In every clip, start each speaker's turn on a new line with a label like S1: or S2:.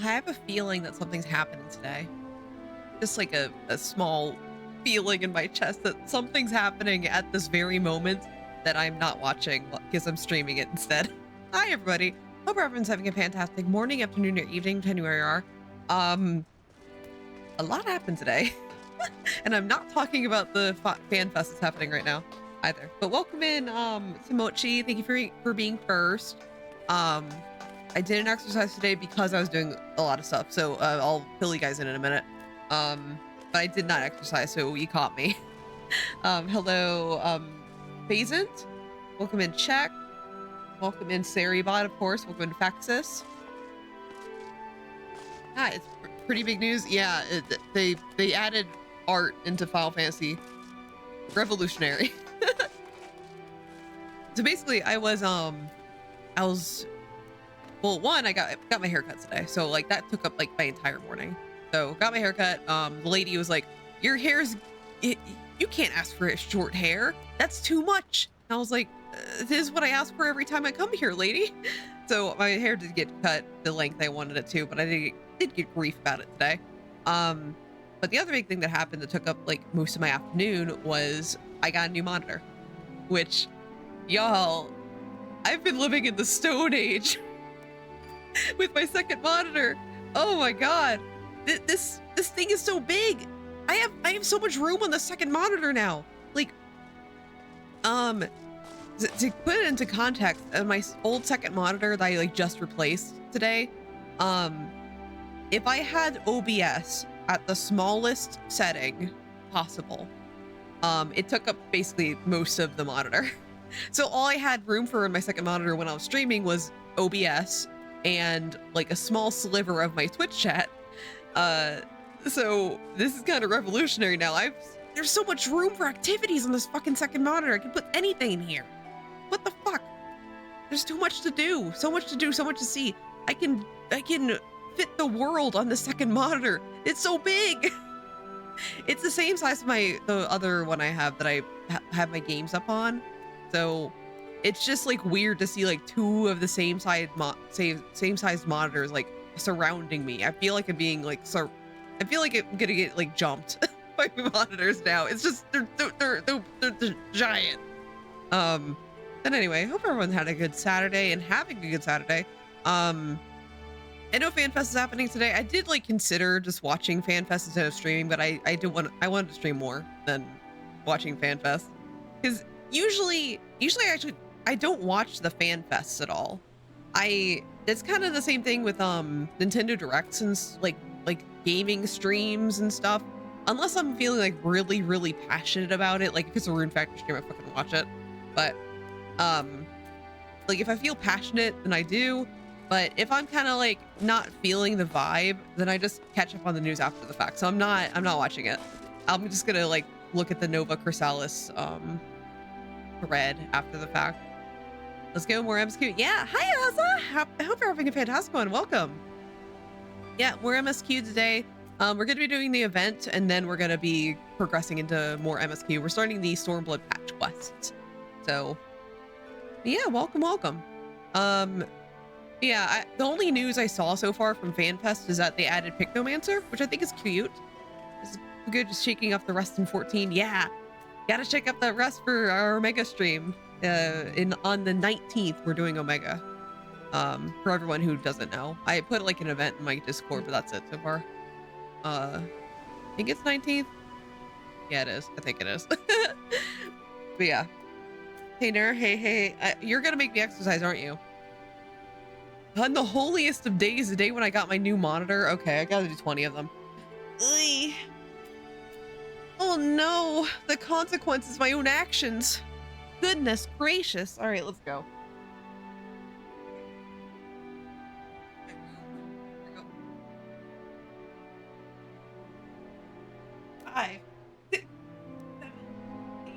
S1: I have a feeling that something's happening today. Just like a small feeling in my chest that something's happening at this very moment that I'm not watching because I'm streaming it instead. Hi, everybody. Hope everyone's having a fantastic morning, afternoon, or evening, depending where you are. A lot happened today. And I'm not talking about the fan fest that's happening right now either. But welcome in, Timochi. Thank you for being first. I didn't exercise today because I was doing a lot of stuff, so I'll fill you guys in a minute. But I did not exercise, so you caught me. Hello, Phasant. Welcome in, Check. Welcome in, Saribot, of course. Welcome in, Faxis. Ah, it's pretty big news. Yeah, they added art into Final Fantasy. Revolutionary. So basically, I was well, one, I got my haircut today, so like that took up like my entire morning. So got my haircut. The lady was like, "Your hair's, you can't ask for short hair. That's too much." And I was like, "This is what I ask for every time I come here, lady." So my hair did get cut the length I wanted it to, but I did get grief about it today. But the other big thing that happened that took up like most of my afternoon was I got a new monitor, which, y'all, I've been living in the Stone Age. With my second monitor. Oh my god, this thing is so big. I have so much room on the second monitor now. Like, to put it into context, my old second monitor that I like just replaced today, if I had OBS at the smallest setting possible, it took up basically most of the monitor. So all I had room for in my second monitor when I was streaming was OBS and like a small sliver of my Twitch chat. So this is kind of revolutionary now. There's so much room for activities on this fucking second monitor. I can put anything in here. What the fuck? There's too much to do. So much to do, so much to see. I can fit the world on the second monitor. It's so big. It's the same size as the other one I have that I have my games up on. So it's just like weird to see like two of the same size monitors like surrounding me. I feel like I'm being like I feel like I'm gonna get like jumped by monitors now. It's just they're giant. But anyway, hope everyone had a good Saturday and having a good Saturday. I know FanFest is happening today. I did like consider just watching FanFest instead of streaming, but I wanted to stream more than watching FanFest because usually I don't watch the fan fests at all. It's kind of the same thing with Nintendo Directs and like gaming streams and stuff. Unless I'm feeling like really passionate about it, like if it's a Rune Factor stream, I fucking watch it. But like if I feel passionate, then I do. But if I'm kind of like not feeling the vibe, then I just catch up on the news after the fact. So I'm not watching it. I'm just gonna like look at the Nova Chrysalis thread after the fact. Let's go more MSQ. Yeah, hi Ozza. I hope you're having a fantastic one. Welcome. Yeah, more MSQ today. We're going to be doing the event, and then we're going to be progressing into more MSQ. We're starting the Stormblood patch quests. So, yeah, welcome. Yeah, the only news I saw so far from FanFest is that they added Pictomancer, which I think is cute. It's good, just shaking up the rest in 14. Yeah, gotta shake up that rest for our Omega stream. On the 19th, we're doing Omega. For everyone who doesn't know, I put like an event in my Discord, but that's it so far. I think it's 19th. Yeah, it is. I think it is. But yeah. Hey, Nur. Hey. You're gonna make me exercise, aren't you? On the holiest of days, the day when I got my new monitor. Okay, I gotta do 20 of them. Ugh. Oh no, the consequences of my own actions. Goodness gracious. All right, let's go. Here we go. 5, 6, 7, 8,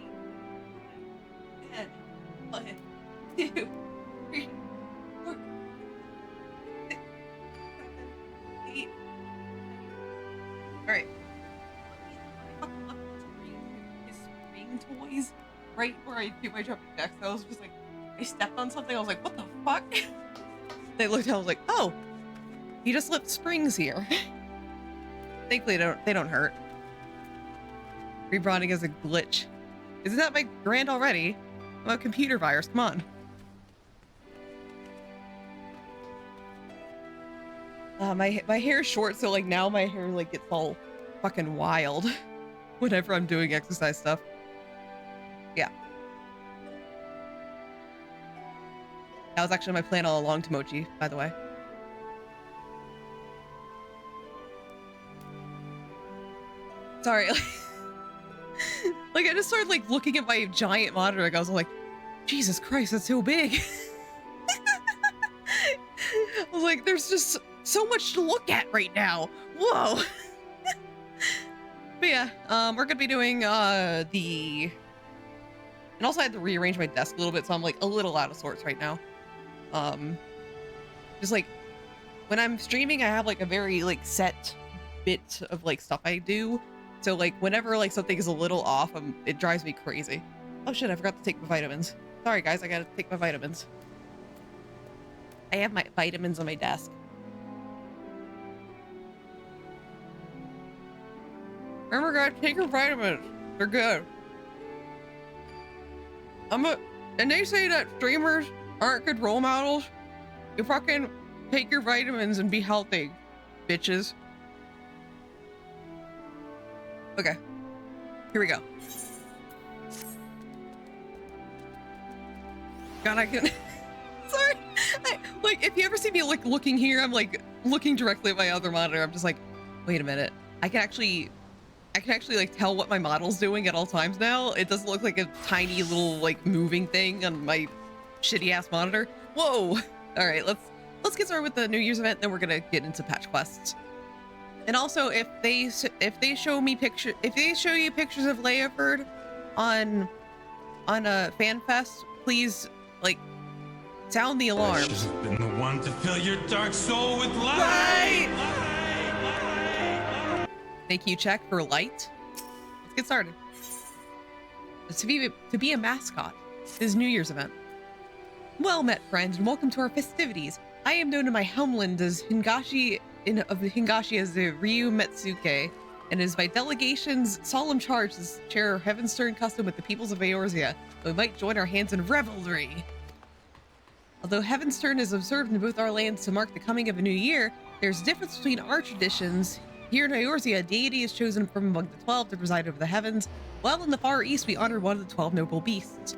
S1: 9, 10, 1, 2, 3, 4, 6, 7, 8. All right. Spring toys right where I do my jumping jacks. I was just like, I stepped on something. I was like, what the fuck? They looked at. I was like, oh, he just left springs here. Thankfully, they don't hurt. Rebranding as a glitch. Isn't that my grand already? I'm a computer virus. Come on. My hair is short, so like now my hair like gets all fucking wild whenever I'm doing exercise stuff. Yeah. That was actually my plan all along, Tomochi, by the way. Sorry. Like I just started like looking at my giant monitor. Like I was like, Jesus Christ, that's so big. I was like, there's just so much to look at right now. Whoa. But yeah, we're gonna be doing the, and also I had to rearrange my desk a little bit, so I'm like a little out of sorts right now. Just like when I'm streaming, I have like a very like set bit of like stuff I do. So like whenever like something is a little off, it drives me crazy. Oh shit, I forgot to take my vitamins. Sorry guys, I gotta take my vitamins. I have my vitamins on my desk. Remember guys, take your vitamins. They're good. And they say that streamers aren't good role models. You fucking take your vitamins and be healthy, bitches. Okay, here we go. God, I can. Sorry. Like, if you ever see me like looking here, I'm like looking directly at my other monitor. I'm just like, wait a minute. I can actually like tell what my model's doing at all times now. It doesn't look like a tiny little like moving thing on my shitty ass monitor. Whoa. All right, let's get started with the New Year's event. Then we're gonna get into patch quests. And also, if they show you pictures of Leoford on a fan fest, please like sound the alarm.
S2: I should have been the one to fill your dark soul with light.
S1: Thank you, check for light. Let's get started. To be a mascot is New Year's event. Well met, friends, and welcome to our festivities. I am known in my homeland as Hingashi as the Ryu Metsuke, and it is by delegation's solemn charge to share Heaven's Turn custom with the peoples of Eorzea. We might join our hands in revelry. Although Heaven's Turn is observed in both our lands to mark the coming of a new year, there's a difference between our traditions. Here in Eorzea, a deity is chosen from among the 12 to preside over the heavens, while in the Far East we honor one of the 12 noble beasts.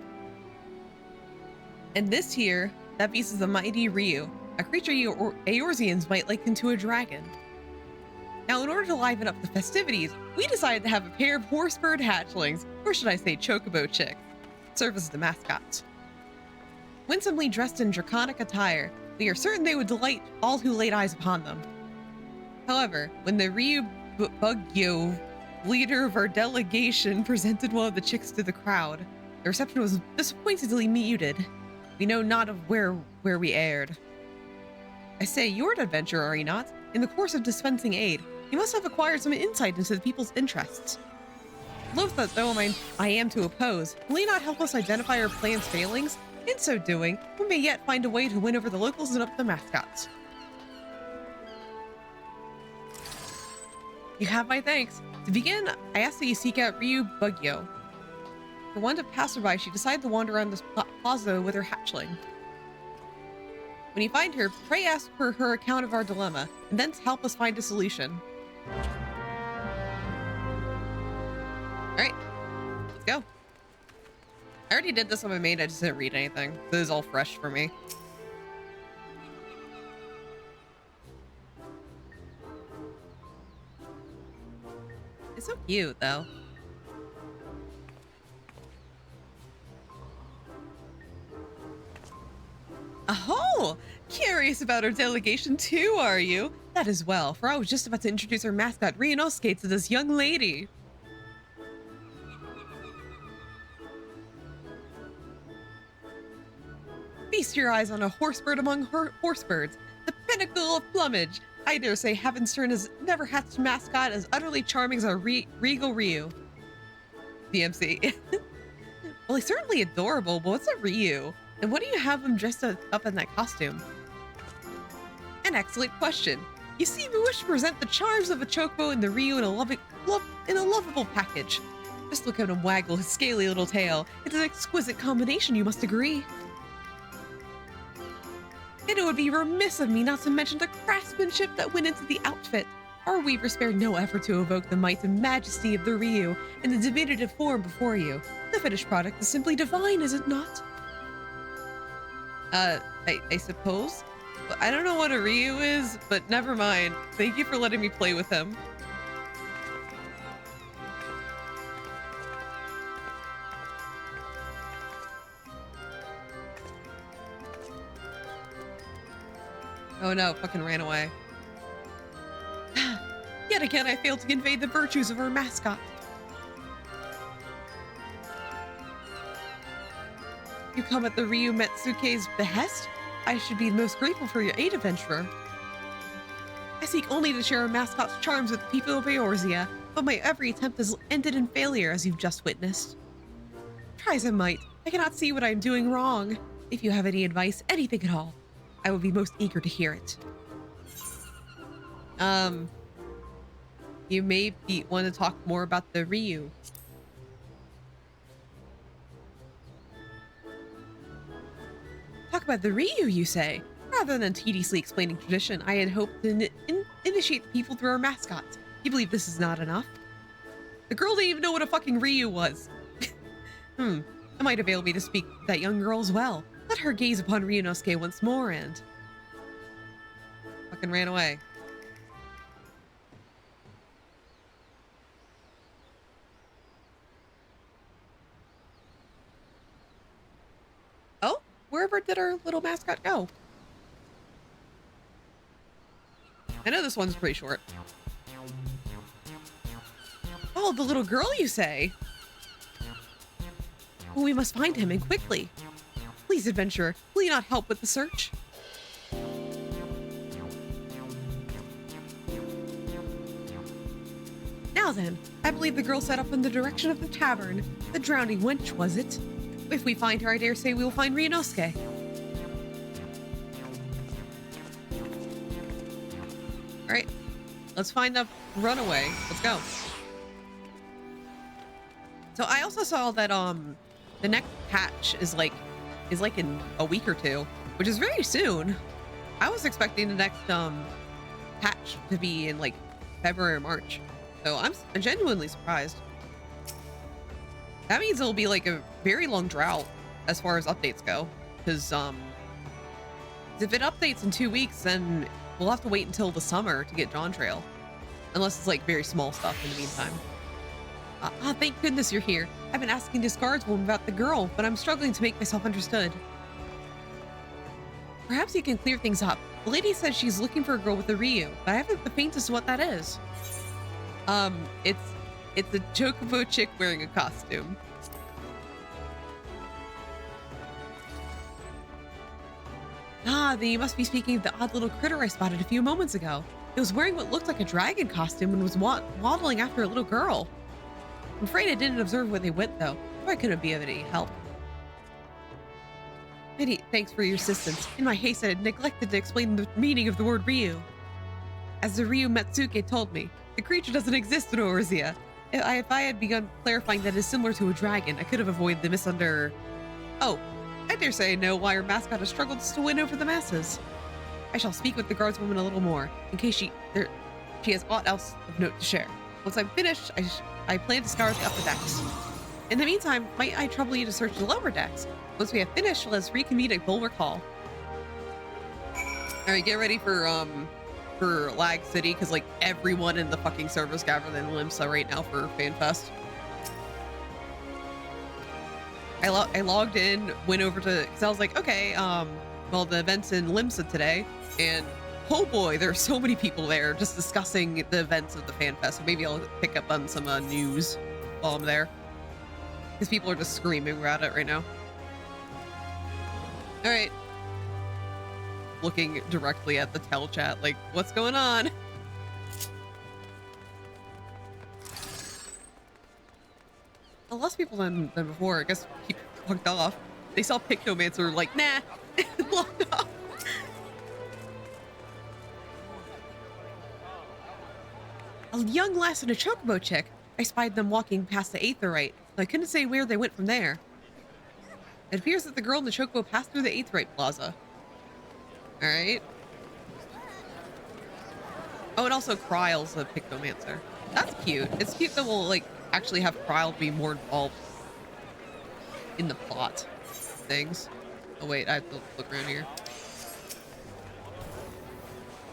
S1: And this year, that beast is the mighty Ryu, a creature Eorzeans might liken to a dragon. Now, in order to liven up the festivities, we decided to have a pair of horsebird hatchlings, or should I say chocobo chicks, serve as the mascots. Winsomely dressed in draconic attire, we are certain they would delight all who laid eyes upon them. However, when the Ryu Bugyo, leader of our delegation, presented one of the chicks to the crowd, the reception was disappointingly muted. We know not of where we erred. I say, you're an adventurer, are you not? In the course of dispensing aid, you must have acquired some insight into the people's interests. Loath though I am to oppose, will you not help us identify our plan's failings? In so doing, we may yet find a way to win over the locals and up the mascots. You have my thanks. To begin, I ask that you seek out Ryu Bugyo. For one of passerby, she decided to wander around this plaza with her hatchling. When you find her, pray ask her account of our dilemma, and then help us find a solution. Alright, let's go. I already did this on my main, I just didn't read anything. This is all fresh for me. It's so cute, though. Oh, curious about our delegation too, are you? That is well, for I was just about to introduce our mascot Ryunosuke to this young lady. Feast your eyes on a horsebird among horsebirds, the pinnacle of plumage. I dare say Heaven's Turn has never hatched a mascot as utterly charming as our regal Ryu. DMC. Well, he's certainly adorable, but what's a Ryu? And what do you have him dressed up in that costume? An excellent question. You see, we wish to present the charms of a chocobo and the Ryu in a lovable package. Just look at him waggle his scaly little tail. It's an exquisite combination, you must agree. And it would be remiss of me not to mention the craftsmanship that went into the outfit. Our weaver spared no effort to evoke the might and majesty of the Ryu in the diminutive form before you. The finished product is simply divine, is it not? I suppose. I don't know what a Ryu is, but never mind. Thank you for letting me play with him. Oh no, fucking ran away. Yet again, I failed to convey the virtues of our mascot. You come at the Ryu Metsuke's behest? I should be most grateful for your aid, adventurer. I seek only to share our mascot's charms with the people of Eorzea, but my every attempt has ended in failure, as you've just witnessed. Try as I might, I cannot see what I am doing wrong. If you have any advice, anything at all, I would be most eager to hear it. You may want to talk more about the Ryu. Talk about the Ryu, you say? Rather than tediously explaining tradition, I had hoped to initiate the people through our mascots. You believe this is not enough? The girl didn't even know what a fucking Ryu was. It might avail me to speak to that young girl as well. Let her gaze upon Ryunosuke once more and... Fucking ran away. Oh, wherever did our little mascot go? I know this one's pretty short. Oh, the little girl, you say? Well, we must find him, and quickly. Please, adventurer, will you not help with the search? Now then, I believe the girl set up in the direction of the tavern. The drowning wench, was it? If we find her, I dare say we will find Ryunosuke. Alright, let's find the runaway. Let's go. So I also saw that the next patch is like in a week or two, which is very soon. I was expecting the next patch to be in like February or March. So I'm genuinely surprised. That means it'll be like a very long drought as far as updates go. Because if it updates in 2 weeks, then we'll have to wait until the summer to get Dawn Trail. Unless it's like very small stuff in the meantime. Thank goodness you're here. I've been asking this guardswoman about the girl, but I'm struggling to make myself understood. Perhaps you can clear things up. The lady says she's looking for a girl with a Ryu, but I haven't the faintest what that is. It's a chocobo chick wearing a costume. Ah, then you must be speaking of the odd little critter I spotted a few moments ago. It was wearing what looked like a dragon costume and was waddling after a little girl. I'm afraid I didn't observe where they went, though, so I couldn't be of any help. Many thanks for your assistance. In my haste, I had neglected to explain the meaning of the word Ryu. As the Ryu Metsuke told me, the creature doesn't exist in Eorzea. If I had begun clarifying that it is similar to a dragon, I could have avoided the Oh, I dare say I know why our mascot has struggled to win over the masses. I shall speak with the guardswoman a little more, in case she has aught else of note to share. Once I'm finished, I plan to scour the upper decks. In the meantime, might I trouble you to search the lower decks? Once we have finished, let's reconvene at Bulwark Hall. All right, get ready for for Lag City because like everyone in the fucking server's gathered in Limsa right now for FanFest. I logged in, went over to, because I was like, okay, well, the event's in Limsa today, and oh boy, there are so many people there just discussing the events of the FanFest. So maybe I'll pick up on some news while I'm there, because people are just screaming about it right now. All right. Looking directly at the tell chat, like, what's going on? Less people than before. I guess people logged off. They saw Pictomancer, like, nah, logged off. A young lass and a chocobo chick. I spied them walking past the Aetherite, but I couldn't say where they went from there. It appears that the girl and the chocobo passed through the Aetherite Plaza. All right. Oh, and also Kryle's the Pictomancer. That's cute. It's cute that we'll, like, actually have Kryle be more involved in the plot things. Oh wait, I have to look around here.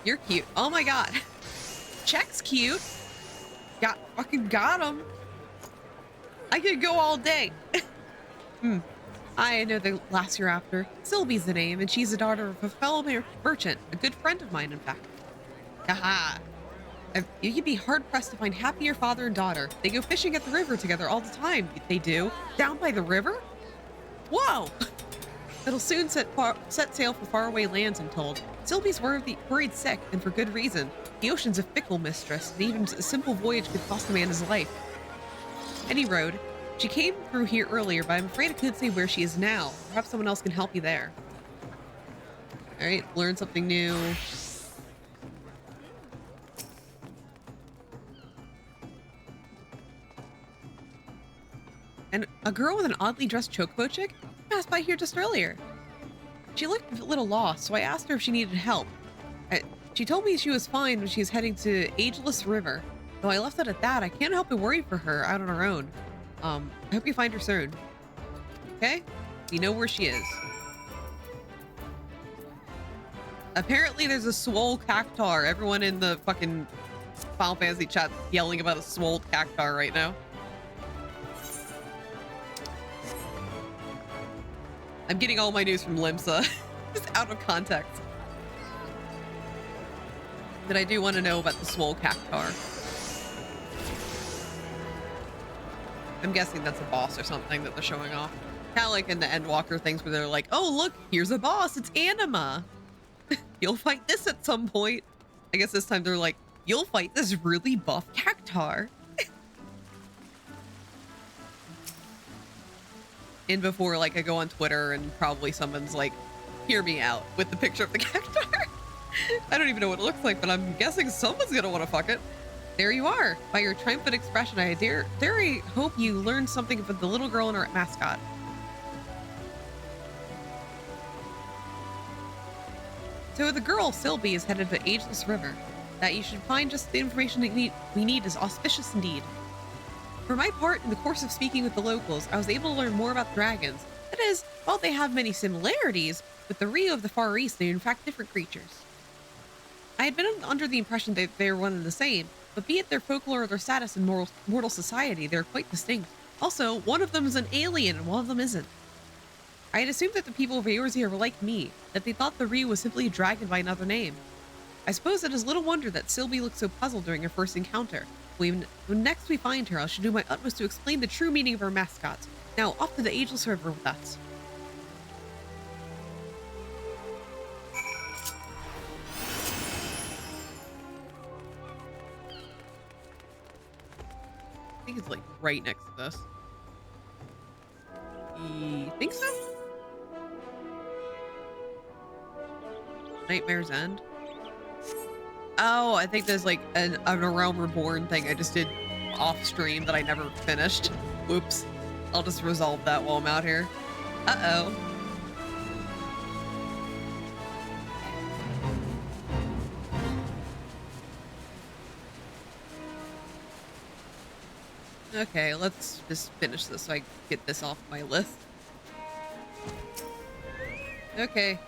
S1: You're cute. Oh my god. Check's cute. Fucking got him. I could go all day. I know the last year after. Sylvie's the name, and she's the daughter of a fellow merchant, a good friend of mine, in fact. Haha. You'd be hard-pressed to find happier father and daughter. They go fishing at the river together all the time. They do. Down by the river? Whoa! It'll soon set sail for faraway lands, I'm told. Sylvie's worried sick, and for good reason. The ocean's a fickle mistress, and even a simple voyage could cost a man his life. Any road. She came through here earlier, but I'm afraid I couldn't say where she is now. Perhaps someone else can help you there. Alright, learn something new. And a girl with an oddly dressed chocobo chick passed by here just earlier. She looked a little lost, so I asked her if she needed help. She told me she was fine when she was heading to Ageless River. Though I left it at that, I can't help but worry for her out on her own. I hope you find her soon. Okay? You know where she is. Apparently there's a swole cactar. Everyone in the fucking Final Fantasy chat yelling about a swole cactar right now. I'm getting all my news from Limsa. Just out of context. But I do want to know about the swole cactar. I'm guessing that's a boss or something that they're showing off. Kind of like in the Endwalker things where they're like, oh, look, here's a boss. It's Anima. You'll fight this at some point. I guess this time they're like, you'll fight this really buff cactar. And before, like, I go on Twitter and probably someone's like, hear me out with the picture of the cactar. I don't even know what it looks like, but I'm guessing someone's gonna want to fuck it. There you are. By your triumphant expression, I dare hope you learned something about the little girl and her mascot. So the girl, Sylvie, is headed to Ageless River. That you should find just the information we need is auspicious indeed. For my part, in the course of speaking with the locals, I was able to learn more about dragons. That is, while they have many similarities, with the Rio of the Far East, they are in fact different creatures. I had been under the impression that they were one and the same, but be it their folklore or their status in mortal society, they are quite distinct. Also, one of them is an alien and one of them isn't. I had assumed that the people of Eorzea were like me, that they thought the Rio was simply a dragon by another name. I suppose it is little wonder that Sylvie looked so puzzled during her first encounter. When next we find her, I shall do my utmost to explain the true meaning of her mascot. Now, off to the Ageless River with us. I think it's like right next to this. You think so? Nightmare's End? Oh, I think there's like a Realm Reborn thing I just did off stream that I never finished. Whoops. I'll just resolve that while I'm out here. Uh-oh. Okay, let's just finish this so I get this off my list. Okay.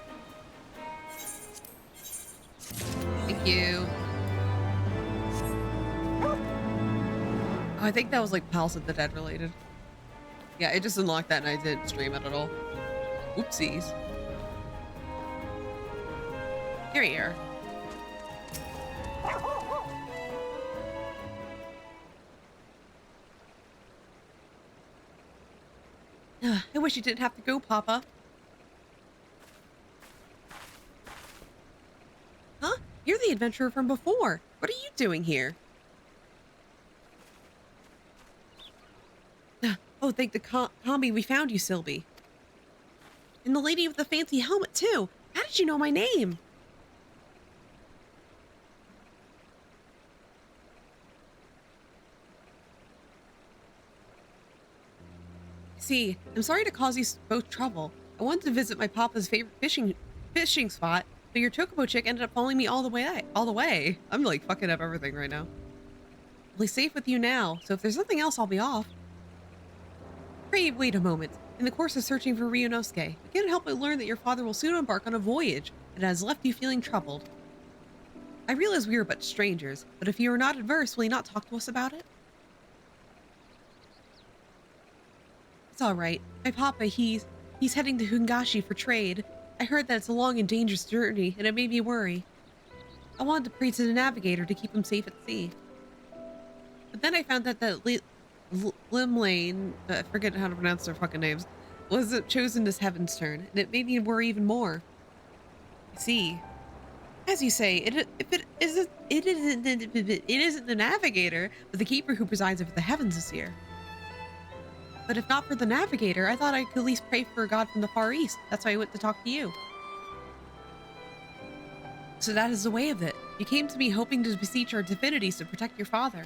S1: Thank you. Oh, I think that was like Palace of the Dead related. Yeah, it just unlocked that and I didn't stream it at all. Oopsies. Here you are. I wish you didn't have to go, Papa. Huh? You're the adventurer from before. What are you doing here? Oh, thank the combi we found you, Sylvie. And the lady with the fancy helmet, too. How did you know my name? See, I'm sorry to cause you both trouble. I wanted to visit my papa's favorite fishing spot, but your chocobo chick ended up following me all the way. I'm like fucking up everything right now. I'll be safe with you now, so if there's nothing else, I'll be off. Pray wait a moment. In the course of searching for Ryunosuke, we can't help but learn that your father will soon embark on a voyage that has left you feeling troubled. I realize we are but strangers, but if you are not adverse, will you not talk to us about it? It's all right. My papa, he's heading to Hungashi for trade. I heard that it's a long and dangerous journey, and it made me worry. I wanted to pray to the navigator to keep him safe at sea. But then I found out that Limlane, I forget how to pronounce their fucking names, wasn't chosen as Heaven's turn, and it made me worry even more. I see. As you say, it isn't the navigator, but the keeper who presides over the heavens this year. But if not for the navigator, I thought I could at least pray for a god from the Far East. That's why I went to talk to you. So that is the way of it. You came to me hoping to beseech our divinities to protect your father.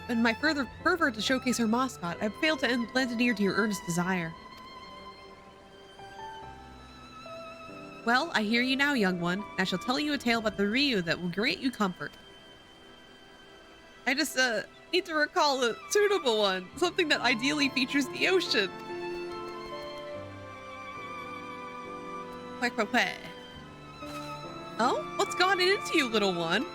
S1: But in my further fervor to showcase our mascot, I failed to lend an ear to your earnest desire. Well, I hear you now, young one. I shall tell you a tale about the Ryu that will grant you comfort. I just, need to recall a suitable one. Something that ideally features the ocean. Quack, quack, quack. Oh? What's gone into you, little one?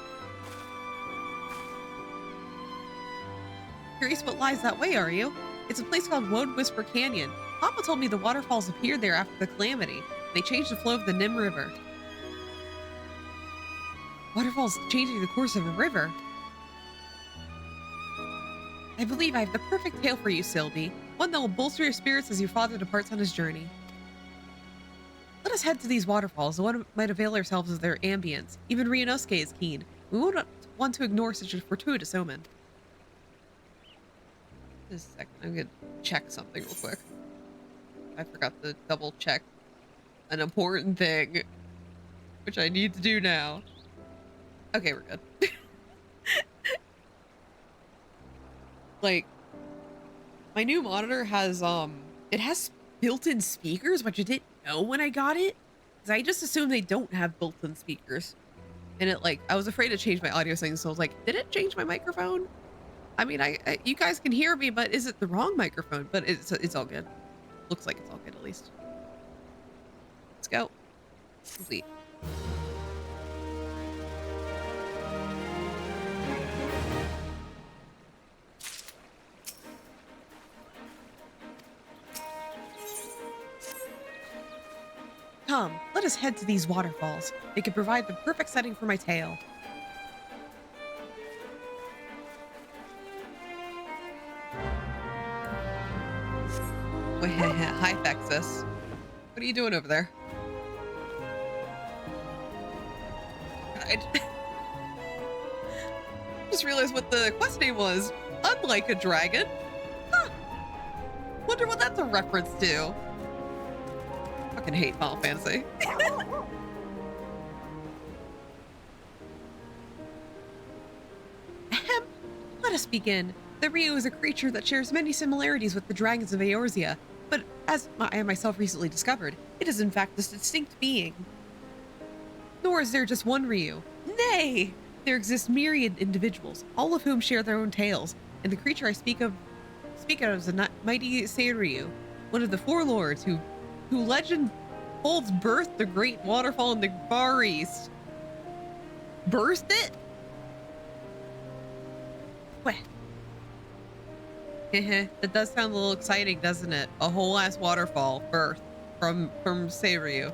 S1: Curious what lies that way, are you? It's a place called Woad Whisper Canyon. Papa told me the waterfalls appeared there after the calamity. They changed the flow of the Nim River. Waterfalls changing the course of a river. I believe I have the perfect tale for you, Sylvie. One that will bolster your spirits as your father departs on his journey. Let us head to these waterfalls, and one might avail ourselves of their ambience. Even Ryunosuke is keen. We won't want to ignore such a fortuitous omen. Just a second, I'm gonna check something real quick. I forgot to double check an important thing, which I need to do now. Okay, we're good. Like, my new monitor has, it has built-in speakers, which I didn't know when I got it. Because I just assumed they don't have built-in speakers. And it, like, I was afraid to change my audio settings, so I was like, did it change my microphone? I mean, you guys can hear me, but is it the wrong microphone? But it's all good. Looks like it's all good, at least. Let's go. Complete. Come, let us head to these waterfalls. They could provide the perfect setting for my tale. Wait, hi, Fexus. What are you doing over there? I just realized what the quest name was. Unlike a dragon. Huh. Wonder what that's a reference to. Fucking hate Final Fantasy. Ahem. Let us begin. The Ryu is a creature that shares many similarities with the dragons of Eorzea, but as I myself recently discovered, it is in fact a distinct being. Nor is there just one Ryu. Nay! There exist myriad individuals, all of whom share their own tales, and the creature I speak of is the mighty Seiryu, one of the four lords who legend holds birth the great waterfall in the Far East. burst it? What? That does sound a little exciting, doesn't it? A whole ass waterfall birth from Seiryu.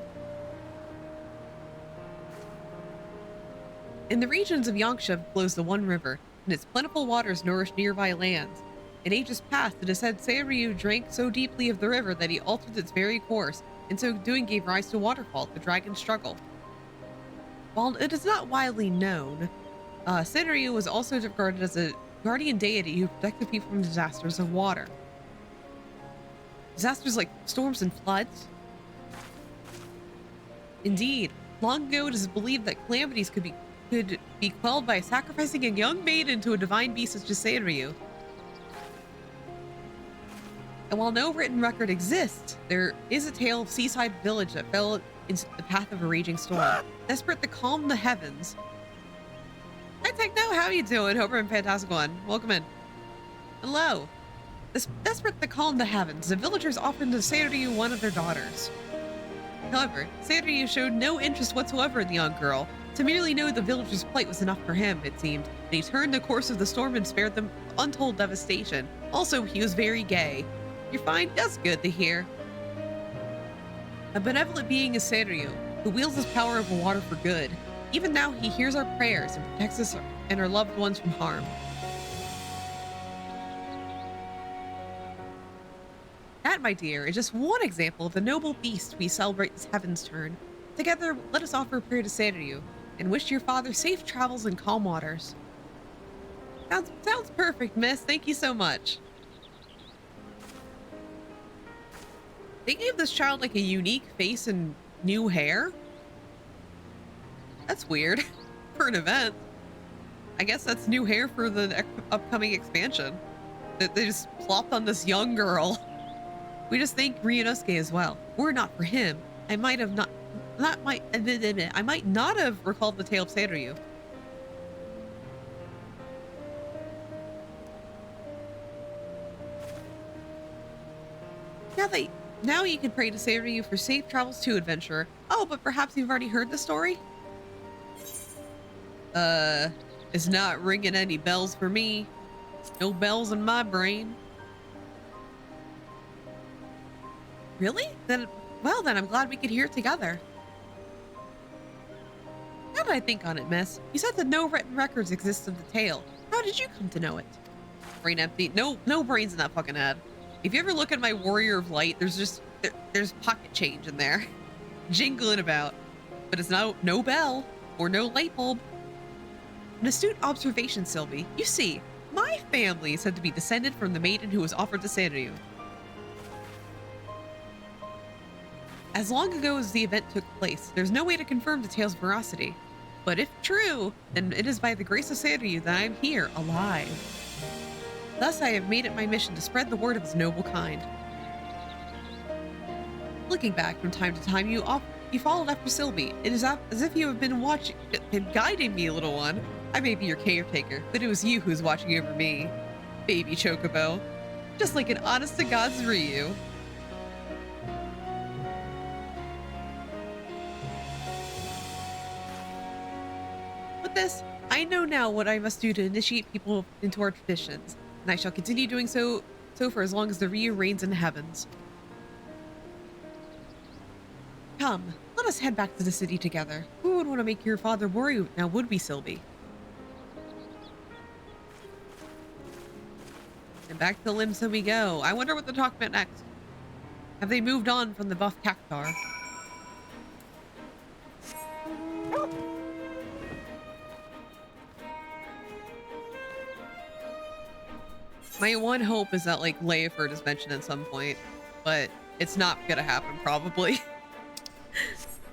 S1: In the regions of Yangsha flows the One River, and its plentiful waters nourish nearby lands. In ages past, it is said Seiryu drank so deeply of the river that he altered its very course, and so doing gave rise to a waterfall, the Dragon Struggle. While it is not widely known, Seiryu was also regarded as a guardian deity who protected people from disasters of water. Disasters like storms and floods. Indeed, long ago it is believed that calamities could be quelled by sacrificing a young maiden to a divine beast such as Seiryu. And while no written record exists, there is a tale of a seaside village that fell into the path of a raging storm. Desperate to calm the heavens. Hi Techno, how you doing? Hope you're in fantastic one. Welcome in. Hello. Desperate to calm the heavens, the villagers offered to Seiryu one of their daughters. However, Seiryu showed no interest whatsoever in the young girl. To merely know the villagers' plight was enough for him, it seemed. And he turned the course of the storm and spared them untold devastation. Also, he was very gay. You're fine? That's good to hear. A benevolent being is Seiryu, who wields his power over water for good. Even now, he hears our prayers and protects us and our loved ones from harm. That, my dear, is just one example of the noble beast we celebrate this heaven's turn. Together, let us offer a prayer to Seiryu and wish your father safe travels in calm waters. Sounds perfect, miss. Thank you so much. They gave this child like a unique face and new hair. That's weird for an event. I guess that's new hair for the upcoming expansion. That they just plopped on this young girl. We just thank Ryunosuke as well. Were it not for him, I might not have recalled the tale of Seiryu. Now you can pray to Seiryu for safe travels to adventurer. Oh, but perhaps you've already heard the story? It's not ringing any bells for me. No bells in my brain. Really? Then I'm glad we could hear it together. Now that I think on it, miss, you said that no written records exist of the tale. How did you come to know it? Brain empty. No brains in that fucking head. If you ever look at my Warrior of Light, there's pocket change in there. Jingling about. But it's no bell or no light bulb. An astute observation, Sylvie. You see, my family is said to be descended from the maiden who was offered to Seiryu. As long ago as the event took place, there's no way to confirm the tale's veracity. But if true, then it is by the grace of Seiryu that I am here, alive. Thus, I have made it my mission to spread the word of his noble kind. Looking back from time to time, you followed after Sylvie. It is as if you have been guiding me, little one. I may be your caretaker, but it was you who was watching over me. Baby Chocobo. Just like an honest-to-God's Ryu. With this, I know now what I must do to initiate people into our traditions, and I shall continue doing so for as long as the Ryu reigns in the heavens. Come, let us head back to the city together. Who would want to make your father worry now, would we, Sylvie? And back to Limsa we go. I wonder what they're talking about next. Have they moved on from the buff cactar? My one hope is that like Leifert is mentioned at some point, but it's not gonna happen probably.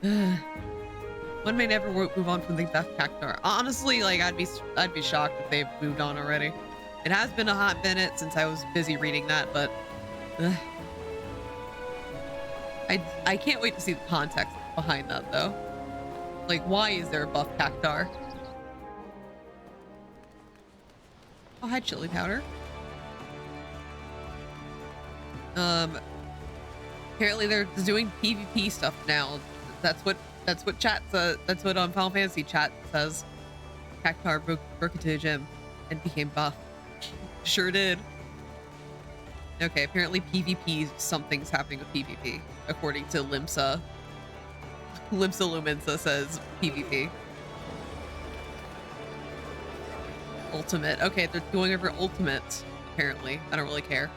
S1: One may never move on from the buff cactar. Honestly, like I'd be shocked if they've moved on already. It has been a hot minute since I was busy reading that, but I can't wait to see the context behind that though. Like, why is there a buff cactar? Oh, hi, chili powder. Apparently they're doing PvP stuff now. That's what chat says. That's what Final Fantasy chat says. Cactar broke into a gym and became buff. Sure did. Okay, apparently PvP, something's happening with PvP, according to Limsa. Limsa Lumensa says PvP. Ultimate. Okay, they're going over ultimate, apparently. I don't really care.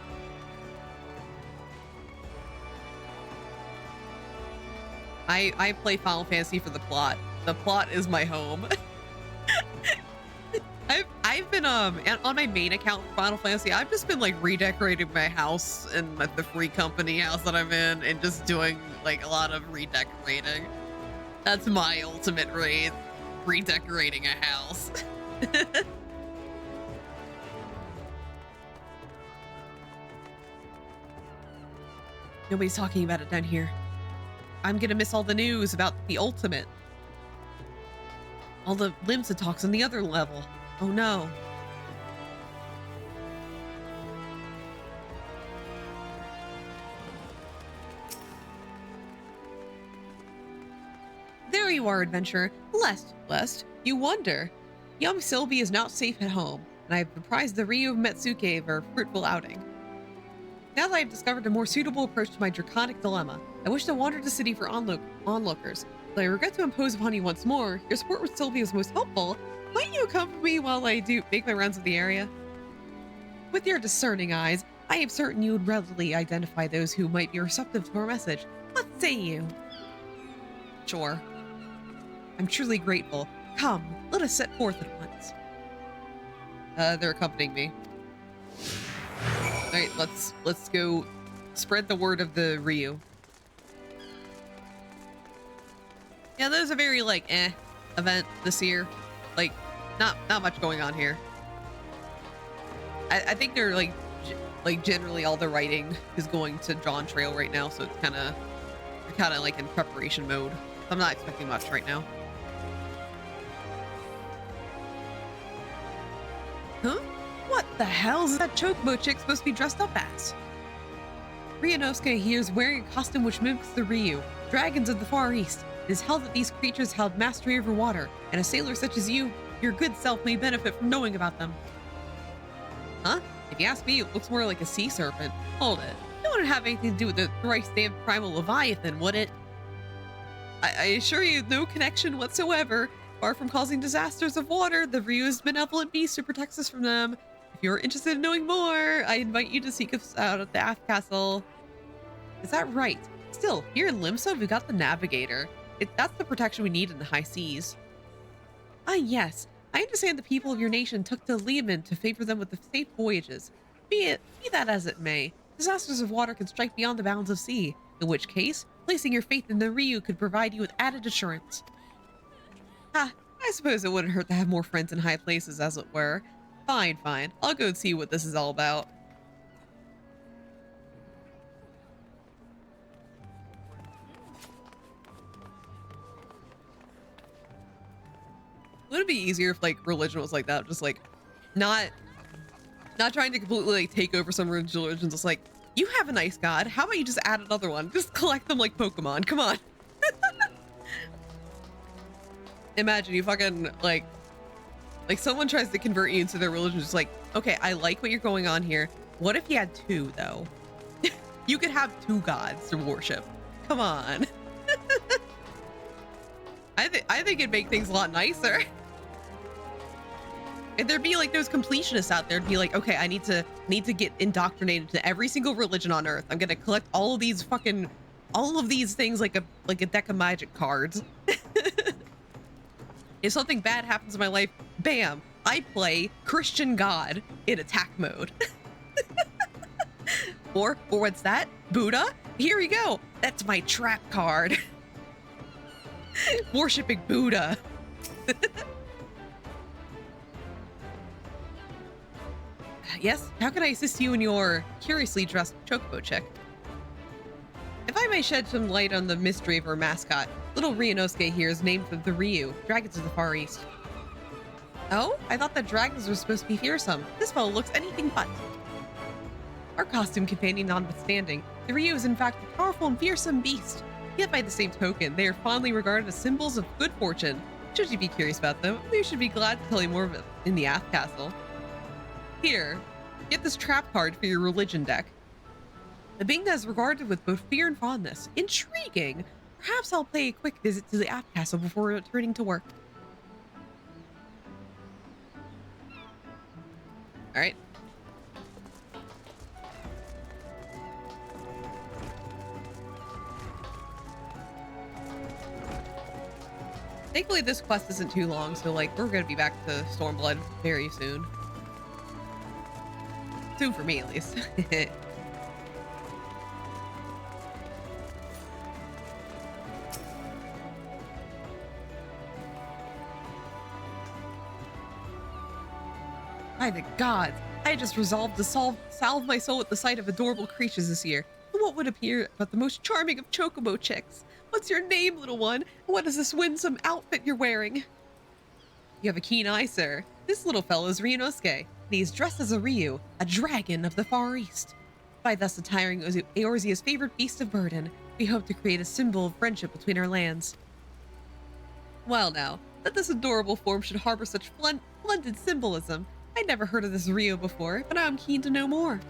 S1: I play Final Fantasy for the plot. The plot is my home. I've been on my main account for Final Fantasy, I've just been like redecorating my house and like the free company house that I'm in and just doing like a lot of redecorating. That's my ultimate raid. Redecorating a house. Nobody's talking about it down here. I'm gonna miss all the news about the ultimate. All the Limsa talks on the other level. Oh no. There you are, adventurer. Lest you wonder. Young Sylvie is not safe at home, and I have apprised the Ryu of Metsuke of our fruitful outing. Now that I have discovered a more suitable approach to my draconic dilemma, I wish to wander the city for onlookers. Though I regret to impose upon you once more, your support with Sylvie is most helpful. Might you accompany me while I do make my rounds of the area? With your discerning eyes, I am certain you would readily identify those who might be receptive to our message. What say you? Sure. I'm truly grateful. Come, let us set forth at once. They're accompanying me. Alright, let's go spread the word of the Ryu. Yeah, there's a very like event this year. Like not much going on here. I think they're like generally all the writing is going to John Trail right now, so it's kind of like in preparation mode. I'm not expecting much right now. Huh? What the hell is that chocobo chick supposed to be dressed up as? Ryunosuke here is wearing a costume which mimics the Ryu, dragons of the Far East. It is held that these creatures held mastery over water, and a sailor such as you, your good self, may benefit from knowing about them. Huh? If you ask me, it looks more like a sea serpent. Hold it. It wouldn't have anything to do with the thrice-damned primal Leviathan, would it? I assure you, no connection whatsoever. Far from causing disasters of water, the Ryu is a benevolent beast who protects us from them. If you're interested in knowing more, I invite you to seek us out at the Aft Castle. Is that right? Still, here in Limsa, we got the Navigator. That's the protection we need in the high seas. Ah, yes. I understand the people of your nation took to Lehman to favor them with the safe voyages. Be that as it may, disasters of water can strike beyond the bounds of sea, in which case, placing your faith in the Ryu could provide you with added assurance. I suppose it wouldn't hurt to have more friends in high places, as it were. Fine. I'll go and see what this is all about. Would it be easier if like religion was like that? Just like not trying to completely like take over some religion. Just like, you have a nice god. How about you just add another one? Just collect them like Pokemon. Come on. Imagine you fucking like someone tries to convert you into their religion. Just like, okay, I like what you're going on here. What if you had two though? You could have two gods to worship. Come on. I think it'd make things a lot nicer. And there'd be like those completionists out there. It'd be like, okay, I need to get indoctrinated to every single religion on Earth. I'm gonna collect all of these things like a deck of magic cards. If something bad happens in my life, bam, I play Christian God in attack mode. or what's that? Buddha? Here we go. That's my trap card. Worshipping Buddha. Yes, how can I assist you in your curiously dressed chocobo chick? If I may shed some light on the mystery of our mascot, little Ryunosuke here is named for the Ryu, dragons of the Far East. Oh, I thought that dragons were supposed to be fearsome. This fellow looks anything but. Our costume companion notwithstanding, the Ryu is in fact a powerful and fearsome beast. Yet by the same token, they are fondly regarded as symbols of good fortune. Should you be curious about them, they should be glad to tell you more of it in the Aft Castle. Here, get this trap card for your religion deck. A being that is regarded with both fear and fondness. Intriguing! Perhaps I'll pay a quick visit to the Aft Castle before returning to work. Alright. Thankfully, this quest isn't too long, so, like, we're gonna be back to Stormblood very soon. Soon for me, at least. By the gods, I just resolved to salve my soul at the sight of adorable creatures this year. And what would appear but the most charming of chocobo chicks? What's your name, little one? And what is this winsome outfit you're wearing? You have a keen eye, sir. This little fellow is Ryunosuke, and he's dressed as a Ryu, a dragon of the Far East. By thus attiring Eorzea's favorite beast of burden, we hope to create a symbol of friendship between our lands. Well now, that this adorable form should harbor such splendid symbolism, I'd never heard of this Ryu before, but now I'm keen to know more.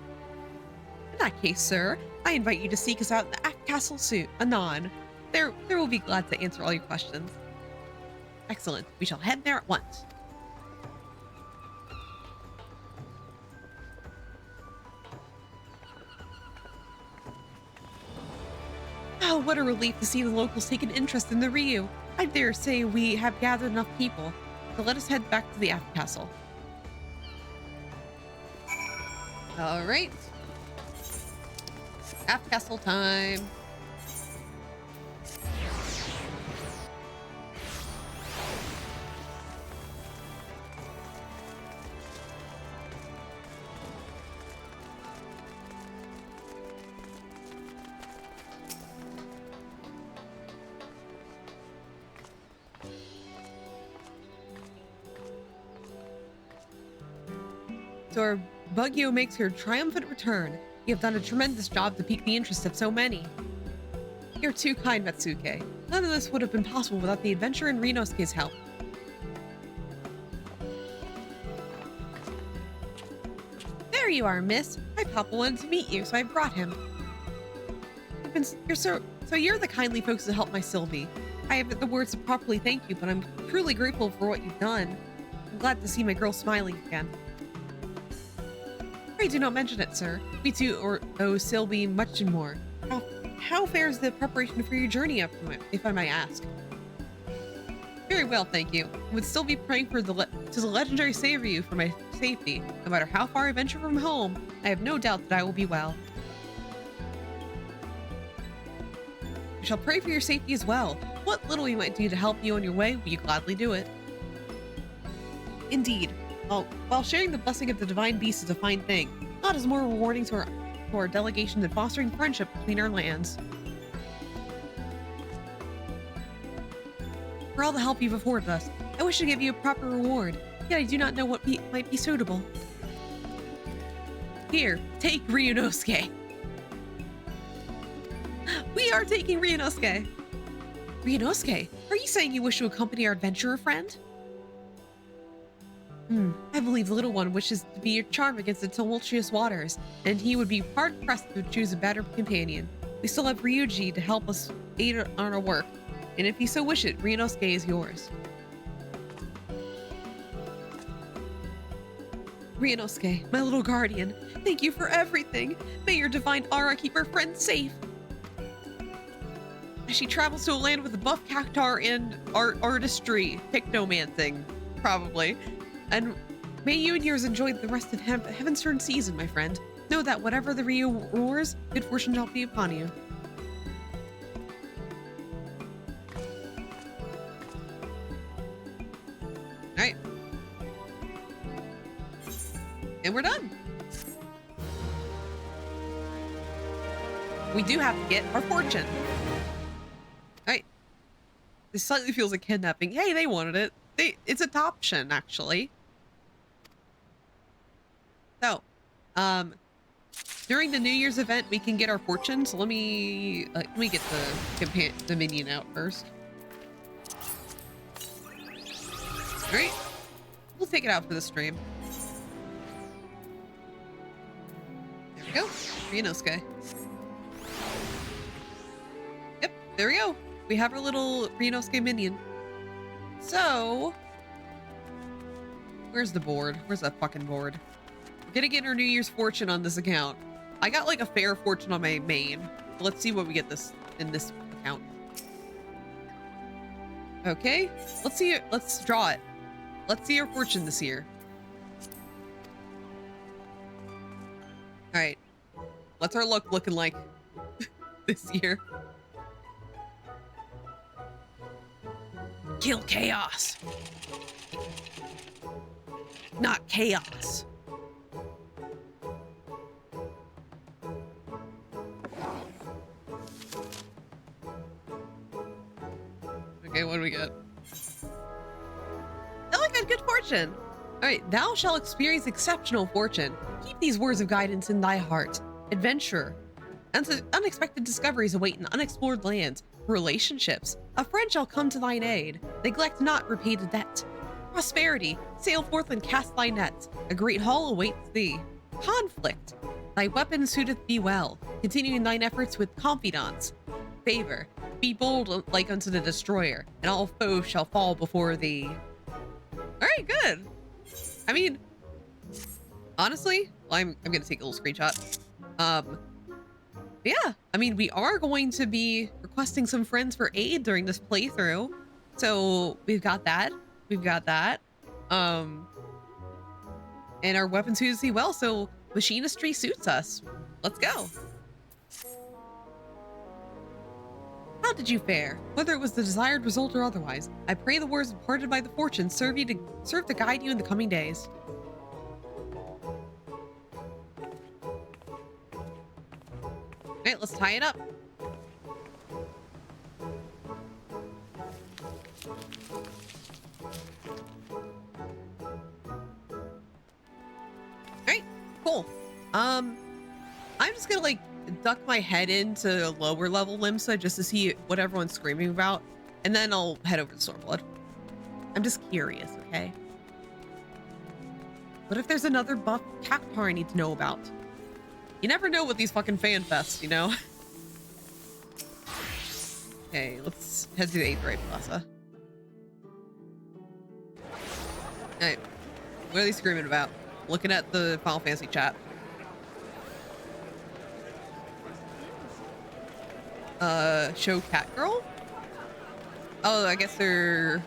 S1: In that case, sir, I invite you to seek us out in the Aft Castle soon, anon. There will be glad to answer all your questions. Excellent. We shall head there at once. Oh, what a relief to see the locals take an interest in the Ryu. I dare say we have gathered enough people, so let us head back to the Aft Castle. All right. Aft Castle time. So our Bugyo makes her triumphant return. You have done a tremendous job to pique the interest of so many. You're too kind, Matsuke. None of this would have been possible without the adventurer and Ryunosuke's help. There you are, miss. My papa wanted to meet you, so I brought him. You're the kindly folks that helped my Sylvie. I haven't the words to properly thank you, but I'm truly grateful for what you've done. I'm glad to see my girl smiling again. Pray do not mention it, sir. We too owe Sylvie much and more. How fares the preparation for your journey up, if I may ask? Very well, thank you. I would still be praying to the legendary Seiryu for my safety. No matter how far I venture from home, I have no doubt that I will be well. I shall pray for your safety as well. What little we might do to help you on your way, will you gladly do it? Indeed. While sharing the blessing of the divine beast is a fine thing, not as more rewarding to our delegation than fostering friendship between our lands. For all the help you've afforded us, I wish to give you a proper reward, yet I do not know what might be suitable. Here, take Ryunosuke. We are taking Ryunosuke. Ryunosuke, are you saying you wish to accompany our adventurer friend? I believe the little one wishes to be your charm against the tumultuous waters, and he would be hard-pressed to choose a better companion. We still have Ryuji to help us aid on our work, and if you so wish it, Ryunosuke is yours. Ryunosuke, my little guardian, thank you for everything. May your divine aura keep our friend safe. As she travels to a land with a buff cactar and artistry, hypnomancing, probably. And may you and yours enjoy the rest of Heaven's Turn season, my friend. Know that whatever the Ryu roars, good fortune shall be upon you. Alright. And we're done. We do have to get our fortune. Alright. This slightly feels like kidnapping. Hey, they wanted it. It's adoption, actually. So, during the New Year's event, we can get our fortune. So let me get the minion out first. Right? We'll take it out for the stream. There we go. Ryunosuke. Yep, there we go. We have our little Ryunosuke minion. So, where's the board? Where's that fucking board? We're gonna get our New Year's fortune on this account. I got like a fair fortune on my main. Let's see what we get in this account. Okay, let's see it. Let's draw it. Let's see our fortune this year. All right, what's our luck looking like this year? Kill chaos, not chaos. Okay, what do we get? Oh, I got good fortune. All right, thou shalt experience exceptional fortune. Keep these words of guidance in thy heart. Adventure. Unexpected discoveries await in unexplored lands. Relationships. A friend shall come to thine aid. Neglect not repaid debt. Prosperity. Sail forth and cast thy nets. A great haul awaits thee. Conflict. Thy weapon suiteth thee well. Continuing thine efforts with confidence. Favor. Be bold like unto the destroyer, and all foes shall fall before thee. All right, good. I mean, honestly, well, I'm gonna take a little screenshot. Yeah, I mean, we are going to be requesting some friends for aid during this playthrough, so we've got that. We've got that. And our weapon suits thee well, so machinistry suits us. Let's go. How did you fare? Whether it was the desired result or otherwise, I pray the words imparted by the fortune serve to guide you in the coming days. Alright, let's tie it up. Alright, cool. I'm just gonna like duck my head into lower level Limsa just to see what everyone's screaming about, and then I'll head over to Stormblood. I'm just curious, okay? What if there's another buff Cactuar I need to know about? You never know with these fucking fan fests, you know? Okay, let's head to the 8th Raid Plaza. Alright, what are they screaming about? Looking at the Final Fantasy chat. Show Cat Girl? Oh, I guess they're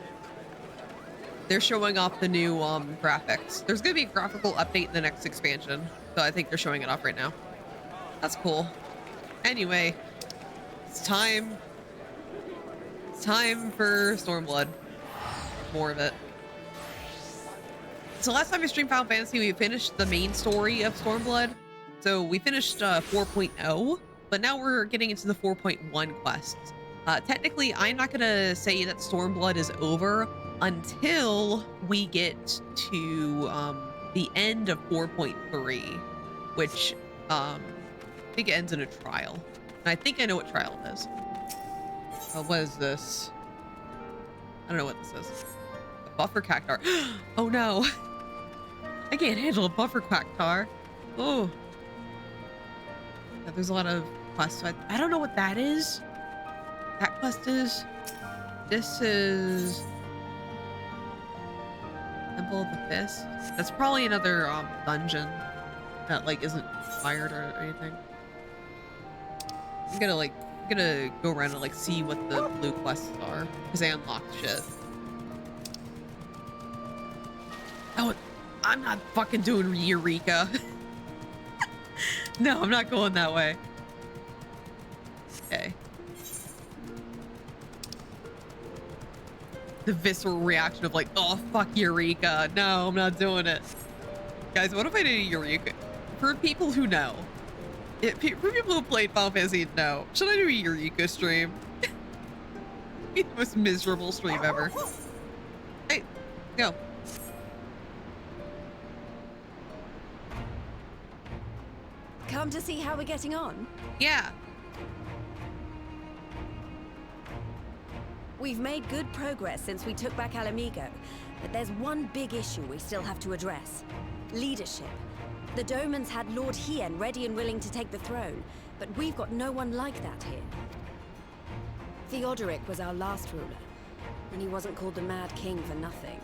S1: showing off the new graphics. There's gonna be a graphical update in the next expansion, so I think they're showing it off right now. That's cool. Anyway, it's time for Stormblood. More of it. So last time we streamed Final Fantasy, we finished the main story of Stormblood. So we finished 4.0. But now we're getting into the 4.1 quests. Technically, I'm not gonna say that Stormblood is over until we get to the end of 4.3, which I think it ends in a trial. And I think I know what trial it is. What is this? I don't know what this is. A buffer Cactuar. Oh no! I can't handle a buffer Cactuar. Oh. Yeah, there's a lot of quests. So I don't know what that is. That quest is. This is Temple of the Fist. That's probably another dungeon that like isn't fired or anything. I'm gonna go around and like see what the blue quests are because they unlocked shit. Oh, I'm not fucking doing Eureka. No, I'm not going that way. Okay. The visceral reaction of like, oh, fuck Eureka. No, I'm not doing it. Guys, what if I did a Eureka? For people who know. For people who played Final Fantasy, no. Should I do a Eureka stream? Be the most miserable stream ever. Hey, go.
S3: Come to see how we're getting on?
S1: Yeah.
S3: We've made good progress since we took back Alamigo, But there's one big issue we still have to address. Leadership. The Domans had Lord Hien ready and willing to take the throne, but we've got no one like that here. Theodoric was our last ruler, and he wasn't called the Mad King for nothing.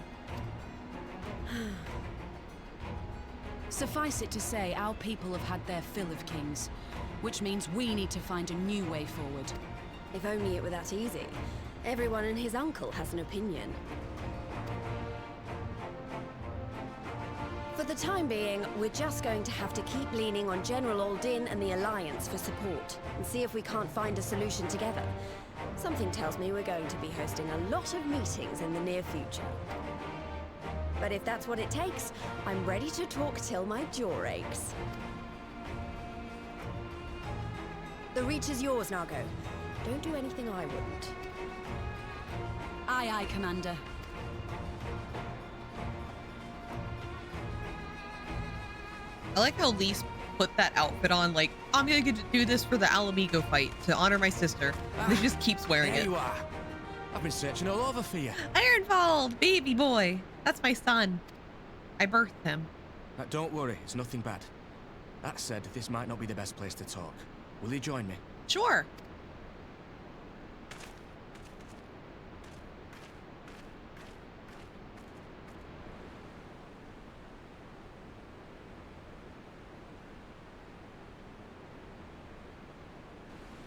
S4: Suffice it to say, our people have had their fill of kings, which means we need to find a new way forward.
S3: If only it were that easy. Everyone and his uncle has an opinion. For the time being, we're just going to have to keep leaning on General Aldin and the Alliance for support, and see if we can't find a solution together. Something tells me we're going to be hosting a lot of meetings in the near future. But if that's what it takes, I'm ready to talk till my jaw aches. The Reach is yours, Nago. Don't do anything I wouldn't.
S4: Aye, aye, Commander.
S1: I like how Lise put that outfit on, like, I'm gonna get to do this for the Alamigo fight to honor my sister. And she just keeps wearing
S5: There
S1: it.
S5: you are. I've been searching all over for you.
S1: Ironfold, baby boy. That's my son. I birthed him.
S5: Don't worry, it's nothing bad. That said, this might not be the best place to talk. Will you join me?
S1: Sure.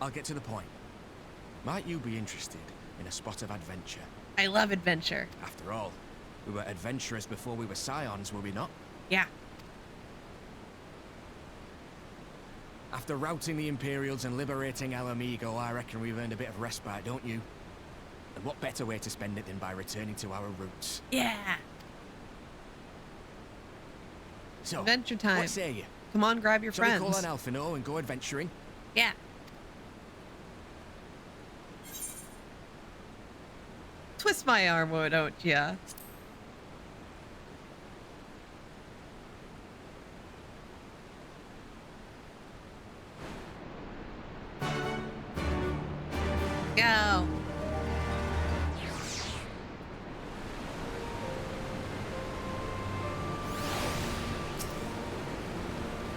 S5: I'll get to the point. Might you be interested in a spot of adventure?
S1: I love adventure.
S5: After all, we were adventurers before we were scions, were we not?
S1: Yeah.
S5: After routing the Imperials and liberating Alamigo, I reckon we've earned a bit of respite, don't you? And what better way to spend it than by returning to our roots?
S1: Yeah.
S5: So,
S1: Adventure time.
S5: what say you?
S1: Come on, grab your
S5: Shall we
S1: friends.
S5: call on Alphino and go adventuring?
S1: Yeah. Twist my arm, why don't ya? Go.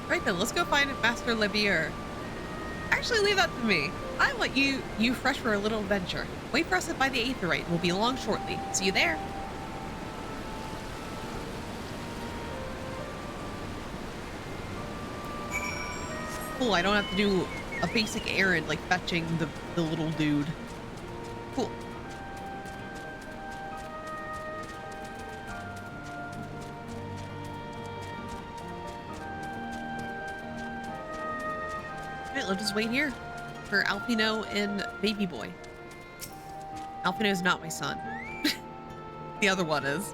S1: Right then, let's go find Master Lebier. Actually, leave that to me. I want you fresh for a little adventure. Wait for us by the Aetherite. We'll be along shortly. See you there. Cool, I don't have to do a basic errand like fetching the little dude. Cool. Alright, let's just wait here for Alphino and Baby Boy. Alphino is not my son. The other one is.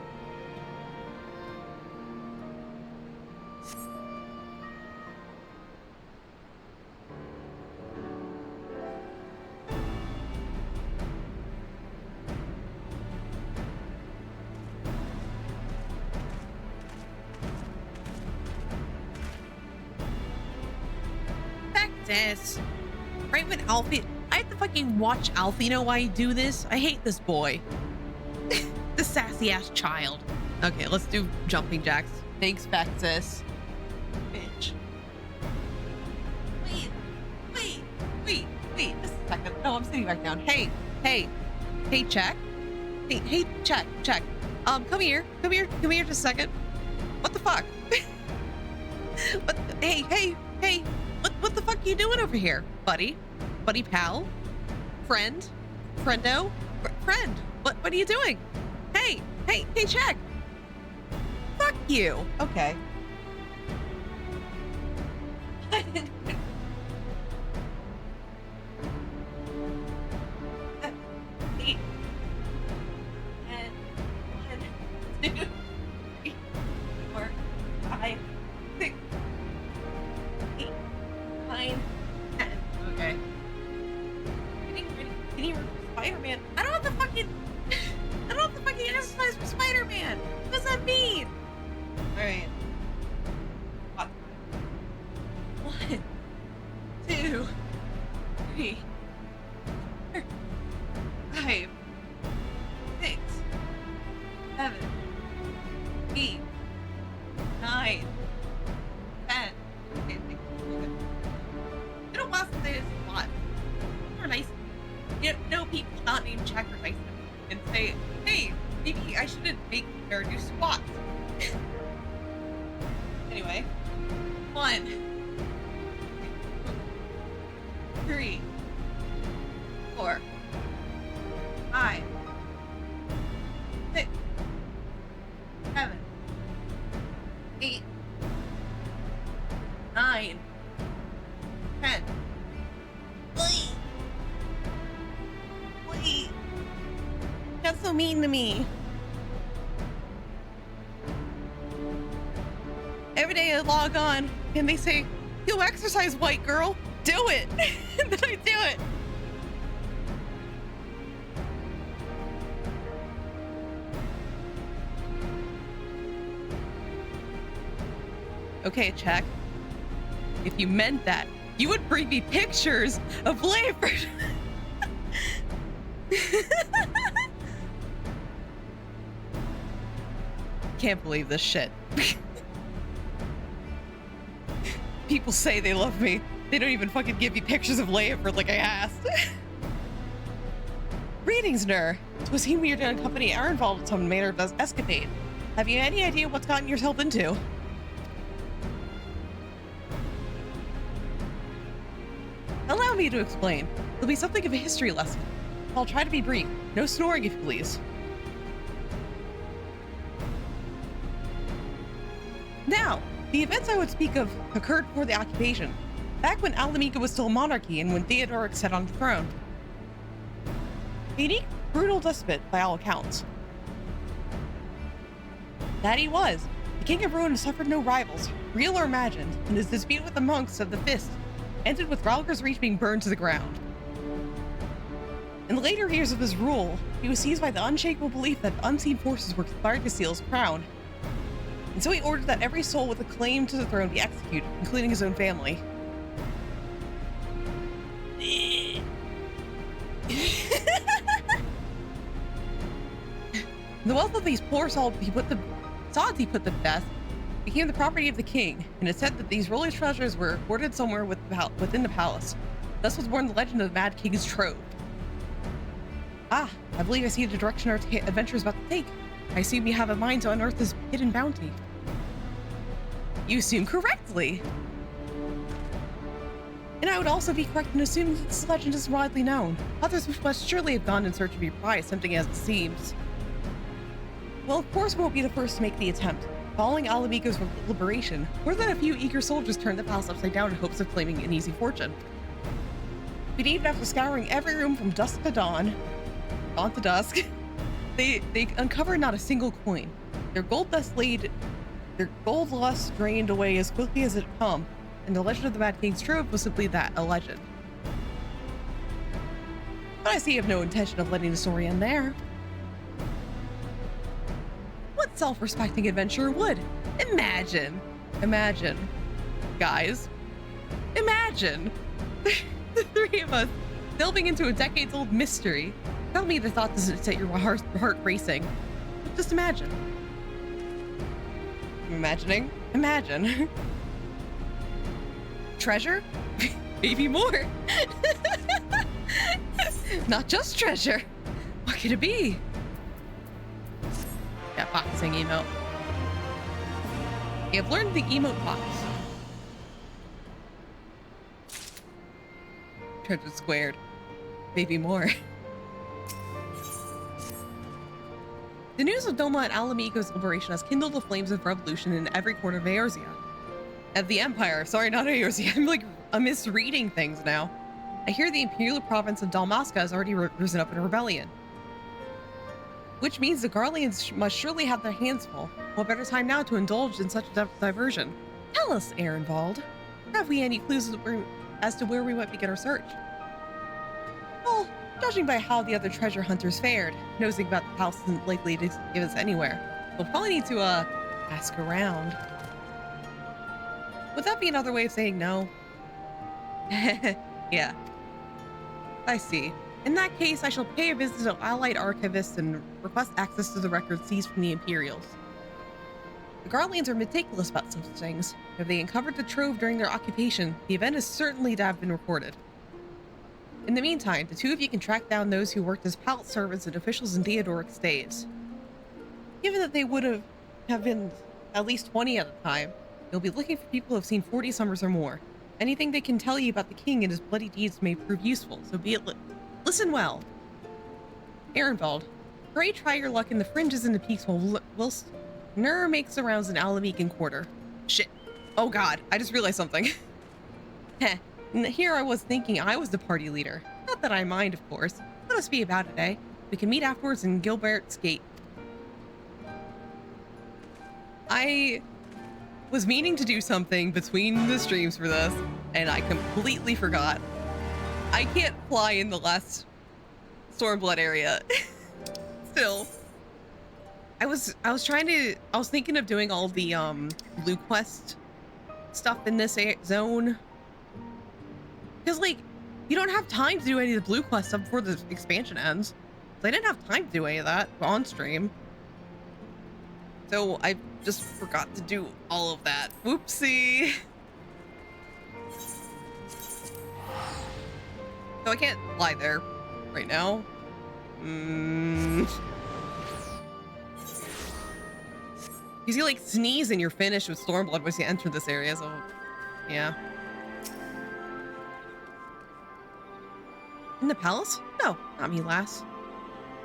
S1: This. Right when Alfie, I have to fucking watch Alphino while I do this. I hate this boy. The sassy ass child. Okay, let's do jumping jacks. Thanks, Vexus. Bitch. Wait. Just a second. No, I'm sitting back down. Hey, check. Hey, check. Come here just a second. What the fuck? What? Hey. What the fuck are you doing over here, buddy? Buddy pal? Friend? Friendo? Friend? What are you doing? Hey, check. Fuck you. Okay. Eight. 10, 1, 2, 3, 4, 5, 6, 8, 9, 10. Okay. Can you Spider-Man? I don't have the fucking exercise for Spider-Man. What does that mean? Alright. 1, 3, 4, 5, 6, 7, 8, 9, 10. Wait. That's so mean to me. Every day I log on and they say, "Go exercise, white girl. Do it." And then I do it. Okay, check. If you meant that, you would bring me pictures of labor. Can't believe this shit. People say they love me. They don't even fucking give me pictures of labor like I asked. Greetings, Nur. It would seem you're to accompany Ehrenwald in some manner of escapade. Have you any idea what's gotten yourself into? Allow me to explain. It'll be something of a history lesson. I'll try to be brief. No snoring, if you please. Now, the events I would speak of occurred before the occupation, back when Alamiga was still a monarchy and when Theodoric sat on the throne. A unique, brutal despot by all accounts. That he was. The King of Ruin suffered no rivals, real or imagined, and his dispute with the monks of the Fist ended with Ralger's Reach being burned to the ground. In the later years of his rule, he was seized by the unshakable belief that unseen forces were conspiring to steal his crown. And so he ordered that every soul with a claim to the throne be executed, including his own family. The wealth of these poor souls he put to death became the property of the king, and it said that these royal treasures were hoarded somewhere within the palace. Thus was born the legend of the Mad King's Trove. Ah, I believe I see the direction our adventure is about to take. I assume you have a mind to unearth this hidden bounty. You assume correctly. And I would also be correct in assuming that this legend is widely known. Others must surely have gone in search of your prize, tempting as it seems. Well, of course we won't be the first to make the attempt. Following Alamiga's liberation, more than a few eager soldiers turned the palace upside down in hopes of claiming an easy fortune. But even after scouring every room from dusk to dawn to dusk, they uncovered not a single coin. Their gold lust drained away as quickly as it had come, and the legend of the Mad King's Trove was simply that, a legend. But I see you have no intention of letting the story end there. What self-respecting adventurer would? Imagine, guys, imagine the three of us delving into a decades-old mystery. Tell me the thought doesn't set your heart racing. Just imagine. Imagine. Treasure? Maybe more. Not just treasure. What could it be? Yeah, boxing emote. You have learned the emote box. Treasure squared. Maybe more. The news of Doma and Alamigo's liberation has kindled the flames of revolution in every corner of Eorzea. Of the Empire. Sorry, not Eorzea. I'm misreading things now. I hear the imperial province of Dalmasca has already risen up in rebellion. Which means the Garleans must surely have their hands full. What better time now to indulge in such a diversion? Tell us, Ehrenwald. Have we any clues as to where we might begin our search? Well, judging by how the other treasure hunters fared, nosing about the house isn't likely to give us anywhere. We'll probably need to, ask around. Would that be another way of saying no? Yeah. I see. In that case, I shall pay a visit to allied archivists and request access to the records seized from the Imperials. The Garleans are meticulous about such things. If they uncovered the trove during their occupation, the event is certainly to have been recorded. In the meantime, the two of you can track down those who worked as palace servants and officials in Theodoric's days. Given that they would have been at least 20 at a time, You'll be looking for people who have seen 40 summers or more. Anything they can tell you about the king and his bloody deeds may prove useful, so listen well. Ehrenwald, pray try your luck in the fringes and the peaks whilst Nur makes the rounds in Alamegan Quarter. Shit. Oh god, I just realized something. Heh, and here I was thinking I was the party leader. Not that I mind, of course. Let us be about it, eh? We can meet afterwards in Gilbert's Gate. I was meaning to do something between the streams for this, and I completely forgot. I can't fly in the last Stormblood area. Still. I was thinking of doing all the blue quest stuff in this zone. Because like, you don't have time to do any of the blue quest stuff before the expansion ends. So I didn't have time to do any of that on stream. So I just forgot to do all of that. Whoopsie. So I can't fly there right now. Because you like sneeze and you're finished with Stormblood once you enter this area, so yeah. In the palace? No, not me, lass.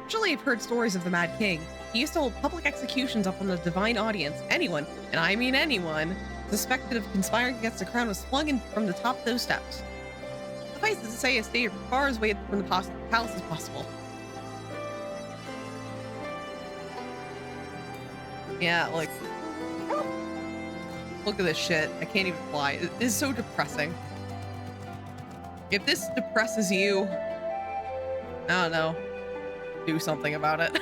S1: Surely you've heard stories of the Mad King. He used to hold public executions up on the divine audience. Anyone, and I mean anyone, suspected of conspiring against the crown was flung in from the top of those steps. Suffice it to say, I stayed as far away from the palace as possible. Yeah, like, look at this shit. I can't even fly. It is so depressing. If this depresses you, I don't know, do something about it.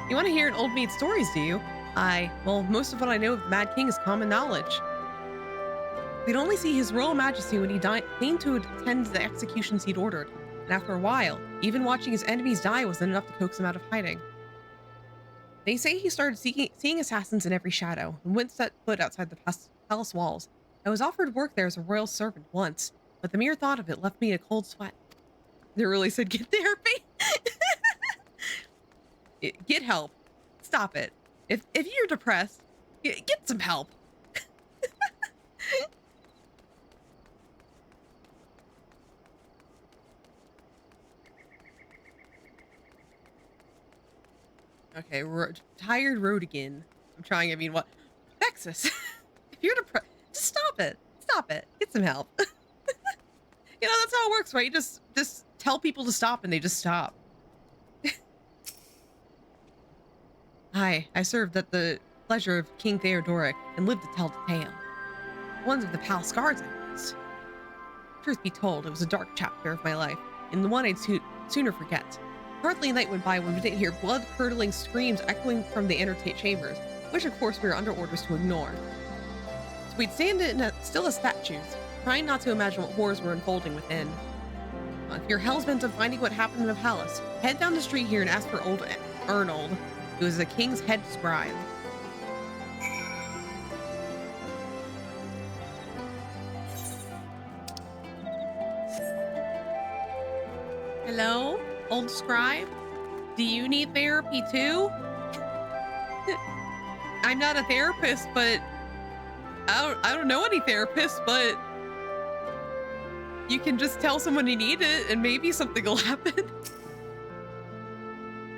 S1: You want to hear an old maid's stories, do you? Well, most of what I know of the Mad King is common knowledge. We'd only see his royal majesty when he came to attend the executions he'd ordered, and after a while, even watching his enemies die wasn't enough to coax him out of hiding. They say he started seeing assassins in every shadow, and wouldn't set foot outside the palace walls. I was offered work there as a royal servant once, but the mere thought of it left me in a cold sweat. They really said, get therapy? Get help. Stop it. If you're depressed, get some help. Okay, tired road again. I'm trying, I mean, what? Texas. If you're depressed, just stop it. Stop it. Get some help. You know, that's how it works, right? You just tell people to stop and they just stop. Hi, I served at the pleasure of King Theodoric and lived to tell the tale. One of the palace guards I was. Truth be told, it was a dark chapter of my life, and the one I'd sooner forget. Hardly a night went by when we didn't hear blood-curdling screams echoing from the inner chambers, which of course we were under orders to ignore. So we'd stand still as statues, trying not to imagine what horrors were unfolding within. If you're hell's-bent on finding what happened in the palace, head down the street here and ask for old Arnold, who is the king's head scribe. Hello, old scribe? Do you need therapy too? I'm not a therapist, but I don't know any therapists, but you can just tell someone you need it and maybe something will happen.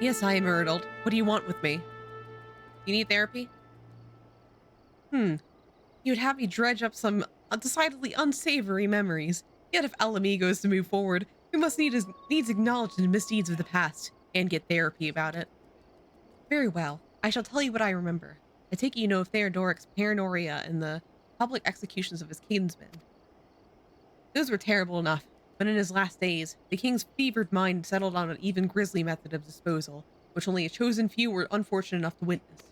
S1: Yes, I am Erdald. What do you want with me? You need therapy? You'd have me dredge up some decidedly unsavory memories. Yet if Alamego is to move forward, we must needs acknowledge the misdeeds of the past and get therapy about it. Very well. I shall tell you what I remember. I take it you know of Theodoric's paranoia and the public executions of his kinsmen. Those were terrible enough, but in his last days, the king's fevered mind settled on an even grisly method of disposal, which only a chosen few were unfortunate enough to witness.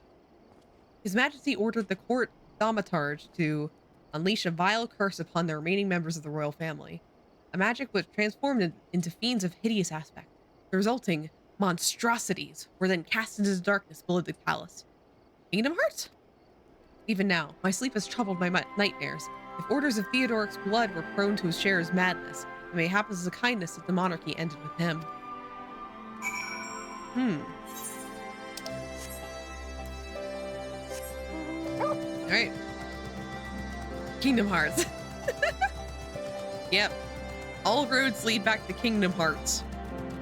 S1: His Majesty ordered the court thaumaturge to unleash a vile curse upon the remaining members of the royal family. A magic which transformed into fiends of hideous aspect. The resulting monstrosities were then cast into the darkness below the palace. Kingdom Hearts? Even now, my sleep has troubled my nightmares. If orders of Theodoric's blood were prone to his share of madness, it may happen as a kindness that the monarchy ended with him. right. Kingdom Hearts. Yep. All roads lead back to Kingdom Hearts,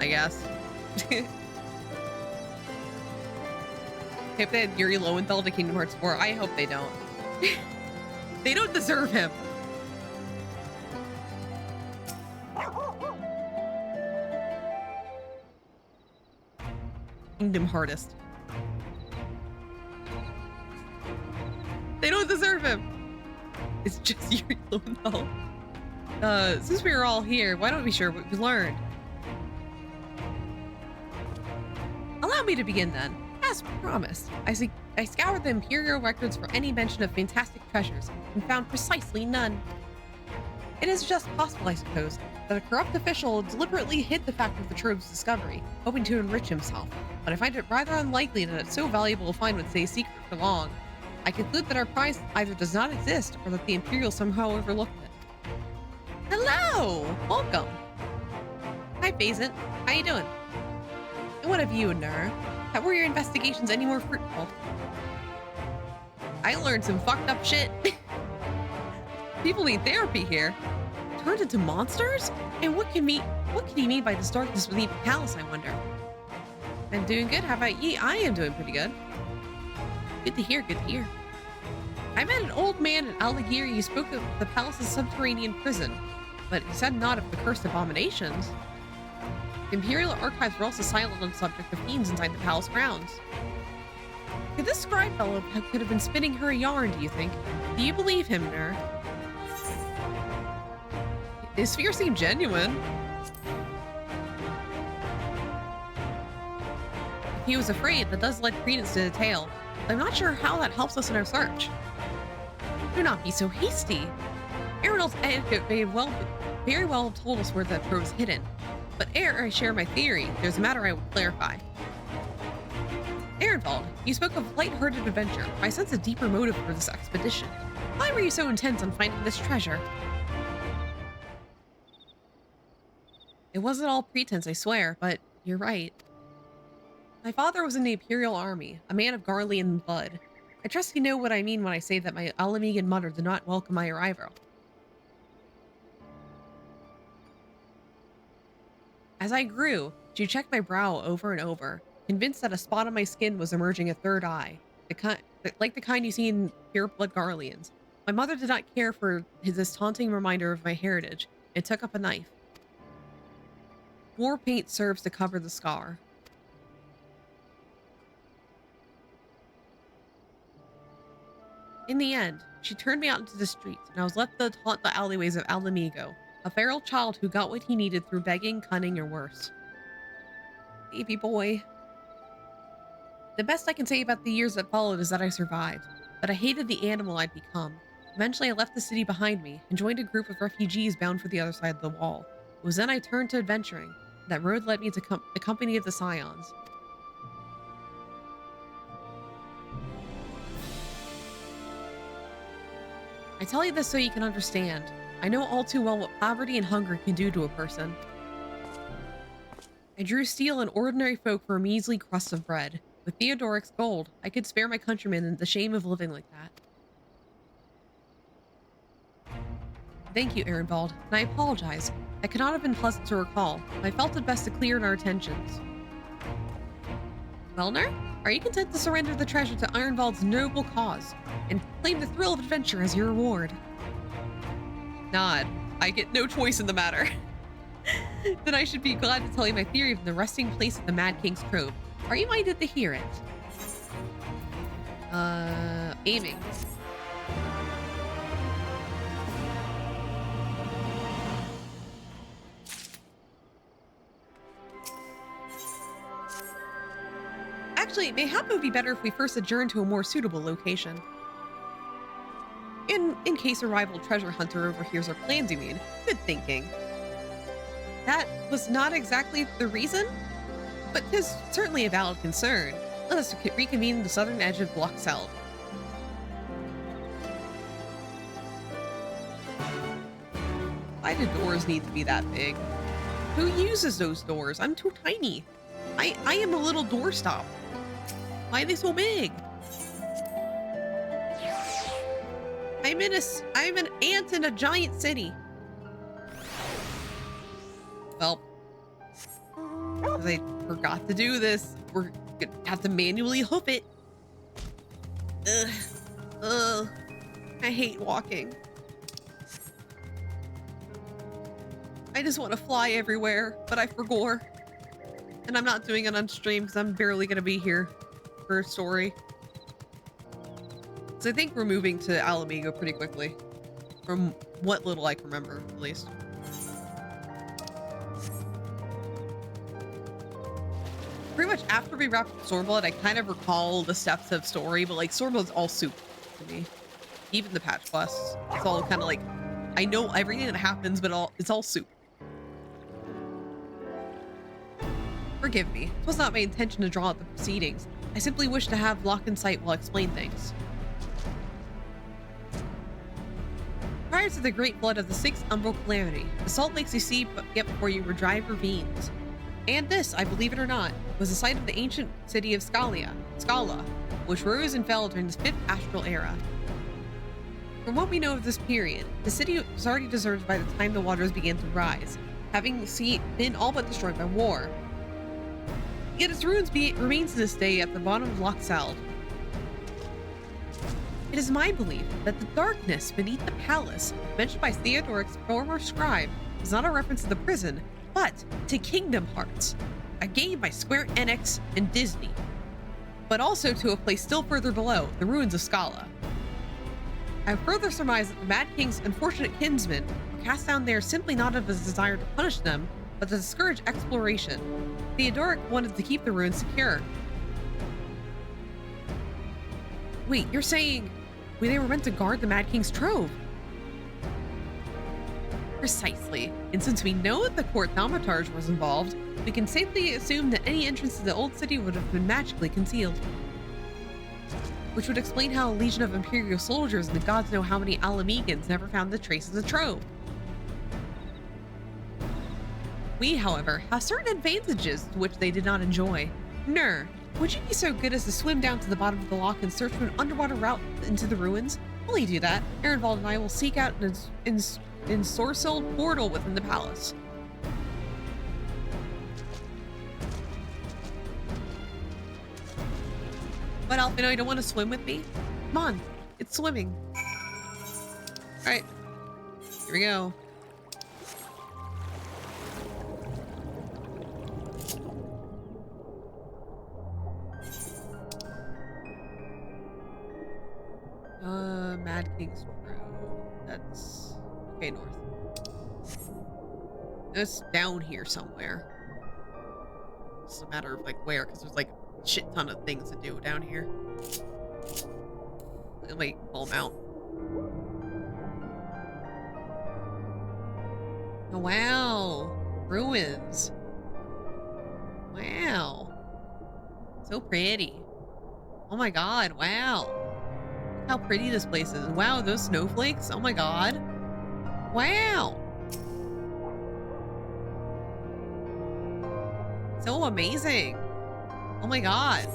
S1: I guess. If they had Yuri Lowenthal to Kingdom Hearts 4, I hope they don't. They don't deserve him. Kingdom Heartist. They don't deserve him. It's just Yuri Lowenthal. Since we were all here, why don't we share what we learned? Allow me to begin then. As promised, I scoured the Imperial records for any mention of fantastic treasures and found precisely none. It is just possible, I suppose, that a corrupt official deliberately hid the fact of the trove's discovery, hoping to enrich himself, but I find it rather unlikely that so valuable a find would stay secret for long. I conclude that our prize either does not exist or that the Imperials somehow overlooked it. Hello! Welcome! Hi, Phasant. How you doing? And what of you, Nur? How were your investigations any more fruitful? I learned some fucked up shit. People need therapy here. Turned into monsters? And what can he mean by this darkness beneath the palace, I wonder? I'm doing good. How about ye? I am doing pretty good. Good to hear, good to hear. I met an old man in Alagir. He spoke of the palace's subterranean prison, but he said not of the cursed abominations. The Imperial archives were also silent on the subject of fiends inside the palace grounds. Could this scribe fellow could have been spinning her a yarn, do you think? Do you believe him, Nur? His fear seemed genuine. If he was afraid, that does lend credence to the tale. I'm not sure how that helps us in our search. Do not be so hasty. Arnold's etiquette may very well have told us where that trove is hidden. But ere I share my theory, there's a matter I would clarify. Ehrenwald, you spoke of light-hearted adventure. I sense a deeper motive for this expedition. Why were you so intent on finding this treasure? It wasn't all pretense, I swear, but you're right. My father was in the Imperial Army, a man of Garlean blood. I trust you know what I mean when I say that my Alamegan mother did not welcome my arrival. As I grew, she checked my brow over and over, convinced that a spot on my skin was emerging a third eye, like the kind you see in pure-blood Garleans. My mother did not care for this taunting reminder of my heritage, and took up a knife. More paint serves to cover the scar. In the end, she turned me out into the streets, and I was left to haunt the alleyways of Alamigo, a feral child who got what he needed through begging, cunning, or worse. Baby boy. The best I can say about the years that followed is that I survived, but I hated the animal I'd become. Eventually, I left the city behind me and joined a group of refugees bound for the other side of the wall. It was then I turned to adventuring. That road led me to the company of the Scions. I tell you this so you can understand. I know all too well what poverty and hunger can do to a person. I drew steel and ordinary folk for a measly crust of bread. With Theodoric's gold, I could spare my countrymen the shame of living like that. Thank you, Ehrenwald, and I apologize. That could not have been pleasant to recall. I felt it best to clear our intentions. Wellner, are you content to surrender the treasure to Ehrenwald's noble cause, and claim the thrill of adventure as your reward? Nod. I get no choice in the matter. Then I should be glad to tell you my theory of the resting place of the Mad King's Trove. Are you minded to hear it? Aiming. Actually, mayhap it would be better if we first adjourn to a more suitable location. In case a rival treasure hunter overhears our plans, you mean? Good thinking. That was not exactly the reason, but is certainly a valid concern. Let us reconvene the southern edge of Bloxeld. Why do doors need to be that big? Who uses those doors? I'm too tiny. I am a little doorstop. Why are they so big? I'm an ant in a giant city. Well, because I forgot to do this, we're gonna have to manually hoof it. Ugh. I hate walking. I just want to fly everywhere, but I forgot. And I'm not doing it on stream because I'm barely going to be here for a story. So I think we're moving to Alamigo pretty quickly. From what little I can remember, at least. Pretty much after we wrap up Stormblood, I kind of recall the steps of story, but like Stormblood's all soup to me. Even the patch quests. It's all kind of like, I know everything that happens, but it's all soup. Forgive me. It was not my intention to draw out the proceedings. I simply wish to have lock in sight while I explain things. Prior to the great flood of the 6th Umbral Calamity, the salt lakes you see get before you were dry ravines. And this, I believe it or not, was the site of the ancient city of Scala, which rose and fell during the 5th Astral Era. From what we know of this period, the city was already deserted by the time the waters began to rise, having been all but destroyed by war. Yet its ruins remains to this day at the bottom of Loch Sald. It is my belief that the darkness beneath the palace, mentioned by Theodoric's former scribe, is not a reference to the prison, but to Kingdom Hearts, a game by Square Enix and Disney, but also to a place still further below, the ruins of Scala. I further surmise that the Mad King's unfortunate kinsmen were cast down there simply not of a desire to punish them, but to discourage exploration. Theodoric wanted to keep the ruins secure. Wait, you're saying they were meant to guard the Mad King's trove? Precisely. And since we know that the court thaumaturge was involved, we can safely assume that any entrance to the old city would have been magically concealed. Which would explain how a legion of Imperial soldiers and the gods know how many Alamegans never found the trace of the trove. We, however, have certain advantages which they did not enjoy. Nur, would you be so good as to swim down to the bottom of the loch and search for an underwater route into the ruins? While you do that, Ehrenwald and I will seek out an ensorcelled portal within the palace. But Alfino, you don't want to swim with me? Come on, it's swimming. All right, here we go. Mad King's Trove. That's okay, north. It's down here somewhere. It's a matter of like where, because there's like a shit ton of things to do down here. Let me pull them out. Oh, wow. Ruins. Wow. So pretty. Oh my god, wow. Look how pretty this place is. Wow, those snowflakes. Oh my god. Wow. So amazing. Oh my god.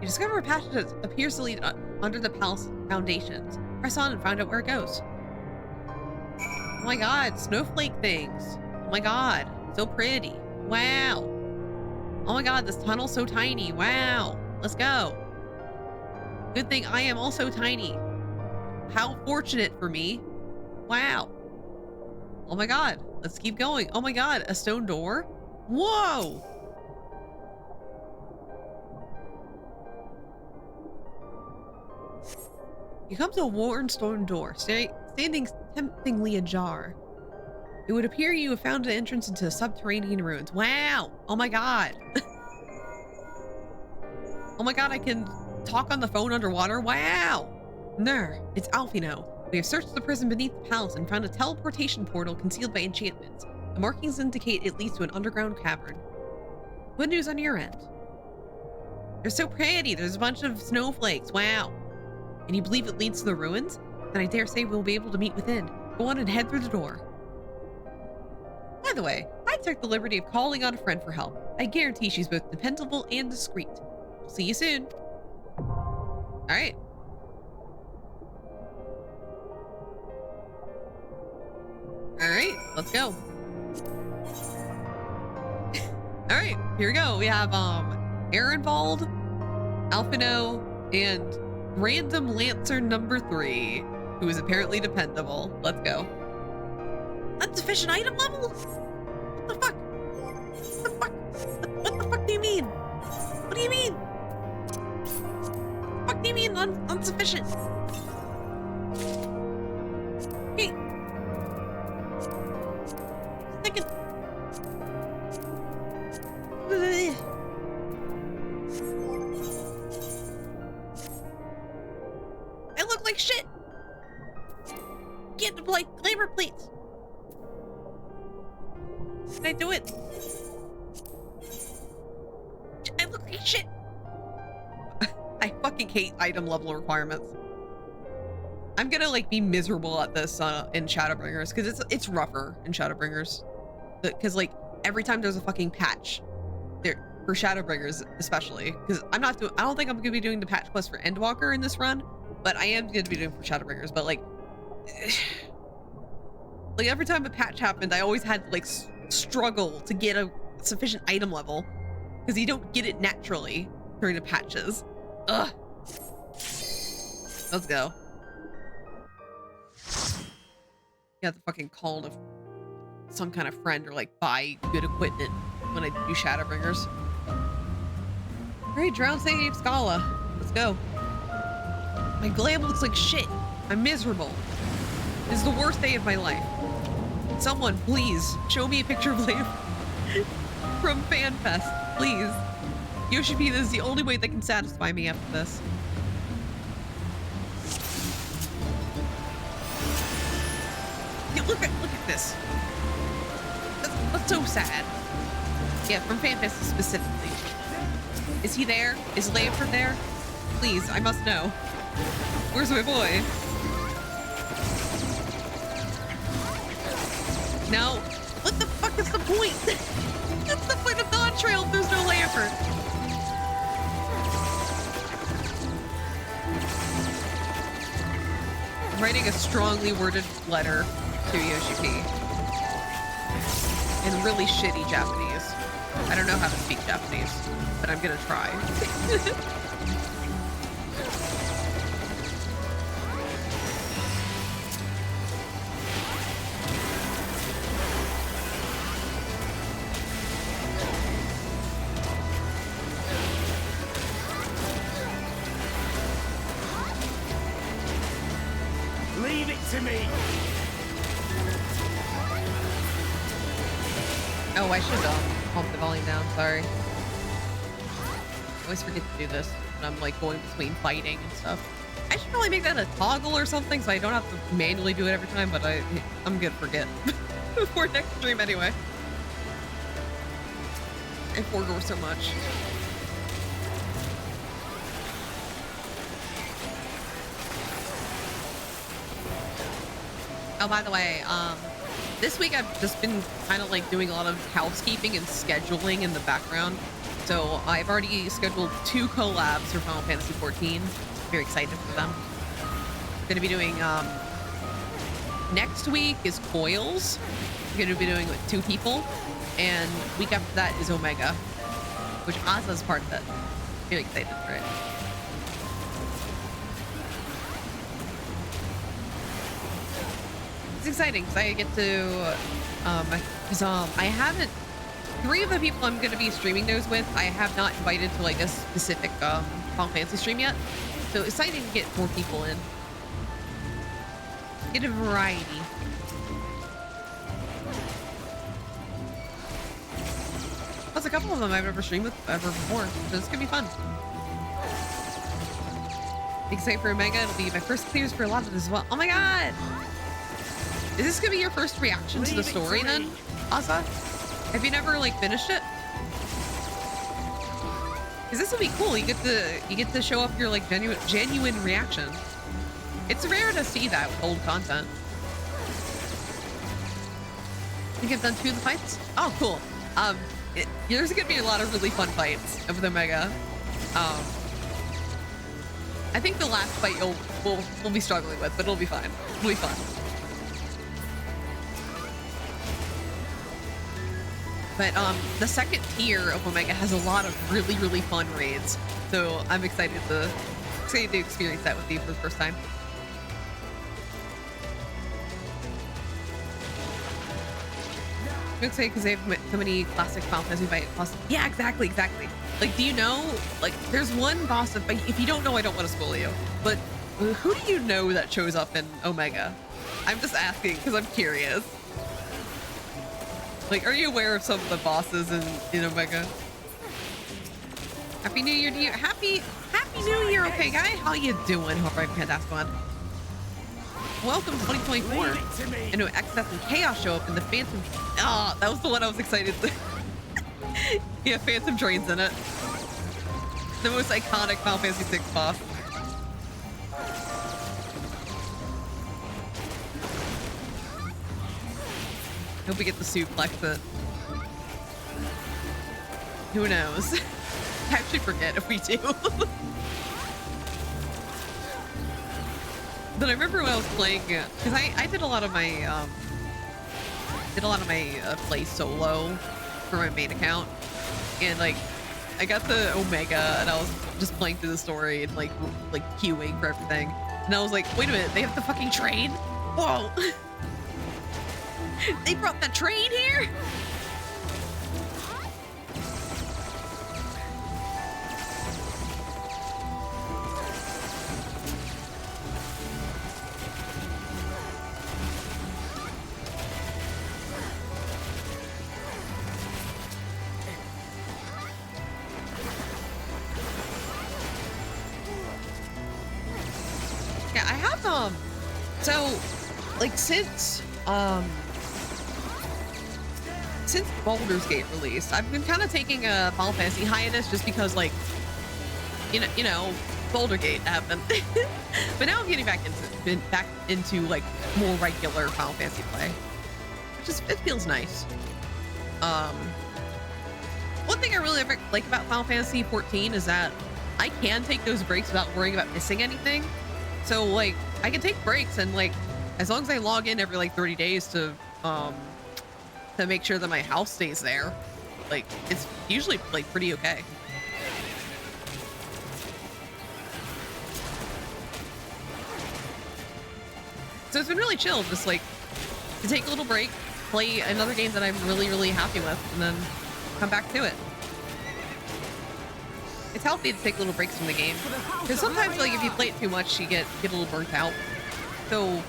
S1: You discover a passage that appears to lead under the palace foundations. Press on and find out where it goes. Oh my god, snowflake things. Oh my god, so pretty. Wow. Oh my god, this tunnel's so tiny. Wow. Let's go. Good thing I am also tiny. How fortunate for me. Wow. Oh my god, let's keep going. Oh my god, a stone door? Whoa. You come to a worn stone door, standing temptingly ajar. It would appear you have found an entrance into subterranean ruins. Wow! Oh my god! Oh my god, I can talk on the phone underwater? Wow! Nur, it's Alfino. We have searched the prison beneath the palace and found a teleportation portal concealed by enchantments. The markings indicate it leads to an underground cavern. Good news on your end. They're so pretty. There's a bunch of snowflakes. Wow. And you believe it leads to the ruins? Then I dare say we'll be able to meet within. Go on and head through the door. By the way, I took the liberty of calling on a friend for help. I guarantee she's both dependable and discreet. We'll see you soon. All right. Let's go. All right, here we go. We have Ehrenwald, Alphino, and random Lancer number 3, who is apparently dependable. Let's go. Insufficient item level? What the fuck? What the fuck? What the fuck do you mean? What do you mean? What do you mean insufficient? Hey. Second. I look like shit. Get like glamour plates. Can I do it? I look like shit. I fucking hate item level requirements. I'm gonna like be miserable at this in Shadowbringers because it's rougher in Shadowbringers. Because like every time there's a fucking patch, there for Shadowbringers especially. Because I don't think I'm gonna be doing the patch quest for Endwalker in this run, but I am gonna be doing for Shadowbringers. But like every time a patch happened, I always had to like struggle to get a sufficient item level because you don't get it naturally during the patches. Ugh. Let's go. You have to fucking call to some kind of friend or like buy good equipment when I do Shadowbringers. Great, Drowned City of Scala. Let's go. My glam looks like shit. I'm miserable. This is the worst day of my life. Someone, please, show me a picture of Lamp from FanFest, please. Yoshi-P, this is the only way that can satisfy me after this. Yeah, look at this. That's so sad. Yeah, from FanFest specifically. Is he there? Is Lamford there? Please, I must know. Where's my boy? No. What the fuck is the point? That's the point of Dawn Trail if there's no Lamford. I'm writing a strongly worded letter to Yoshi-P. In really shitty Japanese. I don't know how to speak Japanese, but I'm gonna try.
S5: Leave it to me.
S1: Oh, I should pump the volume down, sorry. I always forget to do this when I'm like going between fighting and stuff. I should probably make that a toggle or something so I don't have to manually do it every time, but I'm gonna forget. For next stream anyway. I forego so much. Oh, by the way, this week I've just been kind of like doing a lot of housekeeping and scheduling in the background. So I've already scheduled 2 collabs for Final Fantasy XIV. Very excited for them. I'm gonna be doing, next week is Coils. I'm gonna be doing with 2 people. And week after that is Omega, which Asa's part of it. Very excited for it. It's exciting because I get to, I haven't, 3 of the people I'm going to be streaming those with, I have not invited to like a specific Final Fantasy stream yet. So exciting to get more people in. Get a variety. Plus a couple of them I've never streamed with ever before, so it's going to be fun. Excited for Omega, it'll be my first clears for a lot of this as well. Oh my god! Is this gonna be your first reaction to the story then, Asa? Have you never like finished it? Cause this will be cool. You get to show off your like genuine reaction. It's rare to see that with old content. I think I've done 2 of the fights. Oh, cool. There's gonna be a lot of really fun fights with Omega. I think the last fight we'll be struggling with, but it'll be fine. It'll be fun. But the second tier of Omega has a lot of really, really fun raids. So I'm excited to experience that with you for the first time. I'm excited because they have so many classic Final Fantasy fight bosses. Yeah, exactly. Like, do you know, like, there's one boss that, if you don't know, I don't want to spoil you, but who do you know that shows up in Omega? I'm just asking because I'm curious. Like, are you aware of some of the bosses in Omega? Happy New Year to you. Happy New Year, okay, guy? How you doing? Hope I'm fantastic one. Welcome to 2024. I know Excess and Chaos show up in the Phantom. Ah, that was the one I was excited to. Yeah, Phantom Drain's in it. The most iconic Final Fantasy VI boss. Hope we get the suplex it. Who knows? I actually forget if we do. But I remember when I was playing, because I did a lot of my play solo for my main account, and like I got the Omega and I was just playing through the story and like queuing for everything, and I was like, wait a minute, they have the fucking train? Whoa! They brought the train here? Yeah, I have so like since Baldur's Gate released, I've been kind of taking a Final Fantasy hiatus just because, like, you know, Baldur's Gate happened. But now I'm getting back into like more regular Final Fantasy play, which is, it feels nice. One thing I really like about Final Fantasy 14 is that I can take those breaks without worrying about missing anything. So like I can take breaks, and like as long as I log in every like 30 days to make sure that my house stays there, like it's usually like pretty okay. So it's been really chill, just like to take a little break, play another game that I'm really, really happy with, and then come back to it. It's healthy to take little breaks from the game, because sometimes like if you play it too much, you get a little burnt out. So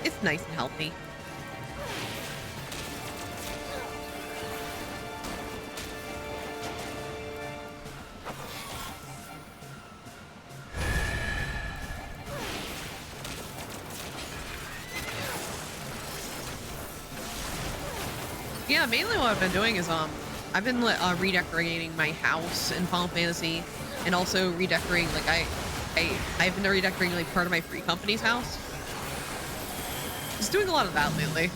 S1: it's nice and healthy. Yeah, mainly what I've been doing is I've been redecorating my house in Final Fantasy, and also redecorating, like I've been redecorating like part of my free company's house. Just doing a lot of that lately.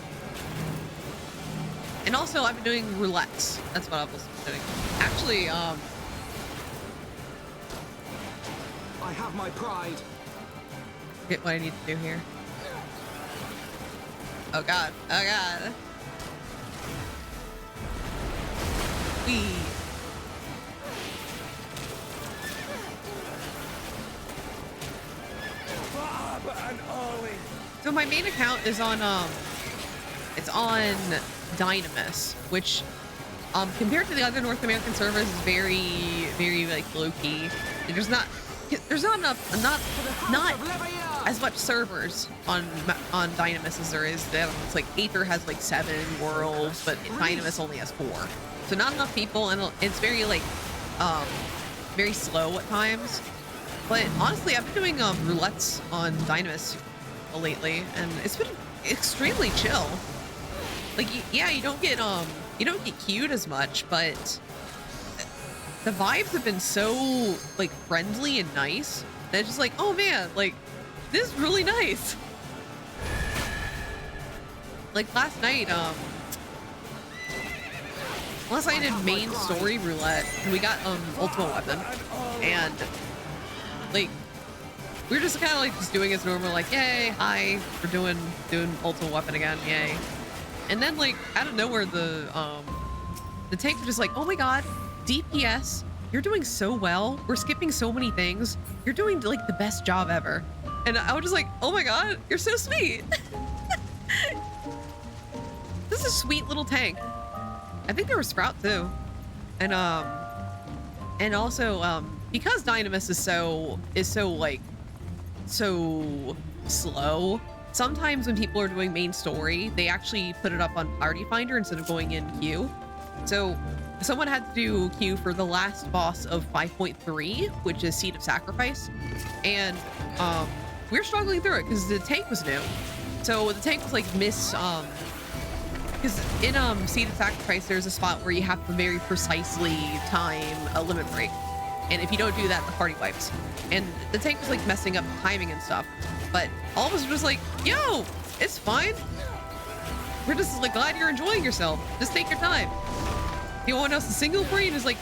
S1: And also I've been doing roulettes. That's what I've also been doing. Actually,
S6: I have my pride.
S1: Forget what I need to do here. Oh god. Oh god. Wee. So my main account is on it's on Dynamis, which compared to the other North American servers is very, very like low key. There's not enough, not as much servers on Dynamis as there is there. It's like Aether has like 7 worlds, but Dynamis only has 4. So not enough people, and it's very like very slow at times. But honestly, I've been doing roulettes on Dynamis lately, and it's been extremely chill. Like, yeah, you don't get queued as much, but the vibes have been so like friendly and nice that it's just like, oh man, like this is really nice. Like last night, main story roulette, and we got ultimate weapon, and like we were just kind of like just doing as normal, like yay, hi, we're doing ultimate weapon again, yay. And then like out of nowhere, the the tank was just like, oh my god, DPS, you're doing so well. We're skipping so many things. You're doing like the best job ever. And I was just like, oh my god, you're so sweet. This is a sweet little tank. I think there was Sprout too. And also because Dynamis is so slow, sometimes when people are doing main story, they actually put it up on Party Finder instead of going in queue. So someone had to do queue for the last boss of 5.3, which is Seed of Sacrifice. And we're struggling through it because the tank was new. So the tank was like because in Seed of Sacrifice, there's a spot where you have to very precisely time a limit break. And if you don't do that, the party wipes. And the tank was like messing up timing and stuff. But all of us were just like, yo, it's fine. We're just like glad you're enjoying yourself. Just take your time. You want us to single for you? Just like,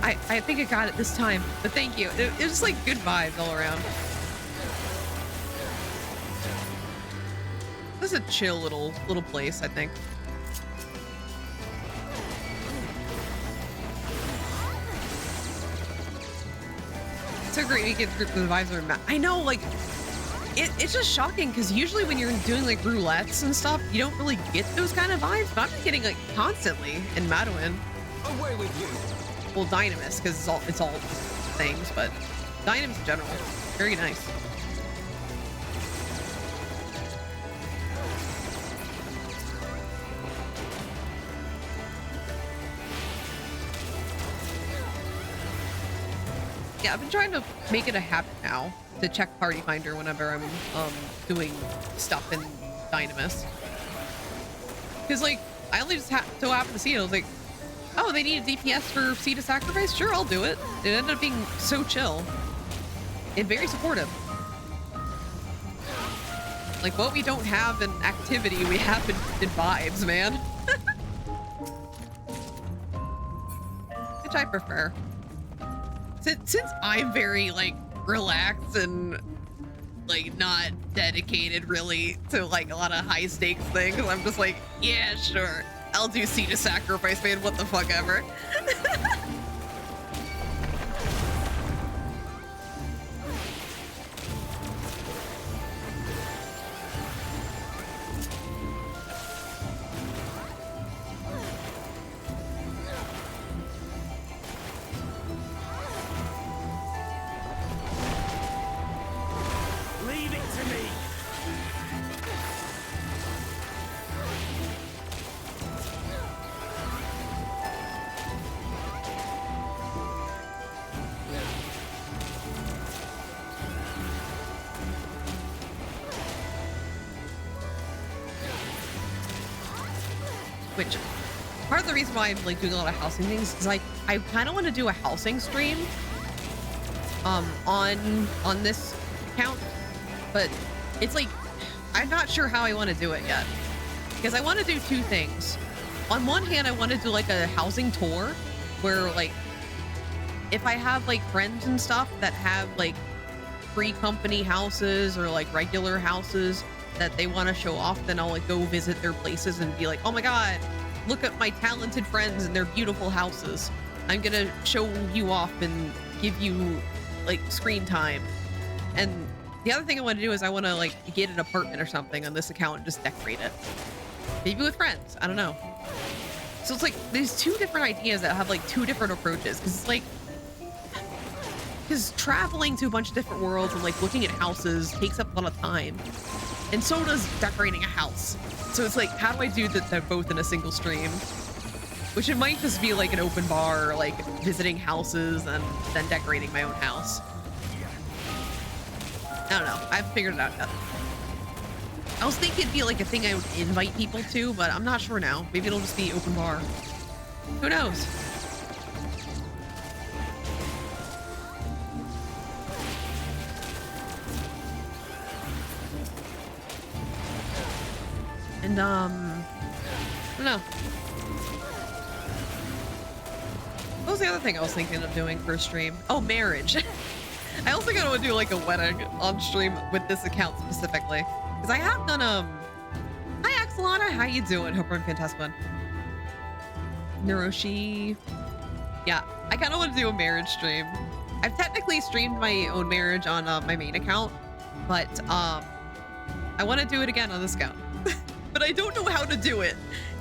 S1: I think I got it this time, but thank you. It was just like good vibes all around. This is a chill little place, I think. It's so great we get the vibes of the I know, like, it's just shocking because usually when you're doing like roulettes and stuff, you don't really get those kind of vibes, but I'm just getting like constantly in Madeline.
S6: Away with you.
S1: Well, Dynamis, because it's all things, but Dynamis in general, very nice. Yeah, I've been trying to make it a habit now to check Party Finder whenever I'm doing stuff in Dynamis. Because like I only just so happened to see it. I was like, oh, they need a DPS for Seed of Sacrifice? Sure, I'll do it. It ended up being so chill and very supportive. Like what we don't have in activity, we have in vibes, man. Which I prefer. Since I'm very like relaxed and like not dedicated really to like a lot of high stakes things, I'm just like, yeah, sure, I'll do Seed of Sacrifice, man, what the fuck ever. Which part of the reason why I'm like doing a lot of housing things is like I kind of want to do a housing stream on this account, but it's like I'm not sure how I want to do it yet because I want to do two things. On one hand, I want to do like a housing tour where like if I have like friends and stuff that have like free company houses or like regular houses that they want to show off, then I'll like go visit their places and be like, oh my god, look at my talented friends and their beautiful houses. I'm gonna show you off and give you like screen time. And the other thing I want to do is I want to like get an apartment or something on this account and just decorate it. Maybe with friends, I don't know. So it's like these two different ideas that have like two different approaches, because it's like because traveling to a bunch of different worlds and like looking at houses takes up a lot of time. And so does decorating a house. So it's like, how do I do that both in a single stream? Which it might just be like an open bar, or like visiting houses and then decorating my own house. I don't know. I haven't figured it out yet. I was thinking it'd be like a thing I would invite people to, but I'm not sure now. Maybe it'll just be open bar. Who knows? And I don't know. What was the other thing I was thinking of doing for a stream? Oh, marriage. I also kind of want to do like a wedding on stream with this account specifically, because I have done hi Axelana, how you doing? Hope I'm fantastic. Neuroshi. Yeah, I kind of want to do a marriage stream. I've technically streamed my own marriage on my main account, but I want to do it again on this account. But I don't know how to do it.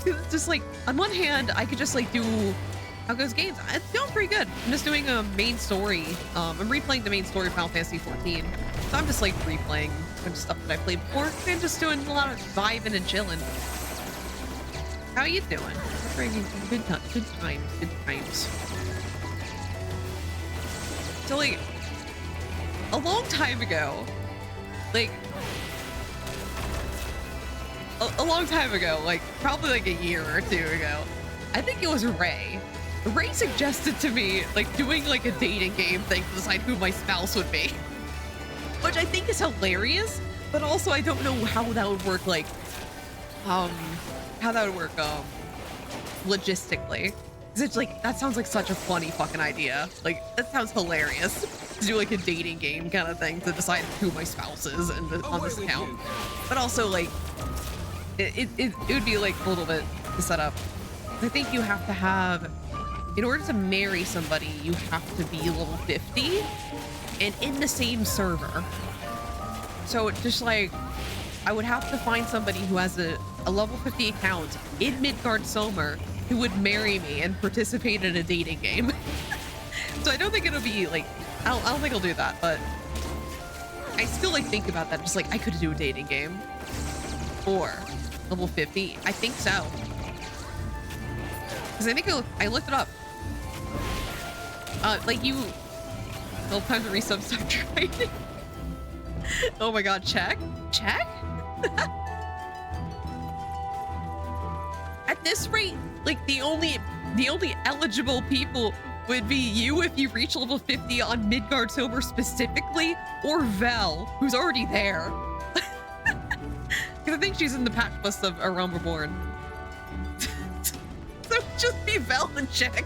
S1: It's just like, on one hand, I could just like do How Goes Games. It's going pretty good. I'm just doing a main story. I'm replaying the main story of Final Fantasy 14. So I'm just like replaying a bunch of stuff that I played before. I'm just doing a lot of vibing and chilling. How you doing? Good times. So like, a long time ago, like, a long time ago, like probably like a year or two ago, I think it was Ray. Ray suggested to me like doing like a dating game thing to decide who my spouse would be, which I think is hilarious, but also I don't know how that would work, like, logistically. Cause it's like, that sounds like such a funny fucking idea. Like, that sounds hilarious to do like a dating game kind of thing to decide who my spouse is on this account. But also like, it would be like a little bit to set up. I think you have to have, in order to marry somebody, you have to be level 50 and in the same server. So it's just like, I would have to find somebody who has a level 50 account in Midgard-Sommer who would marry me and participate in a dating game. So I don't think it'll be like, I don't think I'll do that, but I still like think about that. Just like, I could do a dating game for level 50. I think so. Because I think I looked it up. Like you, well, time to resub, stop trying. Oh my god, check? At this rate, like the only eligible people would be you if you reach level 50 on Midgard-Sommer specifically, or Vel, who's already there. Because I think she's in the patch list of A Realm Reborn. So just be Vel and check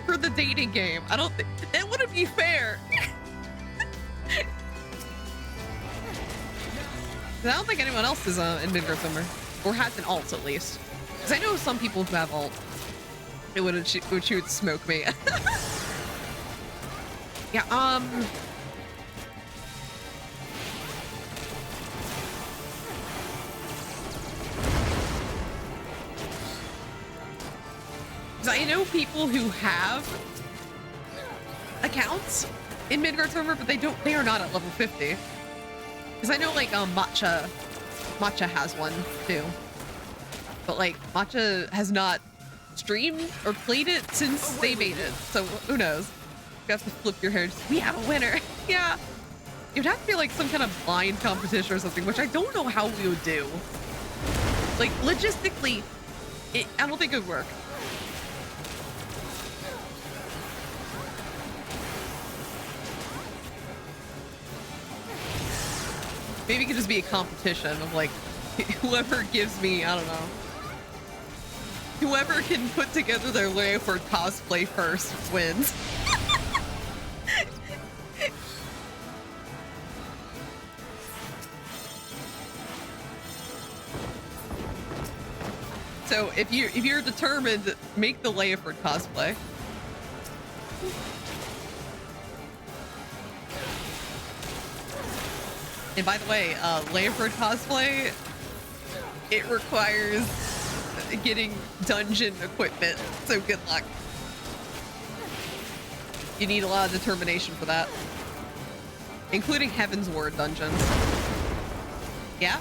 S1: for the dating game. I don't think that wouldn't be fair. I don't think anyone else is in Midgard-Sommer, or has an alt at least. Because I know some people who have alt. It would shoot smoke me. Yeah. Because I know people who have accounts in Midgard-Sommer, but they are not at level 50. Because I know like Matcha has one too. But like Matcha has not streamed or played it since they made it. So who knows? You have to flip your hair. We have a winner. Yeah. It'd have to be like some kind of blind competition or something, which I don't know how we would do. Like logistically, I don't think it would work. Maybe it could just be a competition of like, whoever gives me, I don't know. Whoever can put together their Leopard cosplay first wins. So if you're determined, make the Leopard cosplay. And by the way, Leopard cosplay, it requires getting dungeon equipment, so good luck. You need a lot of determination for that, including Heaven's Ward dungeons. Yeah,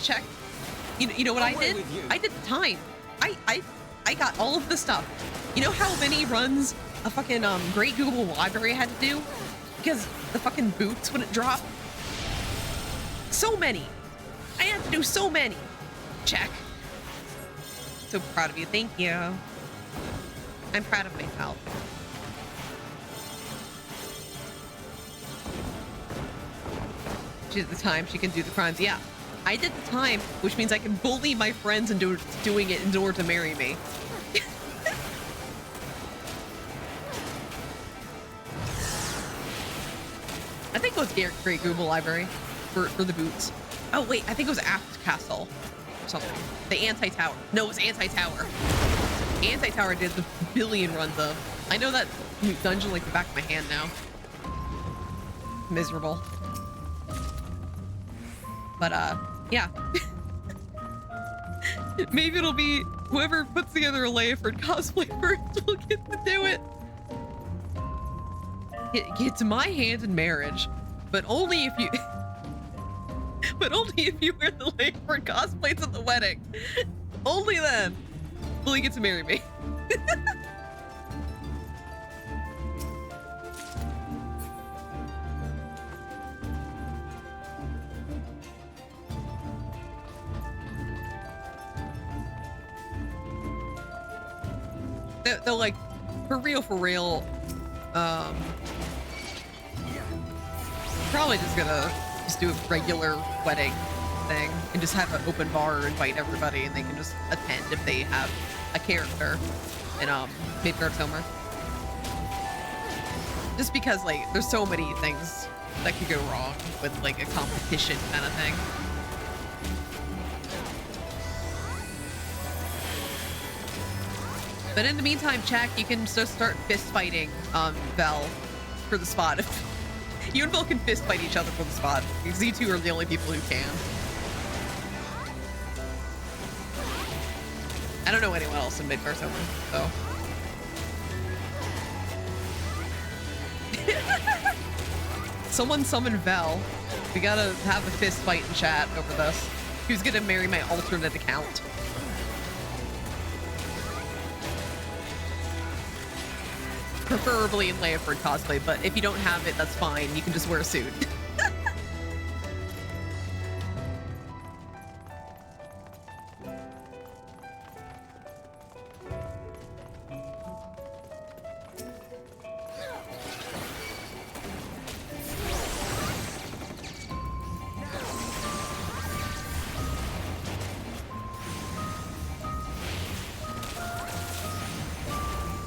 S1: check. You know what I did? I did the time. I got all of the stuff. You know how many runs a fucking Great Google Library had to do because the fucking boots wouldn't drop? So many. I had to do so many. Check. So proud of you. Thank you. I'm proud of myself. She did the time. She can do the crimes. Yeah. I did the time, which means I can bully my friends into doing it in order to marry me. I think it was Great Google Library for the boots. Oh wait, I think it was Aft Castle or something. The anti-tower. No, it was anti-tower. Anti-Tower did the billion runs of. I know that dungeon like the back of my hand now. Miserable. But yeah. Maybe it'll be whoever puts together a Leiford cosplay first will get to do it. It's my hand in marriage, but only if you but only if you wear the Leiford cosplays at the wedding. Only then will he get to marry me. They're like, for real, probably just gonna do a regular wedding thing and just have an open bar, invite everybody, and they can just attend if they have a character in Midgard Summer. Just because like there's so many things that could go wrong with like a competition kind of thing. But in the meantime, Jack, you can just start fist fighting Vel for the spot. You and Vel can fist fight each other for the spot because you two are the only people who can. I don't know anyone else in Midgard Summer, so. Someone summon Vel. We gotta have a fist fight in chat over this. Who's gonna marry my alternate account? Preferably in Leiford cosplay, but if you don't have it, that's fine. You can just wear a suit.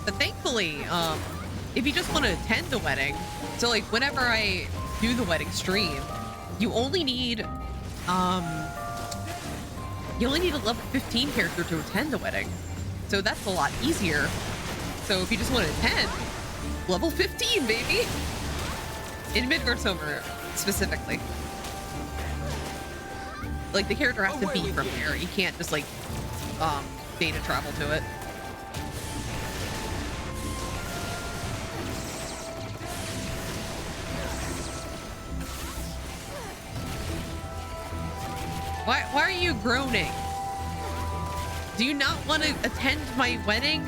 S1: But thankfully, if you just want to attend the wedding, so like whenever I do the wedding stream, you only need a level 15 character to attend the wedding. So that's a lot easier. So if you just want to attend, level 15, baby. In Midgard Summer, specifically. Like the character has to be from there. You can't just like data travel to it. Why are you groaning? Do you not want to attend my wedding?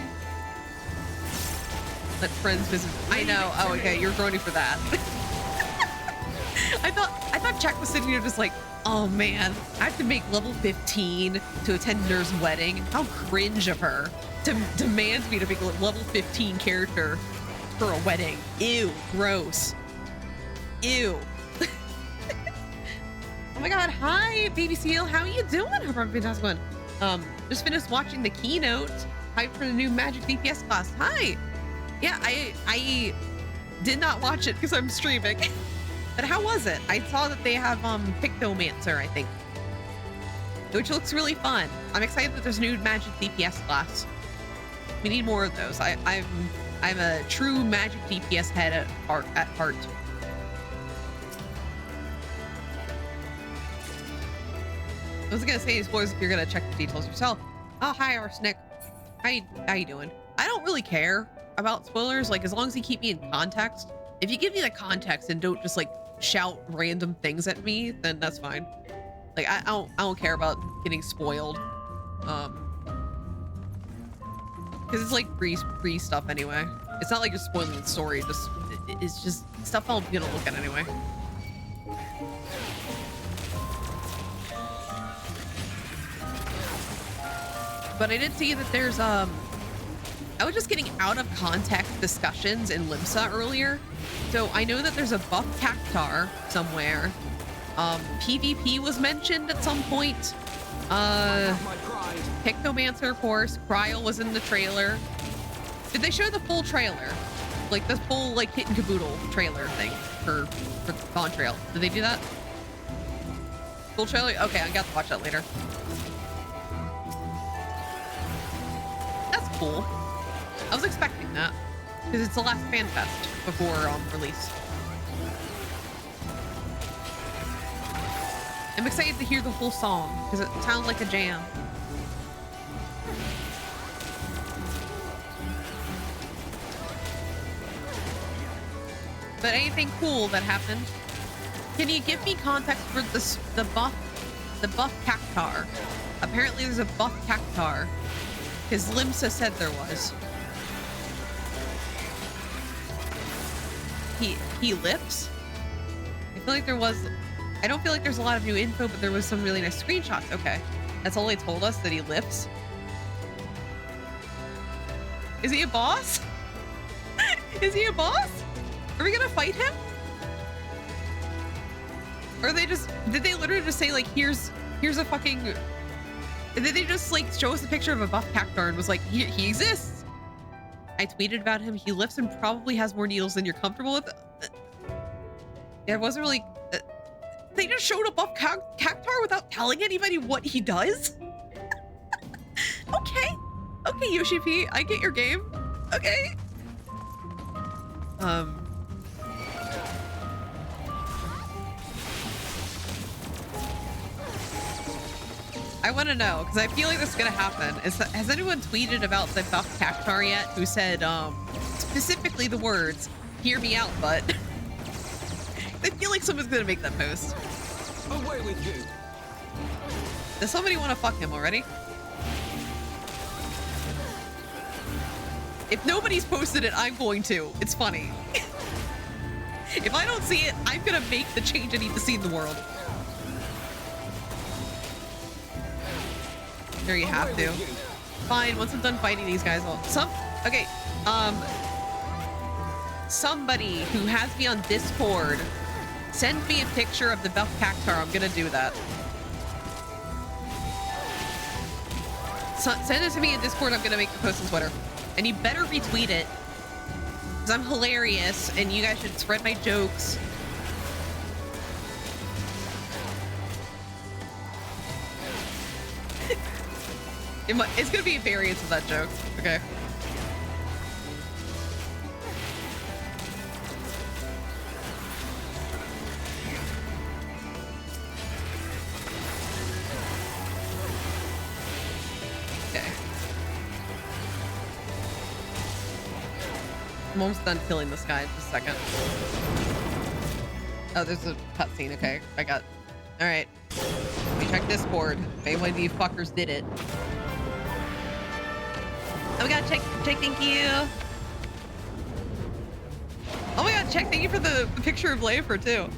S1: Let friends visit. I know. Oh, okay. You're groaning for that. I thought Jack was sitting here just like, oh man, I have to make level 15 to attend Nur's wedding. How cringe of her to demand me to make a level 15 character for a wedding. Ew, gross. Ew. Oh my god, hi, Baby Seal. How are you doing? Hope I'm fantastic one. Just finished watching the keynote. Hyped for the new Magic DPS class. Hi. Yeah, I did not watch it because I'm streaming. But how was it? I saw that they have Pictomancer, I think. Which looks really fun. I'm excited that there's a new Magic DPS class. We need more of those. I'm a true Magic DPS head at heart. I was gonna say spoilers if you're gonna check the details yourself. Oh, hi, Arsenic. How you doing? I don't really care about spoilers, like as long as you keep me in context. If you give me the context and don't just like shout random things at me, then that's fine. Like I don't care about getting spoiled. Because it's like free stuff anyway. It's not like you're spoiling the story. It's just stuff I'm gonna look at anyway. But I did see that there's I was just getting out of context discussions in Limsa earlier. So I know that there's a buff Cactar somewhere. PvP was mentioned at some point. Pictomancer, of course. Cryle was in the trailer. Did they show the full trailer? Like the full like Hit and Caboodle trailer thing for Dawn Trail? Did they do that? Full trailer? Okay, I got to watch that later. cool. I was expecting that because it's the last fan fest before release. I'm excited to hear the whole song because it sounds like a jam. But anything cool that happened? Can you give me context for this, the buff cactar? Apparently there's a buff cactar because Limsa said there was. He lifts? I feel like there was, I don't feel like there's a lot of new info, but there was some really nice screenshots. Okay, that's all they told us, that he lifts. Is he a boss? Is he a boss? Are we gonna fight him? Or they just, did they literally just say like, here's a fucking, did they just like show us a picture of a buff cactar and was like, he exists? I tweeted about him. He lifts and probably has more needles than you're comfortable with. Yeah, it wasn't really, they just showed a buff cactar without telling anybody what he does? Okay. Okay, Yoshi P, I get your game. Okay. I want to know, because I feel like this is going to happen. Has anyone tweeted about the buff cactar yet who said, specifically the words, hear me out, butt? I feel like someone's going to make that post.
S6: Away with you.
S1: Does somebody want to fuck him already? If nobody's posted it, I'm going to. It's funny. If I don't see it, I'm going to make the change I need to see in the world. There you have to. Fine, once I'm done fighting these guys, okay, somebody who has me on Discord, send me a picture of the buff cactar. I'm gonna do that. Send it to me in Discord. I'm gonna make the post on Twitter. And you better retweet it, because I'm hilarious and you guys should spread my jokes. It's gonna be a variance of that joke. Okay. Okay. I'm almost done killing this guy in just a second. Oh, there's a cutscene. Okay, I got. All right. Let me check Discord. Maybe one of you fuckers did it. Oh my god, check, thank you. Oh my god, check, thank you for the picture of Leifer too.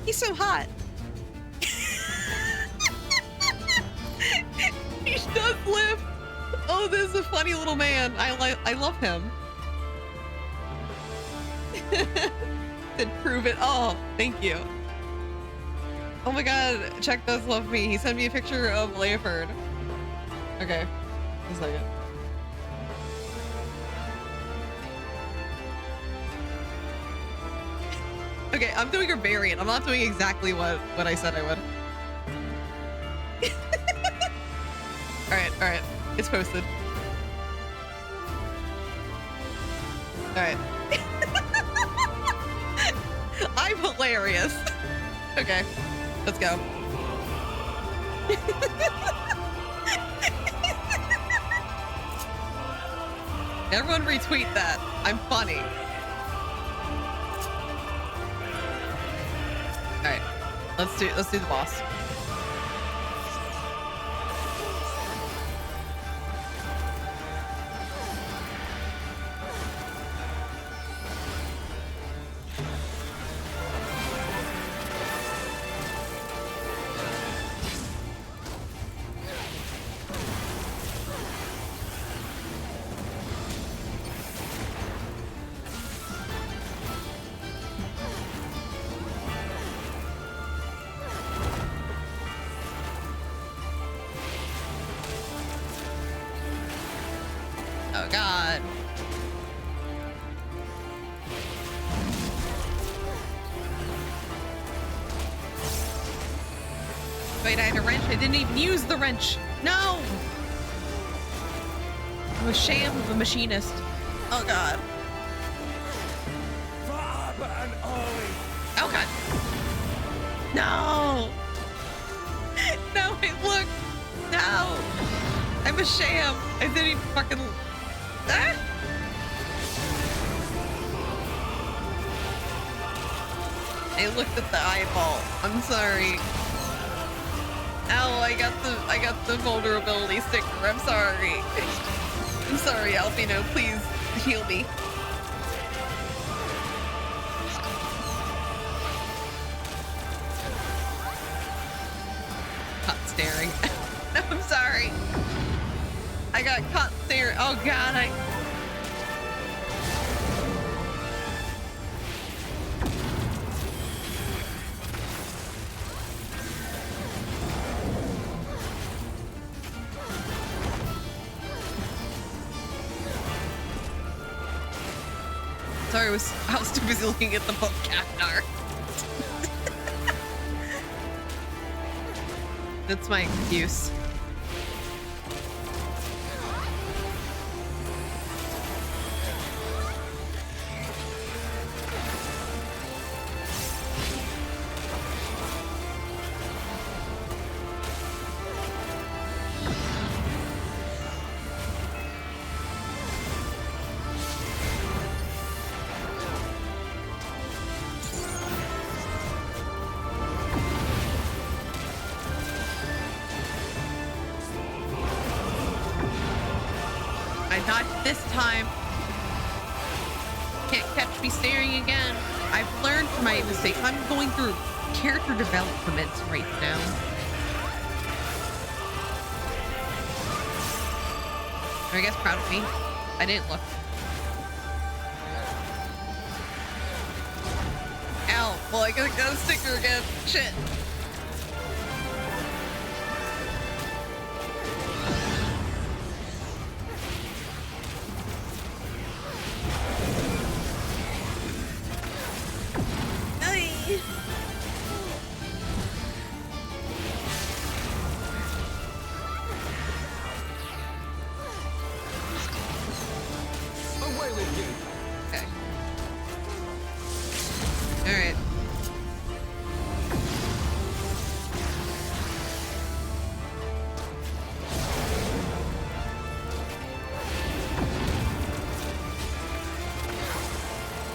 S1: He's so hot. He does live. Oh, this is a funny little man. I love him. Did prove it. Oh, thank you. Oh my god, Check does love me. He sent me a picture of Leifer. Okay. Just a second. Okay, I'm doing a variant. I'm not doing exactly what I said I would. All right. It's posted. All right. I'm hilarious. Okay, let's go. Everyone retweet that. I'm funny. All right, let's do the boss. Oh god. Wait, I had a wrench. I didn't even use the wrench. No! I'm a sham of a machinist. Oh god. Oh god. No! No, wait, look! No! I'm a sham! I didn't even fucking... Ah! I looked at the eyeball. I'm sorry. Ow, I got the vulnerability sticker. I'm sorry. I'm sorry, Alfino. Please heal me. Caught staring. No, I'm sorry. I got caught staring. Oh god, Sorry, I was too busy looking at the book Cacnar. That's my excuse. Not this time. Can't catch me staring again. I've learned from my mistakes. I'm going through character development right now. Are you guys proud of me? I didn't look. Ow. Well, I got a sticker again. Shit.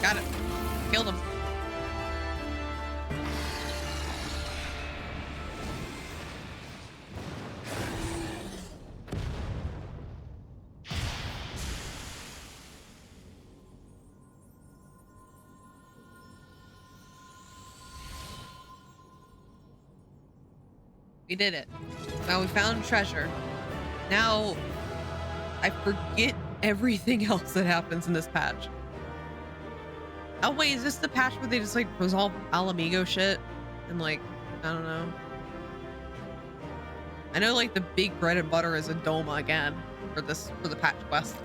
S1: Got it. Killed him. We did it. Now we found treasure. Now I forget everything else that happens in this patch. Oh wait, is this the patch where they just like resolve Alamigo shit? And like, I don't know. I know like the big bread and butter is a Doma again for the patch quests.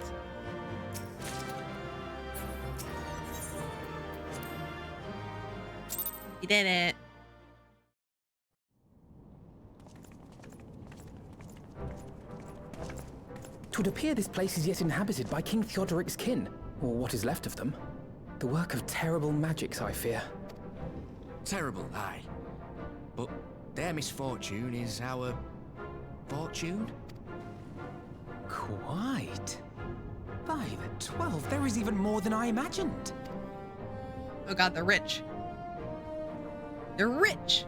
S1: You did it.
S7: It would appear this place is yet inhabited by King Theodoric's kin, or what is left of them. The work of terrible magics, I fear.
S5: Terrible, aye. But their misfortune is our fortune?
S6: Quite. By the 12, there is even more than I imagined.
S1: Oh god, they're rich. They're rich!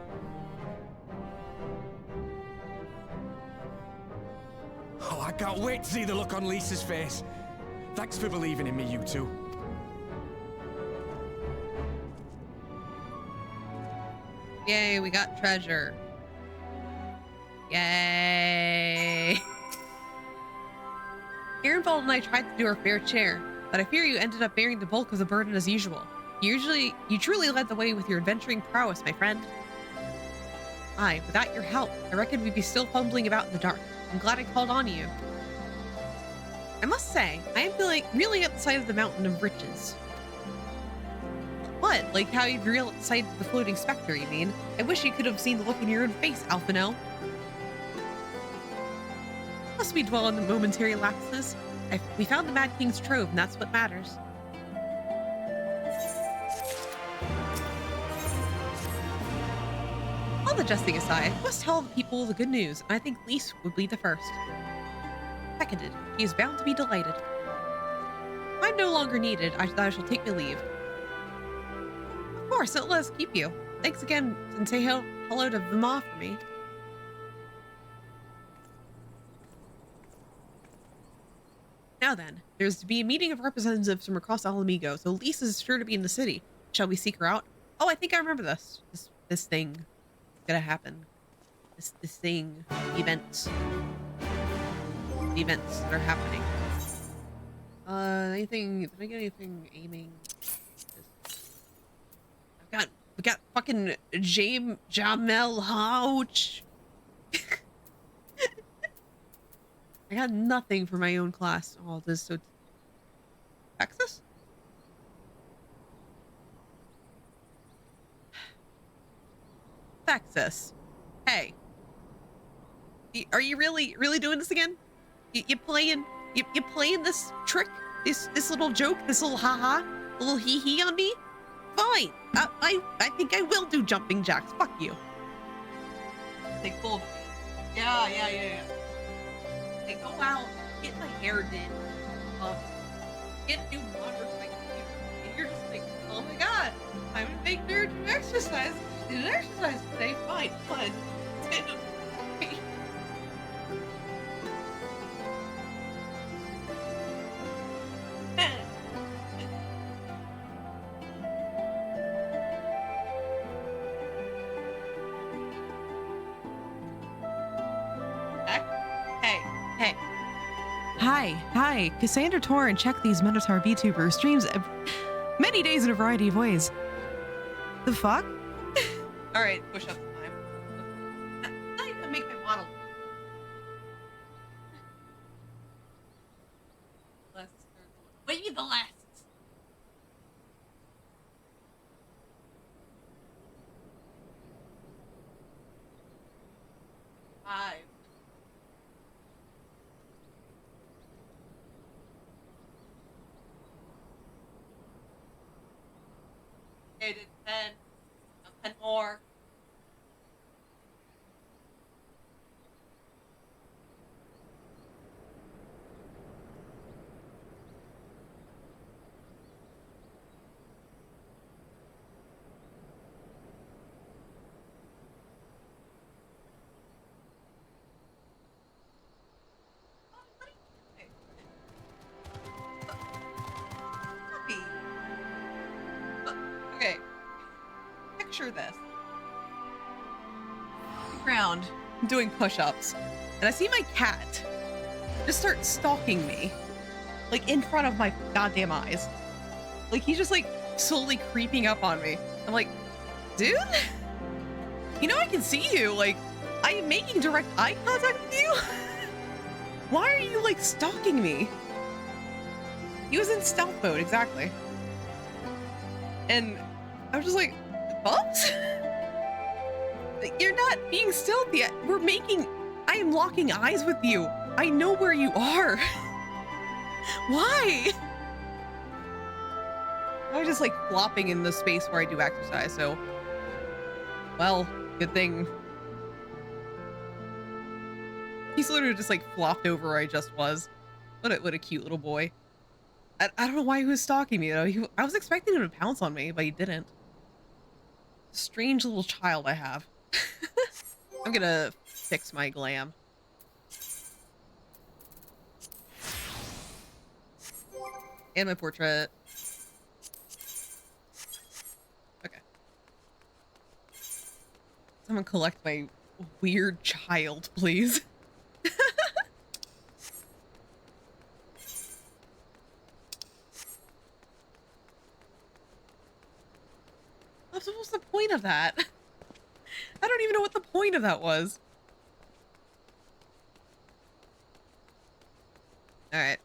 S5: Oh, I can't wait to see the look on Lisa's face. Thanks for believing in me, you two.
S1: Yay, we got treasure. Yay. Ehrenwald and I tried to do our fair share, but I fear you ended up bearing the bulk of the burden as usual. You truly led the way with your adventuring prowess, my friend. Aye, without your help, I reckon we'd be still fumbling about in the dark. I'm glad I called on you. I must say, I am feeling really at the sight of the mountain of riches. What? Like how you'd reel at the sight of the floating specter, you mean? I wish you could have seen the look in your own face, Alphino. Must we dwell on the momentary lapses? We found the Mad King's trove, and that's what matters. All the jesting aside, I must tell the people the good news, and I think Lise would be the first. Seconded. He is bound to be delighted. If I'm no longer needed, I shall take my leave. Of course, don't let us keep you. Thanks again, and say hello to Vima for me. Now then, there's to be a meeting of representatives from across Alamigo, so Lise is sure to be in the city. Shall we seek her out? Oh, I think I remember this. This thing gonna happen. This thing. Events. The events that are happening. Anything? Did I get anything aiming? We got fucking Jamel Houch. I got nothing for my own class. Oh, this is so Texas? Texas. Hey. Are you really doing this again? You playing this trick? This little joke? This little haha? A little hee-hee on me? Fine. I think I will do jumping jacks. Fuck you. They pulled me. Yeah. They go out, get my hair did, get new water for my computer, and you're just like, oh my god, I'm gonna make nerd do exercise. Did an exercise today? Fine, fun. Hi, Cassandra Torr, and check these Minotaur VTuber streams many days in a variety of ways. The fuck? Alright, push up time. Now you can make my model. Maybe the last. Five. I did 10. 10 more. Okay. Picture this. Ground, I'm doing push-ups, and I see my cat just start stalking me, like in front of my goddamn eyes. Like he's just like slowly creeping up on me. I'm like, dude, you know I can see you. Like, I am making direct eye contact with you. Why are you like stalking me? He was in stealth mode, exactly. And I was just like, Bubs? You're not being stealthy. I am locking eyes with you. I know where you are. Why? I was just like flopping in the space where I do exercise, so. Well, good thing. He's literally just like flopped over where I just was. What a cute little boy. I don't know why he was stalking me though. I was expecting him to pounce on me, but he didn't. Strange little child I have. I'm gonna fix my glam. And my portrait. Okay. Someone collect my weird child, please. What's the point of that? I don't even know what the point of that was. Alright.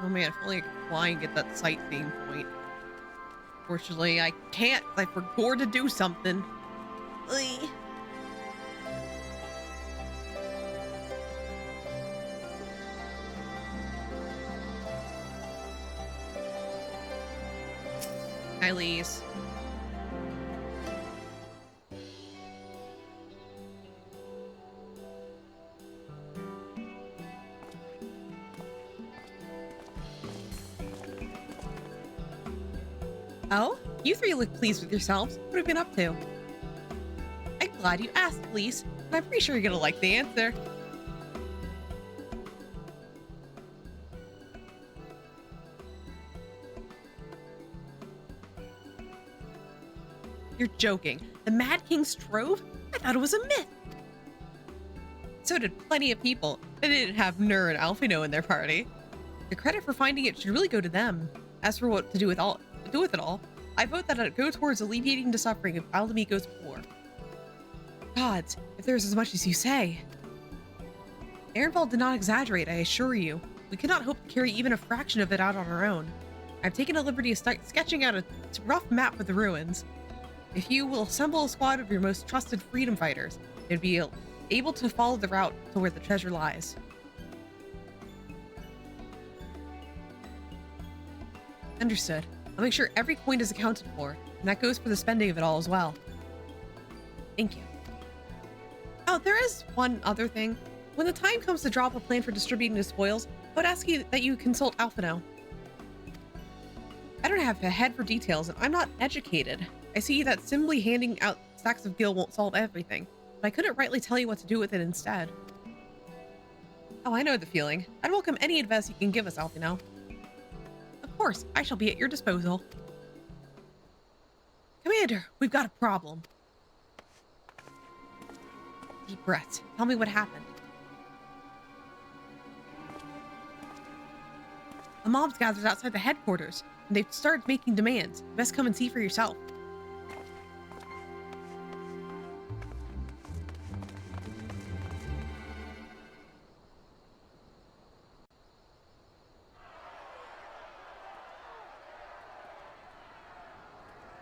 S1: Oh man, if only I could fly and get that sightseeing point. Fortunately, I can't, because I forgot to do something. Hi, Lise. Oh, you three look pleased with yourselves. What have you been up to? I'm glad you asked, Lise. And I'm pretty sure you're gonna like the answer. You're joking. The Mad King's Trove? I thought it was a myth. So did plenty of people, but they didn't have Nur and Alphino in their party. The credit for finding it should really go to them. As for what to do with it all, I vote that it go towards alleviating the suffering of Alamigo's poor. Gods, if there's as much as you say. Ehrenwald did not exaggerate, I assure you. We cannot hope to carry even a fraction of it out on our own. I've taken a liberty of sketching out a rough map of the ruins. If you will assemble a squad of your most trusted freedom fighters, they'd be able to follow the route to where the treasure lies. Understood. I'll make sure every coin is accounted for, and that goes for the spending of it all as well. Thank you. Oh, there is one other thing. When the time comes to draw up a plan for distributing the spoils, I would ask you that you consult Alphino. I don't have a head for details, and I'm not educated. I see that simply handing out stacks of gil won't solve everything, but I couldn't rightly tell you what to do with it instead. Oh, I know the feeling. I'd welcome any advice you can give us, Alphino. Of course, I shall be at your disposal. Commander, we've got a problem. Deep breaths. Tell me what happened. A mob's gathered outside the headquarters, and they've started making demands. You best come and see for yourself.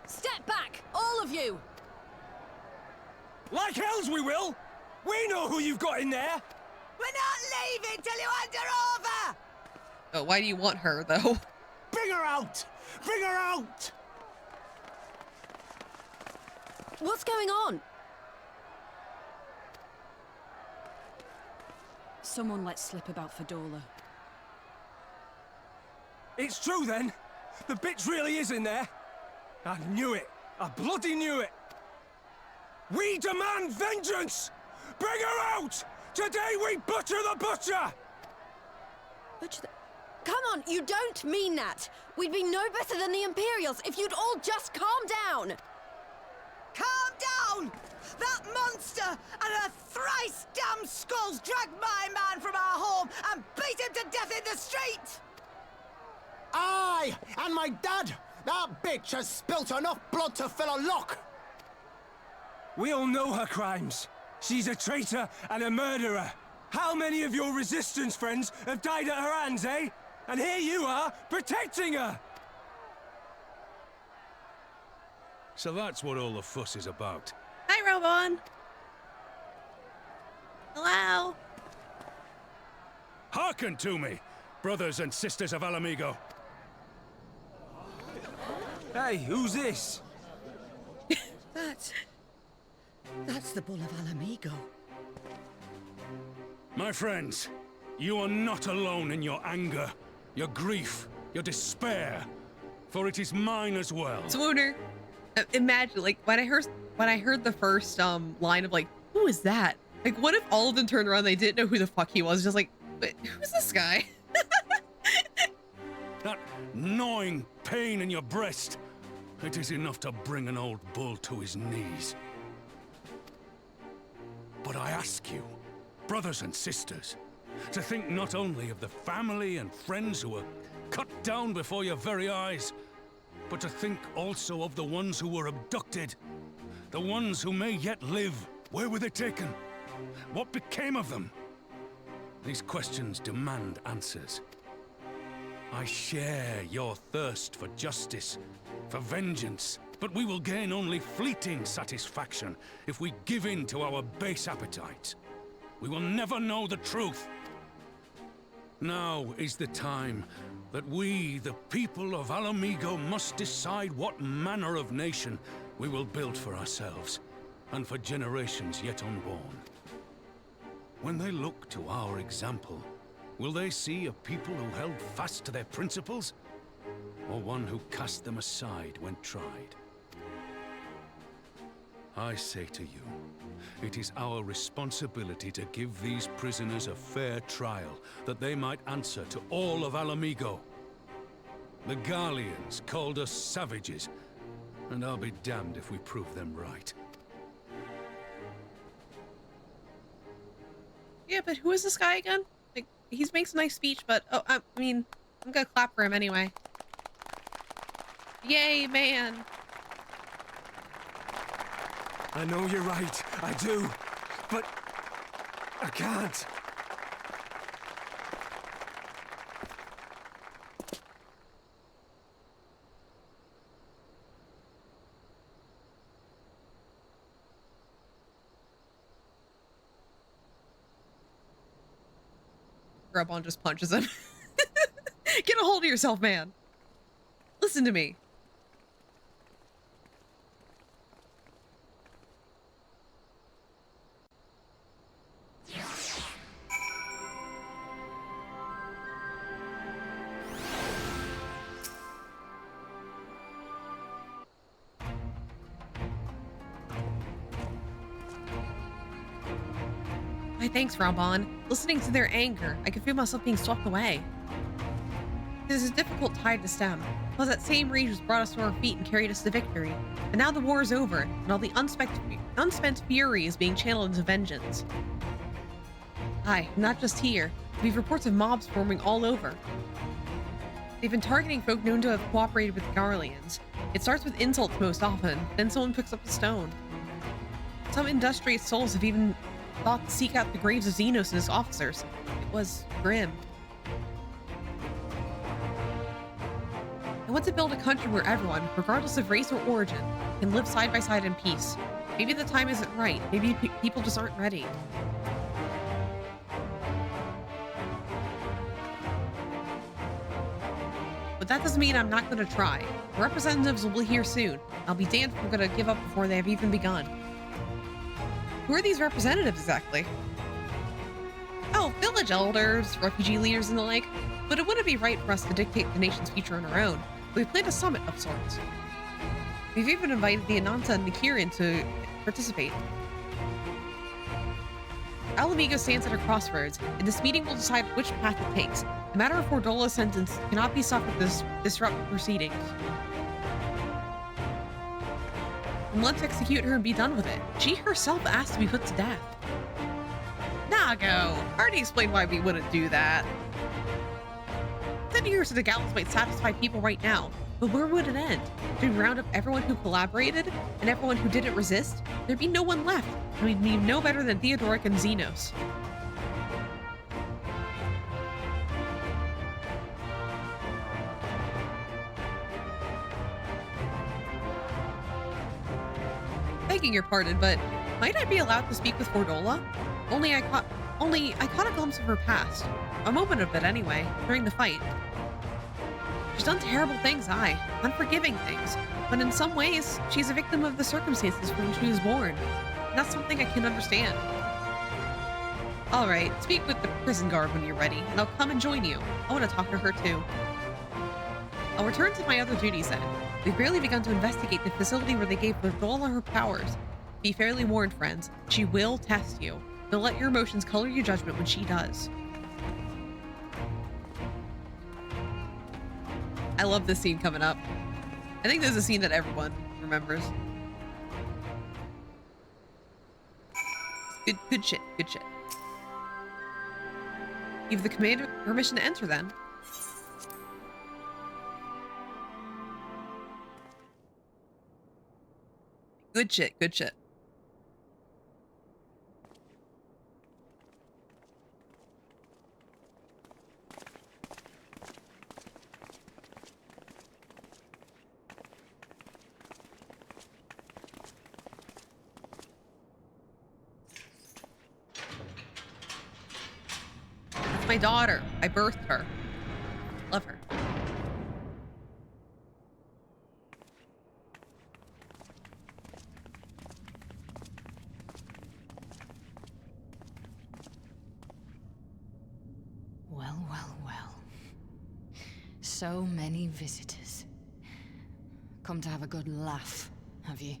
S3: Step back, all of you!
S5: Like hells we will! We know who you've got in there!
S8: We're not leaving till you hand her over!
S1: Oh, why do you want her, though?
S5: Bring her out! Bring her out!
S3: What's going on?
S4: Someone let slip about Fedorla.
S5: It's true then! The bitch really is in there! I knew it! I bloody knew it! We demand vengeance! Bring her out! Today we butcher the butcher!
S3: Butcher the... Come on, you don't mean that! We'd be no better than the Imperials if you'd all just calm down!
S8: Calm down! That monster and her thrice damned skulls dragged my man from our home and beat him to death in the street!
S9: Aye! And my dad! That bitch has spilt enough blood to fill a lock!
S5: We all know her crimes. She's a traitor and a murderer. How many of your resistance friends have died at her hands, eh? And here you are, protecting her!
S2: So that's what all the fuss is about.
S1: Hi, Robon. Hello.
S2: Hearken to me, brothers and sisters of Alamigo.
S5: Hey, who's this?
S8: That's the Bull of Alamigo.
S2: My friends, you are not alone in your anger, your grief, your despair, for it is mine as well.
S1: Swooner. Imagine, like, when I heard the first line of, like, who is that? Like, what if all of them turned around and they didn't know who the fuck he was? Just like, wait, who's this guy?
S2: That gnawing pain in your breast, it is enough to bring an old bull to his knees. But I ask you, brothers and sisters, to think not only of the family and friends who were cut down before your very eyes, but to think also of the ones who were abducted, the ones who may yet live. Where were they taken? What became of them? These questions demand answers. I share your thirst for justice, for vengeance, but we will gain only fleeting satisfaction if we give in to our base appetites. We will never know the truth. Now is the time that we, the people of Alamigo, must decide what manner of nation we will build for ourselves, and for generations yet unborn. When they look to our example, will they see a people who held fast to their principles, or one who cast them aside when tried? I say to you, it is our responsibility to give these prisoners a fair trial, that they might answer to all of Alamigo. The Garleans called us savages, and I'll be damned if we prove them right.
S1: Yeah, but who is this guy again? Like, he makes a nice speech, but oh, I mean, I'm gonna clap for him anyway. Yay, man!
S5: I know you're right, I do, but I can't.
S1: Grubon just punches him. Get a hold of yourself, man. Listen to me. My thanks, Rambon. Listening to their anger, I could feel myself being swept away. This is a difficult tide to stem. Plus, that same rage was brought us to our feet and carried us to victory. But now the war is over, and all the unspent fury is being channeled into vengeance. Aye, not just here. We've reports of mobs forming all over. They've been targeting folk known to have cooperated with the Garleans. It starts with insults most often, then someone picks up a stone. Some industrious souls have even thought to seek out the graves of Xenos and his officers. It was grim. I want to build a country where everyone, regardless of race or origin, can live side by side in peace. Maybe the time isn't right. Maybe people just aren't ready. But that doesn't mean I'm not going to try. The representatives will be here soon. I'll be damned if I'm going to give up before they have even begun. Who are these representatives exactly? Oh, village elders, refugee leaders, and the like. But it wouldn't be right for us to dictate the nation's future on our own. We planned a summit of sorts. We've even invited the Ananta and the Kirin to participate. Alamigo stands at a crossroads, and this meeting will decide which path it takes. The matter of Fordola's sentence cannot be suffered to disrupt proceedings. And let's execute her and be done with it. She herself asked to be put to death. Nago! Already explained why we wouldn't do that. Sending her to the gallows might satisfy people right now, but where would it end? Should we round up everyone who collaborated and everyone who didn't resist? There'd be no one left, and we'd be no better than Theodoric and Xenos. Begging your pardon, but might I be allowed to speak with Fordola? Only I caught a glimpse of her past. A moment of it anyway, during the fight. She's done terrible things, aye, unforgiving things, but in some ways, she's a victim of the circumstances from which she was born. And that's something I can understand. Alright, speak with the prison guard when you're ready, and I'll come and join you. I want to talk to her too. I'll return to my other duties then. We've barely begun to investigate the facility where they gave Fordola her powers. Be fairly warned, friends. She will test you. Don't let your emotions color your judgment when she does. I love this scene coming up. I think there's a scene that everyone remembers. Good shit, good shit. Give the commander permission to enter then. Good shit, good shit. That's my daughter. I birthed her. Love her.
S4: So many visitors. Come to have a good laugh, have you?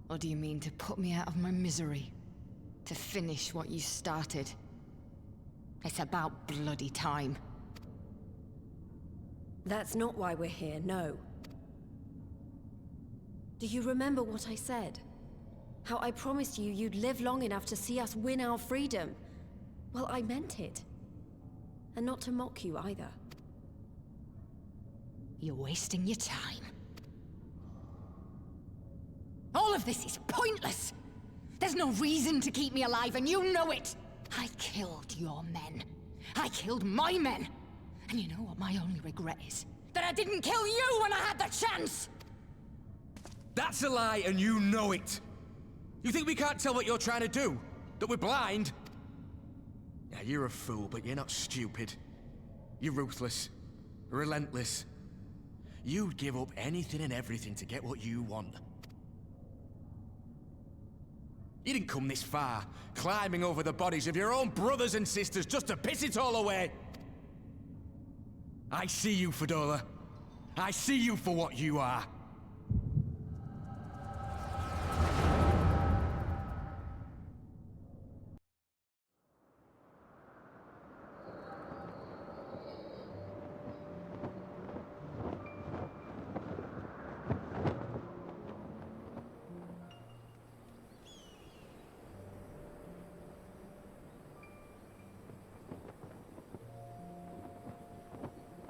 S4: Or do you mean to put me out of my misery? To finish what you started? It's about bloody time.
S3: That's not why we're here, no. Do you remember what I said? How I promised you you'd live long enough to see us win our freedom? Well, I meant it. And not to mock you either.
S4: You're wasting your time. All of this is pointless! There's no reason to keep me alive, and you know it! I killed your men. I killed my men! And you know what my only regret is? That I didn't kill you when I had the chance!
S5: That's a lie, and you know it! You think we can't tell what you're trying to do? That we're blind? Yeah, you're a fool, but you're not stupid. You're ruthless. Relentless. You'd give up anything and everything to get what you want. You didn't come this far, climbing over the bodies of your own brothers and sisters just to piss it all away. I see you, Fedora. I see you for what you are.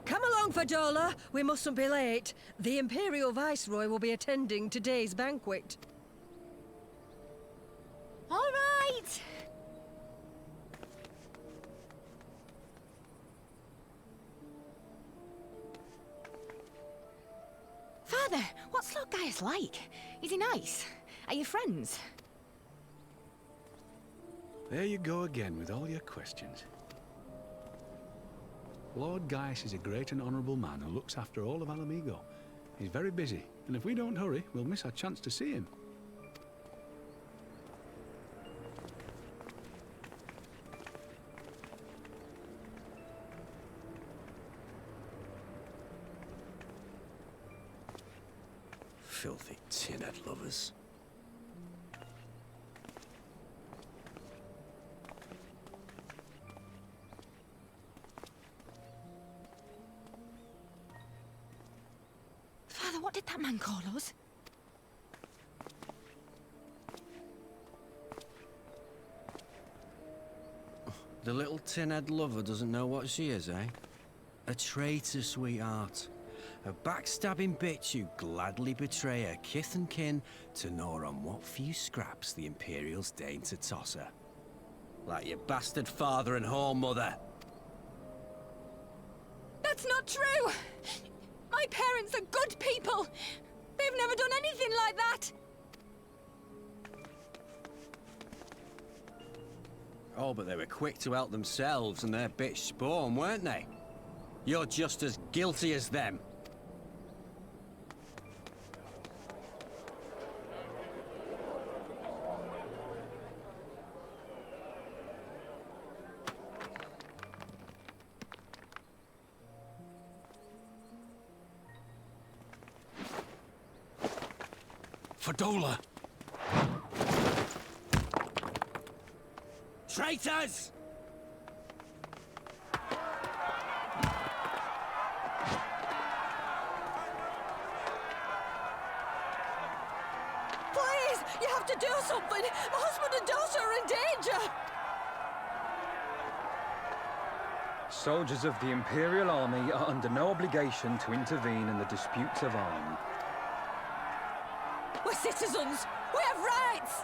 S8: Come along, Fadola. We mustn't be late. The Imperial Viceroy will be attending today's banquet.
S3: All right!
S4: Father, what's Lord Gaius like? Is he nice? Are you friends?
S2: There you go again with all your questions. Lord Gaius is a great and honourable man who looks after all of Alamigo. He's very busy, and if we don't hurry, we'll miss our chance to see him.
S5: Filthy tin-head lovers.
S4: Father, what did that man call us?
S10: The little tin-head lover doesn't know what she is, eh? A traitor, sweetheart. A backstabbing bitch who'd gladly betray her kith and kin to gnaw on what few scraps the Imperials deign to toss her. Like your bastard father and whore mother.
S4: That's not true! My parents are good people! They've never done anything like that!
S10: Oh, but they were quick to help themselves and their bitch spawn, weren't they? You're just as guilty as them.
S2: Fadola!
S10: Traitors!
S8: Please! You have to do something! My husband and daughter are in danger!
S11: Soldiers of the Imperial Army are under no obligation to intervene in the disputes of army.
S8: We're citizens! We have rights!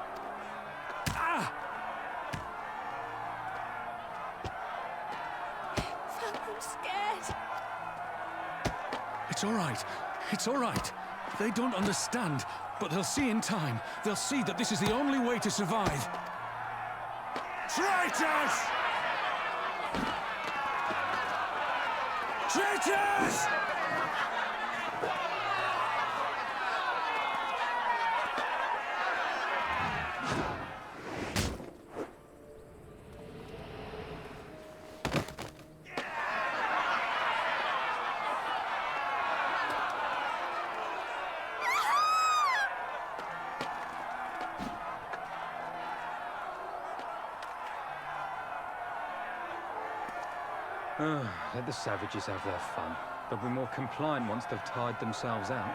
S2: Ah!
S4: Father, I'm scared.
S2: It's all right. It's all right. They don't understand, but they'll see in time. They'll see that this is the only way to survive. Traitors! Traitors!
S11: Let the savages have their fun. They'll be more compliant once they've tired themselves out.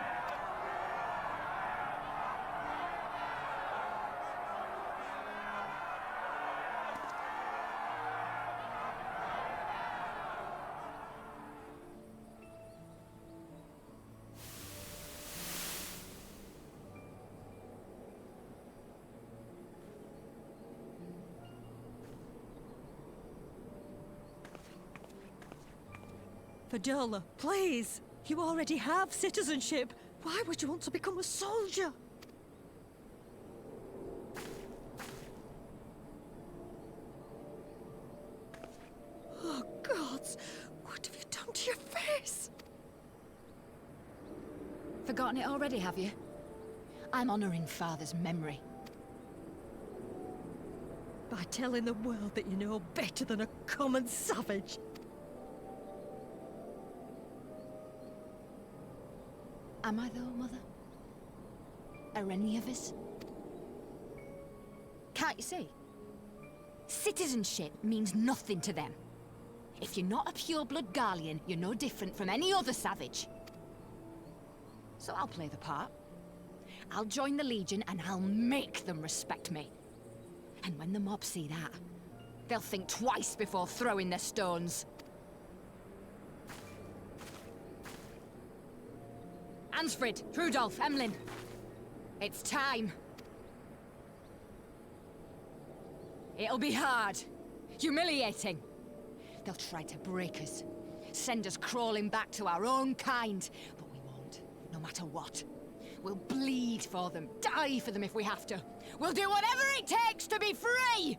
S12: Vidola, please! You already have citizenship. Why would you want to become a soldier? Oh, gods! What have you done to your face?
S4: Forgotten it already, have you? I'm honoring Father's memory.
S12: By telling the world that you know better than a common savage.
S4: Am I though, Mother? Are any of us? Can't you see? Citizenship means nothing to them. If you're not a pure-blood Garlean, you're no different from any other savage. So I'll play the part. I'll join the Legion and I'll make them respect me. And when the mob see that, they'll think twice before throwing their stones. Ansfrid, Rudolph, Emlyn. It's time. It'll be hard. Humiliating. They'll try to break us. Send us crawling back to our own kind. But we won't, no matter what. We'll bleed for them, die for them if we have to. We'll do whatever it takes to be free!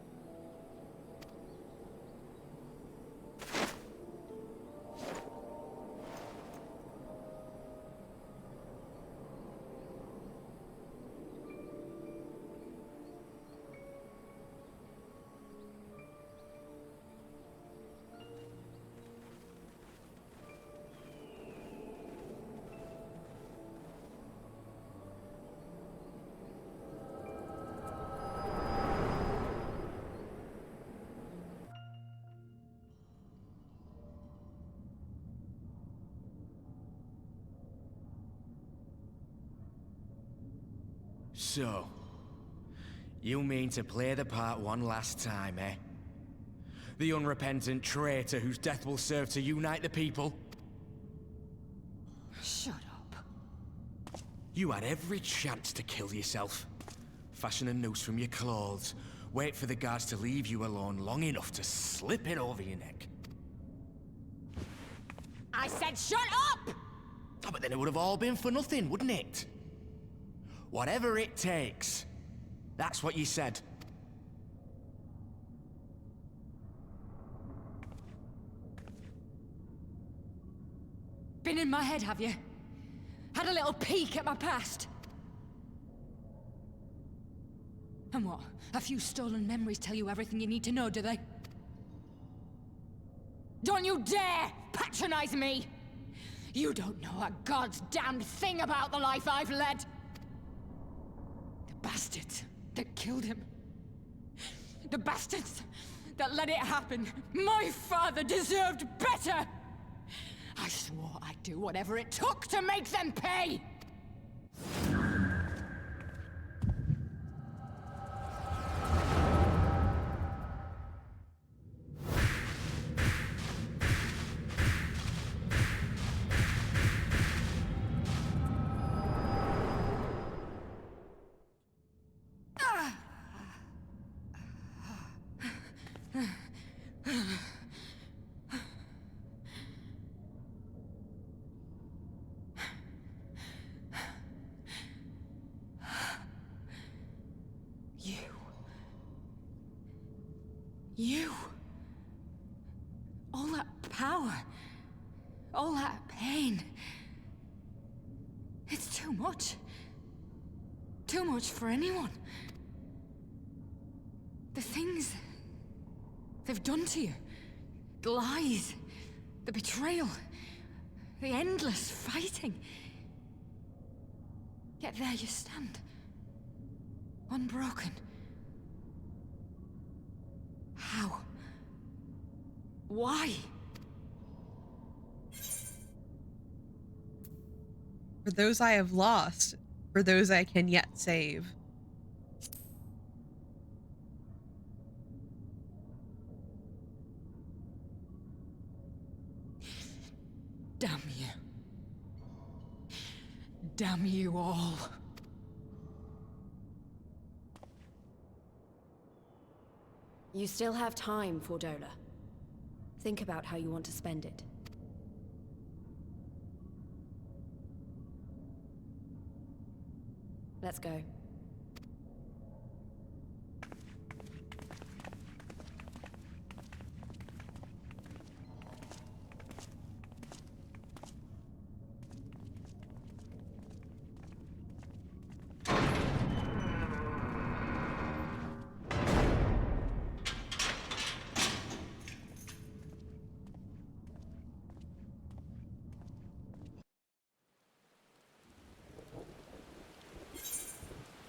S13: So, you mean to play the part one last time, eh? The unrepentant traitor whose death will serve to unite the people?
S4: Shut up.
S13: You had every chance to kill yourself. Fashion a noose from your clothes, wait for the guards to leave you alone long enough to slip it over your neck.
S4: I said shut up!
S13: Oh, but then it would have all been for nothing, wouldn't it? Whatever it takes. That's what you said.
S4: Been in my head, have you? Had a little peek at my past? And what? A few stolen memories tell you everything you need to know, do they? Don't you dare patronize me! You don't know a god's damned thing about the life I've led! The bastards that killed him. The bastards that let it happen. My father deserved better! I swore I'd do whatever it took to make them pay! You. All that power. All that pain. It's too much. Too much for anyone. The things they've done to you. The lies. The betrayal. The endless fighting. Yet there you stand. Unbroken. How? Why?
S1: For those I have lost, for those I can yet save.
S4: Damn you. Damn you all.
S3: You still have time, Fordola. Think about how you want to spend it. Let's go.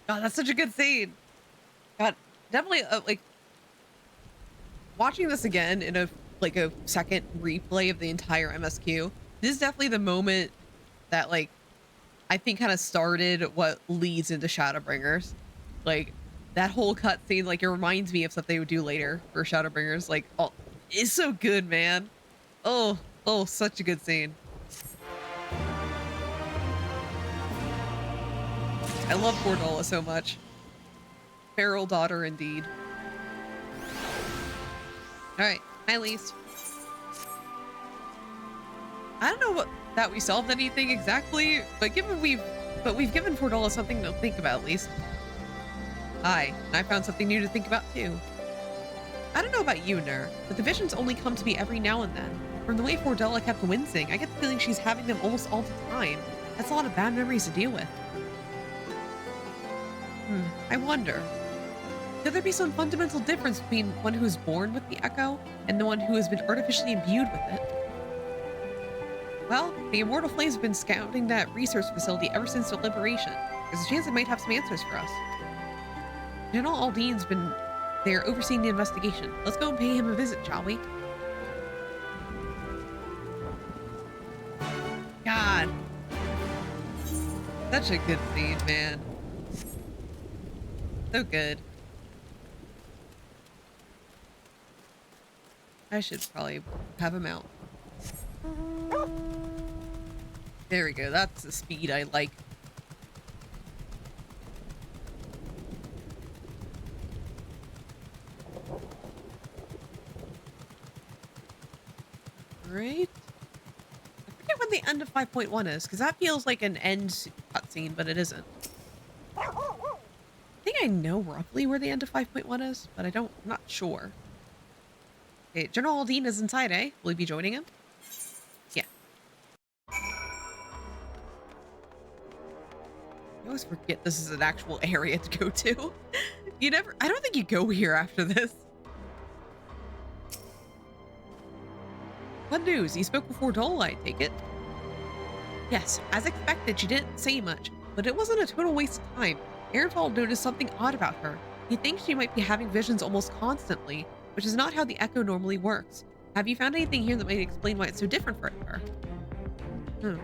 S1: God, that's such a good scene. God, definitely like watching this again in a second replay of the entire MSQ. This is definitely the moment that like I think kind of started what leads into Shadowbringers. Like that whole cutscene, like it reminds me of something they would do later for Shadowbringers. Like, oh, it's so good, man. Oh, such a good scene. I love Fordola so much. Feral daughter indeed. Alright, hi Lise. I don't know what that we solved anything exactly, but we've given Fordola something to think about at least. Aye, and I found something new to think about too. I don't know about you, Nur, but the visions only come to me every now and then. From the way Fordola kept wincing, I get the feeling she's having them almost all the time. That's a lot of bad memories to deal with. I wonder, could there be some fundamental difference between one who is born with the Echo and the one who has been artificially imbued with it? Well, the Immortal Flames have been scouting that research facility ever since their liberation. There's a chance it might have some answers for us. General Aldine's been there overseeing the investigation. Let's go and pay him a visit, shall we? God. Such a good scene, man. So good. I should probably have him out. There we go. That's the speed I like. Right. I forget when the end of 5.1 is, because that feels like an end cutscene, but it isn't. I think I know roughly where the end of 5.1 is, but I'm not sure. Okay, General Aldine is inside, eh? Will he be joining him? Yeah. I always forget this is an actual area to go to. I don't think you go here after this. What news? You spoke before Fordola, I take it? Yes, as expected, she didn't say much, but it wasn't a total waste of time. Ehrenwald noticed something odd about her. He thinks she might be having visions almost constantly, which is not how the Echo normally works. Have you found anything here that might explain why it's so different for her?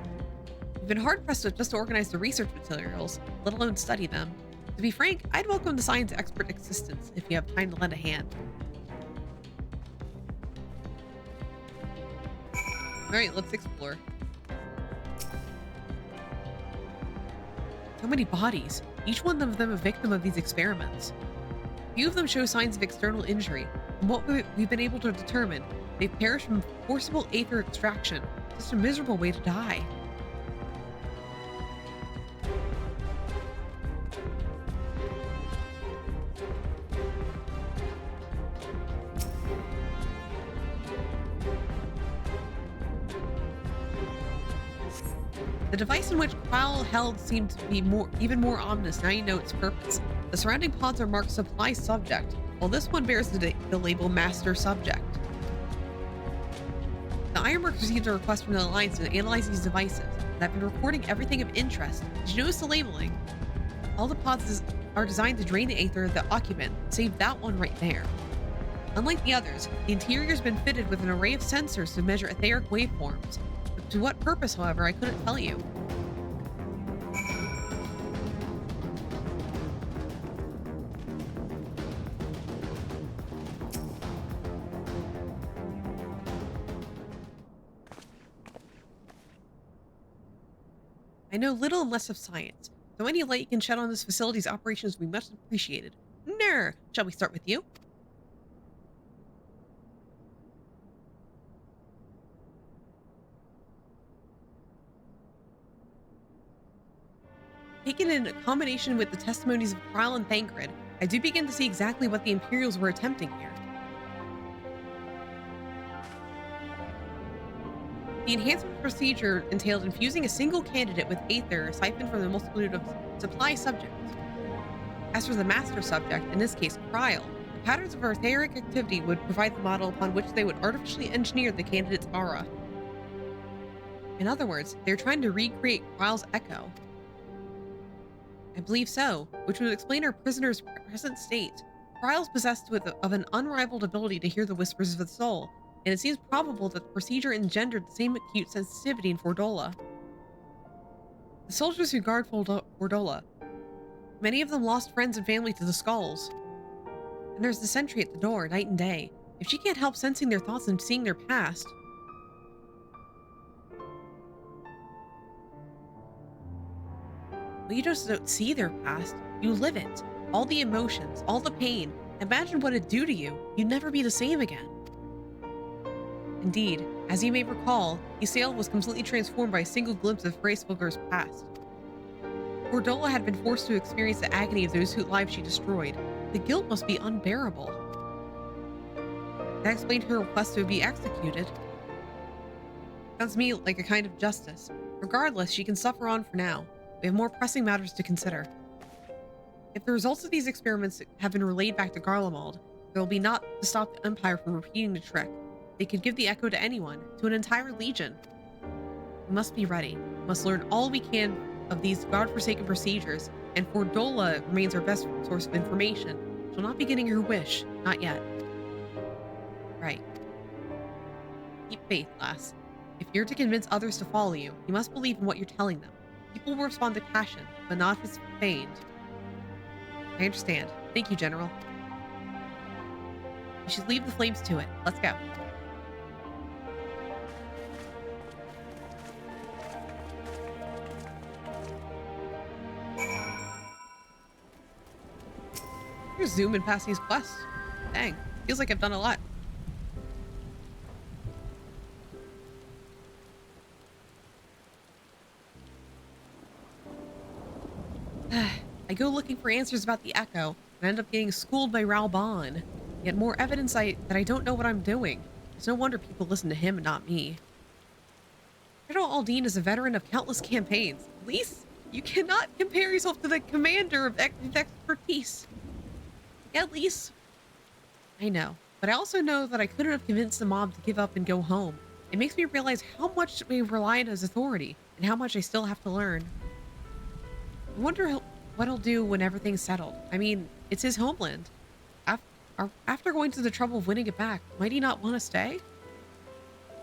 S1: We've been hard-pressed to just organize the research materials, let alone study them. To be frank, I'd welcome the science expert assistance if you have time to lend a hand. Alright, let's explore. So many bodies, each one of them a victim of these experiments. Few of them show signs of external injury. From what we've been able to determine, they've perished from forcible aether extraction. Just a miserable way to die. The device in which Qual held seemed to be even more ominous. Now you know its purpose. The surrounding pods are marked Supply Subject, while this one bears the label Master Subject. The Ironworks received a request from the Alliance to analyze these devices, and I've been recording everything of interest. Did you notice the labeling? All the pods are designed to drain the aether of the occupant, save that one right there. Unlike the others, the interior's been fitted with an array of sensors to measure etheric waveforms. To what purpose, however, I couldn't tell you. I know little and less of science, so any light you can shed on this facility's operations will be much appreciated. Ner, shall we start with you? Taken in combination with the testimonies of Krile and Thancred, I do begin to see exactly what the Imperials were attempting here. The enhancement procedure entailed infusing a single candidate with aether siphoned from the multitude of supply subjects. As for the master subject, in this case Krile, the patterns of etheric activity would provide the model upon which they would artificially engineer the candidate's aura. In other words, they're trying to recreate Krile's echo. I believe so, which would explain our prisoner's present state. Krile's possessed of an unrivaled ability to hear the whispers of the soul, and it seems probable that the procedure engendered the same acute sensitivity in Fordola. The soldiers who guard Fordola, many of them lost friends and family to the Skulls. And there's the sentry at the door, night and day. If she can't help sensing their thoughts and seeing their past... Well, you just don't see their past, you live it. All the emotions, all the pain. Imagine what it'd do to you. You'd never be the same again. Indeed, as you may recall, Ysael was completely transformed by a single glimpse of Freysvogur's past. Fordola had been forced to experience the agony of those whose lives she destroyed. The guilt must be unbearable. That explained her request to be executed. Sounds to me like a kind of justice. Regardless, she can suffer on for now. We have more pressing matters to consider. If the results of these experiments have been relayed back to Garlemald, there will be naught to stop the Empire from repeating the trick. They could give the echo to anyone, to an entire legion. We must be ready. We must learn all we can of these godforsaken procedures, and Fordola remains our best source of information. She'll not be getting her wish. Not yet. Right. Keep faith, lass. If you're to convince others to follow you, you must believe in what you're telling them. People will respond to passion, but not if it's feigned. I understand. Thank you, General. We should leave the flames to it. Let's go. You're zooming past these quests. Dang, feels like I've done a lot. I go looking for answers about the Echo, and end up getting schooled by Ralban. Yet more evidence that I don't know what I'm doing. It's no wonder people listen to him and not me. General Aldine is a veteran of countless campaigns. Lise, you cannot compare yourself to the commander of expertise. Yeah, Lise. I know, but I also know that I couldn't have convinced the mob to give up and go home. It makes me realize how much we rely on his authority, and how much I still have to learn. I wonder what he'll do when everything's settled. I mean, it's his homeland. After going to the trouble of winning it back, might he not want to stay?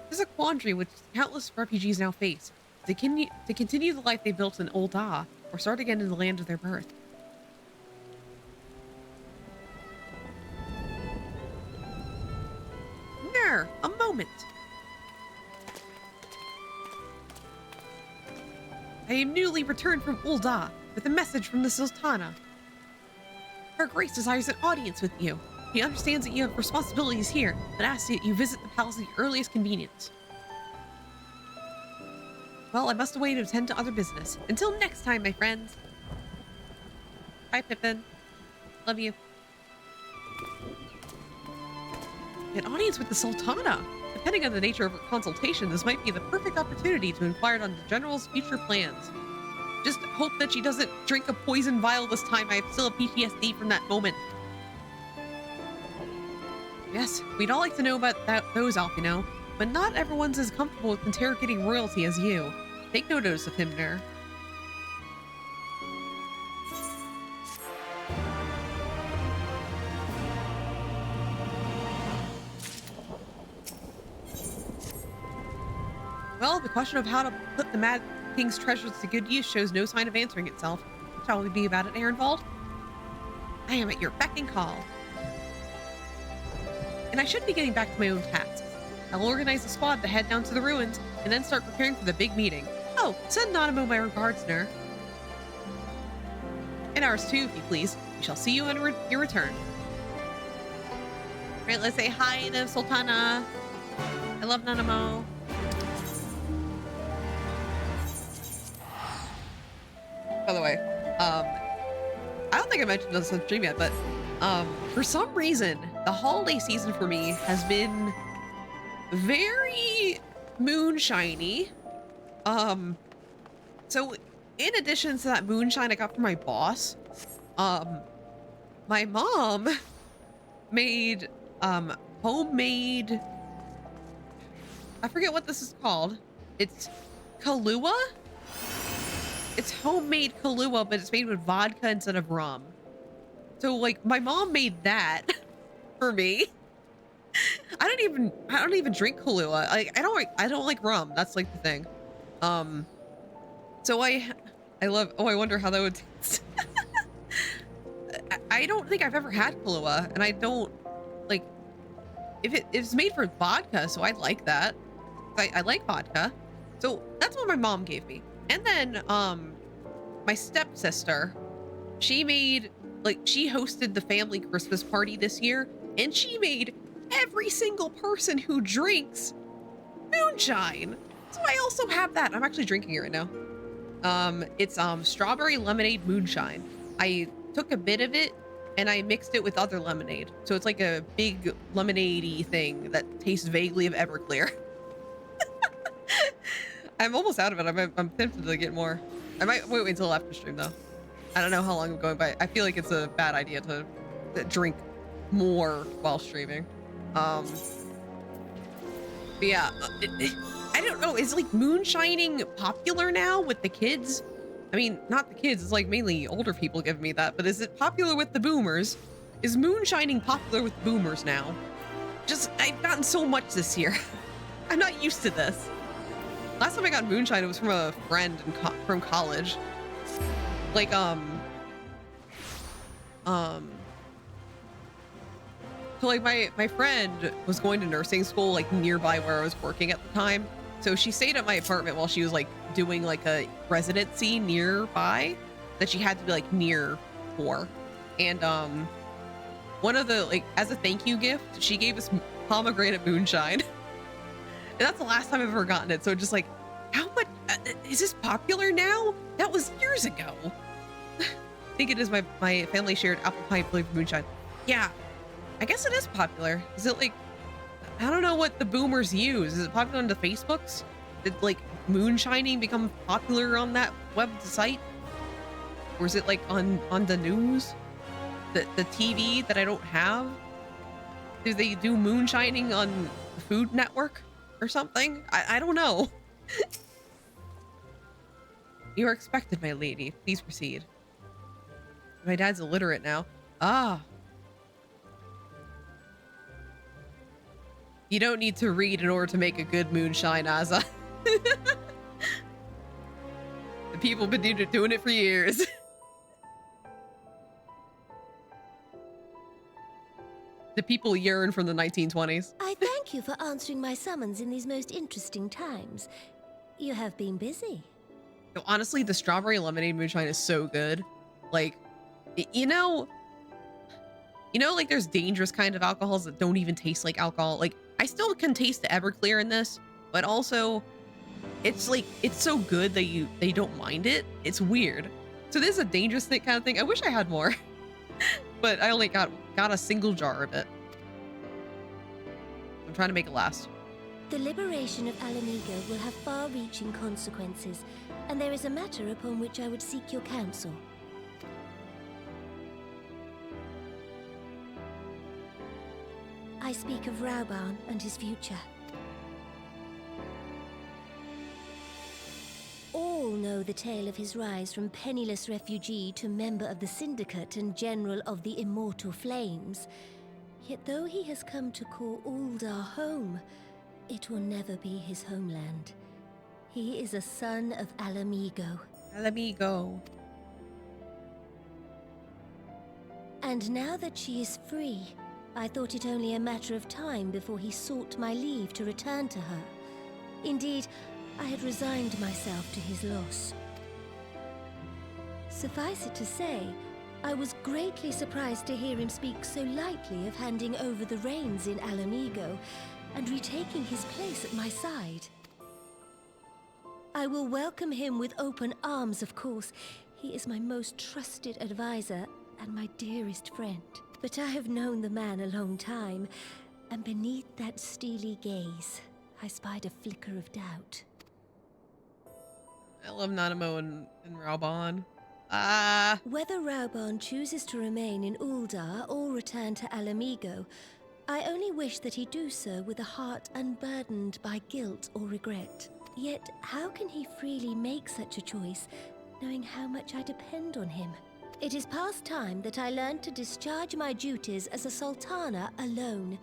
S1: There's a quandary which countless refugees now face. To continue the life they built in Old Da, or start again in the land of their birth. There, a moment. I am newly returned from Ul'dah with a message from the Sultana. Her Grace desires an audience with you. He understands that you have responsibilities here, but asks that you visit the palace at your earliest convenience. Well, I must away to attend to other business. Until next time, my friends. Bye, Pippin. Love you. An audience with the Sultana. Depending on the nature of her consultation, this might be the perfect opportunity to inquire on the General's future plans. Just hope that she doesn't drink a poison vial this time. I still have PTSD from that moment. Yes, we'd all like to know about those, Alphino, but not everyone's as comfortable with interrogating royalty as you. Take no notice of him, Ner. Well, the question of how to put the Mad King's treasures to good use shows no sign of answering itself. Shall we be about it, Ehrenwald? I am at your beck and call. And I should be getting back to my own tasks. I'll organize a squad to head down to the ruins, and then start preparing for the big meeting. Oh, Oh, send Nanamo my regards, Nur. And ours too, if you please. We shall see you on your return. Right, let's say hi to Sultana. I love Nanamo. By the way, I don't think I mentioned this on stream yet, but for some reason, the holiday season for me has been very moonshiny. So in addition to that moonshine I got from my boss, my mom made homemade, I forget what this is called. It's Kahlua. It's homemade Kahlua, but it's made with vodka instead of rum. So like my mom made that for me. I don't even drink Kahlua. Like I don't like rum. That's like the thing. So I love, oh, I wonder how that would taste. I don't think I've ever had Kahlua, and I don't like if it's made for vodka, so I like that. I like vodka. So that's what my mom gave me. And then my stepsister, she made, like, she hosted the family Christmas party this year, and she made every single person who drinks moonshine. So I also have that. I'm actually drinking it right now. It's strawberry lemonade moonshine. I took a bit of it and I mixed it with other lemonade. So it's like a big lemonade-y thing that tastes vaguely of Everclear. I'm almost out of it. I'm tempted to get more. I might wait until after stream though. I don't know how long I'm going, but I feel like it's a bad idea to drink more while streaming. But yeah, I don't know. Is like moonshining popular now with the kids? I mean, not the kids. It's like mainly older people giving me that. But is it popular with the boomers? Is moonshining popular with boomers now? Just, I've gotten so much this year. I'm not used to this. Last time I got moonshine, it was from a friend from college. Like, so like my friend was going to nursing school like nearby where I was working at the time. So she stayed at my apartment while she was like doing like a residency nearby that she had to be like near for. And one of the, like, as a thank you gift, she gave us pomegranate moonshine. And that's the last time I've ever gotten it. So just like, how much is this popular now? That was years ago. I think it is my family shared apple pie flavored moonshine. Yeah, I guess it is popular. Is it like, I don't know what the boomers use. Is it popular on the Facebooks? Did like moonshining become popular on that website? Or is it like on the news? The TV that I don't have? Do they do moonshining on the Food Network or something? I don't know. You are expected, my lady. Please proceed. My dad's illiterate now. Ah. You don't need to read in order to make a good moonshine, Azza. The people have been doing it for years. The people yearn from the 1920s.
S14: I thank you for answering my summons in these most interesting times. You have been busy.
S1: No, honestly, the strawberry lemonade moonshine is so good. Like, you know, like there's dangerous kind of alcohols that don't even taste like alcohol. Like, I still can taste the Everclear in this, but also it's like, it's so good that they don't mind it. It's weird. So this is a dangerous thing kind of thing. I wish I had more, but I only got a single jar of it. I'm trying to make it last.
S14: The liberation of Alamigo will have far-reaching consequences, and there is a matter upon which I would seek your counsel. I speak of Rauban and his future. All know the tale of his rise from penniless refugee to member of the Syndicate and General of the Immortal Flames. Yet though he has come to call Uldar home, it will never be his homeland. He is a son of Alamigo.
S1: Alamigo.
S14: And now that she is free, I thought it only a matter of time before he sought my leave to return to her. Indeed, I had resigned myself to his loss. Suffice it to say, I was greatly surprised to hear him speak so lightly of handing over the reins in Alamigo and retaking his place at my side. I will welcome him with open arms, of course. He is my most trusted advisor and my dearest friend. But I have known the man a long time, and beneath that steely gaze, I spied a flicker of doubt.
S1: I love Nanamo and Raubon.
S14: Whether Raubon chooses to remain in Uldar or return to Alamigo, I only wish that he do so with a heart unburdened by guilt or regret. Yet, how can he freely make such a choice, knowing how much I depend on him? It is past time that I learned to discharge my duties as a sultana alone.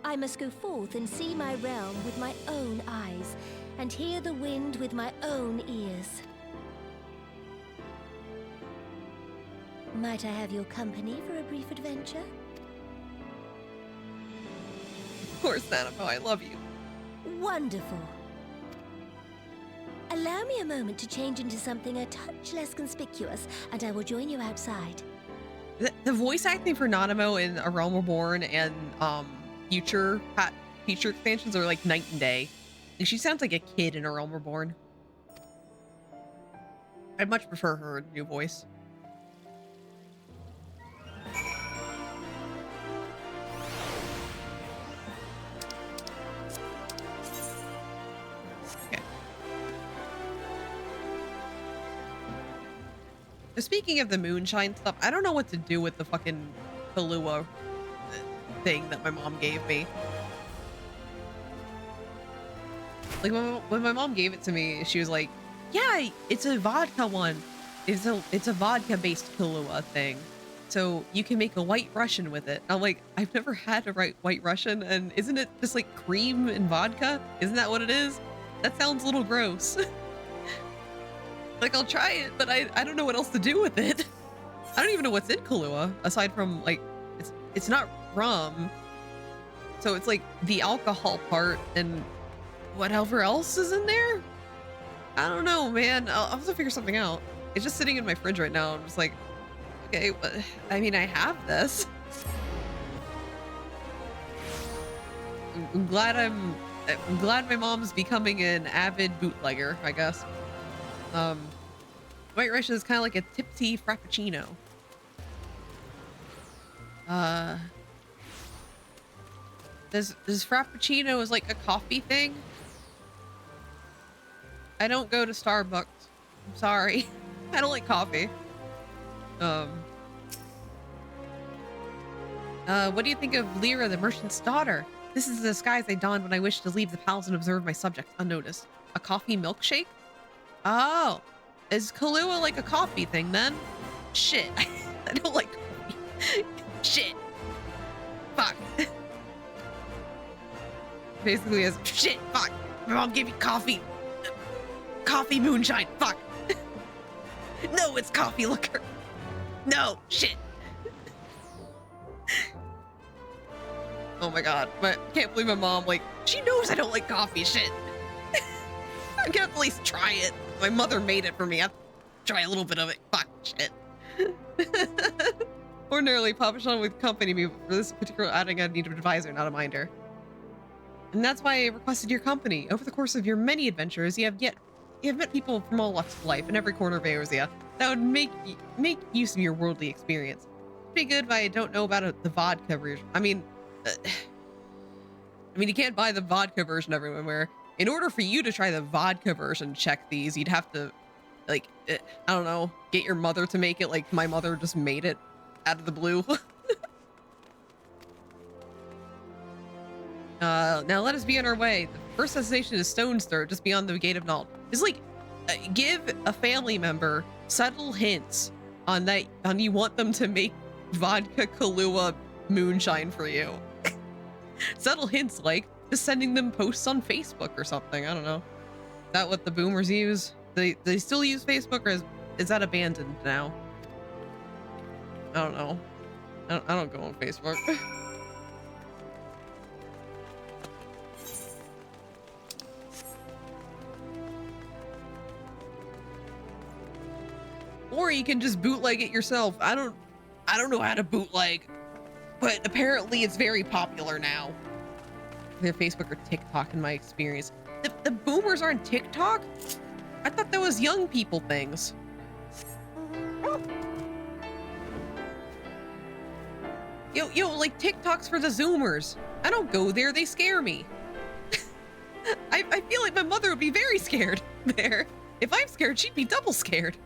S14: I must go forth and see my realm with my own eyes, and hear the wind with my own ears. Might I have your company for a brief adventure?
S1: Of course, Nanamo, I love you.
S14: Wonderful. Allow me a moment to change into something a touch less conspicuous, and I will join you outside.
S1: The voice acting for Nanamo in A Realm Reborn and future expansions are like night and day. Like, she sounds like a kid in A Realm Reborn. I'd much prefer her new voice. Speaking of the moonshine stuff, I don't know what to do with the fucking Kahlua thing that my mom gave me. Like, when my mom gave it to me, she was like, yeah, it's a vodka one. It's a vodka-based Kahlua thing. So you can make a White Russian with it. I'm like, I've never had a White Russian, and isn't it just like cream and vodka? Isn't that what it is? That sounds a little gross. Like, I'll try it, but I don't know what else to do with it. I don't even know what's in Kahlua, aside from, like, it's not rum. So it's, like, the alcohol part and whatever else is in there? I don't know, man. I'll have to figure something out. It's just sitting in my fridge right now. I'm just like, okay, but, I mean, I have this. I'm glad my mom's becoming an avid bootlegger, I guess. White Russian is kind of like a tipsy frappuccino. Does frappuccino is like a coffee thing? I don't go to Starbucks. I'm sorry. I don't like coffee. What do you think of Lyra, the merchant's daughter? This is the disguise I donned when I wished to leave the palace and observe my subjects unnoticed. A coffee milkshake? Oh, is Kahlua like a coffee thing then? Shit, I don't like coffee. Shit. Fuck. Basically as shit, fuck. My mom gave me coffee. Coffee moonshine, fuck. No, it's coffee liquor. No, shit. Oh my god, but can't believe my mom, like, she knows I don't like coffee, shit. I'm gonna at least try it. My mother made it for me. I'll try a little bit of it. Fuck, shit. Ordinarily, Papa Sean would accompany me, but for this particular outing, I'd need an advisor, not a minder. And that's why I requested your company. Over the course of your many adventures, you have met people from all walks of life in every corner of Eorzea that would make use of your worldly experience. It'd be good if I don't know about the vodka version. I mean, you can't buy the vodka version everywhere. In order for you to try the vodka version, check these, you'd have to, like, I don't know, get your mother to make it like my mother just made it out of the blue. Now let us be on our way. The first destination is Stone's Throw, just beyond the Gate of Nald. Just like, give a family member subtle hints on you want them to make vodka Kahlua moonshine for you. Subtle hints like just sending them posts on Facebook or something. I don't know. Is that what the boomers use? They still use Facebook, or is that abandoned now? I don't know. I don't go on Facebook. Or you can just bootleg it yourself. I don't know how to bootleg, but apparently it's very popular now. Either Facebook or TikTok in my experience. The boomers aren't TikTok? I thought that was young people things. Yo, like TikToks for the Zoomers. I don't go there, they scare me. I feel like my mother would be very scared there. If I'm scared, she'd be double scared.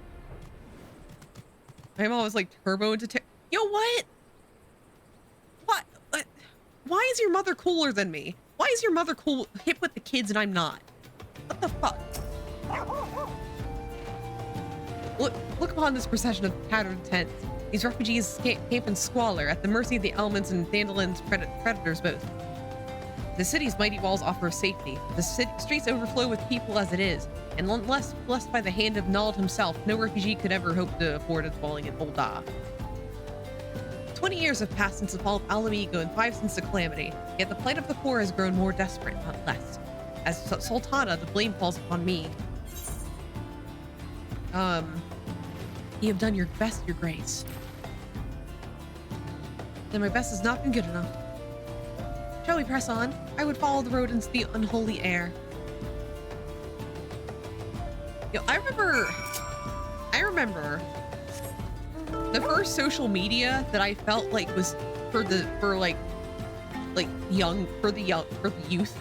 S1: My mom was like turbo into Yo, what? What? Why is your mother cooler than me? Why is your mother hip with the kids and I'm not? What the fuck? Look upon this procession of tattered tents. These refugees camp in squalor, at the mercy of the elements and Dandalin's predators both. The city's mighty walls offer safety. The streets overflow with people as it is, and unless blessed by the hand of Nald himself, no refugee could ever hope to afford a dwelling in Ul'dah. 20 years have passed since the fall of Alamigo and 5 since the calamity, yet the plight of the poor has grown more desperate, not less. As Sultana, the blame falls upon me. You have done your best, your grace. Then my best has not been good enough. Shall we press on? I would follow the road into the unholy air. Yo, I remember the first social media that I felt like was for the youth.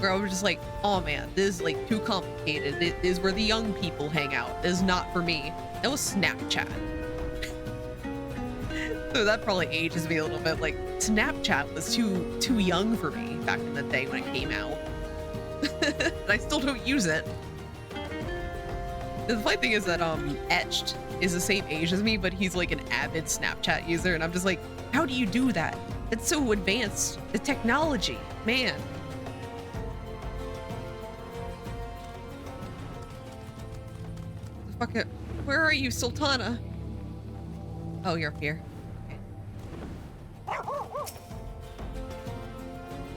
S1: Where I was just like, oh man, this is like too complicated. It is where the young people hang out. This is not for me. That was Snapchat. So that probably ages me a little bit. Like Snapchat was too young for me back in the day when it came out. And I still don't use it. The funny thing is that Etched is the same age as me, but he's like an avid Snapchat user, and I'm just like, how do you do that? It's so advanced. The technology, man. Fuck it. Where are you, Sultana? Oh, you're up here. Okay.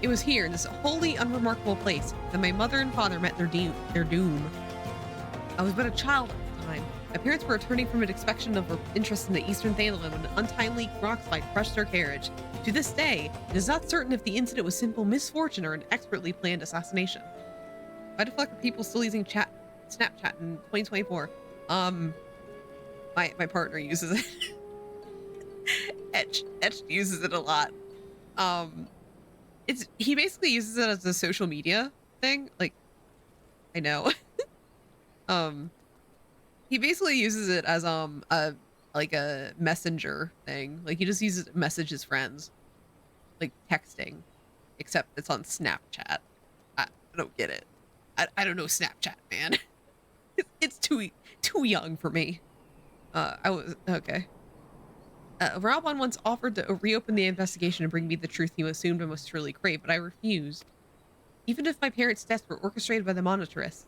S1: It was here, in this wholly unremarkable place, that my mother and father met their doom. I was but a child at the time. My parents were returning from an inspection of interest in the eastern Thandalin when an untimely rockslide crushed their carriage. To this day, it is not certain if the incident was simple misfortune or an expertly planned assassination. Why the fuck are people still using Snapchat in 2024? My partner uses it. Etched uses it a lot. He basically uses it as a social media thing. Like, I know. He basically uses it as a messenger thing. Like he just uses it to message his friends, like texting, except it's on Snapchat. I don't get it. I don't know Snapchat, man. It's too young for me. Okay. Raubon once offered to reopen the investigation and bring me the truth he assumed I must surely crave, but I refused. Even if my parents' deaths were orchestrated by the Monitarists,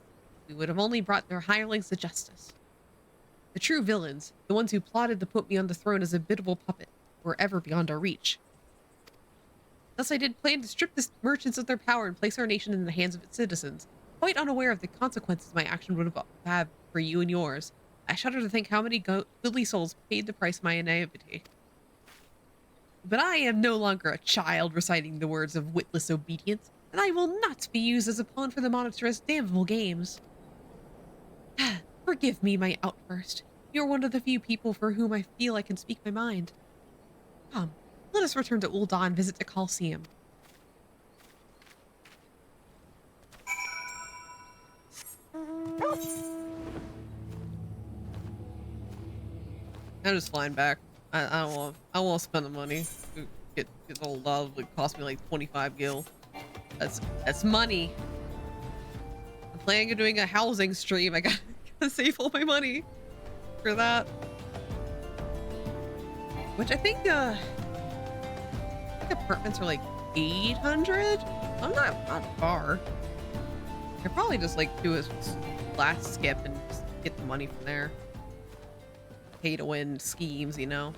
S1: we would have only brought their hirelings to justice. The true villains, the ones who plotted to put me on the throne as a biddable puppet, were ever beyond our reach. Thus I did plan to strip the merchants of their power and place our nation in the hands of its citizens, quite unaware of the consequences my action would have for you and yours. I shudder to think how many goodly souls paid the price of my naivety. But I am no longer a child reciting the words of witless obedience, and I will not be used as a pawn for the Monetarist's damnable games. Forgive me my outburst. You're one of the few people for whom I feel I can speak my mind. Come, let us return to Ul'dah and visit the Colosseum. I'm just flying back. I don't want to spend the money. Get Ul'dah. It would cost me like 25 gil. That's money. I'm planning on doing a housing stream. I gotta save all my money for that. Which I think apartments are like 800. I'm not far. I probably just like do a last skip and just get the money from there. Pay to win schemes, you know.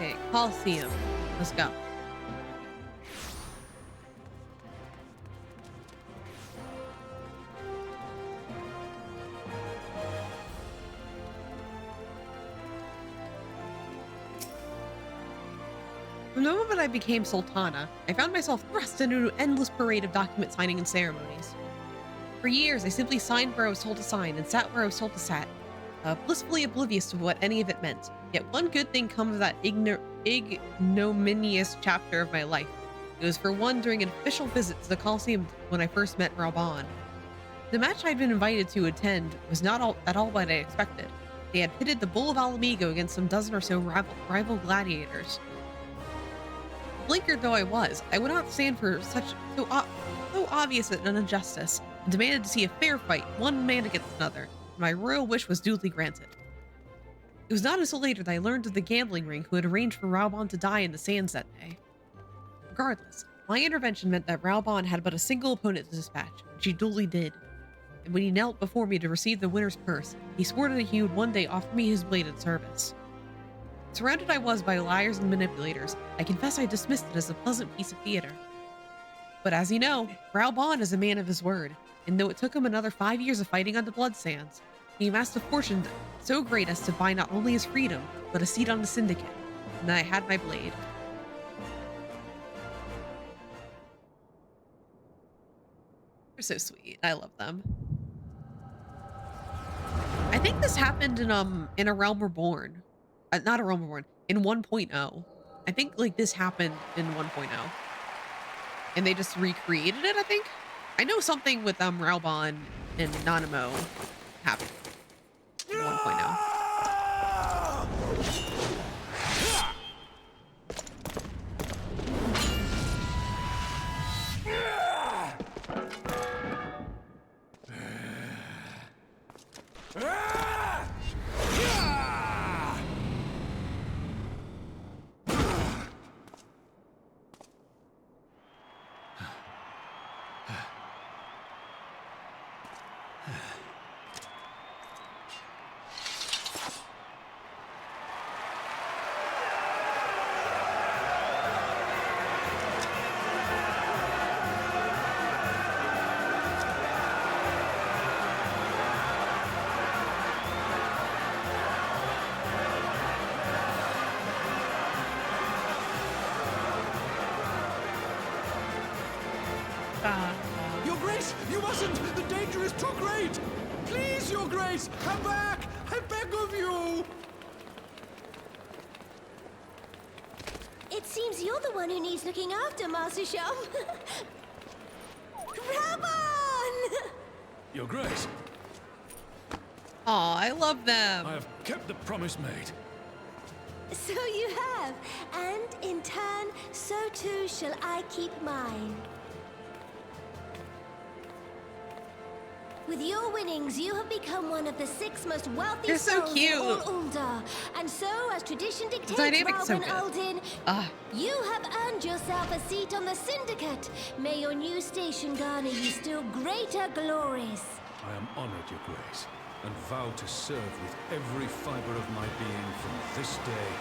S1: Okay, Coliseum. Let's go. From the moment I became Sultana, I found myself thrust into an endless parade of document signing and ceremonies. For years, I simply signed where I was told to sign and sat where I was told to sit, blissfully oblivious to what any of it meant. Yet one good thing comes of that ignominious chapter of my life. It was for one during an official visit to the Coliseum when I first met Raoban. The match I'd been invited to attend was not at all what I expected. They had pitted the Bull of Alamigo against some dozen or so rival gladiators. Blinkered though I was, I would not stand for so obvious an injustice, and demanded to see a fair fight, one man against another. My royal wish was duly granted. It was not until later that I learned of the gambling ring who had arranged for Raoban to die in the sands that day. Regardless, my intervention meant that Raoban had but a single opponent to dispatch, which he duly did. And when he knelt before me to receive the winner's purse, he swore that he would one day offer me his bladed service. Surrounded I was by liars and manipulators, I confess I dismissed it as a pleasant piece of theater. But as you know, Raoban is a man of his word, and though it took him another 5 years of fighting on the blood sands, he amassed a fortune so great as to buy not only his freedom, but a seat on the syndicate, and I had my blade. They're so sweet. I love them. I think this happened in A Realm Reborn. Not A Realm Reborn, in 1.0. I think like this happened in 1.0. And they just recreated it, I think. I know something with Raoban and Nanamo happened in 1.0.
S5: Your Grace, you mustn't! The danger is too great! Please, Your Grace, come back! I beg of you!
S14: It seems you're the one who needs looking after, Master Shum. Raoban!
S2: Your Grace.
S1: Aw, I love them.
S2: I have kept the promise made.
S14: So you have, and in turn, so too shall I keep mine. With your winnings, you have become one of the 6 most wealthy souls in all Ul'dah. And so, as tradition dictates, Raoban Aldin, you have earned yourself a seat on the Syndicate. May your new station garner you still greater glories.
S2: I am honored, Your Grace, and vow to serve with every fiber of my being from this day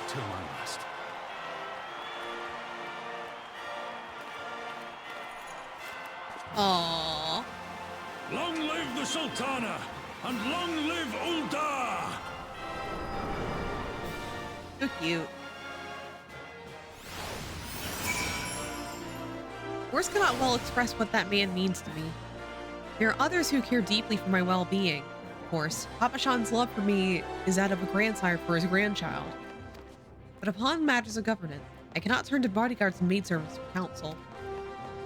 S2: till my last.
S1: Aww.
S2: Long live the Sultana, and long live Ul'dah!
S1: So cute. Words cannot well express what that man means to me. There are others who care deeply for my well-being. Of course, Papa Shan's love for me is that of a grandsire for his grandchild. But upon matters of governance, I cannot turn to bodyguards and maidservants for counsel.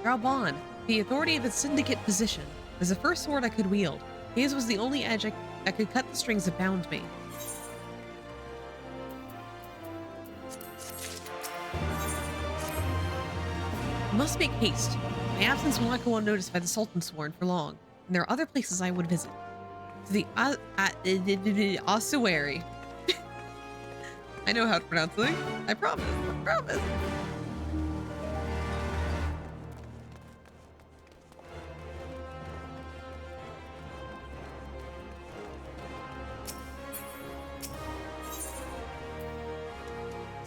S1: Raoban, the authority of its syndicate position, was the first sword I could wield. His was the only edge that could cut the strings that bound me. I must make haste. My absence will not go unnoticed by the Sultan Sworn for long, and there are other places I would visit. To the ossuary. I know how to pronounce it. I promise. I promise.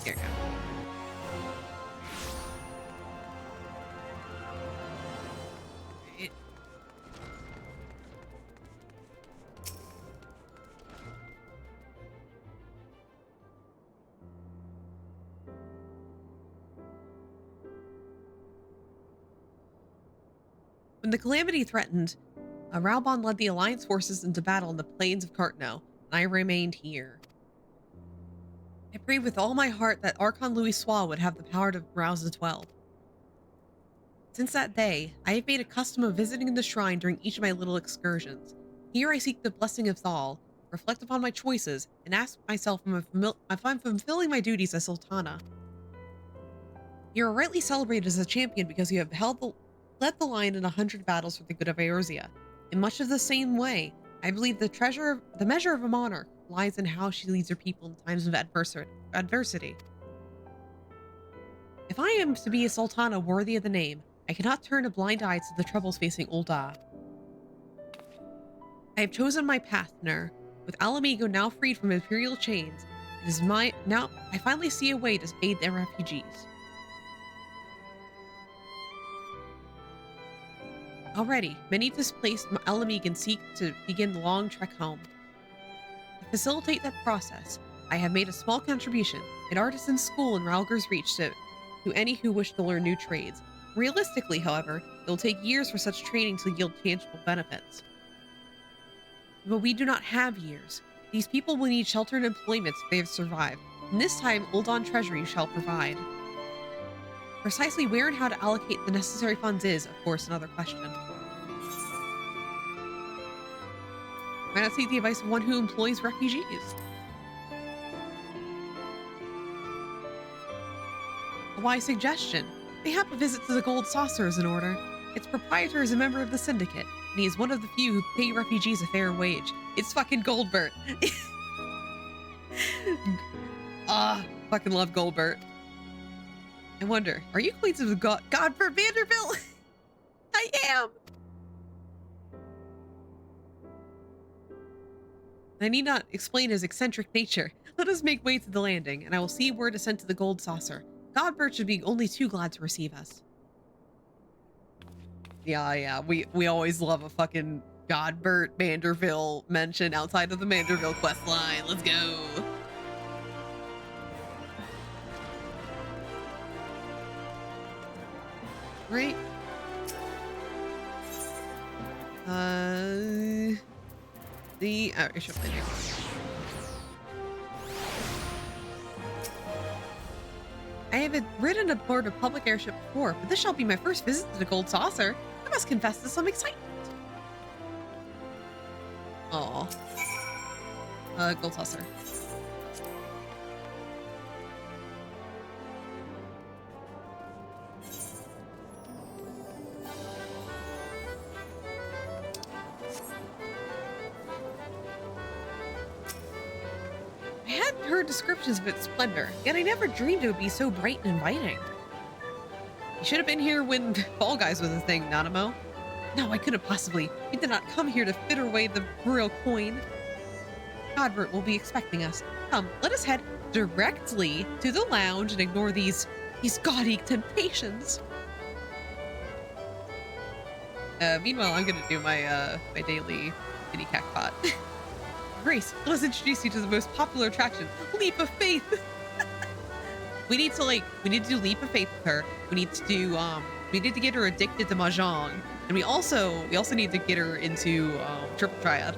S1: Here you go. When the calamity threatened, Raubon led the Alliance forces into battle in the plains of Cartno, and I remained here. I prayed with all my heart that Archon Louis Sois would have the power to rouse the 12. Since that day, I have made a custom of visiting the shrine during each of my little excursions. Here I seek the blessing of Thal, reflect upon my choices, and ask myself if I'm fulfilling my duties as Sultana. You are rightly celebrated as a champion because you have led the line in 100 battles for the good of Eorzea. In much of the same way, I believe the measure of a monarch lies in how she leads her people in times of adversity. If I am to be a sultana worthy of the name, I cannot turn a blind eye to the troubles facing Ul'dah. I have chosen my path, Nur. With Ala Mhigo now freed from imperial chains, I finally see a way to aid their refugees. Already, many displaced Ala Mhigan seek to begin the long trek home. To facilitate that process, I have made a small contribution, an artisan school in Ralger's Reach to any who wish to learn new trades. Realistically, however, it will take years for such training to yield tangible benefits. But we do not have years. These people will need shelter and employment if they have survived, and this time Ul'dah Treasury shall provide. Precisely where and how to allocate the necessary funds is, of course, another question. Why not seek the advice of one who employs refugees? A wise suggestion. Mayhap a visit to the Gold Saucer is in order. Its proprietor is a member of the Syndicate, and he is one of the few who pay refugees a fair wage. It's fucking Goldbert. Fucking love Goldbert. I wonder, are you acquainted with Godfrey Vanderbilt? I am! I need not explain his eccentric nature. Let us make way to the landing, and I will see where to send to the Gold Saucer. Godbert should be only too glad to receive us. Yeah, we always love a fucking Godbert Vanderbilt mention outside of the Vanderbilt quest line. Let's go! Right. The airship landing. I have ridden aboard a public airship before, but this shall be my first visit to the Gold Saucer. I must confess to some excitement. Aw. Gold Saucer. I hadn't heard descriptions of its splendor, yet I never dreamed it would be so bright and inviting. You should have been here when Fall Guys was a thing, Nanamo. No, I couldn't possibly. We did not come here to fritter away the royal coin. Godbert will be expecting us. Come, let us head directly to the lounge and ignore these gaudy temptations. Meanwhile, I'm gonna do my my daily kitty cat pot. Grace, let us introduce you to the most popular attraction, Leap of Faith. we need to do Leap of Faith with her. We need to get her addicted to Mahjong. And we also need to get her into Triple Triad.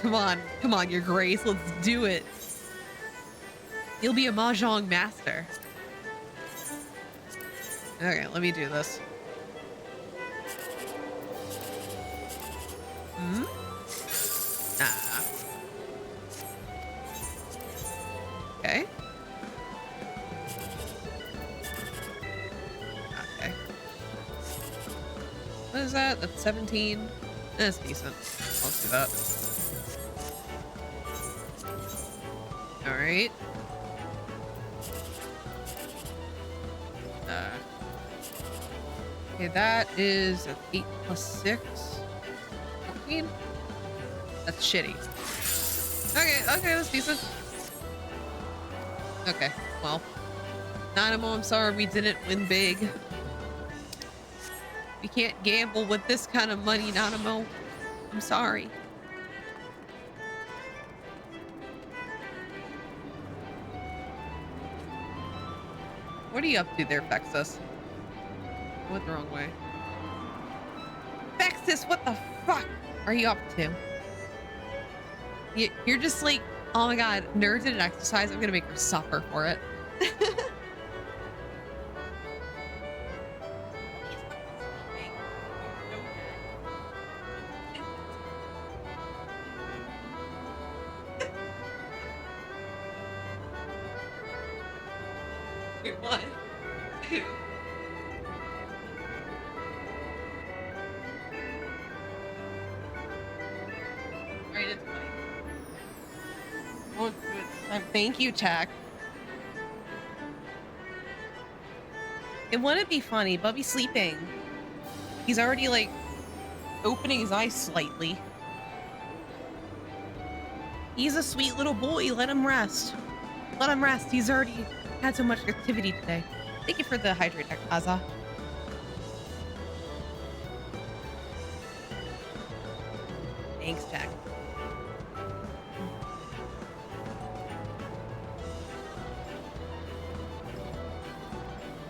S1: Come on, your Grace, let's do it. You'll be a Mahjong master. Okay, let me do this. Okay. Okay. What is that? That's 17. That's decent. Let's do that. Alright. Okay, that is 8 plus 6. 14? That's shitty. Okay, that's decent. Okay, well, Nanamo, I'm sorry we didn't win big. We can't gamble with this kind of money, Nanamo. I'm sorry. What are you up to there, Fexus? I went the wrong way. Fexus, what the fuck are you up to? You're just like, oh my god, nerd did an exercise. I'm gonna make her suffer for it. Wait, one, two. Right, it's fine. Won't do it this time. Thank you, Tack. It wouldn't be funny. Bubby's sleeping. He's already, like, opening his eyes slightly. He's a sweet little boy. Let him rest. Let him rest. He's already had so much activity today. Thank you for the hydrate, Aza. Thanks, Jack.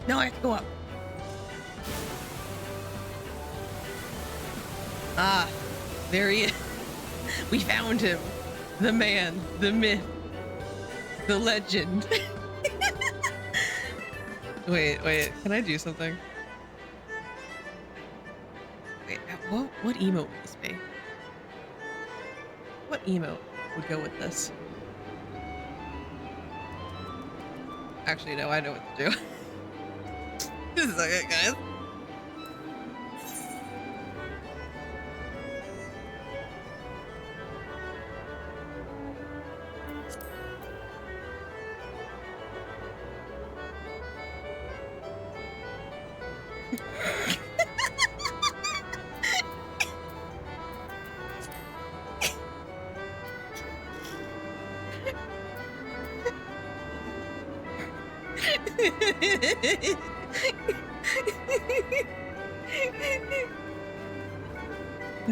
S1: No, I have to go up. Ah, there he is. We found him. The man, the myth, the legend. Wait, can I do something? Wait, what emote would this be? What emote would go with this? Actually, no, I know what to do. This is okay, guys.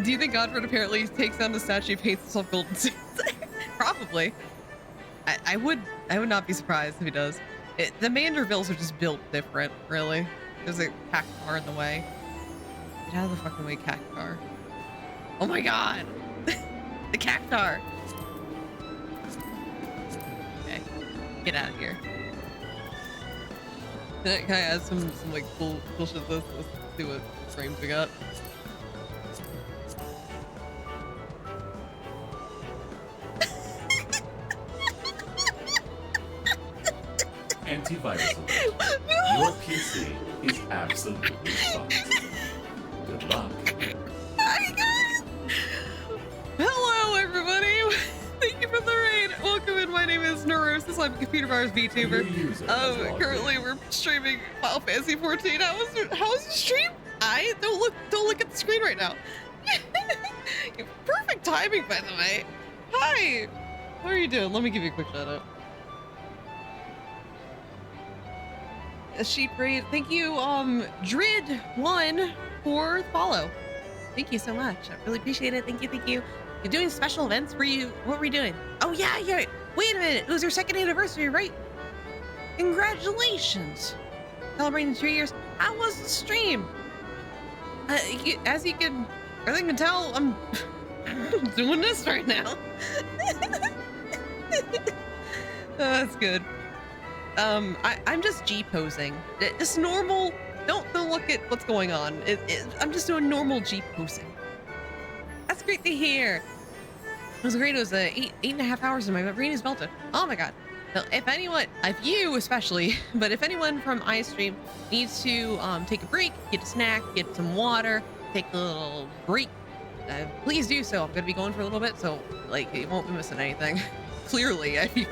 S1: Do you think Godfred apparently takes down the statue, paints himself golden suits? Probably. I would not be surprised if he does. The Mandervilles are just built different, really. There's a cactuar in the way. Get out of the fucking way, cactuar. Oh my god! The cactuar! Okay, get out of here. Can I add some like cool shit to this? Let's see what frames we got.
S15: Antivirus alert. Your PC is absolutely fucked. Good luck.
S1: Hi guys! Hello everybody! Thank you for the raid. Welcome in. My name is Neurosis. I'm a computer virus VTuber. Currently we're streaming Final Fantasy 14. How was the stream? Don't look at the screen right now. Perfect timing, by the way. Hi. How are you doing? Let me give you a quick shout out. A sheep raid. Thank you, Drid1 for the follow. Thank you so much. I really appreciate it. Thank you. You're doing special events? What were you doing? Oh yeah. Wait a minute. It was your 2nd anniversary, right? Congratulations. Celebrating 3 years. How was the stream? As you can, I think can tell, I'm doing this right now. That's good. I'm just G-posing. Just normal. Don't look at what's going on. I'm just doing normal G-posing. That's great to hear. It was great. It was 8.5 hours and my brain is melted. Oh my god. Now, if you especially, but if anyone from iStream needs to take a break, get a snack, get some water, take a little break, please do so. I'm gonna be going for a little bit, so like you won't be missing anything. Clearly, I mean,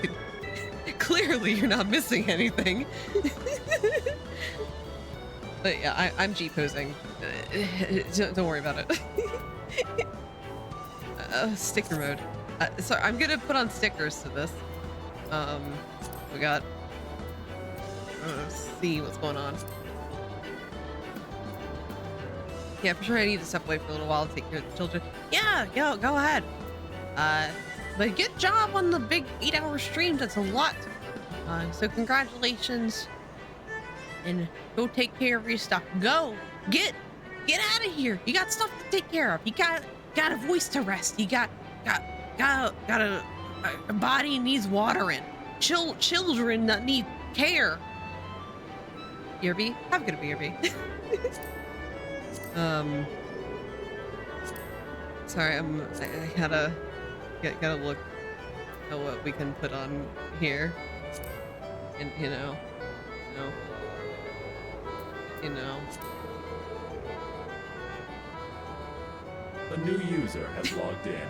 S1: clearly you're not missing anything. But yeah, I'm G-posing. Don't worry about it. Sticker mode. So I'm gonna put on stickers to this. We got see what's going on. Yeah, for sure I need to step away for a little while to take care of the children. Yeah, go ahead. But good job on the big 8-hour stream. That's a lot. So congratulations. And go take care of your stuff. Go. Get out of here. You got stuff to take care of. You got a voice to rest. You got a body needs watering. Children that need care. BRB? Have a good BRB. Sorry, I gotta look at what we can put on here. And you know.
S15: A new user has logged in.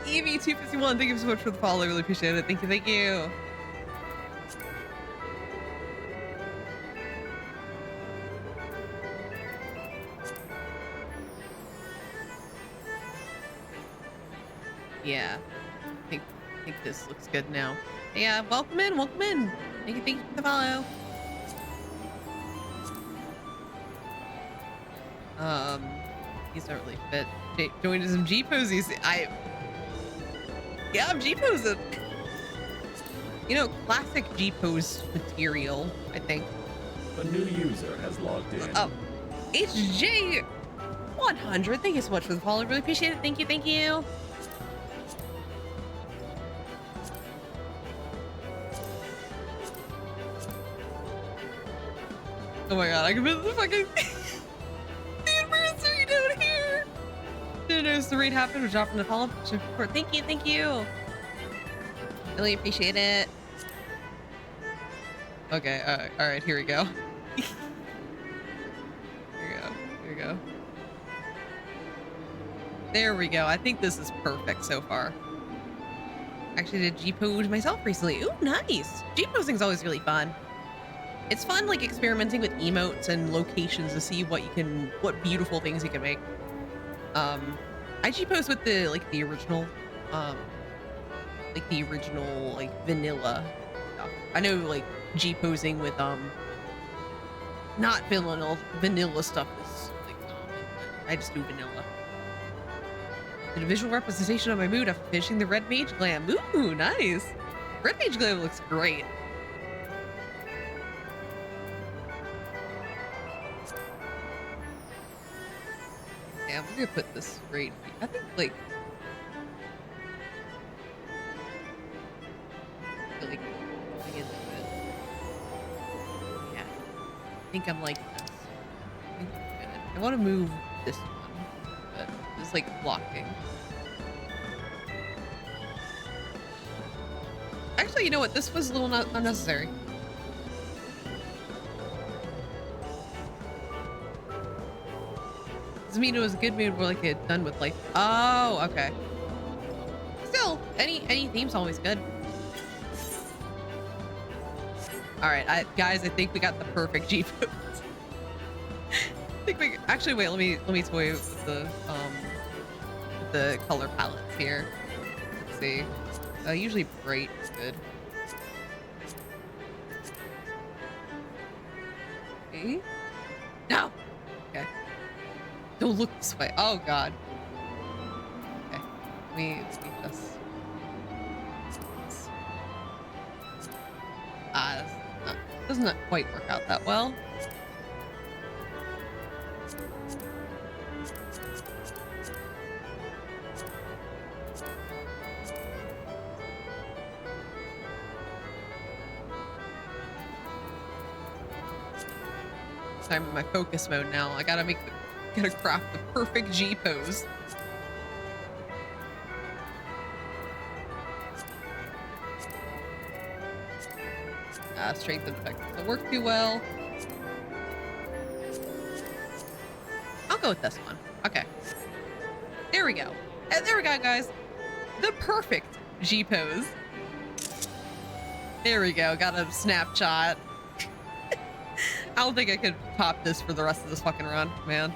S1: Evie251, thank you so much for the follow. I really appreciate it. Thank you. Yeah, I think this looks good now. Yeah, welcome in. Thank you for the follow. These don't really fit. Joined some G-poses. Yeah, I'm G-posing. You know, classic G-pose material, I think.
S15: A new user has logged in.
S1: Oh, HJ100. Thank you so much for the follow. I really appreciate it. Thank you. Oh my god, I can visit the fucking the anniversary down here. Didn't notice the raid happened. We're dropping the follow support. Thank you. Really appreciate it. Okay, all right, here we go. Here we go. There we go. I think this is perfect so far. Actually did G-pose myself recently. Ooh, nice. G-posing is always really fun. It's fun, like, experimenting with emotes and locations to see what beautiful things you can make. I G-pose with the original, vanilla stuff. I know, like, G-posing with, not vanilla stuff is, like, common, but I just do vanilla. Did a visual representation of my mood after finishing the Red Mage Glam. Ooh, nice. Red Mage Glam looks great. Yeah, we're gonna put this right. I think really going into it. Yeah, I think I'm liking this. I want to move this one, but it's like blocking. Actually, you know what? This was a little unnecessary. Doesn't mean it was a good mood. We're like it done with life. Oh, okay. Still, any theme's always good. All right, guys. I think we got the perfect G-pose. I think we actually wait. Let me toy with the color palettes here. Let's see. Usually bright is good. Okay. No. Okay. Don't look this way. Oh god. Okay. Let me just. Doesn't that quite work out that well? I'm in my focus mode now. I gotta craft the perfect G pose. Strength and effect doesn't work too well. I'll go with this one. Okay. There we go. There we go, guys. The perfect G pose. There we go. Got a snapshot. I don't think I could top this for the rest of this fucking run, man.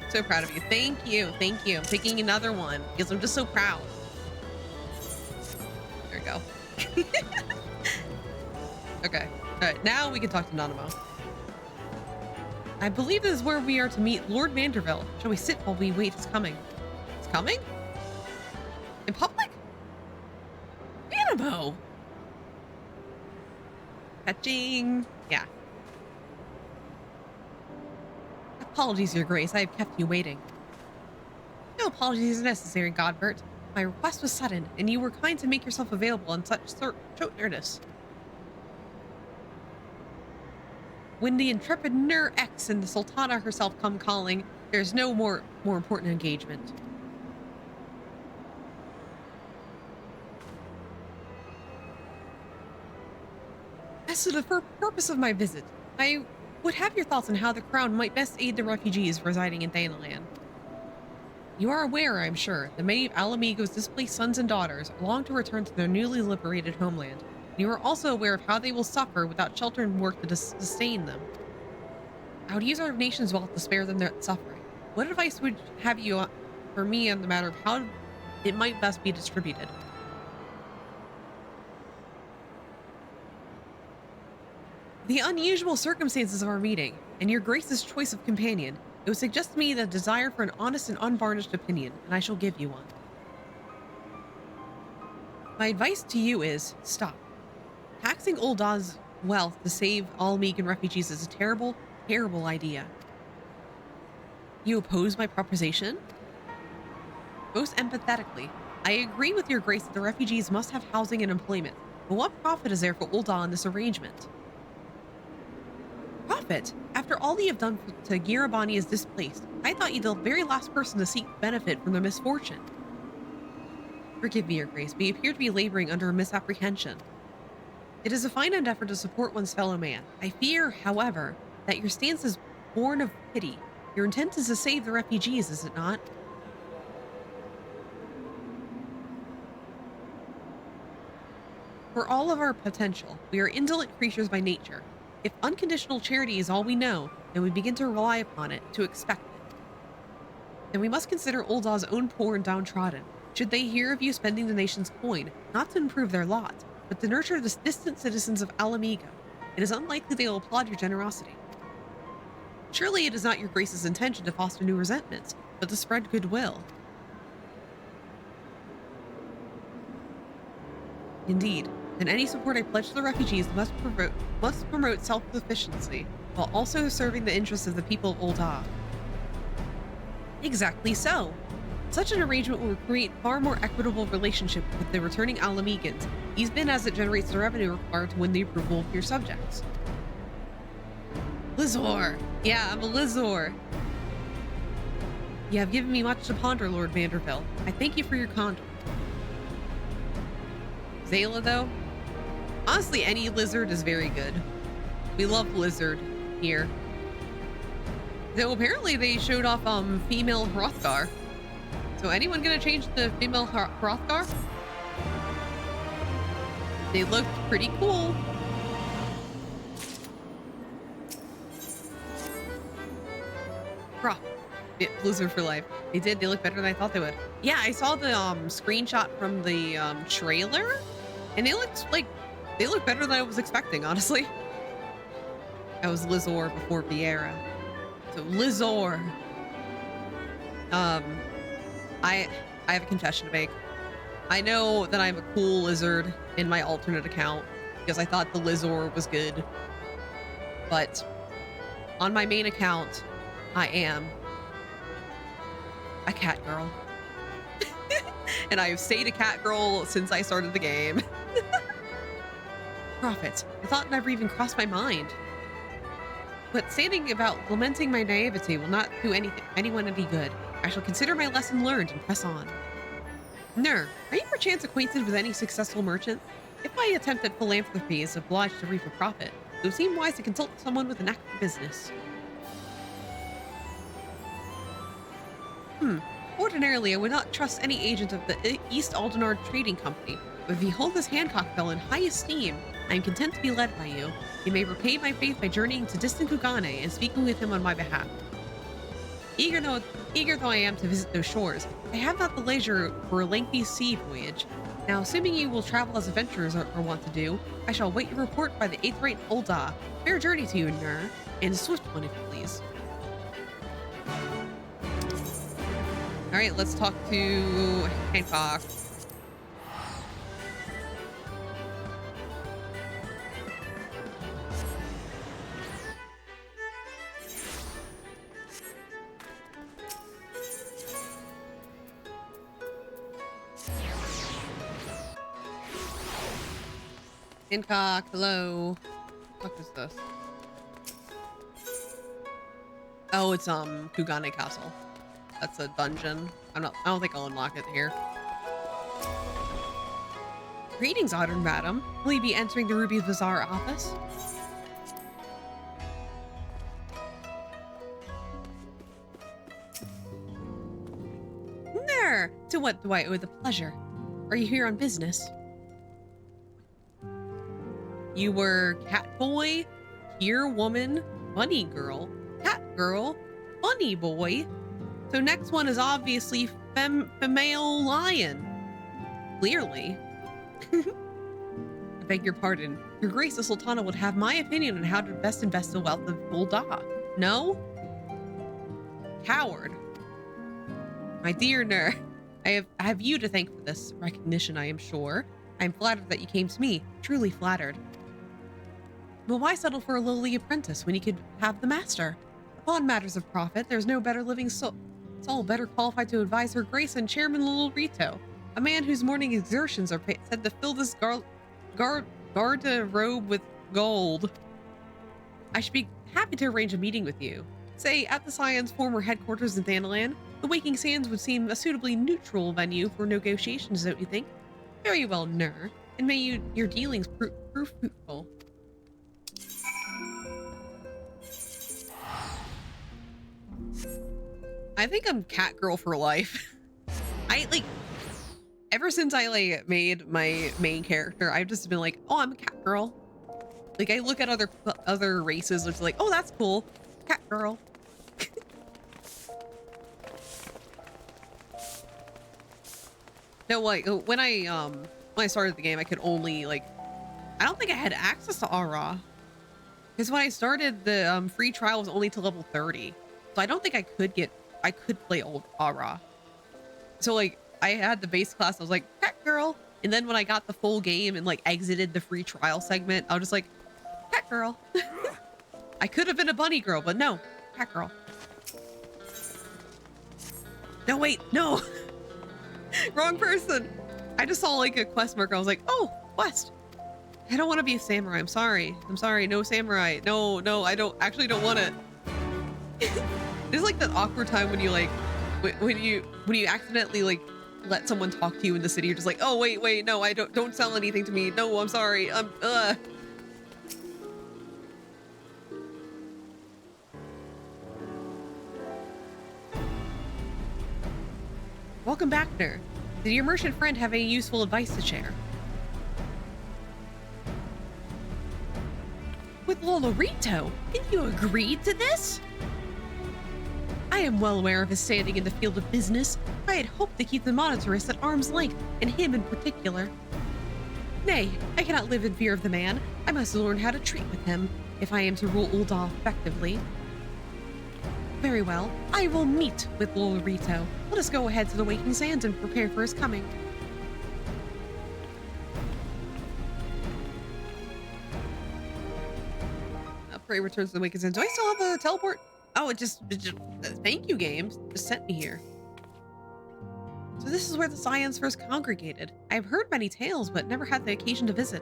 S1: So proud of you. Thank you. Thank you. I'm picking another one because I'm just so proud. There we go. Okay. Alright, now we can talk to Nanamo. I believe this is where we are to meet Lord Vanderbilt. Shall we sit while we wait his coming? He's coming? In public? Nanamo! Fetching. Yeah. Apologies, Your Grace. I have kept you waiting. No apologies necessary, Godbert. My request was sudden, and you were kind to make yourself available on such short notice. When the intrepid Nur X and the Sultana herself come calling, there's no more important engagement. As to the purpose of my visit, I would have your thoughts on how the Crown might best aid the refugees residing in Thanalan. You are aware, I'm sure, that many of Alamigo's displaced sons and daughters long to return to their newly liberated homeland. You are also aware of how they will suffer without shelter and work to sustain them. I would use our nation's wealth to spare them their suffering. What advice would have you for me on the matter of how it might best be distributed? The unusual circumstances of our meeting, and your Grace's choice of companion, it would suggest to me the desire for an honest and unvarnished opinion, and I shall give you one. My advice to you is, stop. Taxing Ul'dah's wealth to save all Megan refugees is a terrible, terrible idea. You oppose my proposition? Most empathetically, I agree with your Grace that the refugees must have housing and employment, but what profit is there for Ul'dah in this arrangement? Profit? After all you have done to Girabani is displaced, I thought you the very last person to seek benefit from their misfortune. Forgive me, Your Grace, we appear to be laboring under a misapprehension. It is a fine endeavor to support one's fellow man. I fear, however, that your stance is born of pity. Your intent is to save the refugees, is it not? For all of our potential, we are indolent creatures by nature. If unconditional charity is all we know, then we begin to rely upon it, to expect it. Then we must consider Ul'dah's own poor and downtrodden. Should they hear of you spending the nation's coin, not to improve their lot, but to nurture the distant citizens of Alamigo, it is unlikely they will applaud your generosity. Surely it is not your Grace's intention to foster new resentments, but to spread goodwill. Indeed, then any support I pledge to the refugees must promote self-sufficiency, while also serving the interests of the people of Ul'dah. Exactly so. Such an arrangement will create far more equitable relationship with the returning Alamegans, even as it generates the revenue required to win the approval of your subjects. Lizor! Yeah, I'm a Lizor. You have given me much to ponder, Lord Vanderbilt. I thank you for your conduct. Zayla, though? Honestly, any lizard is very good. We love lizard here. Though apparently they showed off female Hrothgar. So anyone gonna change the female Hrothgar? They looked pretty cool. Blizzard for life. They did. They look better than I thought they would. Yeah, I saw the screenshot from the trailer, and they looked better than I was expecting, honestly. I was Lizor before Vieira. So Lizor. I have a confession to make. I know that I'm a cool lizard in my alternate account because I thought the Lizor was good. But on my main account, I am a cat girl. And I have stayed a cat girl since I started the game. Prophet, I thought it never even crossed my mind. But standing about lamenting my naivety will not do anyone any good. I shall consider my lesson learned and press on. Nur, are you perchance acquainted with any successful merchant? If my attempt at philanthropy is obliged to reap a profit, it would seem wise to consult someone with an active business. Ordinarily, I would not trust any agent of the East Aldenard Trading Company, but if you hold this Hancock fellow in high esteem, I am content to be led by you. You may repay my faith by journeying to distant Kugane and speaking with him on my behalf. Eager Eager though I am to visit those shores, I have not the leisure for a lengthy sea voyage. Now, assuming you will travel as adventurers are want to do, I shall await your report by the 8th rate Ulda. Fair journey to you, Nur, and a swift one if you please. All right, let's talk to Hancock. Hancock, hello. What is this? Oh, it's Kugane Castle. That's a dungeon. I don't think I'll unlock it here. Greetings, honored madam. Will you be entering the Ruby Bazaar office? There! To what do I owe the pleasure? Are you here on business? You were cat boy, here woman, bunny girl, cat girl, bunny boy. So next one is obviously female lion. Clearly. I beg your pardon. Your Grace the Sultana would have my opinion on how to best invest the wealth of Ulda. No? Coward. My dear Nur, I have you to thank for this recognition, I am sure. I am flattered that you came to me. Truly flattered. But why settle for a lowly apprentice when you could have the master? Upon matters of profit, there's no better living soul better qualified to advise Her Grace than Chairman Lolorito, a man whose morning exertions are said to fill this garde-robe with gold. I should be happy to arrange a meeting with you. Say, at the Scion's former headquarters in Thanalan, the Waking Sands would seem a suitably neutral venue for negotiations, don't you think? Very well, Nur, and may your dealings prove fruitful. I think I'm cat girl for life. Ever since I made my main character, I've just been like, oh, I'm a cat girl. Like, I look at other races, it's like, oh, that's cool, cat girl. No, like when I started the game, I could only I don't think I had access to Aura, because when I started the free trial was only to level 30, so I don't think I could play old Aura. So I had the base class, I was like, cat girl. And then when I got the full game and exited the free trial segment, I was just like, cat girl. I could have been a bunny girl, but no, cat girl. No, wait, no. Wrong person. I just saw a quest marker. I was like, oh, quest. I don't want to be a samurai. I'm sorry. No samurai. No, I don't want it. This is that awkward time when you when you accidentally let someone talk to you in the city. You're just like, oh wait, no, I don't sell anything to me. No, I'm sorry. Welcome back, Nur. Did your merchant friend have any useful advice to share? With Lolorito? Did you agree to this? I am well aware of his standing in the field of business. I had hoped to keep the monetarist at arm's length, and him in particular. Nay, I cannot live in fear of the man. I must learn how to treat with him, if I am to rule Ulda effectively. Very well, I will meet with Lolorito. Let us go ahead to the Waking Sands and prepare for his coming. Prey returns to the Waking Sands. Do I still have a teleport? Oh, it just thank you, games. Just sent me here. So this is where the Scions first congregated. I've heard many tales, but never had the occasion to visit.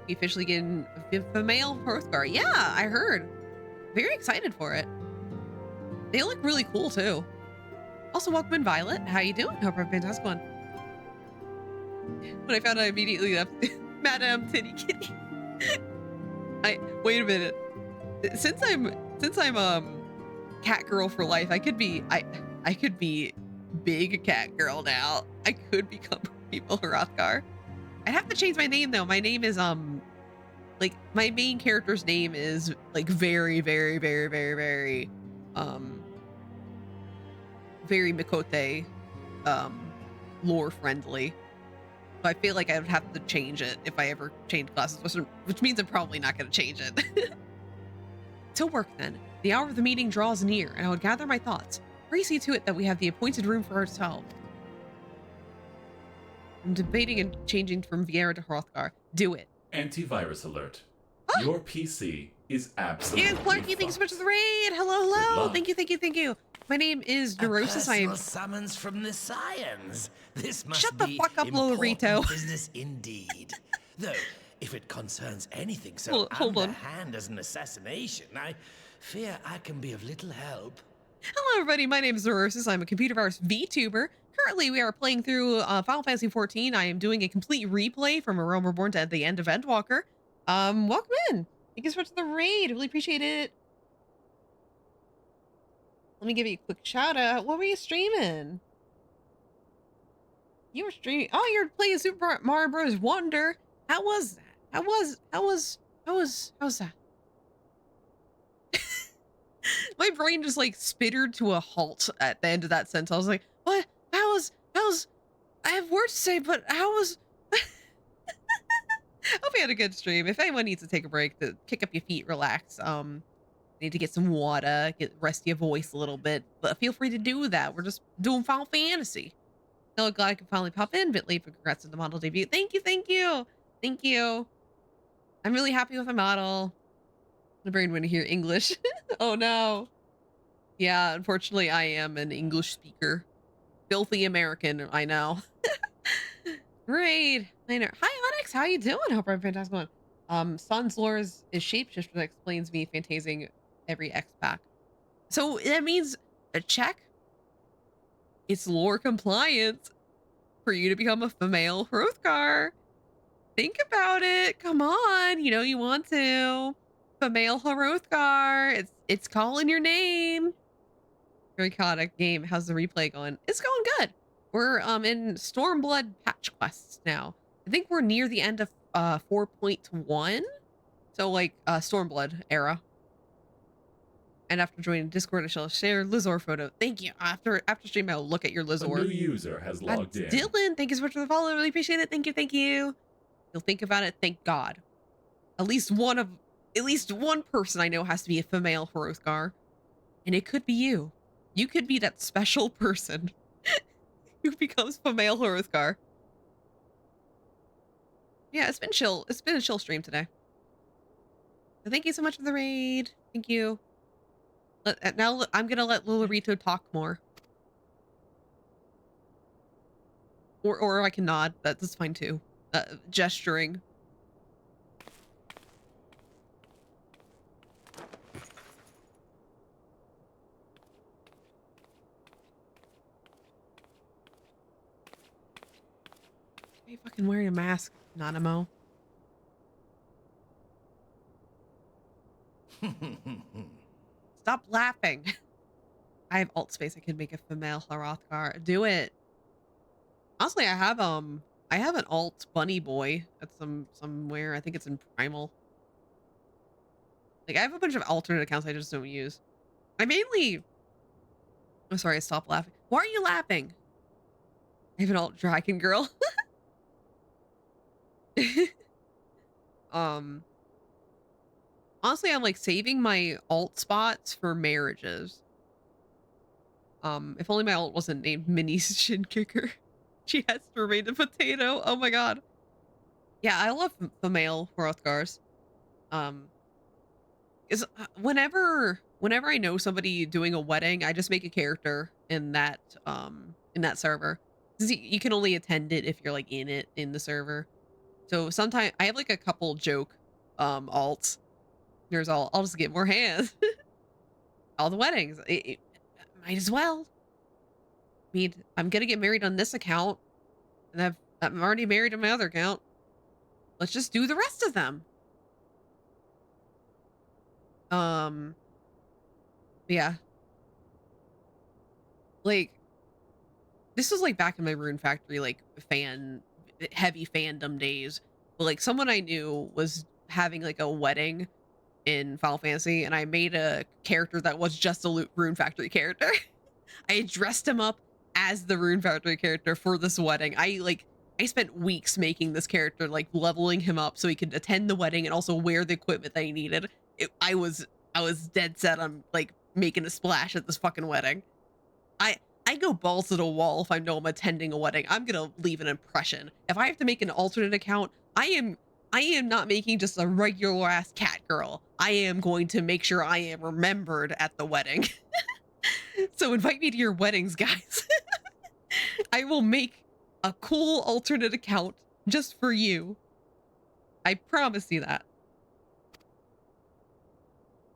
S1: We officially get a female Hearthguard. Yeah, I heard. Very excited for it. They look really cool too. Also, welcome in, Violet. How you doing? Hope I've been fantastic one. When I found out, I immediately left. Madame Titty Kitty. Wait a minute. Since I'm cat girl for life, I could be big cat girl now. I could become female Hrothgar. I'd have to change my name though. My name is my main character's name is very very Mikote lore friendly. So I feel like I would have to change it if I ever change classes, which means I'm probably not going to change it. To work then. The hour of the meeting draws near, and I would gather my thoughts. Hurry see to it that we have the appointed room for ourselves. I'm debating and changing from Vieira to Hrothgar. Do it.
S15: Antivirus alert. Your PC is absolutely
S1: And Clarky, thanks so much for the raid. Hello, hello. Thank you, thank you, thank you. My name is Neurosis. I am
S16: summons from the Scions. This must
S1: Shut the
S16: be
S1: fuck up, Lolorito.
S16: business indeed. Though, if it concerns anything so
S1: hold on.
S16: underhand as an assassination, I fear I can be of little help.
S1: Hello, everybody. My name is Neurosis. I'm a computer virus VTuber. Currently, we are playing through Final Fantasy XIV. I am doing a complete replay from A Realm Reborn to the end of Endwalker. Welcome in. Thank you so much for the raid. Really appreciate it. Let me give you a quick shout out. What were you streaming? You were streaming. Oh, you're playing Super Mario Bros. Wonder. How was that? How was that? My brain just like spittered to a halt at the end of that sentence. I was like, what? How's, I have words to say, but how was, hope you had a good stream. If anyone needs to take a break, to kick up your feet, relax. Need to get some water, rest your voice a little bit, but feel free to do that. We're just doing Final Fantasy. So glad I could finally pop in. Bit late for congrats on the model debut. Thank you, thank you, thank you. I'm really happy with my model. My brain wouldn't hear English. Oh no. Yeah, unfortunately, I am an English speaker. Filthy American, I know. Great. I know. Hi, Onyx. How you doing? Hope I'm fantastic. Sun's lore is shapeshifter that explains me fantasing every X pack. So that means a check. It's lore compliance for you to become a female Hrothgar. Think about it. Come on. You know you want to. Female Hrothgar. It's calling your name. Very chaotic game. How's the replay going? It's going good. We're in Stormblood patch quests now. I think we're near the end of 4.1. So like Stormblood era. And after joining Discord, I shall share Lizor photo. Thank you. After stream, I'll look at your Lizor.
S15: A new user has logged in.
S1: Dylan, thank you so much for the follow. I really appreciate it. Thank you, thank you. You'll think about it. Thank God. At least one person I know has to be a female Hrothgar. And it could be you. You could be that special person who becomes female Hrothgar. Yeah, it's been chill. It's been a chill stream today. So thank you so much for the raid. Thank you. Now I'm gonna let Lolorito talk more. Or I can nod. That's fine too. Gesturing. Are you fucking wearing a mask, Nanamo? Stop laughing. I have alt space. I can make a female Hrothgar. Do it. Honestly, I have an alt bunny boy at somewhere. I think it's in Primal. Like I have a bunch of alternate accounts I just don't use. I'm sorry, I stopped laughing. Why are you laughing? I have an alt dragon girl. Honestly, I'm like saving my alt spots for marriages. If only my alt wasn't named Mini Shin Kicker. She has to remain a potato. Oh my god. Yeah, I love female Hrothgars. Whenever I know somebody doing a wedding, I just make a character in that server. You can only attend it if you're like in the server. So sometimes I have like a couple joke alts. There's I'll just get more hands. All the weddings. Might as well. I mean, I'm gonna get married on this account, and I'm already married on my other account. Let's just do the rest of them. Yeah. Like, this was like back in my Rune Factory, like heavy fandom days. But like someone I knew was having like a wedding in Final Fantasy, and I made a character that was just a Rune Factory character. I dressed him up as the Rune Factory character for this wedding. I spent weeks making this character, like leveling him up so he could attend the wedding and also wear the equipment that he needed. I was dead set on like making a splash at this fucking wedding. I go balls to the wall if I know I'm attending a wedding. I'm gonna leave an impression. If I have to make an alternate account, I am not making just a regular ass cat girl. I am going to make sure I am remembered at the wedding. So invite me to your weddings, guys. I will make a cool alternate account just for you. I promise you that.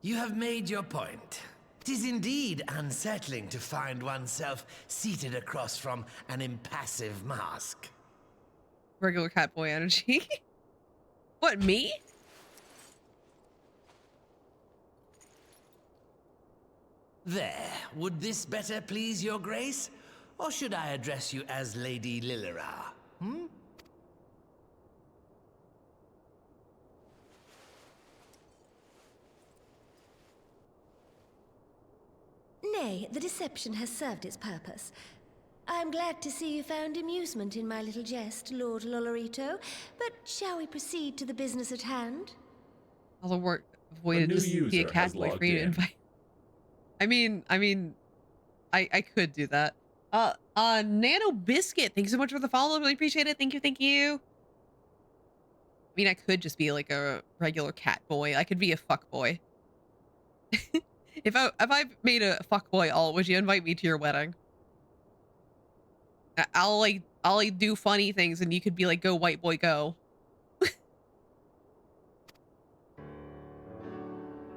S16: You have made your point. It is indeed unsettling to find oneself seated across from an impassive mask.
S1: Regular cat boy energy. What, me?
S16: There, would this better please your grace? Or should I address you as Lady Lilira? Hmm?
S14: Nay, the deception has served its purpose. I'm glad to see you found amusement in my little jest, Lord Lolorito, but shall we proceed to the business at hand?
S1: I'll avoid just be a cat boy for you to invite. I mean, I could do that. Nano Biscuit, thanks so much for the follow. Really appreciate it. Thank you. I mean, I could just be like a regular cat boy. I could be a fuck boy. If I made a fuck boy alt, would you invite me to your wedding? I'll like do funny things and you could be like, go white boy, go.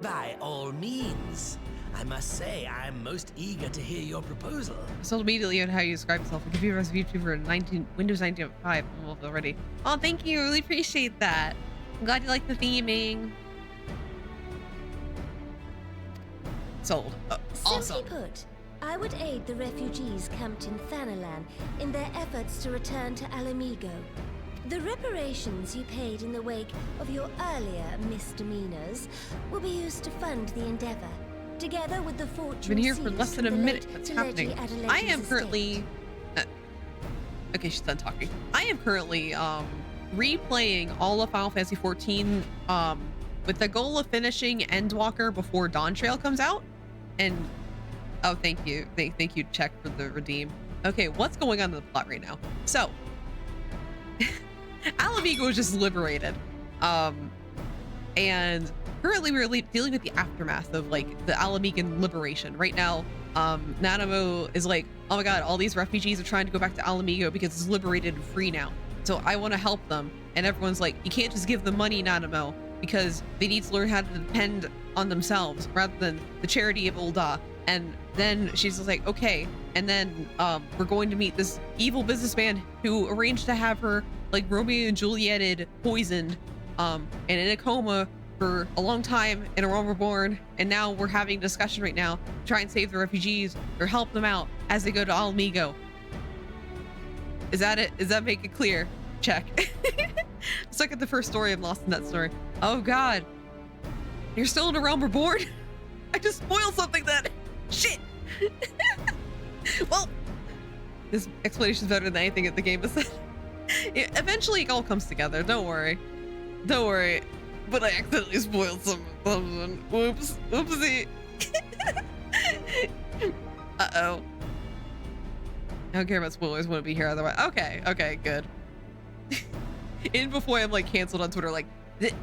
S16: By all means. I must say, I'm most eager to hear your proposal.
S1: So immediately on how you describe yourself. I'll give you a recipe for Windows 19.5. I'm already. Oh, thank you. Really appreciate that. I'm glad you like the theming. Sold. Awesome.
S14: Simply put, I would aid the refugees camped in Thanalan in their efforts to return to Alamigo. The reparations you paid in the wake of your earlier misdemeanors will be used to fund the endeavor, together with the fortune.
S1: Been here for less than a minute. What's happening? I am currently. Okay, she's done talking. I am currently replaying all of Final Fantasy XIV with the goal of finishing Endwalker before Dawn Trail comes out. And oh, thank you, thank you, check for the redeem. Okay, what's going on in the plot right now? So, Alamigo was just liberated, and currently we're dealing with the aftermath of like the Alamigan liberation. Right now, Nanamo is like, oh my god, all these refugees are trying to go back to Alamigo because it's liberated and free now. So I want to help them, and everyone's like, you can't just give them money, Nanamo, because they need to learn how to depend on themselves rather than the charity of Ul'dah. And then she's just like, okay. And then we're going to meet this evil businessman who arranged to have her like Romeo and Julieted, poisoned, and in a coma for a long time in a Realm Reborn. And now we're having a discussion right now to try and save the refugees or help them out as they go to Alamigo. Is that it? Does that make it clear? Check. Let's look at the first story. I'm lost in that story. Oh god. You're still in a Realm Reborn? I just spoiled something then. Shit. Well, this explanation is better than anything that the game has said. Eventually it all comes together. Don't worry. Don't worry. But I accidentally spoiled something. Whoops. Whoopsie. Uh-oh. I don't care about spoilers. Wouldn't be here otherwise. Okay. Okay, good. In before I'm like canceled on Twitter, like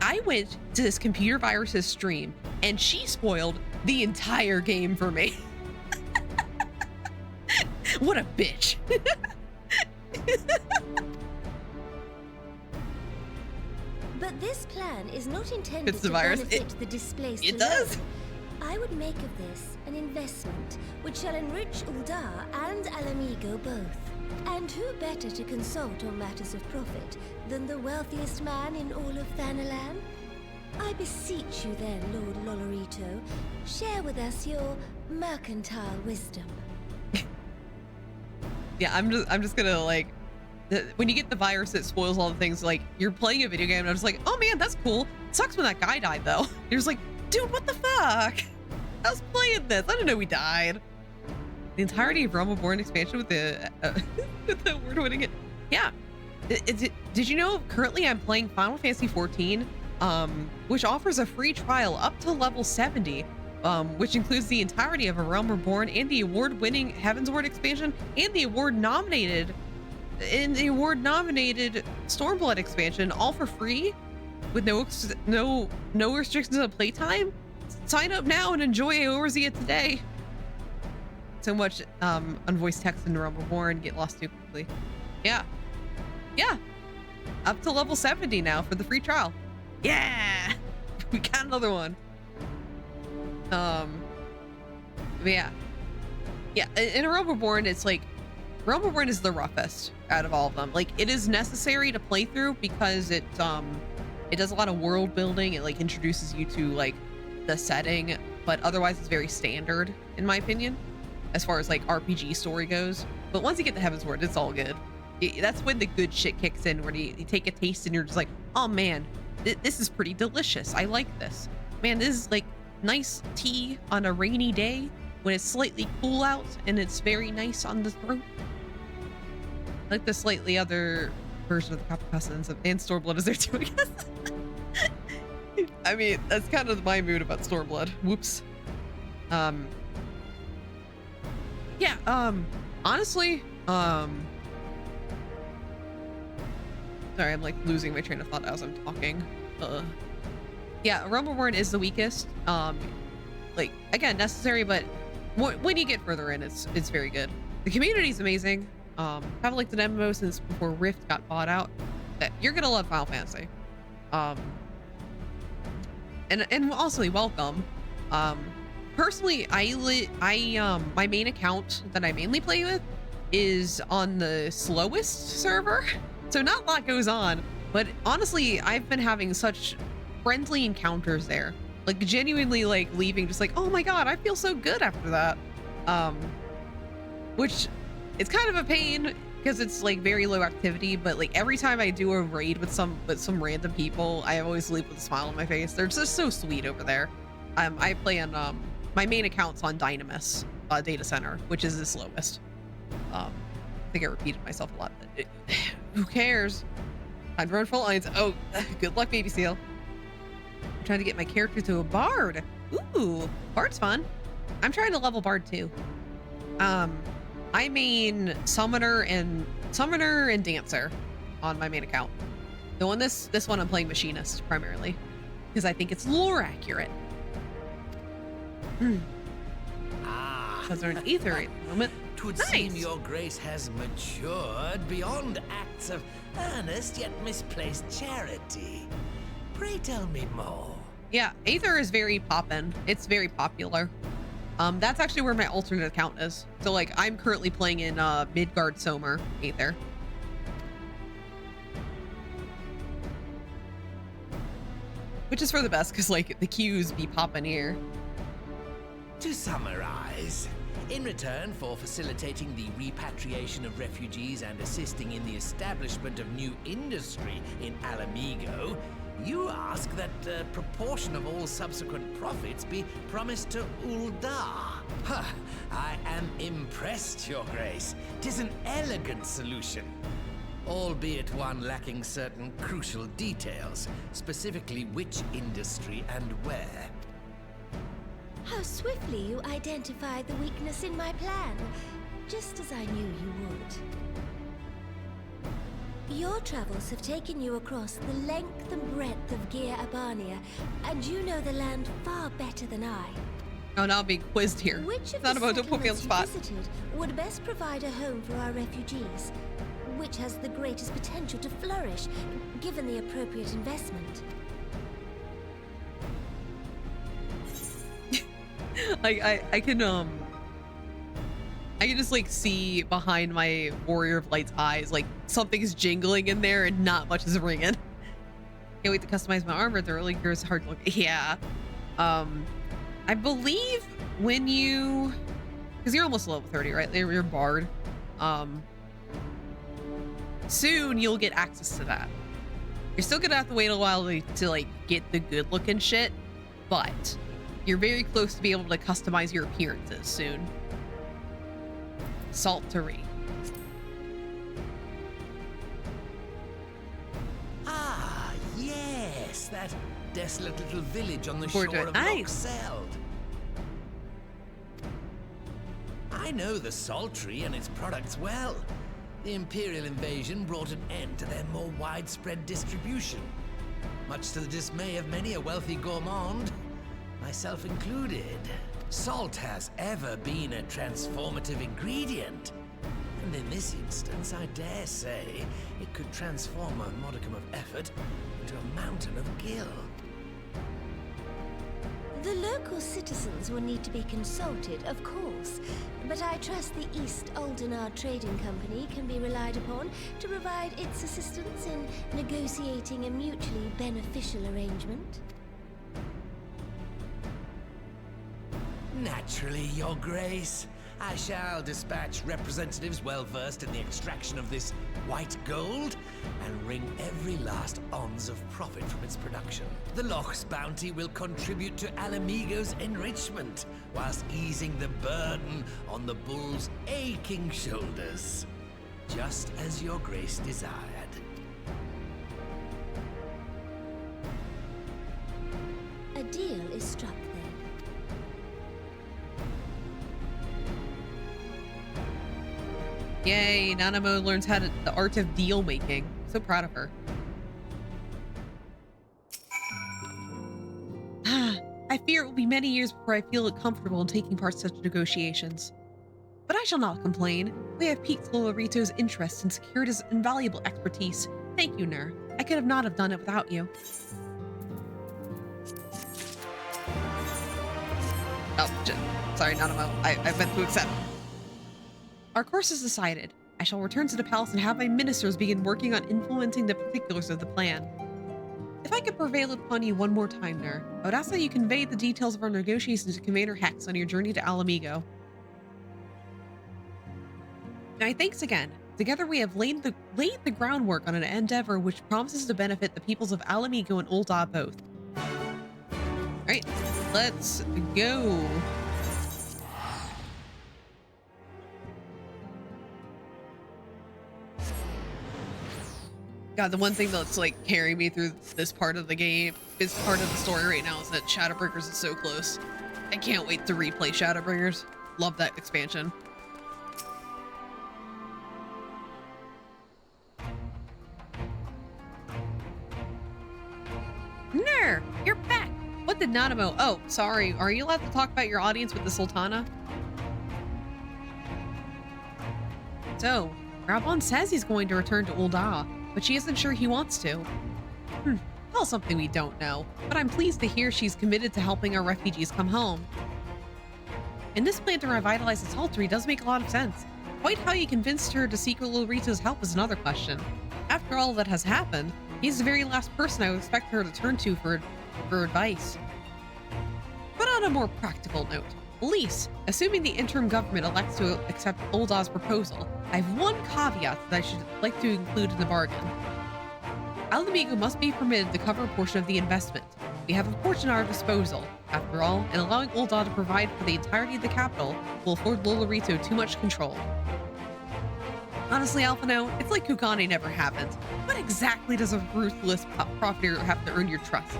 S1: I went to this computer virus's stream and she spoiled the entire game for me. What a bitch.
S14: But this plan is not intended
S1: It's the
S14: to
S1: virus.
S14: benefit the displaced
S1: It
S14: alone.
S1: does.
S14: I would make of this an investment which shall enrich Ul'dah and Alamigo both. And who better to consult on matters of profit than the wealthiest man in all of Thanalan? I beseech you then, Lord Lolorito, share with us your mercantile wisdom.
S1: Yeah, I'm just gonna like, when you get the virus, it spoils all the things. Like you're playing a video game, and I'm just like, oh man, that's cool. Sucks when that guy died though. You're just like, dude, what the fuck? I was playing this. I didn't know he died. the entirety of Realm Reborn expansion with the with the award-winning it. Yeah. Did you know currently I'm playing Final Fantasy XIV, which offers a free trial up to level 70, which includes the entirety of A Realm Reborn and the award-winning Heavensward expansion and the award-nominated Stormblood expansion, all for free with no restrictions on playtime. Sign up now and enjoy Eorzea today. So much unvoiced text in Realm Reborn, get lost too quickly. Yeah. Up to level 70 now for the free trial. Yeah. We got another one. But yeah. In Realm Reborn, it's like Realm Reborn is the roughest out of all of them. Like, it is necessary to play through because it does a lot of world building. It like introduces you to like the setting, but otherwise it's very standard in my opinion as far as like RPG story goes. But once you get the Heavensward, it's all good. That's when the good shit kicks in, where you take a taste and you're just like, oh man, this is pretty delicious. I like this. Man, this is like nice tea on a rainy day when it's slightly cool out and it's very nice on the throat. Like the slightly other version of the Copper Cousins and Stormblood is there too, I guess. I mean, that's kind of my mood about Stormblood. Whoops. Honestly, sorry, I'm like losing my train of thought as I'm talking. Yeah, Realm Reborn is the weakest. Like, again, necessary, but when you get further in, it's very good. The community's amazing. Haven't liked an MMO since before Rift got bought out. You're gonna love Final Fantasy. And also welcome. Personally, my main account that I mainly play with is on the slowest server, so not a lot goes on. But honestly, I've been having such friendly encounters there, like genuinely like leaving just like, oh my god, I feel so good after that. Which it's kind of a pain because it's like very low activity, but like every time I do a raid with some random people, I always leave with a smile on my face. They're just so sweet over there. I play on my main account's on Dynamis data center, which is the slowest. I think I repeated myself a lot, but who cares? Time to run full lines. Oh, good luck, baby seal. I'm trying to get my character to a bard. Ooh, bard's fun. I'm trying to level bard too. I main summoner and dancer on my main account. Though on this one I'm playing machinist primarily because I think it's lore accurate. Because they're an ether at the moment.
S16: 'Twould
S1: nice.
S16: seem your grace has matured beyond acts of earnest yet misplaced charity. Pray tell me more.
S1: Yeah, Aether is very poppin'. It's very popular. That's actually where my alternate account is. So like I'm currently playing in Midgard Somer Aether. Which is for the best because like the queues be poppin' here.
S16: To summarize, in return for facilitating the repatriation of refugees and assisting in the establishment of new industry in Alamigo, you ask that a proportion of all subsequent profits be promised to Uldar. Huh, I am impressed, Your Grace. 'Tis an elegant solution, albeit one lacking certain crucial details, specifically which industry and where.
S14: How swiftly you identified the weakness in my plan, just as I knew you would. Your travels have taken you across the length and breadth of Gear Abania, and you know the land far better than I.
S1: Oh, now I'm being quizzed here.
S14: Which of
S1: Not
S14: the
S1: about to put me on the spot.
S14: settlements you visited would best provide a home for our refugees? Which has the greatest potential to flourish, given the appropriate investment?
S1: I can just like see behind my Warrior of Light's eyes, like something's jingling in there and not much is ringing. Can't wait to customize my armor. The early gear is hard to look. Yeah. I believe when you, because you're almost level 30, right? You're bard. Soon you'll get access to that. You're still gonna have to wait a while to like get the good looking shit, but you're very close to be able to customize your appearances soon. Saltery.
S16: Ah, yes, that desolate little village on the
S1: Gorgeous.
S16: shore of
S1: Nice.
S16: Loxeld. I know the Saltery and its products well. The Imperial invasion brought an end to their more widespread distribution, much to the dismay of many a wealthy gourmand, myself included. Salt has ever been a transformative ingredient, and in this instance, I dare say, it could transform a modicum of effort into a mountain of gill.
S14: The local citizens will need to be consulted, of course, but I trust the East Aldenar Trading Company can be relied upon to provide its assistance in negotiating a mutually beneficial arrangement.
S16: Naturally, Your Grace. I shall dispatch representatives well versed in the extraction of this white gold and wring every last ounce of profit from its production. The Loch's bounty will contribute to Alamigo's enrichment, whilst easing the burden on the bull's aching shoulders, just as Your Grace desired.
S14: A deal is struck then.
S1: Yay, Nanamo learns the art of deal making. So proud of her. I fear it will be many years before I feel comfortable in taking part in such negotiations. But I shall not complain. We have piqued Lolorito's interest and secured his invaluable expertise. Thank you, Nur. I could not have done it without you. Oh, sorry, Nanamo. I meant to accept. Our course is decided. I shall return to the palace and have my ministers begin working on implementing the particulars of the plan. If I could prevail upon you one more time, Nur, I would ask that you convey the details of our negotiations to Commander Hex on your journey to Alamigo. Now, thanks again. Together we have laid the groundwork on an endeavor which promises to benefit the peoples of Alamigo and Ul'dah both. Alright, let's go. God, the one thing that's like carrying me through this part of the game, this part of the story right now, is that Shadowbringers is so close. I can't wait to replay Shadowbringers. Love that expansion. Nur, you're back. What did Nanamo? Oh, sorry. Are you allowed to talk about your audience with the Sultana? So, Rabon says he's going to return to Ul'dah, but she isn't sure he wants to. Well, something we don't know, but I'm pleased to hear she's committed to helping our refugees come home. And this plan to revitalize the Saltery does make a lot of sense. Quite how you convinced her to seek Lolorito's help is another question. After all that has happened, he's the very last person I would expect her to turn to for advice. But on a more practical note, Elise, assuming the interim government elects to accept Ul'dah's proposal, I have one caveat that I should like to include in the bargain. Alamigo must be permitted to cover a portion of the investment. We have a portion at our disposal, after all, and allowing Ul'dah to provide for the entirety of the capital will afford Lolorito too much control. Honestly, Alphino, it's like Kugane never happened. What exactly does a ruthless profiteer have to earn your trust?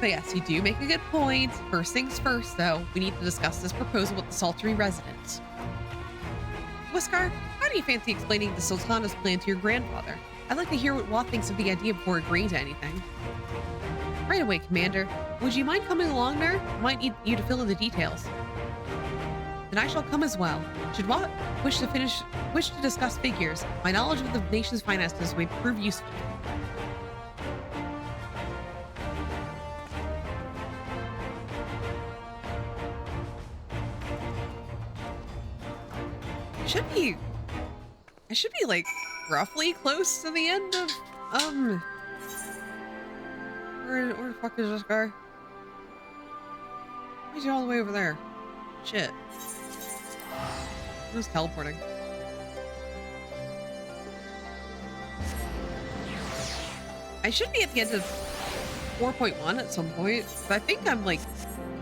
S1: But yes, you do make a good point. First things first, though, we need to discuss this proposal with the Saltery residents. Whiskar, how do you fancy explaining the Sultana's plan to your grandfather? I'd like to hear what Watt thinks of the idea before agreeing to anything. Right away, Commander. Would you mind coming along, Nur? I might need you to fill in the details. Then I shall come as well. Should Watt wish to discuss figures, my knowledge of the nation's finances may prove useful. I should be like roughly close to the end of where the fuck is this guy? Why is he all the way over there? Shit. Who's teleporting? I should be at the end of 4.1 at some point, but I think I'm like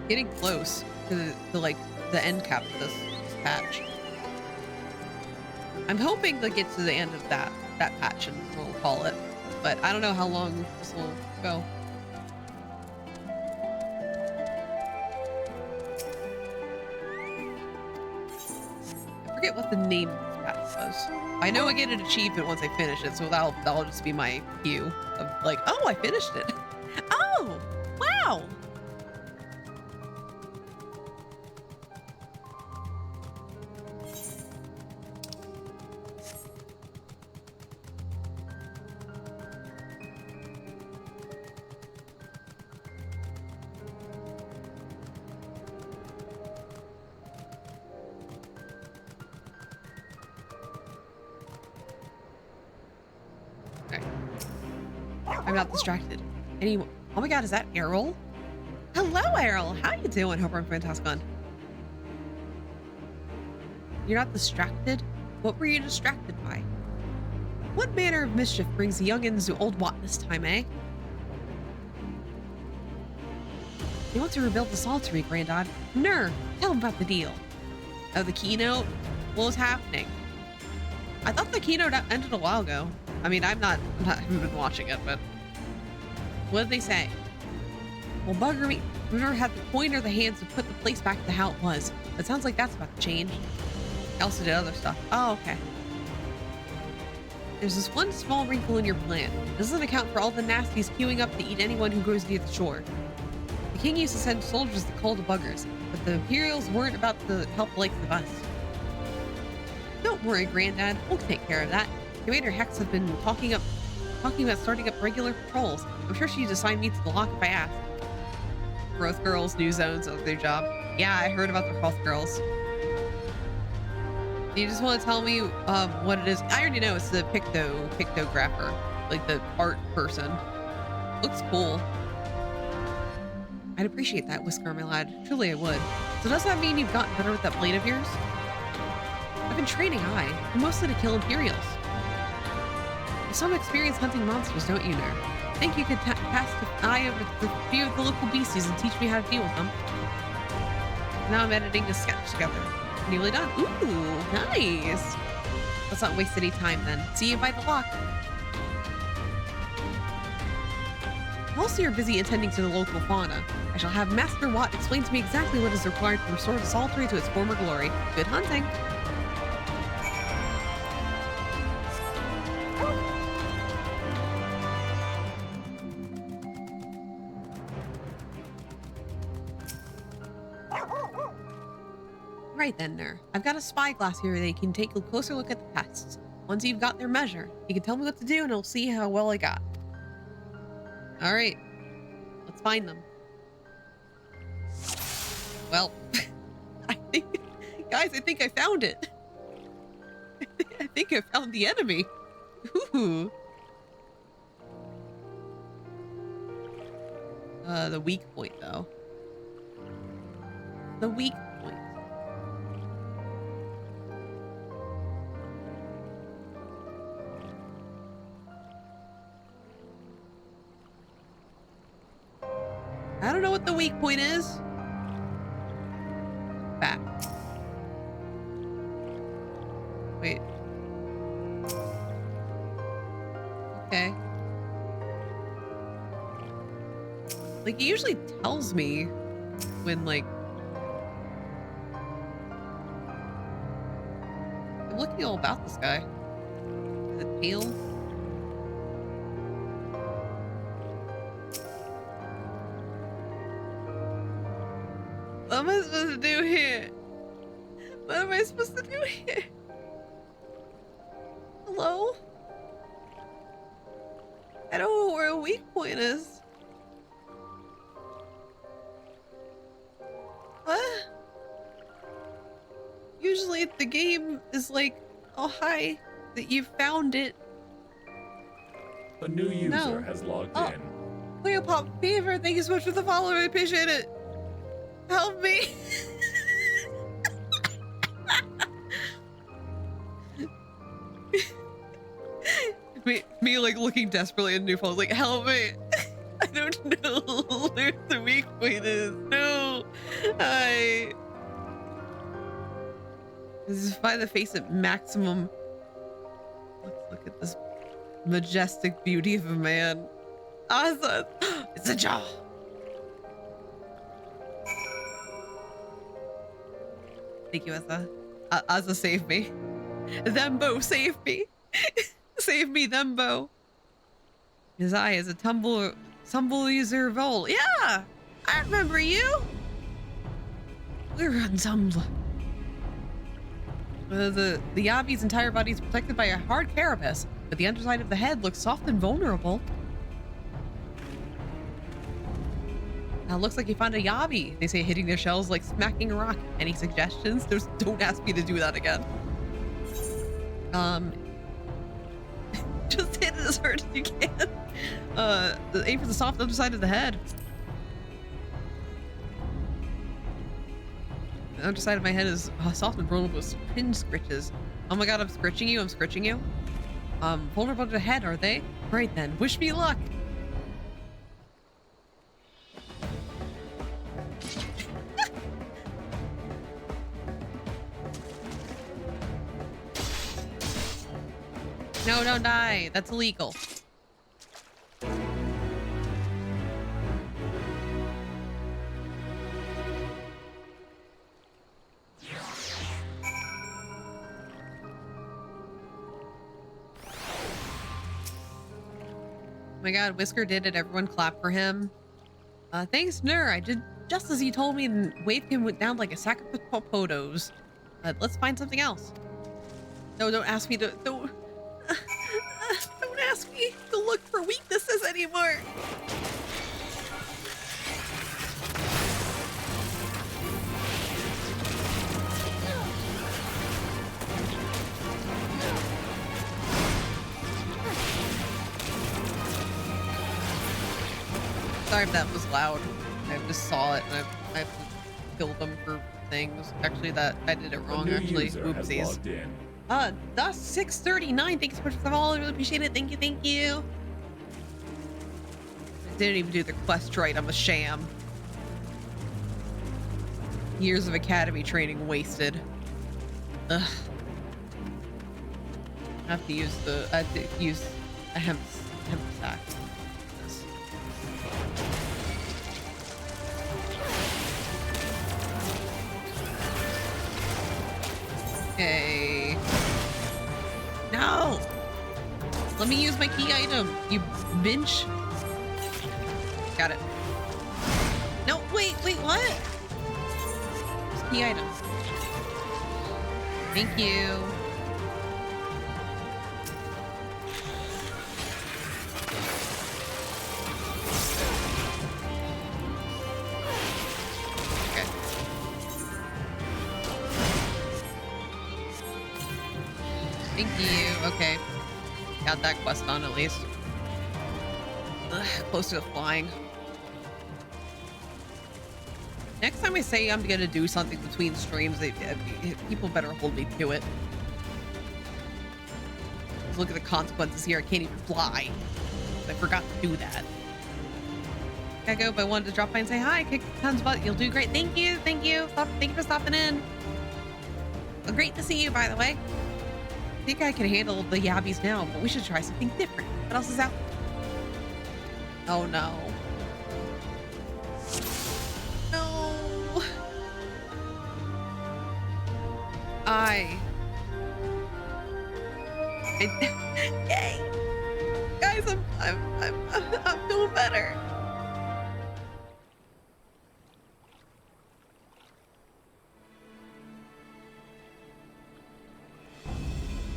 S1: getting close to like the end cap of this patch. I'm hoping to get to the end of that patch and we'll call it, but I don't know how long this will go. I forget what the name of this patch was. I know I get an achievement once I finish it, so that'll just be my cue of like, oh, I finished it. Oh, wow. I'm not distracted. Anyone? Oh my god, is that Errol? Hello, Errol. How you doing? Hope I'm fantastic. You're not distracted? What were you distracted by? What manner of mischief brings the youngins to Old Wat this time, eh? They want to rebuild the Saltery, Grandad. Ner, tell them about the deal. Oh, the keynote? What was happening? I thought the keynote ended a while ago. I mean, I haven't been watching it, but what did they say? Well, bugger me. We've never had the coin or the hands to put the place back to how it was. It sounds like that's about to change. I also did other stuff. Oh, okay. There's this one small wrinkle in your plan. It doesn't account for all the nasties queuing up to eat anyone who goes near the shore. The king used to send soldiers to cull the buggers, but the Imperials weren't about to help the likes of us. Don't worry, Grandad. We'll take care of that. Commander Hex has been talking about starting up regular patrols. I'm sure she'd assign me to the lock if I asked. Growth girls, new zones, their job. Yeah, I heard about the health girls. Do you just want to tell me what it is? I already know it's the pictographer, like the art person. Looks cool. I'd appreciate that, Whisker, my lad. Truly I would. So does that mean you've gotten better with that blade of yours? I've been training mostly to kill Imperials. Some experience hunting monsters, don't you, Ner? Think you could cast an eye over a few of the local beasties and teach me how to deal with them? Now I'm editing a sketch together. Nearly done. Ooh, nice. Let's not waste any time then. See you by the lock. Whilst you're busy attending to the local fauna, I shall have Master Watt explain to me exactly what is required to restore the Saltery to its former glory. Good hunting. Right then, Ner. I've got a spyglass here that you can take a closer look at the pests. Once you've got their measure, you can tell me what to do and I'll see how well I got. Alright. Let's find them. Well, I think I found it. I think I found the enemy. Ooh. The weak point, though. The weak point. I don't know what the weak point is. Back. Wait. Okay. Like, it usually tells me when, like... I'm looking all about this guy. Is it tail? What am I supposed to do here? What am I supposed to do here? Hello? I don't know where a weak point is. What? Usually the game is like, oh hi, that you found it.
S15: A new user has logged in.
S1: Cleopop Fever, thank you so much for the follow, I appreciate it. Help me. me like looking desperately at new phones, like, help me. I don't know where the weak point is. No. This is by the face at maximum. Let's look at this majestic beauty of a man. Awesome. It's a jaw. Thank you, Asa. Asa saved me. Thembo saved me. Save me, Thembo. His eye is a tumble user vol. Yeah, I remember you. We're ensemble. The Yavi's entire body is protected by a hard carapace, but the underside of the head looks soft and vulnerable. Now looks like you found a Yavi. They say hitting their shells like smacking a rock. Any suggestions? Don't ask me to do that again. Just hit it as hard as you can. Aim for the soft underside of the head. The underside of my head is soft and vulnerable with pin scritches. Oh my god, I'm scritching you. I'm scritching you. Vulnerable to the head, are they? Right then. Wish me luck. No, don't die. That's illegal. Oh my god, Whisker did it. Everyone clap for him. Thanks, Nur. I did just as you told me, and Wavekin went down like a sack of popotos. Let's find something else. No, don't ask me to... Don't ask me to look for weaknesses anymore. Sorry if that was loud. I just saw it and I have to kill them for things. Actually, that I did it wrong. Actually, oopsies. Thus 639. Thanks so much for all. I really appreciate it. Thank you, thank you. I didn't even do the quest right. I'm a sham. Years of academy training wasted. Ugh. I have to use a hemp sack. Okay. No! Let me use my key item, you bitch. Got it. No, wait, what? It's key item. Thank you. Thank you. Okay. Got that quest on at least. Ugh, close to flying. Next time I say I'm gonna do something between streams, people better hold me to it. Look at the consequences here. I can't even fly. I forgot to do that. I go, but I wanted to drop by and say hi. Kick tons butt. You'll do great. Thank you. Thank you. Thank you for stopping in. Well, great to see you, by the way. I think I can handle the Yabbies now, but we should try something different. What else is out? Oh no. No. Yay. Guys, I'm doing better.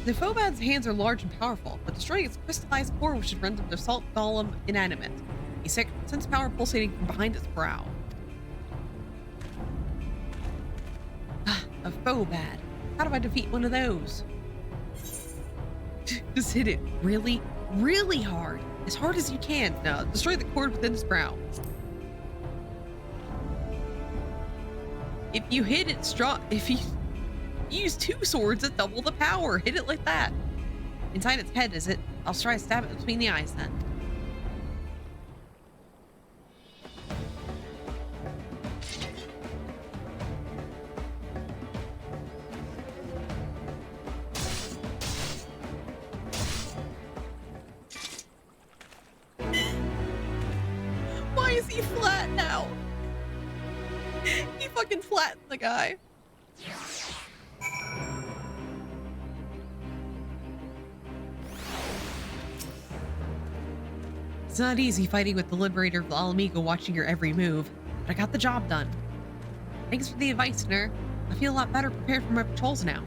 S1: The Phobad's hands are large and powerful, but destroying its crystallized core should render the assault golem inanimate. A sense power pulsating from behind its brow. A Phobad. How do I defeat one of those? Just hit it really, really hard. As hard as you can. Now, destroy the cord within its brow. If you hit it strong, if you use two swords that double the power. Hit it like that. Inside its head, is it? I'll try to stab it between the eyes then. he flat now? He fucking flattened the guy. It's not easy fighting with the Liberator of Alamigo watching your every move, but I got the job done. Thanks for the advice, Ner. I feel a lot better prepared for my patrols now.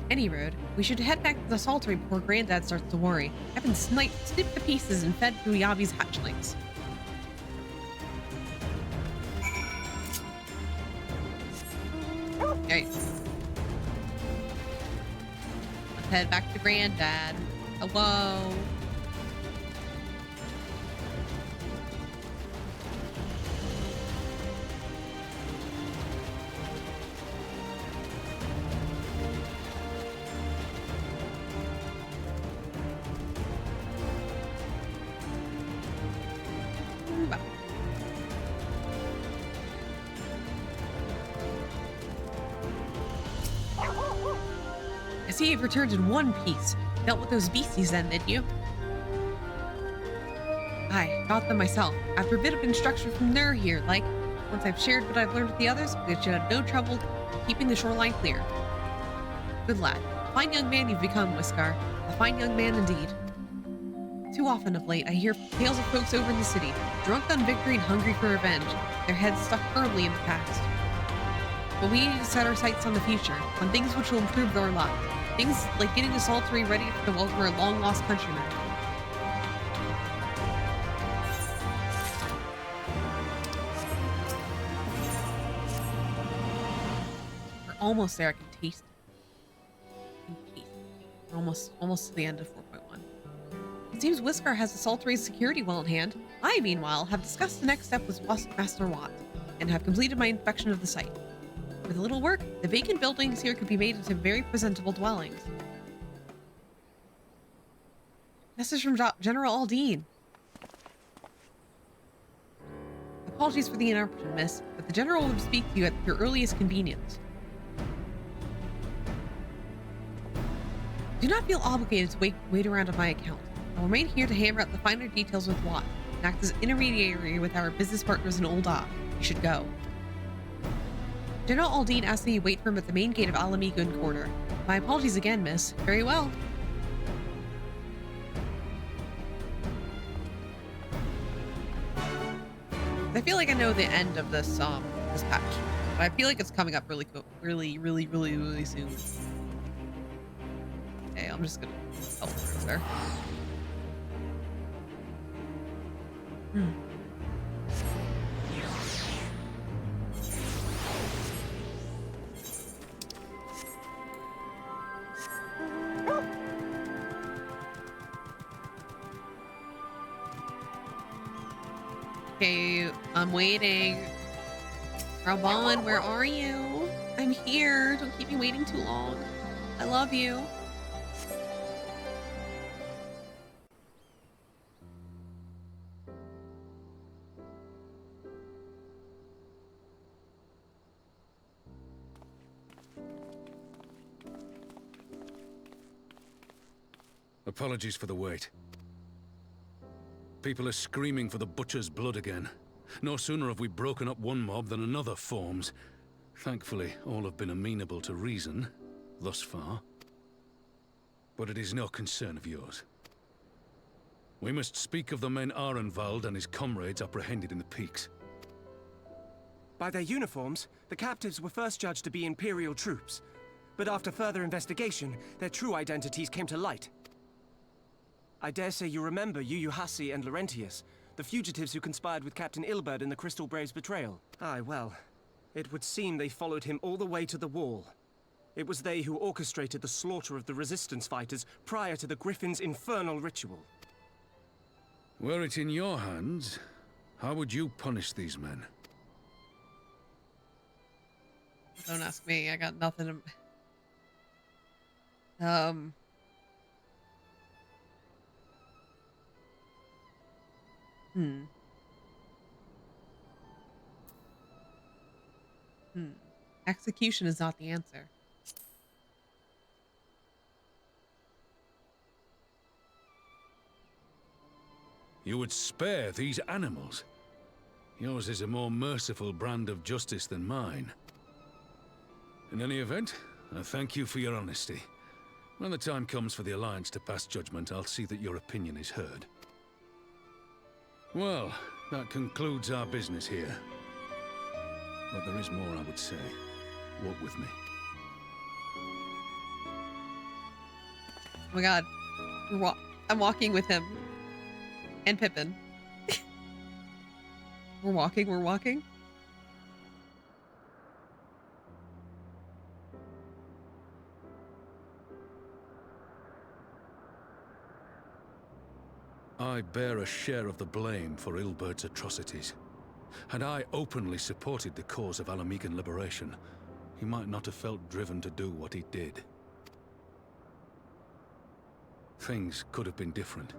S1: Any road, we should head back to the saltery before Granddad starts to worry. I've been snipped to pieces and fed through Yabi's hatchlings. Okay. Let's head back to Granddad. Hello. I see you've returned in one piece. Dealt with those beasties then, did you? I got them myself, after a bit of instruction from Nur here, like, once I've shared what I've learned with the others, we should have no trouble keeping the shoreline clear. Good lad. Fine young man you've become, Whiskar. A fine young man indeed. Too often of late, I hear tales of folks over in the city, drunk on victory and hungry for revenge, their heads stuck firmly in the past. But we need to set our sights on the future, on things which will improve our lot. Things like getting the saltery ready to welcome our long-lost countrymen. We're almost there. I can taste it. We're almost to the end of 4.1. It seems Whiskar has the saltery's security well in hand. I, meanwhile, have discussed the next step with Master Watt, and have completed my inspection of the site. With a little work, the vacant buildings here could be made into very presentable dwellings. Message from General Aldine. Apologies for the interruption, miss, but the General will speak to you at your earliest convenience. Do not feel obligated to wait around on my account. I'll remain here to hammer out the finer details with Watt, and act as intermediary with our business partners in Old Ah. You should go. General Aldine asked that you wait for him at the main gate of Alamigo Quarter. My apologies again, miss. Very well. I feel like I know the end of this this patch, but I feel like it's coming up really soon. Okay, I'm just gonna help her there. Okay, I'm waiting. Raban, where are you? I'm here. Don't keep me waiting too long. I love you.
S2: Apologies for the wait. People are screaming for the butcher's blood again. No sooner have we broken up one mob than another forms. Thankfully, all have been amenable to reason, thus far. But it is no concern of yours. We must speak of the men Arenvald and his comrades apprehended in the peaks.
S5: By their uniforms, the captives were first judged to be Imperial troops. But after further investigation, their true identities came to light. I dare say you remember Yuyuhasi and Laurentius, the fugitives who conspired with Captain Ilberd in the Crystal Brave's betrayal. Aye, well, it would seem they followed him all the way to the wall. It was they who orchestrated the slaughter of the resistance fighters prior to the Griffin's infernal ritual.
S2: Were it in your hands, how would you punish these men?
S1: Don't ask me. I got nothing to... Execution is not the answer.
S2: You would spare these animals? Yours is a more merciful brand of justice than mine. In any event, I thank you for your honesty. When the time comes for the Alliance to pass judgment, I'll see that your opinion is heard. Well, that concludes our business here. But there is more I would say. Walk with me.
S1: Oh my god. I'm walking with him. And Pippin. We're walking.
S2: I bear a share of the blame for Ilbert's atrocities. Had I openly supported the cause of Alamegan liberation, he might not have felt driven to do what he did. Things could have been different,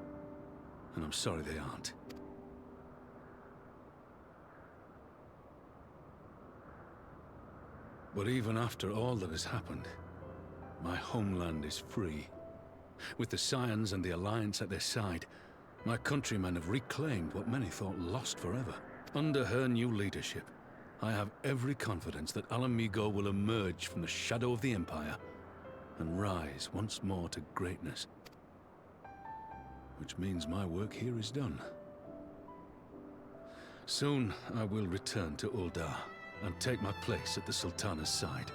S2: and I'm sorry they aren't. But even after all that has happened, my homeland is free. With the Scions and the Alliance at their side, my countrymen have reclaimed what many thought lost forever. Under her new leadership, I have every confidence that Alamigo will emerge from the shadow of the Empire and rise once more to greatness. Which means my work here is done. Soon I will return to Uldar and take my place at the Sultana's side.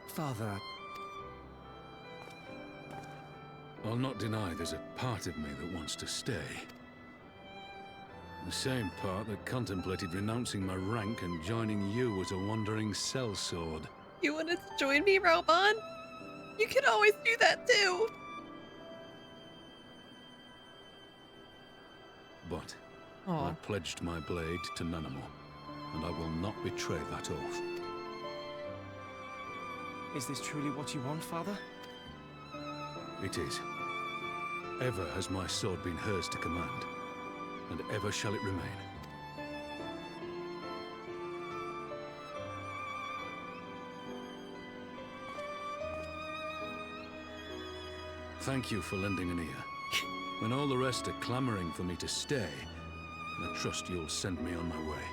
S6: Father...
S2: I'll not deny there's a part of me that wants to stay. The same part that contemplated renouncing my rank and joining you as a wandering sellsword.
S1: You wanted to join me, Raoban? You can always do that too!
S2: But
S1: Aw.
S2: I pledged my blade to Nanamo, and I will not betray that oath.
S6: Is this truly what you want, Father?
S2: It is. Ever has my sword been hers to command, and ever shall it remain. Thank you for lending an ear. When all the rest are clamoring for me to stay, I trust you'll send me on my way.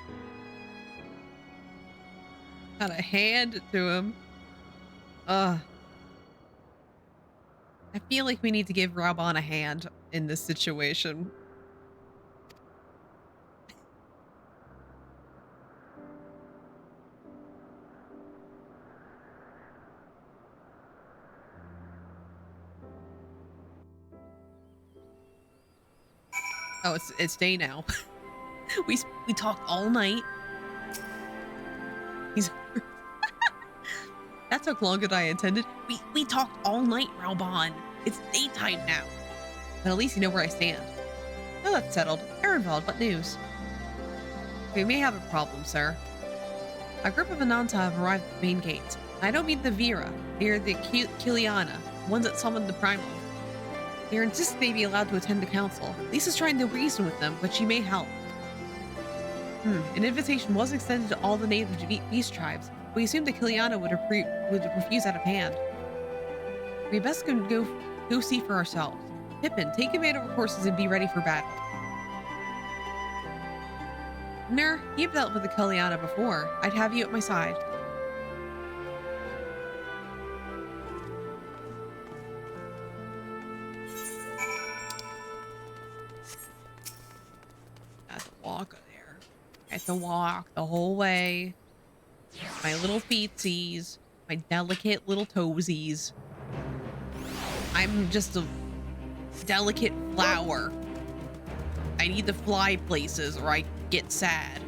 S1: Gotta hand it to him. I feel like we need to give Raoban a hand in this situation. Oh, it's day now. we talked all night. He's that took longer than I intended. We talked all night, Raoban. It's daytime now. But at least you know where I stand. Now that's settled. Ehrenwald, what news? We may have a problem, sir. A group of Ananta have arrived at the main gates. I don't mean the Vera. They are the Kiliana, ones that summoned the Primal. They insist they be allowed to attend the council. Lisa's trying to reason with them, but she may help. An invitation was extended to all the native beast tribes. We assumed the Kiliana would refuse out of hand. We best go see for ourselves. Pippin, take command of our horses and be ready for battle. Ner, you've dealt with the Kiliana before. I'd have you at my side. I have to walk there. I have to walk the whole way. My little feetsies, my delicate little toesies. I'm just a delicate flower. I need to fly places or I get sad.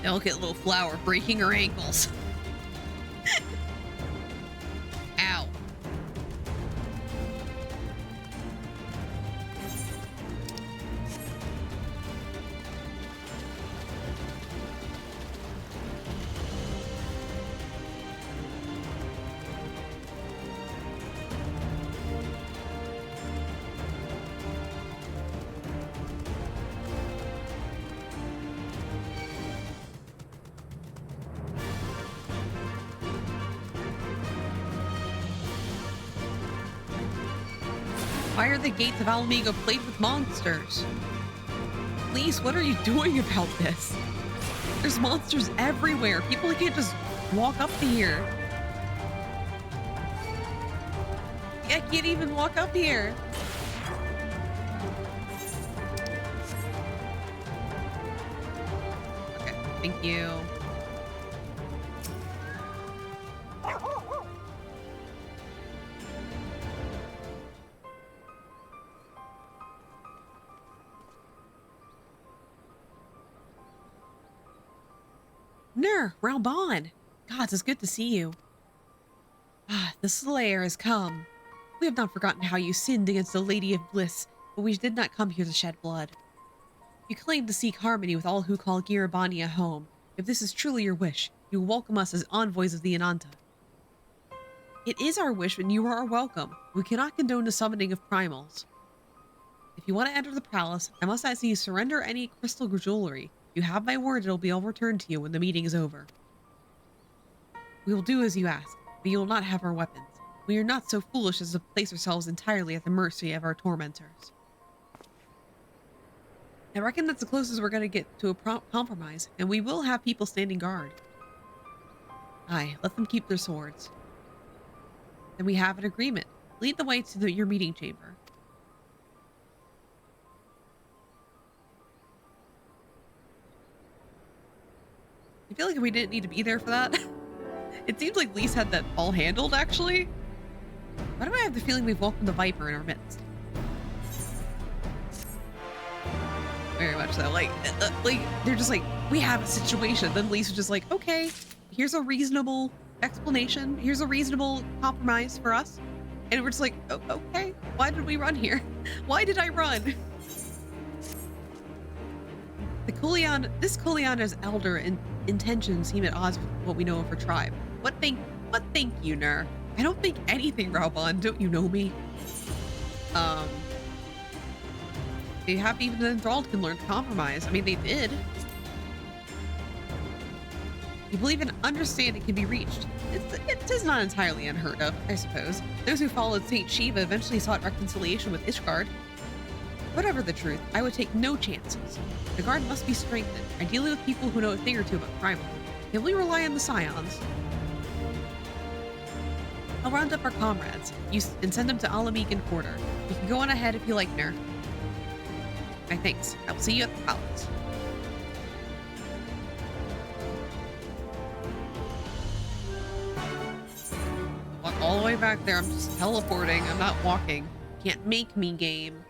S1: Delicate little flower breaking her ankles. Ow. Why are the gates of Alamigo plagued with monsters? Please, what are you doing about this? There's monsters everywhere. People can't just walk up to here. I can't even walk up here. Okay, thank you. Ner, Ralbon. Gods, it's good to see you. Ah, the Slayer has come. We have not forgotten how you sinned against the Lady of Bliss, but we did not come here to shed blood. You claim to seek harmony with all who call Girabania home. If this is truly your wish, you will welcome us as envoys of the Ananta. It is our wish, and you are welcome. We cannot condone the summoning of primals. If you want to enter the palace, I must ask you surrender any crystal jewelry. You have my word it'll be all returned to you when the meeting is over. We will do as you ask, but you will not have our weapons. We are not so foolish as to place ourselves entirely at the mercy of our tormentors. I reckon that's the closest we're going to get to a compromise, and we will have people standing guard. Aye, let them keep their swords. Then we have an agreement. Lead the way to your meeting chamber. I feel like we didn't need to be there for that. It seems like Lise had that all handled, actually. Why do I have the feeling we've welcomed the Viper in our midst? Very much so. Like they're just like, we have a situation. Then Lise was just like, okay, here's a reasonable explanation. Here's a reasonable compromise for us. And we're just like, oh, okay, why did we run here? Why did I run? This Kuliana's elder intentions seem at odds with what we know of her tribe. What think you, Ner? I don't think anything, Ralbon. Don't you know me? They have even the enthralled can learn to compromise. I mean, they did. You believe an understanding can be reached. It is not entirely unheard of, I suppose. Those who followed Saint Shiva eventually sought reconciliation with Ishgard. Whatever the truth, I would take no chances. The guard must be strengthened, ideally with people who know a thing or two about primal. Can we rely on the Scions? I'll round up our comrades and send them to Alamigan Quarter. You can go on ahead if you like, Ner. My thanks. I will see you at the palace. Walk all the way back there. I'm just teleporting. I'm not walking. Can't make me, game.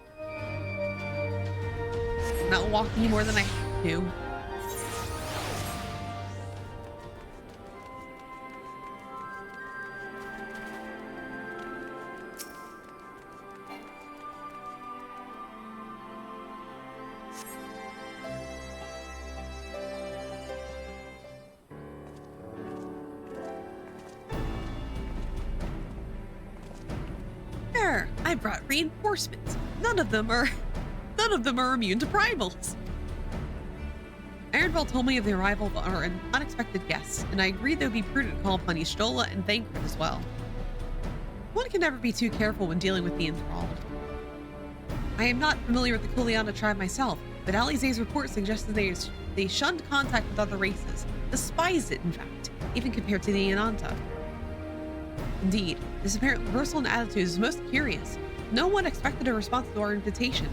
S1: I'm not walking any more than I have to. There, I brought reinforcements. None of them are immune to primals. Ironveld told me of the arrival of our unexpected guests, and I agreed that it would be prudent to call upon Y'shtola and Thancred as well. One can never be too careful when dealing with the enthralled. I am not familiar with the Kuliana tribe myself, but Alize's report suggested they shunned contact with other races, despised it in fact, even compared to the Ananta. Indeed, this apparent reversal in attitude is most curious. No one expected a response to our invitation,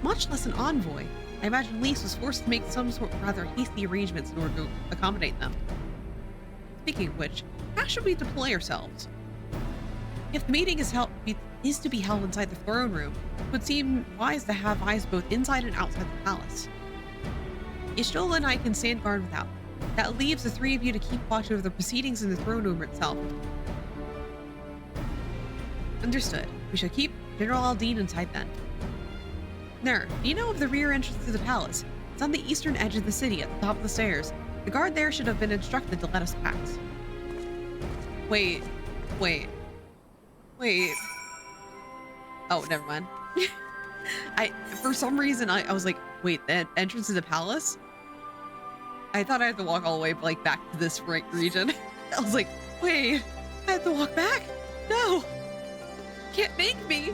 S1: much less an envoy. I imagine Lise was forced to make some sort of rather hasty arrangements in order to accommodate them. Speaking of which, how should we deploy ourselves? If the meeting is to be held inside the throne room, it would seem wise to have eyes both inside and outside the palace. Y'shtola and I can stand guard without. That leaves the three of you to keep watch over the proceedings in the throne room itself. Understood. We shall keep General Aldine inside then. Ner, do you know of the rear entrance to the palace? It's on the eastern edge of the city at the top of the stairs. The guard there should have been instructed to let us pass. Wait. Oh, never mind. For some reason, I was like, wait, the entrance to the palace? I thought I had to walk all the way like back to this region. I was like, wait, I have to walk back? No! Can't make me!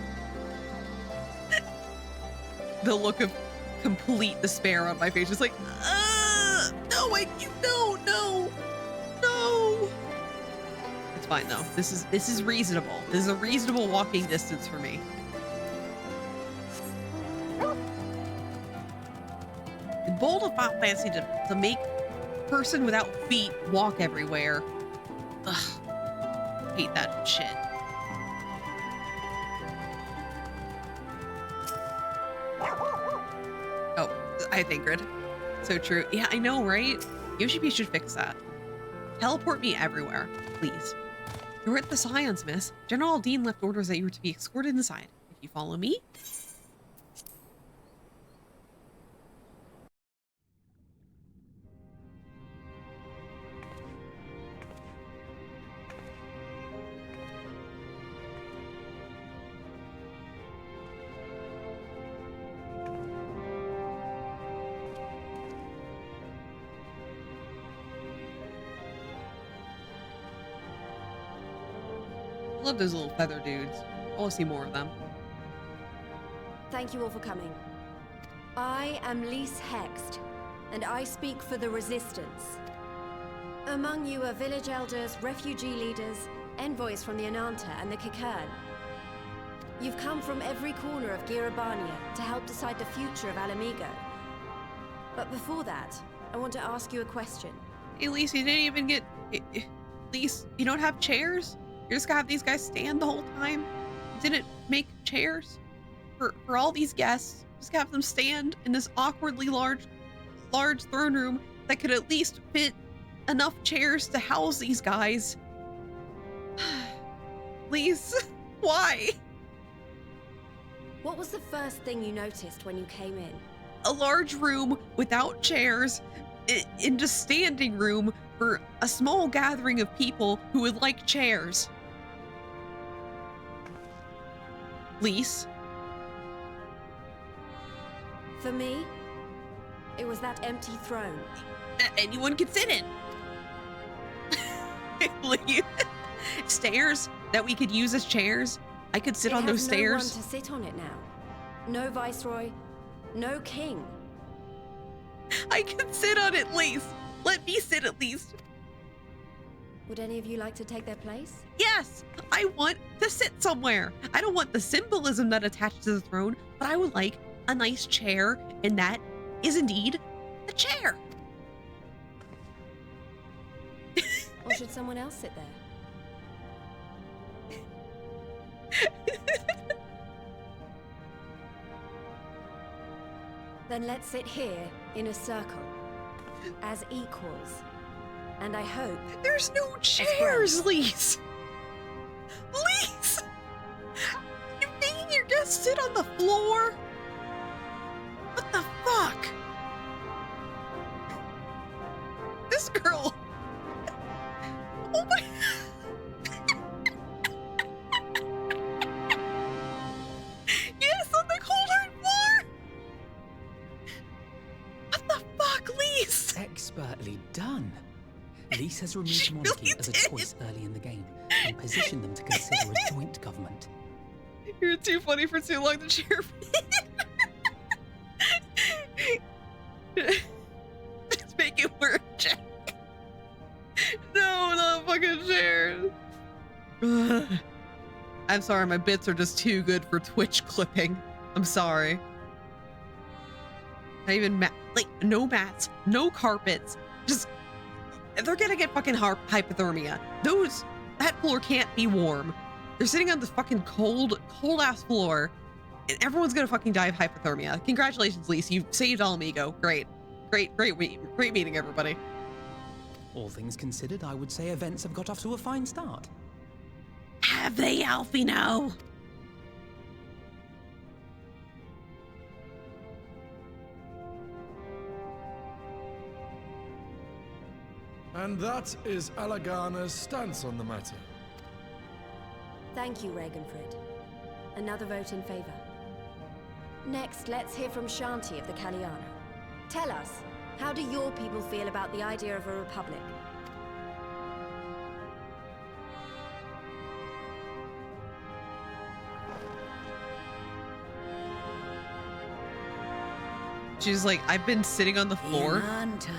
S1: the look of complete despair on my face. Just like, no, no. It's fine though. This is reasonable. This is a reasonable walking distance for me. It's bold of Final Fantasy to make person without feet walk everywhere. Ugh. Hate that shit. Oh, I think Ingrid. So true. Yeah, I know, right? Yoshi should fix that. Teleport me everywhere, please. You're at the Scions, miss. General Dean left orders that you were to be escorted inside. If you follow me. I love those little feather dudes. I want to see more of them.
S3: Thank you all for coming. I am Lise Hext, and I speak for the Resistance. Among you are village elders, refugee leaders, envoys from the Ananta and the Kikern. You've come from every corner of Girabania to help decide the future of Alamigo. But before that, I want to ask you a question.
S1: Hey, Lise, you didn't even get... Lise, you don't have chairs? You're just gonna have these guys stand the whole time? You didn't make chairs for all these guests. Just have them stand in this awkwardly large throne room that could at least fit enough chairs to house these guys. Lise, why?
S3: What was the first thing you noticed when you came in?
S1: A large room without chairs, in just standing room for a small gathering of people who would like chairs. Lise?
S3: For me, it was that empty throne.
S1: Anyone can sit in. Stairs that we could use as chairs. I could sit on those stairs.
S3: No one to sit on it now. No viceroy, no king.
S1: I can sit on it, Lise. Let me sit at least.
S3: Would any of you like to take their place?
S1: Yes, I want to sit somewhere. I don't want the symbolism that attached to the throne, but I would like a nice chair, and that is indeed a chair.
S3: Or should someone else sit there? Then let's sit here in a circle, as equals. And I hope...
S1: There's no chairs, Lise! Lise! You're making your guests sit on the floor? What the fuck? This girl... Oh my... Yes, on the cold hard floor! What the fuck, Lise?
S6: Expertly done. Lise has removed monarchy as a choice early in the game and positioned them to consider a joint government.
S1: You're too funny for too long to cheer for. Let's make it work, Jack. No, not fucking chairs. I'm sorry, my bits are just too good for Twitch clipping. I'm sorry. Not even like no mats, no carpets. Just they're gonna get fucking hypothermia. That floor can't be warm. They're sitting on this fucking cold ass floor, and everyone's gonna fucking die of hypothermia. Congratulations, Lise. You saved Alamigo. Great meeting, everybody.
S6: All things considered, I would say events have got off to a fine start.
S1: Have they, Alfino?
S17: And that is Alagana's stance on the matter.
S3: Thank you, Regenfrid. Another vote in favor. Next, let's hear from Shanti of the Kaliana. Tell us, how do your people feel about the idea of a republic?
S1: she's like, I've been sitting on the floor.
S8: Imanta,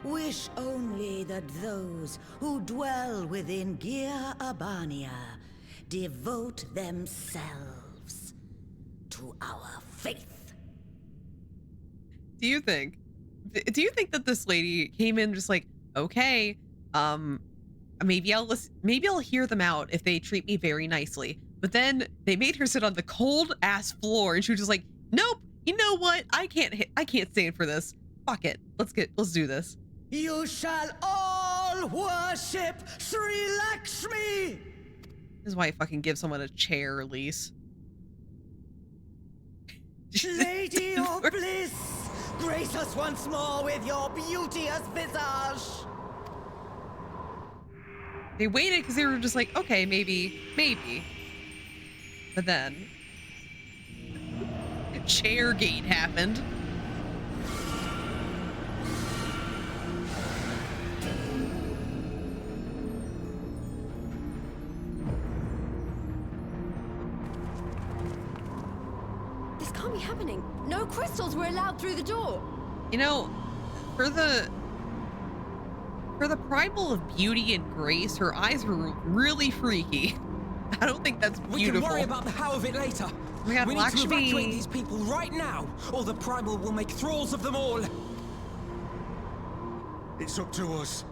S8: wish only that those who dwell within Gia Abania devote themselves to our faith.
S1: Do you think that this lady came in just like, okay, maybe I'll hear them out if they treat me very nicely. But then they made her sit on the cold ass floor and she was just like, nope, you know what? I can't stand for this. Fuck it. Let's do this.
S8: You shall all worship Sri Lakshmi!
S1: This is why I fucking give someone a chair, Elise.
S8: Lady of bliss, grace us once more with your beauteous visage.
S1: They waited because they were just like, okay, maybe. But then Chairgate happened.
S3: This can't be happening. No crystals were allowed through the door.
S1: You know, for the primal of beauty and grace, her eyes were really freaky. I don't think that's beautiful.
S5: We can worry about the how of it later.
S1: Oh my God,
S5: we need to
S1: Lakshmi.
S5: evacuate these people right now, or the primal will make thralls of them all.
S2: It's up to us.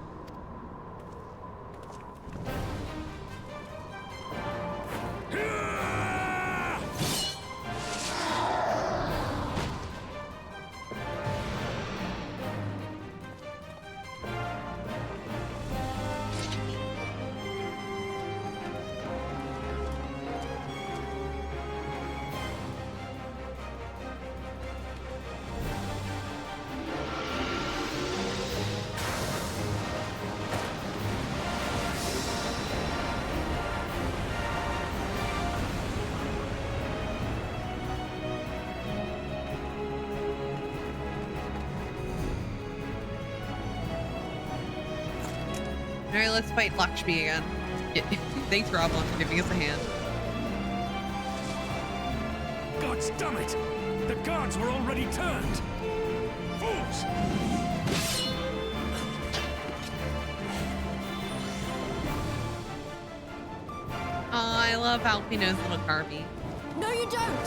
S1: Alright, let's fight Lakshmi again. Thanks, Roblon, for giving us a hand.
S2: Gods damn it! The guards were already turned! Fools!
S1: Oh, I love Alpino's little Carby.
S3: No, you don't!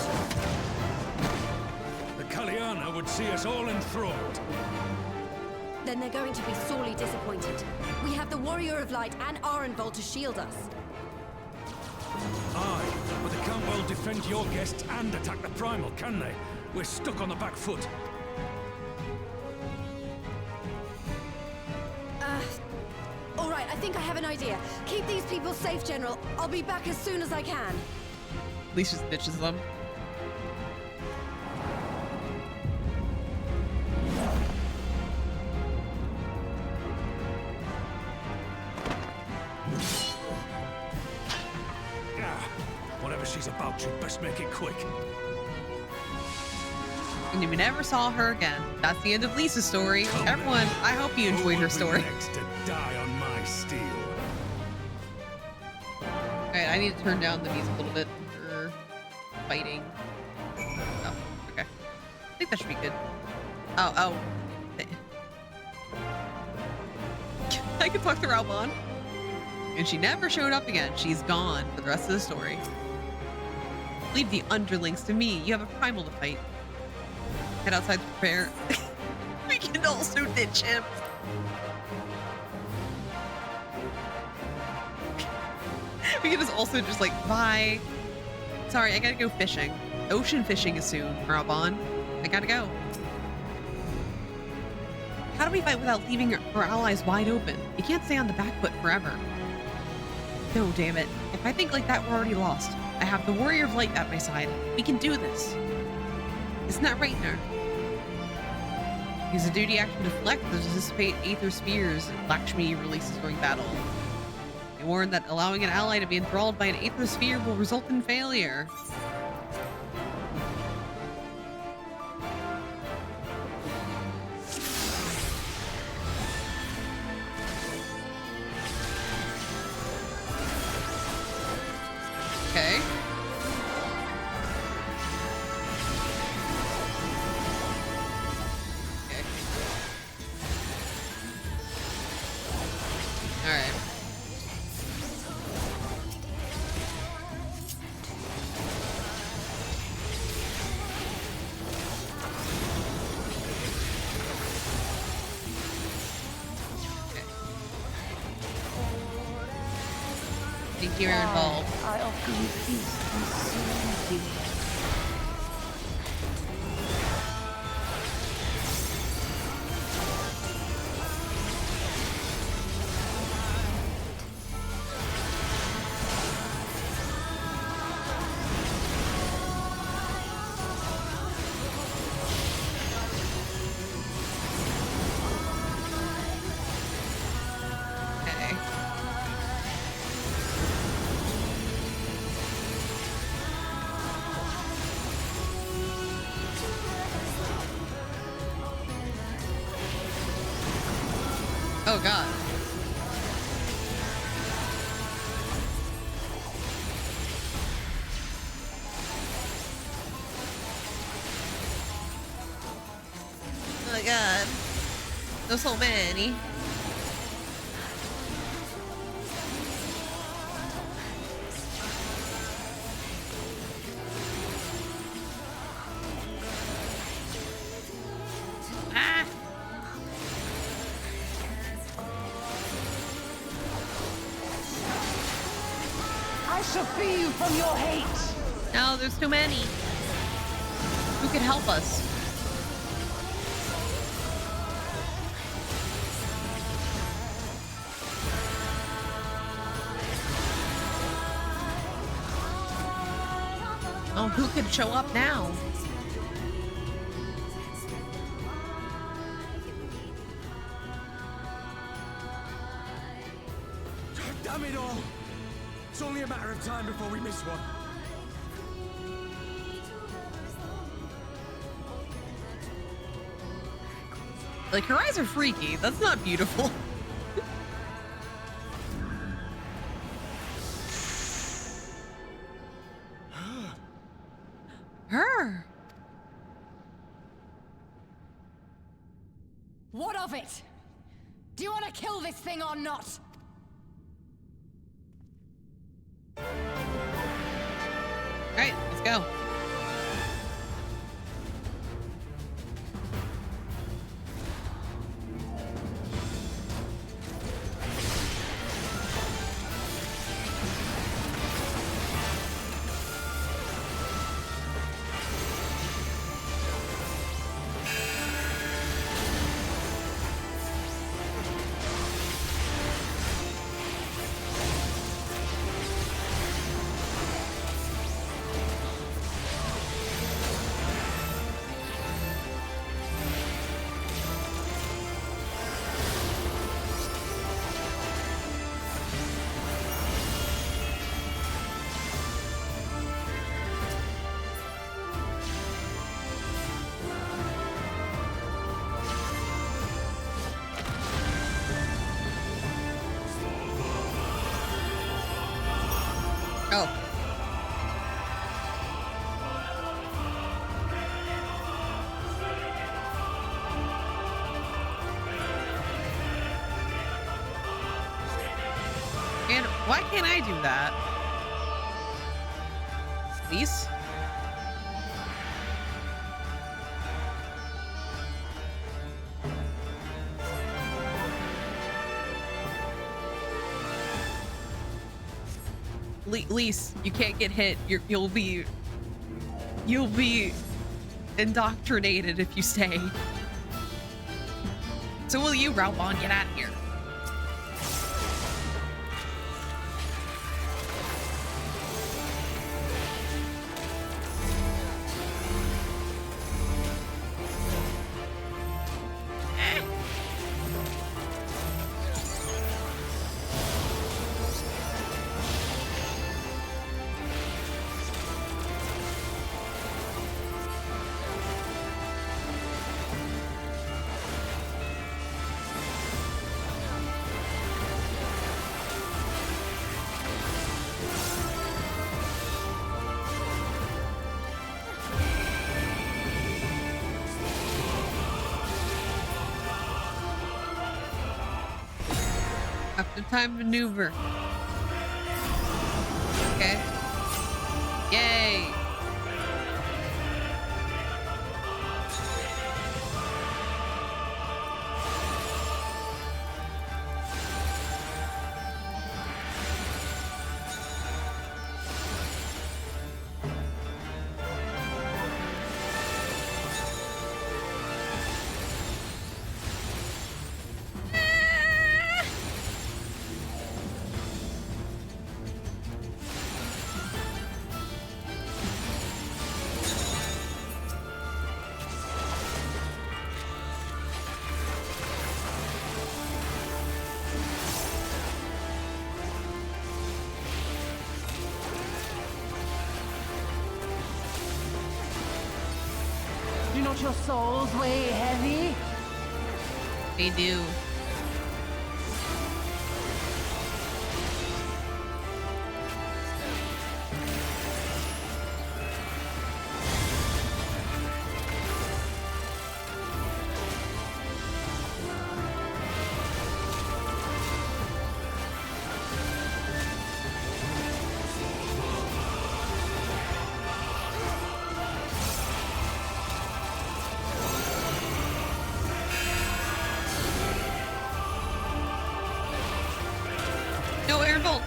S2: The Kalyana would see us all enthralled.
S3: Then they're going to be sorely disappointed. We have the Warrior of Light and Arenvald to shield us.
S2: Aye, but they can't well defend your guests and attack the Primal, can they? We're stuck on the back foot.
S3: All right, I think I have an idea. Keep these people safe, General. I'll be back as soon as I can.
S1: At least just ditches them.
S2: Whatever she's about, you'd best make it quick.
S1: And we never saw her again. That's the end of Lisa's story. Everyone, I hope you enjoyed her story.
S2: Next to die on my steel.
S1: Alright, I need to turn down the music a little bit for fighting. Oh, okay. I think that should be good. Oh. I can talk to Raubon. And she never showed up again. She's gone for the rest of the story. Leave the underlings to me. You have a primal to fight. Head outside to prepare. We can also ditch him. We can just also just like, bye. Sorry, I gotta go fishing. Ocean fishing is soon, Raubon. I gotta go. How do we fight without leaving our allies wide open? You can't stay on the back foot forever. No, damn it. If I think like that, we're already lost. I have the Warrior of Light at my side. We can do this. Isn't that right, Ner? Use a duty action to deflect to dissipate Aether Spheres Lakshmi releases during battle. Be warned that allowing an ally to be enthralled by an Aether Sphere will result in failure. Okay. you're involved.
S8: I offer you peace and serenity.
S1: Oh god. Oh my god. There's so many. Ah!
S8: I shall free you from your hate.
S1: No, there's too many. Who could help us? Oh, who could show up now?
S5: Damn it all! It's only a matter of time before we miss one.
S1: Like, her eyes are freaky. That's not beautiful. Her.
S4: What of it? Do you want to kill this thing or not?
S1: Alright, let's go. Oh. And why can't I do that? Please? Lise, you can't get hit. You'll be indoctrinated if you stay. So will you, Raubon. Get out of here. After time maneuver. Okay. Yay.
S8: Don't your souls weigh heavy?
S1: They do. No airbolt.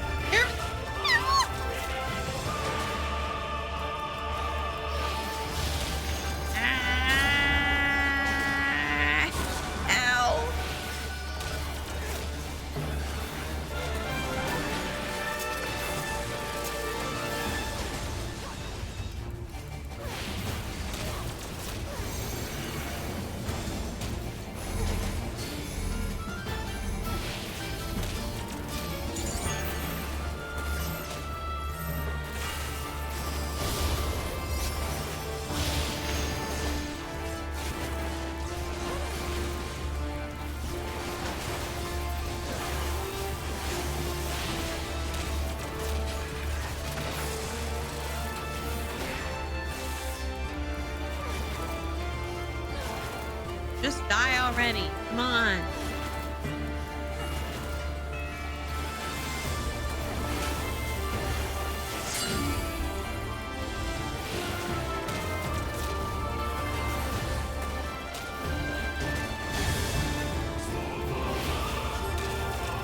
S1: Ow. Just die already. Come on.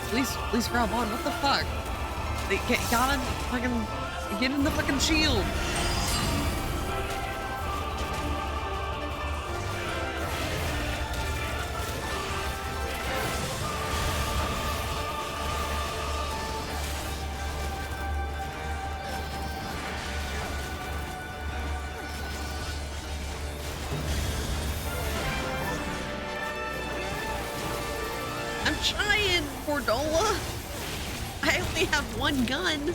S1: At least grab on. What the fuck? They got him. Fucking get in the fucking shield. I'm trying, Cordola. I only have one gun.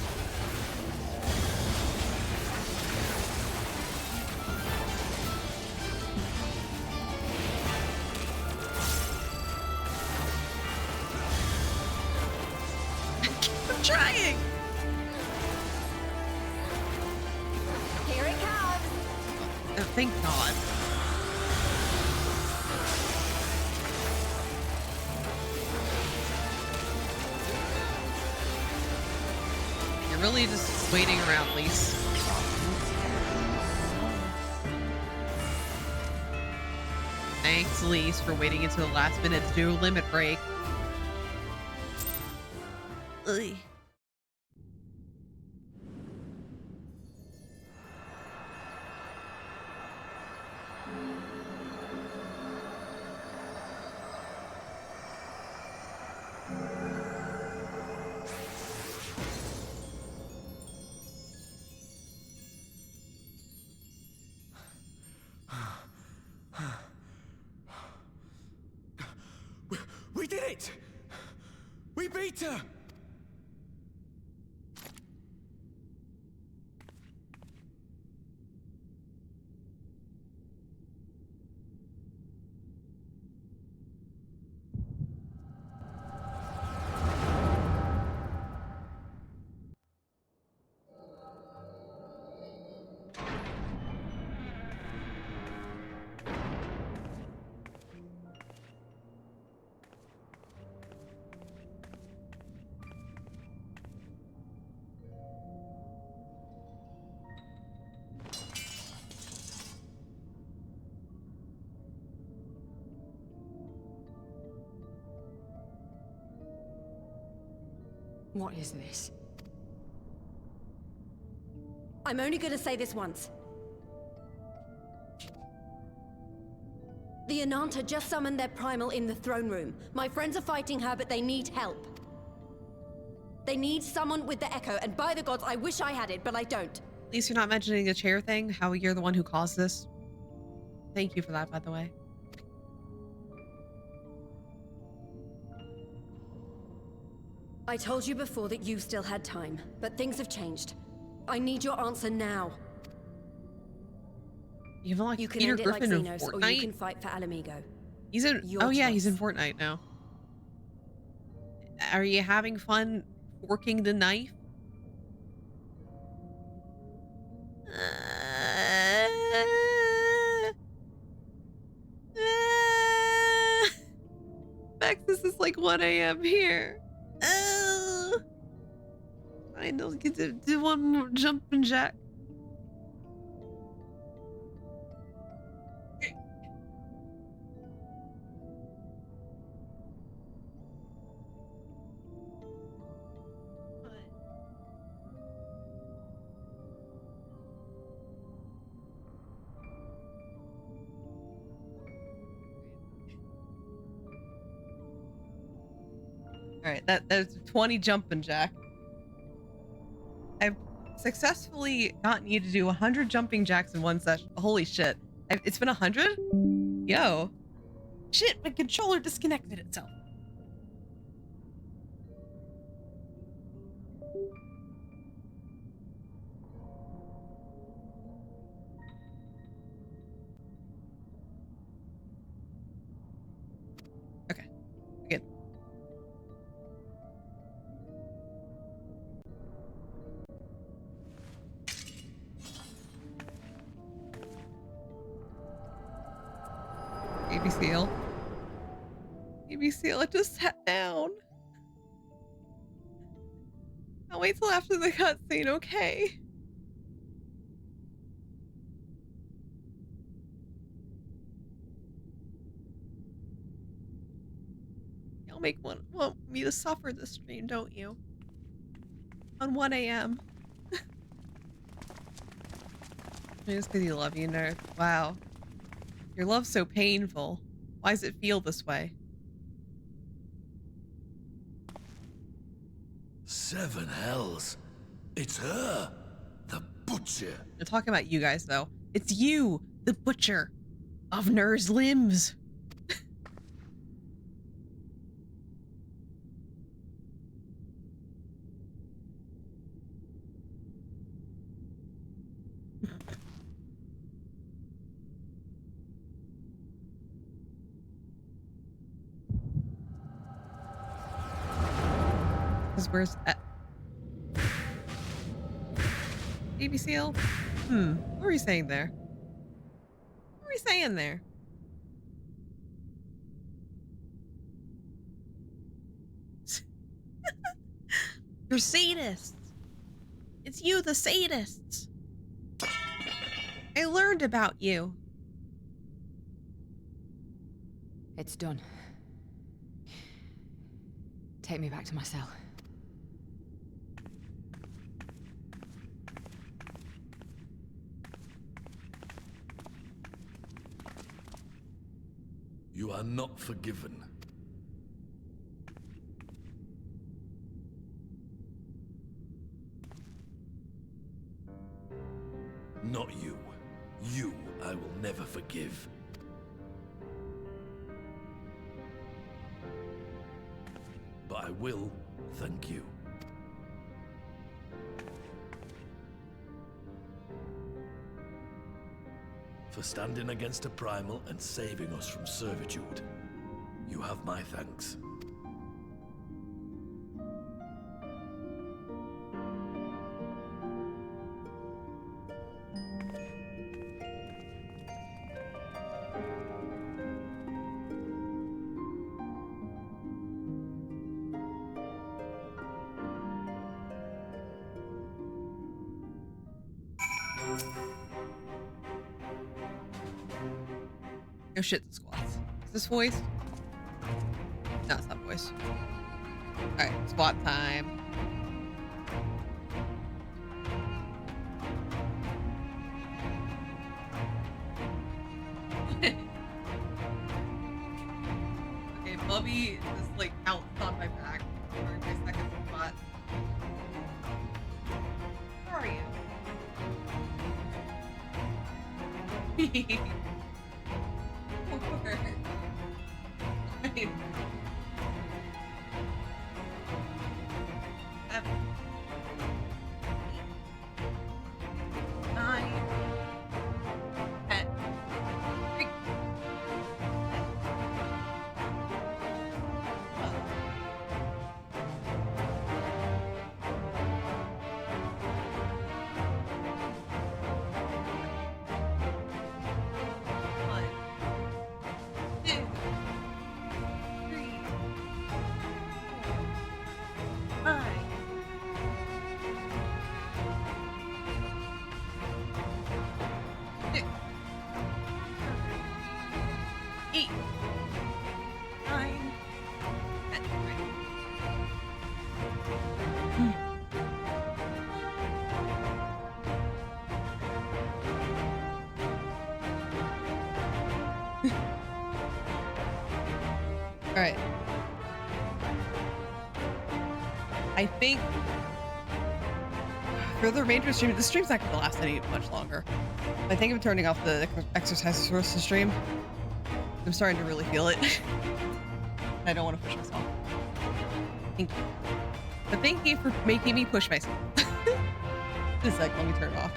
S1: I'm trying.
S3: Here it comes.
S1: Oh, thank God. You're really just waiting around, Lise. Thanks, Lise, for waiting until the last minute to do a limit break. Ugh.
S5: We did it! We beat her!
S4: What is this?
S3: I'm only going to say this once. The Ananta just summoned their primal in the throne room. My friends are fighting her, but they need help. They need someone with the echo, and by the gods, I wish I had it, but I don't.
S1: At least you're not mentioning the chair thing, how you're the one who caused this. Thank you for that, by the way.
S3: I told you before that you still had time, but things have changed. I need your answer now.
S1: You've unlocked
S3: You can
S1: Peter
S3: end it like
S1: Griffin in
S3: Xenos, or you
S1: Fortnite?
S3: can fight for Alamigo.
S1: He's in.
S3: Your
S1: Oh yeah, he's in
S3: choice.
S1: Fortnite now. Are you having fun forking the knife? Max, this is like 1 a.m. here. I don't get to do one more jumping jack. All right, that's 20 jumping jack. I've successfully gotten you to do 100 jumping jacks in one session. Holy shit. It's been 100? Yo. Shit, my controller disconnected itself. Okay, good. Baby seal. Baby seal, it just sat down. I'll wait till after the cutscene, okay? Y'all want me to suffer this stream, don't you? On 1 a.m. Just because you love you, nerd. Wow. Your love's so painful. Why does it feel this way?
S18: 7 hells. It's her. The butcher.
S1: They're talking about you guys, though. It's you, the butcher of Nur's limbs. Because where's baby seal? What were you saying there? What were you saying there? You're sadists. It's you, the sadists. I learned about you.
S4: It's done. Take me back to my cell.
S18: You are not forgiven. Not you. You I will never forgive. But I will thank you. For standing against a primal and saving us from servitude. You have my thanks.
S1: Oh shit, the squats. Is this voice? No, it's not voice. Alright, squat time. Okay, Bubby is like out on my back during my second squat. Where are you? Wait. 7, 8, 9, 10. 8, 9, 10. All right. I think for the remainder of the stream, the stream's not going to last any much longer. I think I'm turning off the exercise for the stream. I'm starting to really feel it. I don't want to push myself. Thank you. But thank you for making me push myself. Just a sec, let me turn it off.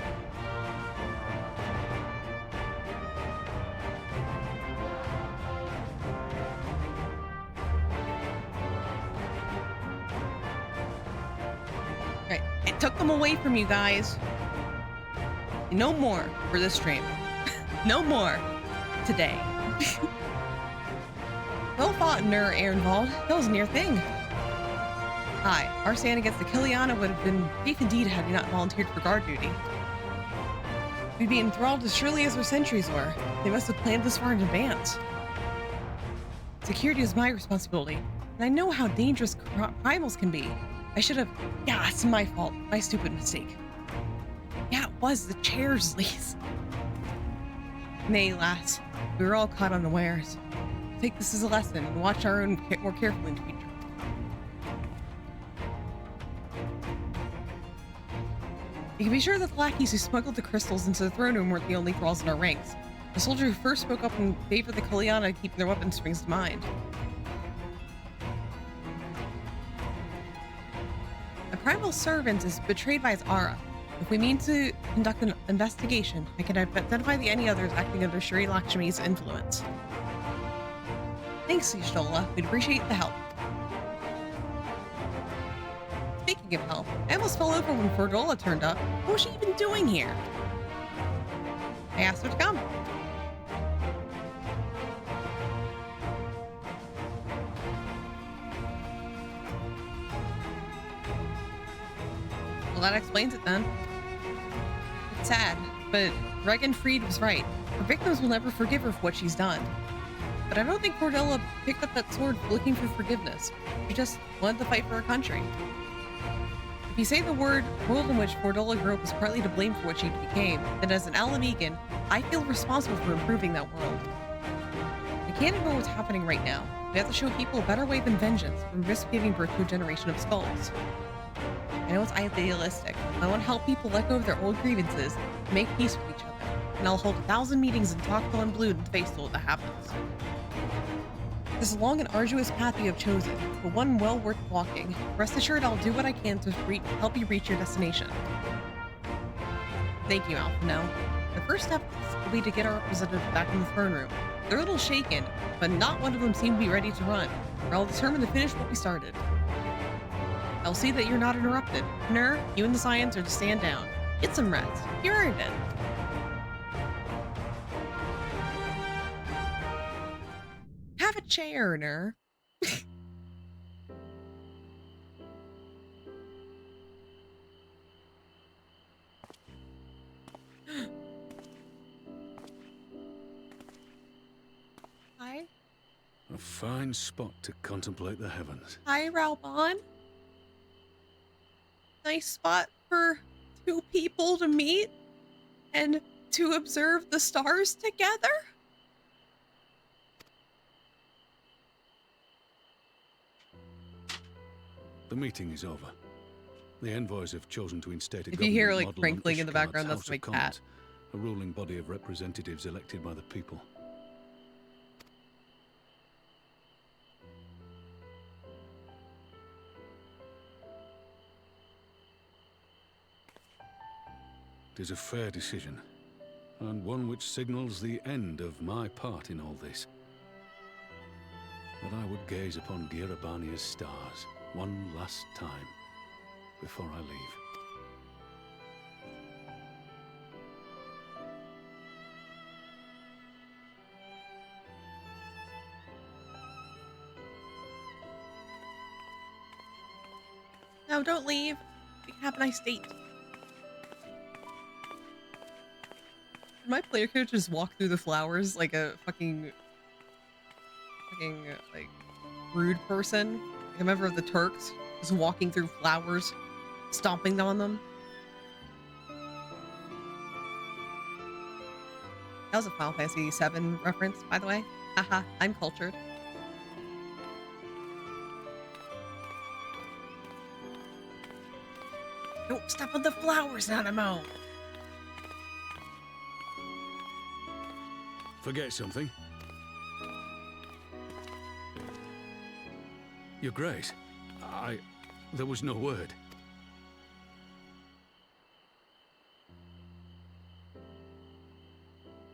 S1: Right, I took them away from you guys. No more for this stream. No more today. Well fought, Nur Ehrenwald. That was a near thing. Hi, our stand against the Kiliana would have been brief indeed had we not volunteered for guard duty. We'd be enthralled as surely as our sentries were. They must have planned this far in advance. Security is my responsibility, and I know how dangerous primals can be. I should have... Yeah, it's my fault. My stupid mistake. Yeah, it was the chairs, Lise. Nay, lass. We were all caught unawares. Take this as a lesson and watch our own more carefully in the future. You can be sure that the lackeys who smuggled the crystals into the throne room weren't the only thralls in our ranks. The soldier who first spoke up in favor of the Kiliana keeping their weapons springs to mind. A primal servant is betrayed by his aura. If we mean to conduct an investigation, I can identify the any others acting under Shri Lakshmi's influence. Thanks, Y'shtola. We'd appreciate the help. Speaking of help, I almost fell over when Fordola turned up. What was she even doing here? I asked her to come. Well, that explains it then. It's sad, but Regan Freed was right. Her victims will never forgive her for what she's done. But I don't think Fordola picked up that sword looking for forgiveness. She just wanted to fight for her country. If you say the world in which Fordola grew up was partly to blame for what she became, then as an Alamegan, I feel responsible for improving that world. We can't ignore what's happening right now. We have to show people a better way than vengeance, or risk giving birth to a generation of skulls. I know it's idealistic, but I want to help people let go of their old grievances and make peace with each other. And I'll hold 1,000 meetings and talk till I'm blue in the face till that happens. This is a long and arduous path you have chosen, but one well worth walking. Rest assured I'll do what I can to help you reach your destination. Thank you, Alphino. The first step will be to get our representative back in the throne room. They're a little shaken, but not one of them seemed to be ready to run, or I'll determine to finish what we started. I'll see that you're not interrupted. Nur, you and the Scions are to stand down. Get some rest. You earned it. Have a chair, Nur. Hi.
S2: A fine spot to contemplate the heavens.
S1: Hi, Raubon. Nice spot for two people to meet and to observe the stars together.
S2: The meeting is over. The envoys have chosen to instate a
S1: If you hear
S2: government
S1: like
S2: model on
S1: crinkling in the
S2: Ishgard's
S1: background, that's
S2: House
S1: my
S2: of
S1: cat.
S2: Commons, a ruling body of representatives elected by the people. It is a fair decision, and one which signals the end of my part in all this. That I would gaze upon Girabania's stars one last time before I leave.
S1: No, don't leave. You can have a nice date. Did my player character just walk through the flowers like a fucking fucking, like, rude person. Like a member of the Turks, just walking through flowers, stomping on them. That was a Final Fantasy VII reference, by the way. Haha, I'm cultured. Don't step on the flowers, Nanamo!
S2: Forget something? Your Grace, there was no word.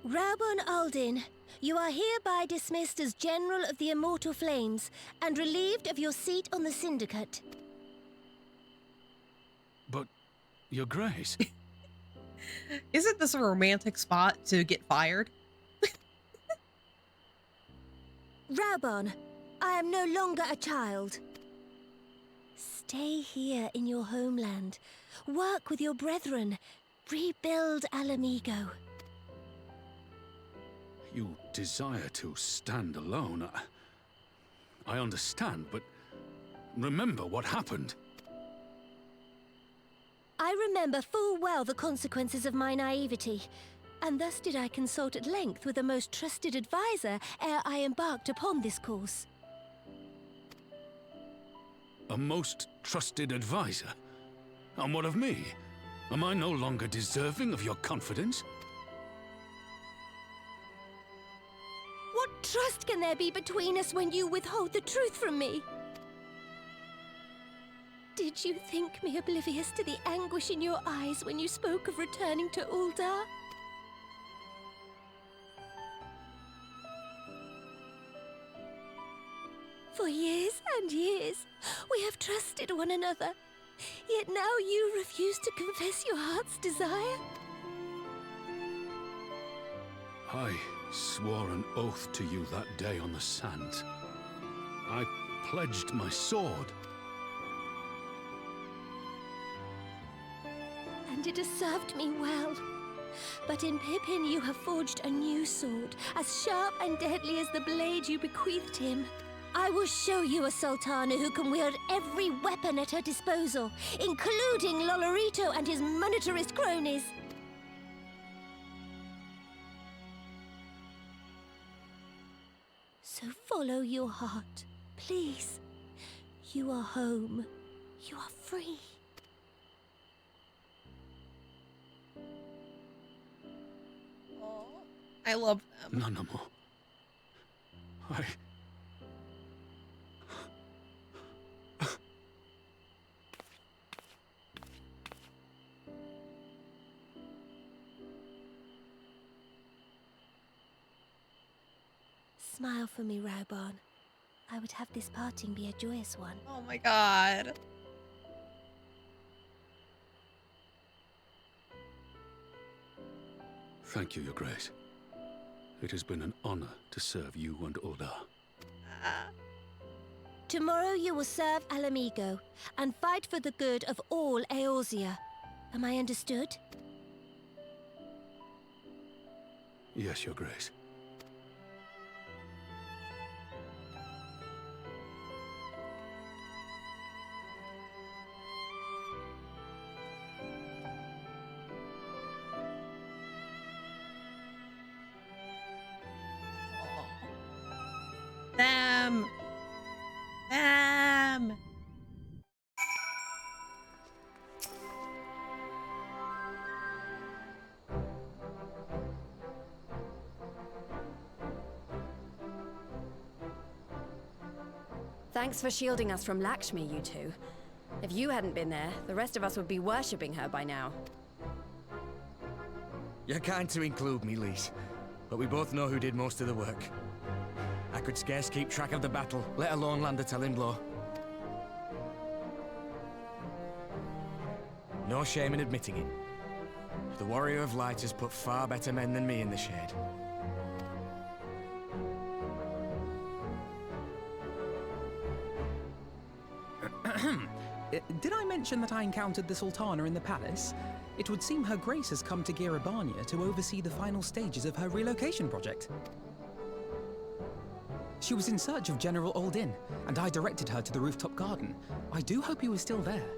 S14: Raubon Aldin, you are hereby dismissed as General of the Immortal Flames and relieved of your seat on the Syndicate.
S2: But, Your Grace...
S1: Isn't this a romantic spot to get fired?
S14: Raubon, I am no longer a child. Stay here in your homeland. Work with your brethren. Rebuild Alamigo.
S2: You desire to stand alone. I understand, but remember what happened.
S14: I remember full well the consequences of my naivety, and thus did I consult at length with a most trusted advisor ere I embarked upon this course.
S2: A most trusted advisor? And what of me? Am I no longer deserving of your confidence?
S14: What trust can there be between us when you withhold the truth from me? Did you think me oblivious to the anguish in your eyes when you spoke of returning to Uldar? For years and years, we have trusted one another. Yet now you refuse to confess your heart's desire?
S2: I swore an oath to you that day on the sands. I pledged my sword.
S14: And it has served me well. But in Pippin you have forged a new sword, as sharp and deadly as the blade you bequeathed him. I will show you a Sultana who can wield every weapon at her disposal, including Lolorito and his monetarist cronies. So follow your heart, please. You are home. You are free.
S1: I love them.
S2: No more.
S14: Smile for me, Raubon. I would have this parting be a joyous one.
S1: Oh my god.
S2: Thank you, Your Grace. It has been an honor to serve you and Uldar.
S14: Tomorrow you will serve Alamigo and fight for the good of all Eorzea. Am I understood?
S2: Yes, Your Grace.
S1: Them.
S3: Thanks for shielding us from Lakshmi, you two. If you hadn't been there, the rest of us would be worshipping her by now.
S13: You're kind to include me, Lise, but we both know who did most of the work. I could scarce keep track of the battle, let alone land a telling blow. No shame in admitting it. The Warrior of Light has put far better men than me in the shade.
S6: Did I mention that I encountered the Sultana in the palace? It would seem Her Grace has come to Girabania to oversee the final stages of her relocation project. She was in search of General Oldin, and I directed her to the rooftop garden. I do hope he was still there.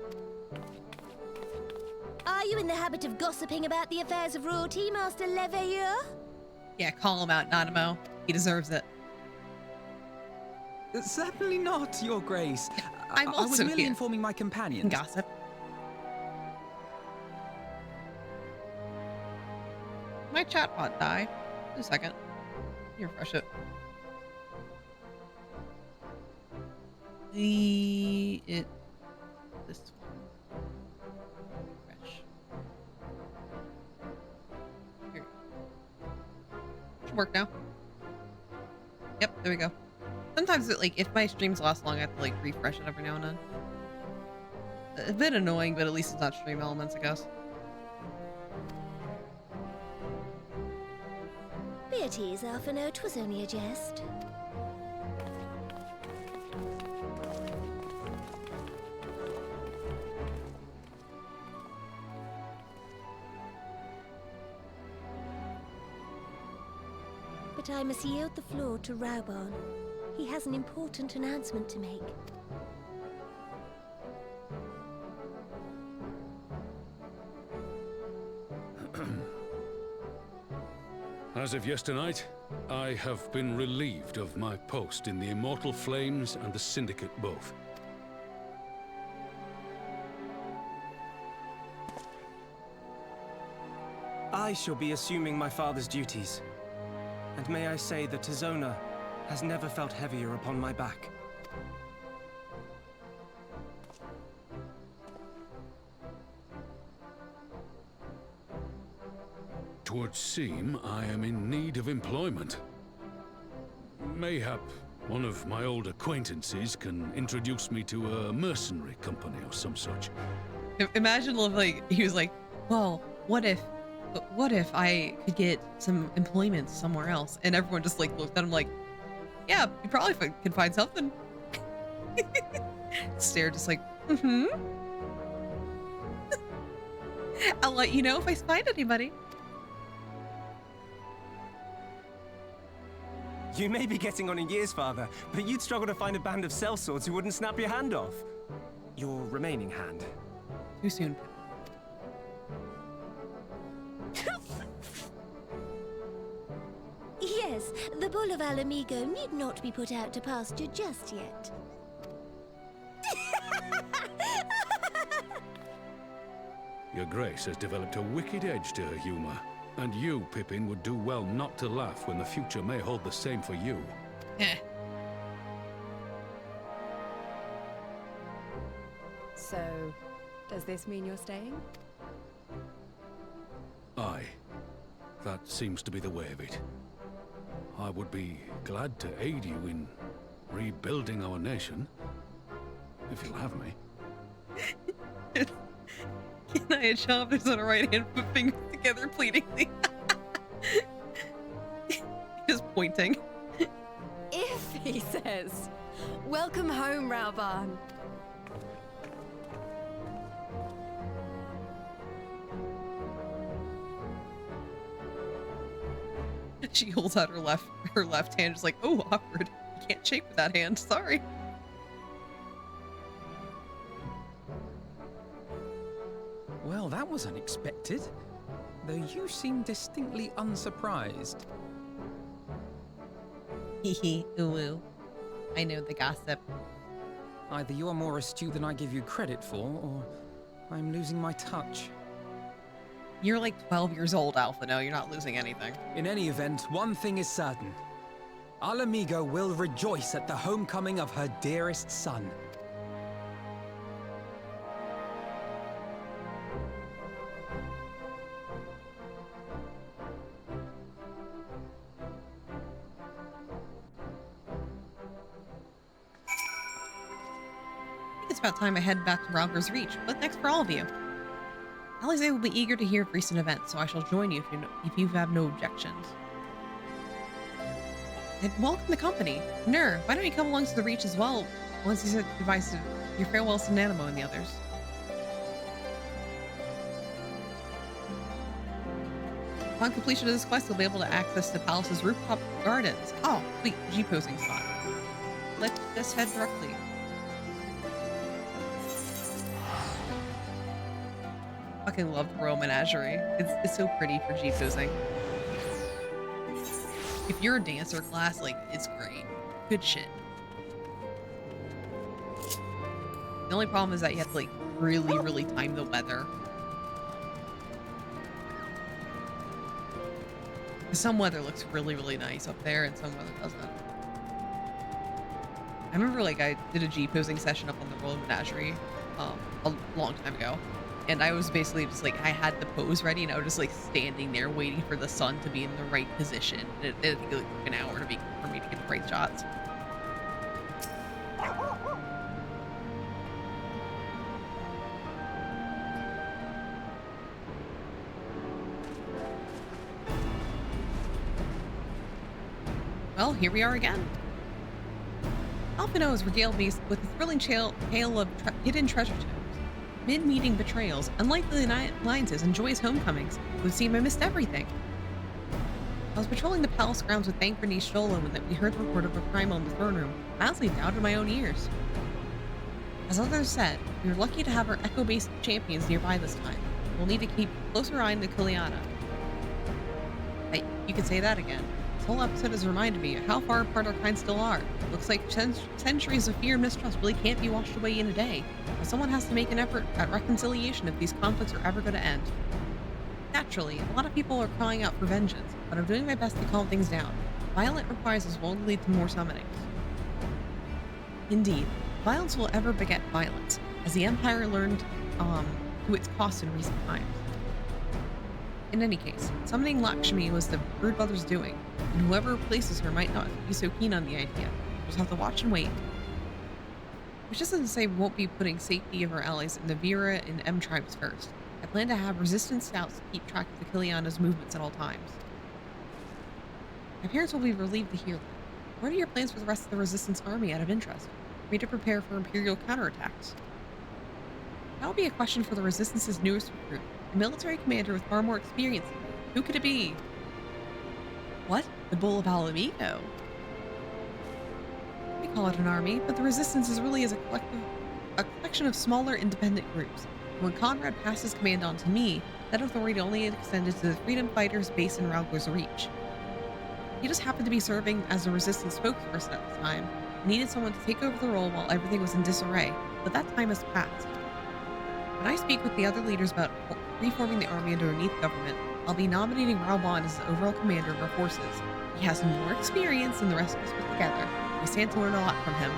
S14: Are you in the habit of gossiping about the affairs of royalty, Master Leveilleur?
S1: Yeah, call him out, Nanimo. He deserves it.
S6: Certainly not, Your Grace.
S1: I'm
S6: I was
S1: also
S6: merely
S1: here.
S6: informing my companions.
S1: Gossip. My chatbot died. Wait a second. Refresh it. This one. Refresh. Here. Should work now. Yep, there we go. Sometimes it, like, if my streams last long, I have to like refresh it every now and then. A bit annoying, but at least it's not stream elements, I guess.
S14: Be at ease, Alphino. 'Twas only a jest. But I must yield the floor to Rauban. He has an important announcement to make.
S2: As of yesternight, I have been relieved of my post in the Immortal Flames and the Syndicate both.
S5: I shall be assuming my father's duties. And may I say that Tizona has never felt heavier upon my back.
S2: Twould seem I am in need of employment. Mayhap one of my old acquaintances can introduce me to a mercenary company or some such.
S1: Imagine if, like, he was like, well, what if I could get some employment somewhere else? And everyone just like looked at him like, yeah, you probably could find something. Stare just like, mm-hmm. I'll let you know if I find anybody.
S5: You may be getting on in years, father, but you'd struggle to find a band of sellswords who wouldn't snap your hand off. Your remaining hand.
S1: Too soon.
S14: Yes, the bull of Alamigo need not be put out to pasture just yet.
S2: Your Grace has developed a wicked edge to her humor. And you, Pippin, would do well not to laugh when the future may hold the same for you.
S19: So, does this mean you're staying?
S2: Aye. That seems to be the way of it. I would be glad to aid you in rebuilding our nation, if you'll have me.
S1: Can I chop this on a right hand, put fingers together pleadingly? Just pointing.
S19: If, he says. Welcome home, Rauban.
S1: She holds out her left hand, just like, oh, awkward. You can't shake with that hand. Sorry.
S6: Well, that was unexpected. Though you seem distinctly unsurprised.
S1: Hehe, ooh. I know the gossip.
S6: Either you are more astute than I give you credit for, or I'm losing my touch.
S1: You're like 12 years old, Alpha. No, you're not losing anything.
S6: In any event, one thing is certain. Alamigo will rejoice at the homecoming of her dearest son.
S1: It's about time I head back to Rauger's Reach. What's next for all of you? Alize will be eager to hear of recent events, so I shall join you if you have no objections. And welcome the company. Nur, why don't you come along to the Reach as well once you said goodbyes to your farewells to Nanimo and the others? Upon completion of this quest, you'll be able to access the palace's rooftop gardens. Oh, sweet, G-posing spot. Let's just head directly. Fucking love the Royal Menagerie. It's so pretty for G-posing. If you're a dancer class, like, it's great. Good shit. The only problem is that you have to, like, really time the weather. Some weather looks really nice up there, and some weather doesn't. I remember, like, I did a G-posing session up on the Royal Menagerie a long time ago. And I was basically just, like, I had the pose ready, and I was just, like, standing there waiting for the sun to be in the right position. And it took, like, an hour for me to get the right shots. Well, here we are again. Alphino has regaled me with a thrilling tale of hidden treasure gems, mid-meeting betrayals, unlikely alliances, and joyous homecomings. It would seem I missed everything. I was patrolling the palace grounds with Thancred Sholo when we heard the report of a primal in the throne room. I honestly doubted my own ears. As others said, we were lucky to have our echo-based champions nearby this time. We'll need to keep a closer eye on the Kiliana. You could say that again. This whole episode has reminded me of how far apart our kind still are. Looks like centuries of fear and mistrust really can't be washed away in a day. But someone has to make an effort at reconciliation if these conflicts are ever going to end. Naturally, a lot of people are crying out for vengeance, but I'm doing my best to calm things down. Violent reprisals will only lead to more summonings. Indeed, violence will ever beget violence, as the Empire learned to its cost in recent times. In any case, summoning Lakshmi was the Brood Brothers' doing, and whoever replaces her might not be so keen on the idea. We'll just have to watch and wait. Which doesn't to say we won't be putting safety of our allies in the Vera and M tribes first. I plan to have resistance scouts to keep track of the Kiliana's movements at all times. My parents will be relieved to hear that. What are your plans for the rest of the resistance army out of interest? For me to prepare for Imperial counterattacks? That will be a question for the Resistance's newest recruit, a military commander with far more experience than me. Who could it be? What? The Bull of Alamigo? We call it an army, but the Resistance is really a collection of smaller independent groups. When Conrad passes command on to me, that authority only extended to the Freedom Fighters based in Ralgor's Reach. He just happened to be serving as the Resistance spokesperson at the time, and needed someone to take over the role while everything was in disarray, but that time has passed. When I speak with the other leaders about reforming the army under a Neath government, I'll be nominating Raoban as the overall commander of our forces. He has more experience than the rest of us put together. We stand to learn a lot from him.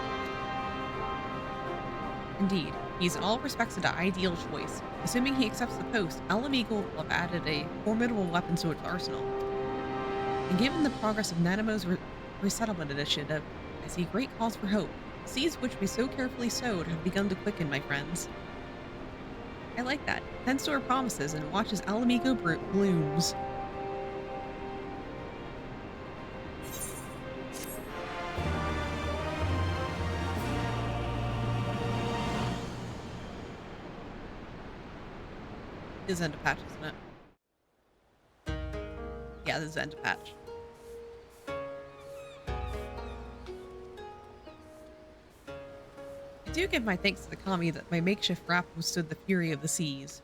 S1: Indeed, he's in all respects an ideal choice. Assuming he accepts the post, Alamigo will have added a formidable weapon to its arsenal. And given the progress of Nanamo's resettlement initiative, I see great cause for hope. The seeds which we so carefully sowed have begun to quicken, my friends. I like that. Tends to our promises and watches Alamigo blooms. This is end of patch, isn't it? Yeah, this is end of patch. I do give my thanks to the kami that my makeshift raft withstood the fury of the seas.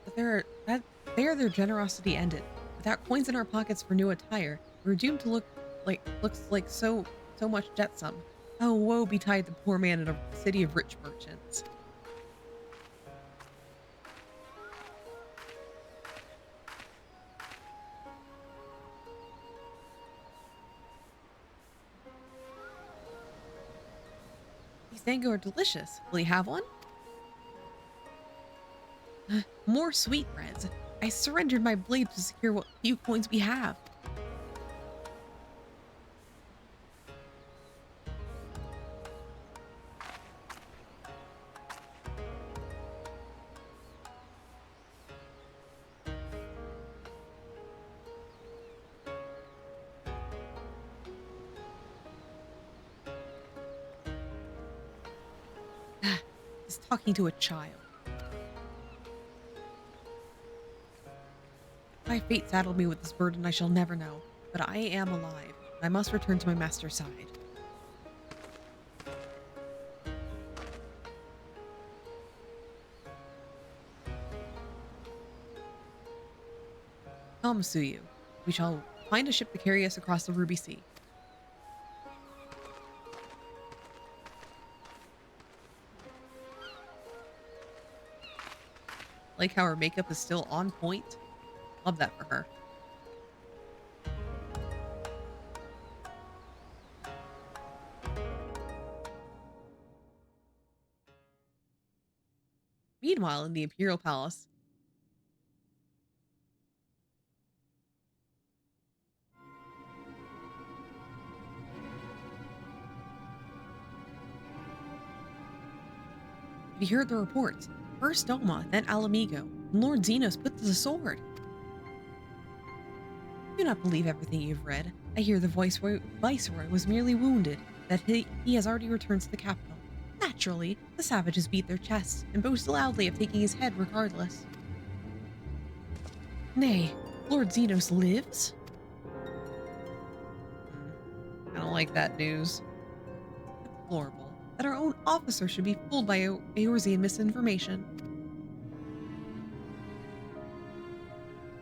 S1: But there, their generosity ended. Without coins in our pockets for new attire, we were doomed to looks like so much debt sum. Oh, woe betide the poor man in a city of rich merchants. These dango are delicious. Will you have one? More sweetbreads. I surrendered my blade to secure what few coins we have. It's talking to a child. My fate saddled me with this burden I shall never know, but I am alive. I must return to my master's side. Come, Suyu. We shall find a ship to carry us across the Ruby Sea. Like how her makeup is still on point. Love that for her. Meanwhile, in the Imperial Palace, we heard the reports. First Doma, then Alamigo, and Lord Xenos put to the sword. Do not believe everything you've read. I hear the Viceroy was merely wounded, that he has already returned to the capital. Naturally, the savages beat their chests and boast loudly of taking his head regardless. Nay, Lord Xenos lives? I don't like that news. Deplorable that our own officer should be fooled by Eorzean misinformation.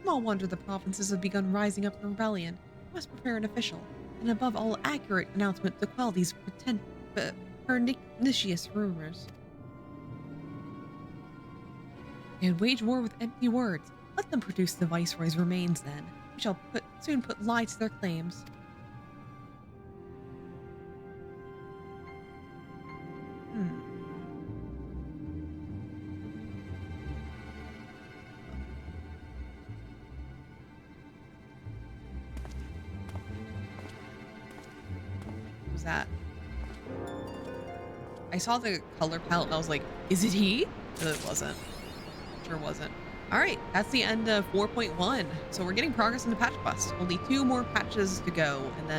S1: Small wonder the provinces have begun rising up in rebellion. We must prepare an official, and above all accurate announcement to quell these pernicious rumors. And wage war with empty words. Let them produce the Viceroy's remains then. We shall soon put lie to their claims. What was that? I saw the color palette and I was like, is it he? No, it wasn't. Sure wasn't. Alright, that's the end of 4.1. So we're getting progress in the patch bust. Only 2 more patches to go, and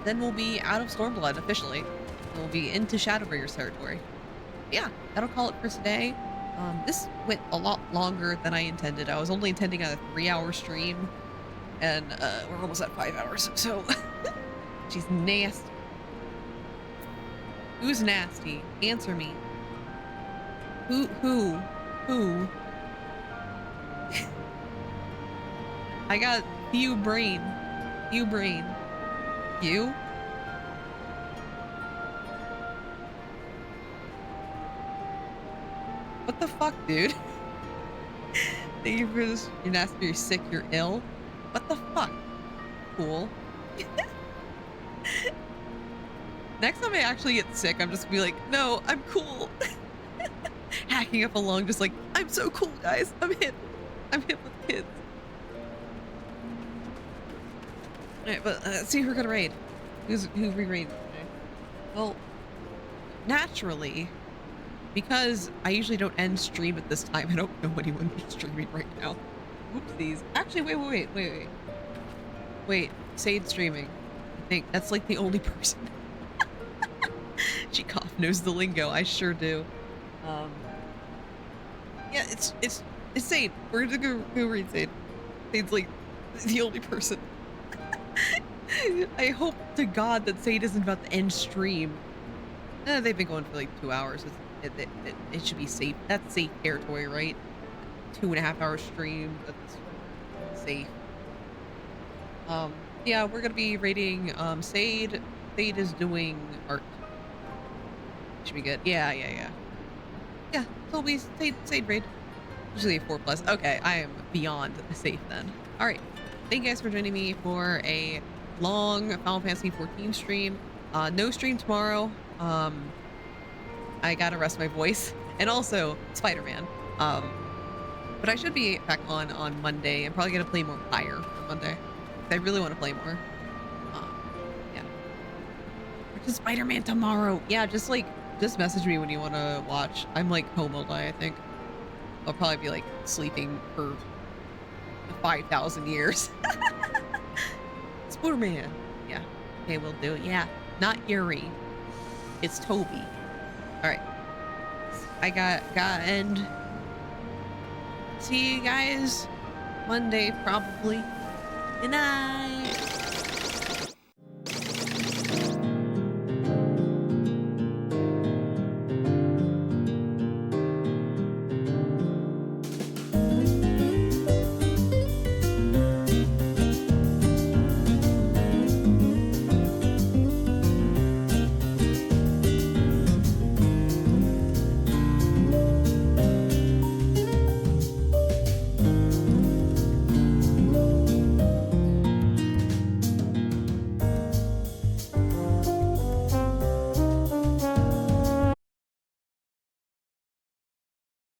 S1: then we'll be out of Stormblood officially. We'll be into Shadowbringers territory. Yeah, that'll call it for today. This went a lot longer than I intended. I was only intending a 3-hour stream, and we're almost at 5 hours, so she's nasty. Who's nasty? Answer me. Who? I got few brain. You? What the fuck, dude? Thank you for this. You're nasty, you're sick, you're ill. What the fuck? Cool. Next time I actually get sick, I'm just gonna be like, no, I'm cool. Hacking up along, just like, I'm so cool, guys. I'm hip with kids. Alright, but let's see who we're gonna raid. Who's we raid? Okay. Well, naturally, because I usually don't end stream at this time, I don't know anyone who's streaming right now. Oopsies. Actually, wait. Sade streaming. I think that's like the only person. Chikov knows the lingo. I sure do. Yeah, it's Sade. We're gonna go read Sade. Sade's like the only person. I hope to God that Sade isn't about to end stream. They've been going for like 2 hours. It should be safe. That's safe territory, right? 2.5 hour stream. That's safe. Yeah, we're gonna be raiding Sade. Sade is doing art. Should be good. Yeah. Yeah, so it'll be Sade raid. Usually a 4+. Okay, I am beyond safe then. Alright. Thank you guys for joining me for a long Final Fantasy XIV stream. No stream tomorrow. I gotta rest my voice. And also Spider-Man. But I should be back on Monday. I'm probably gonna play more Pyre on Monday. I really want to play more. Yeah. Or just Spider-Man tomorrow. Yeah, just message me when you want to watch. I'm like home all day, I think. I'll probably be like sleeping for 5,000 years. Spider-Man. Yeah. Okay, we'll do it. Yeah. Not Yuri. It's Toby. All right. I gotta end. See you guys Monday, probably. Good night.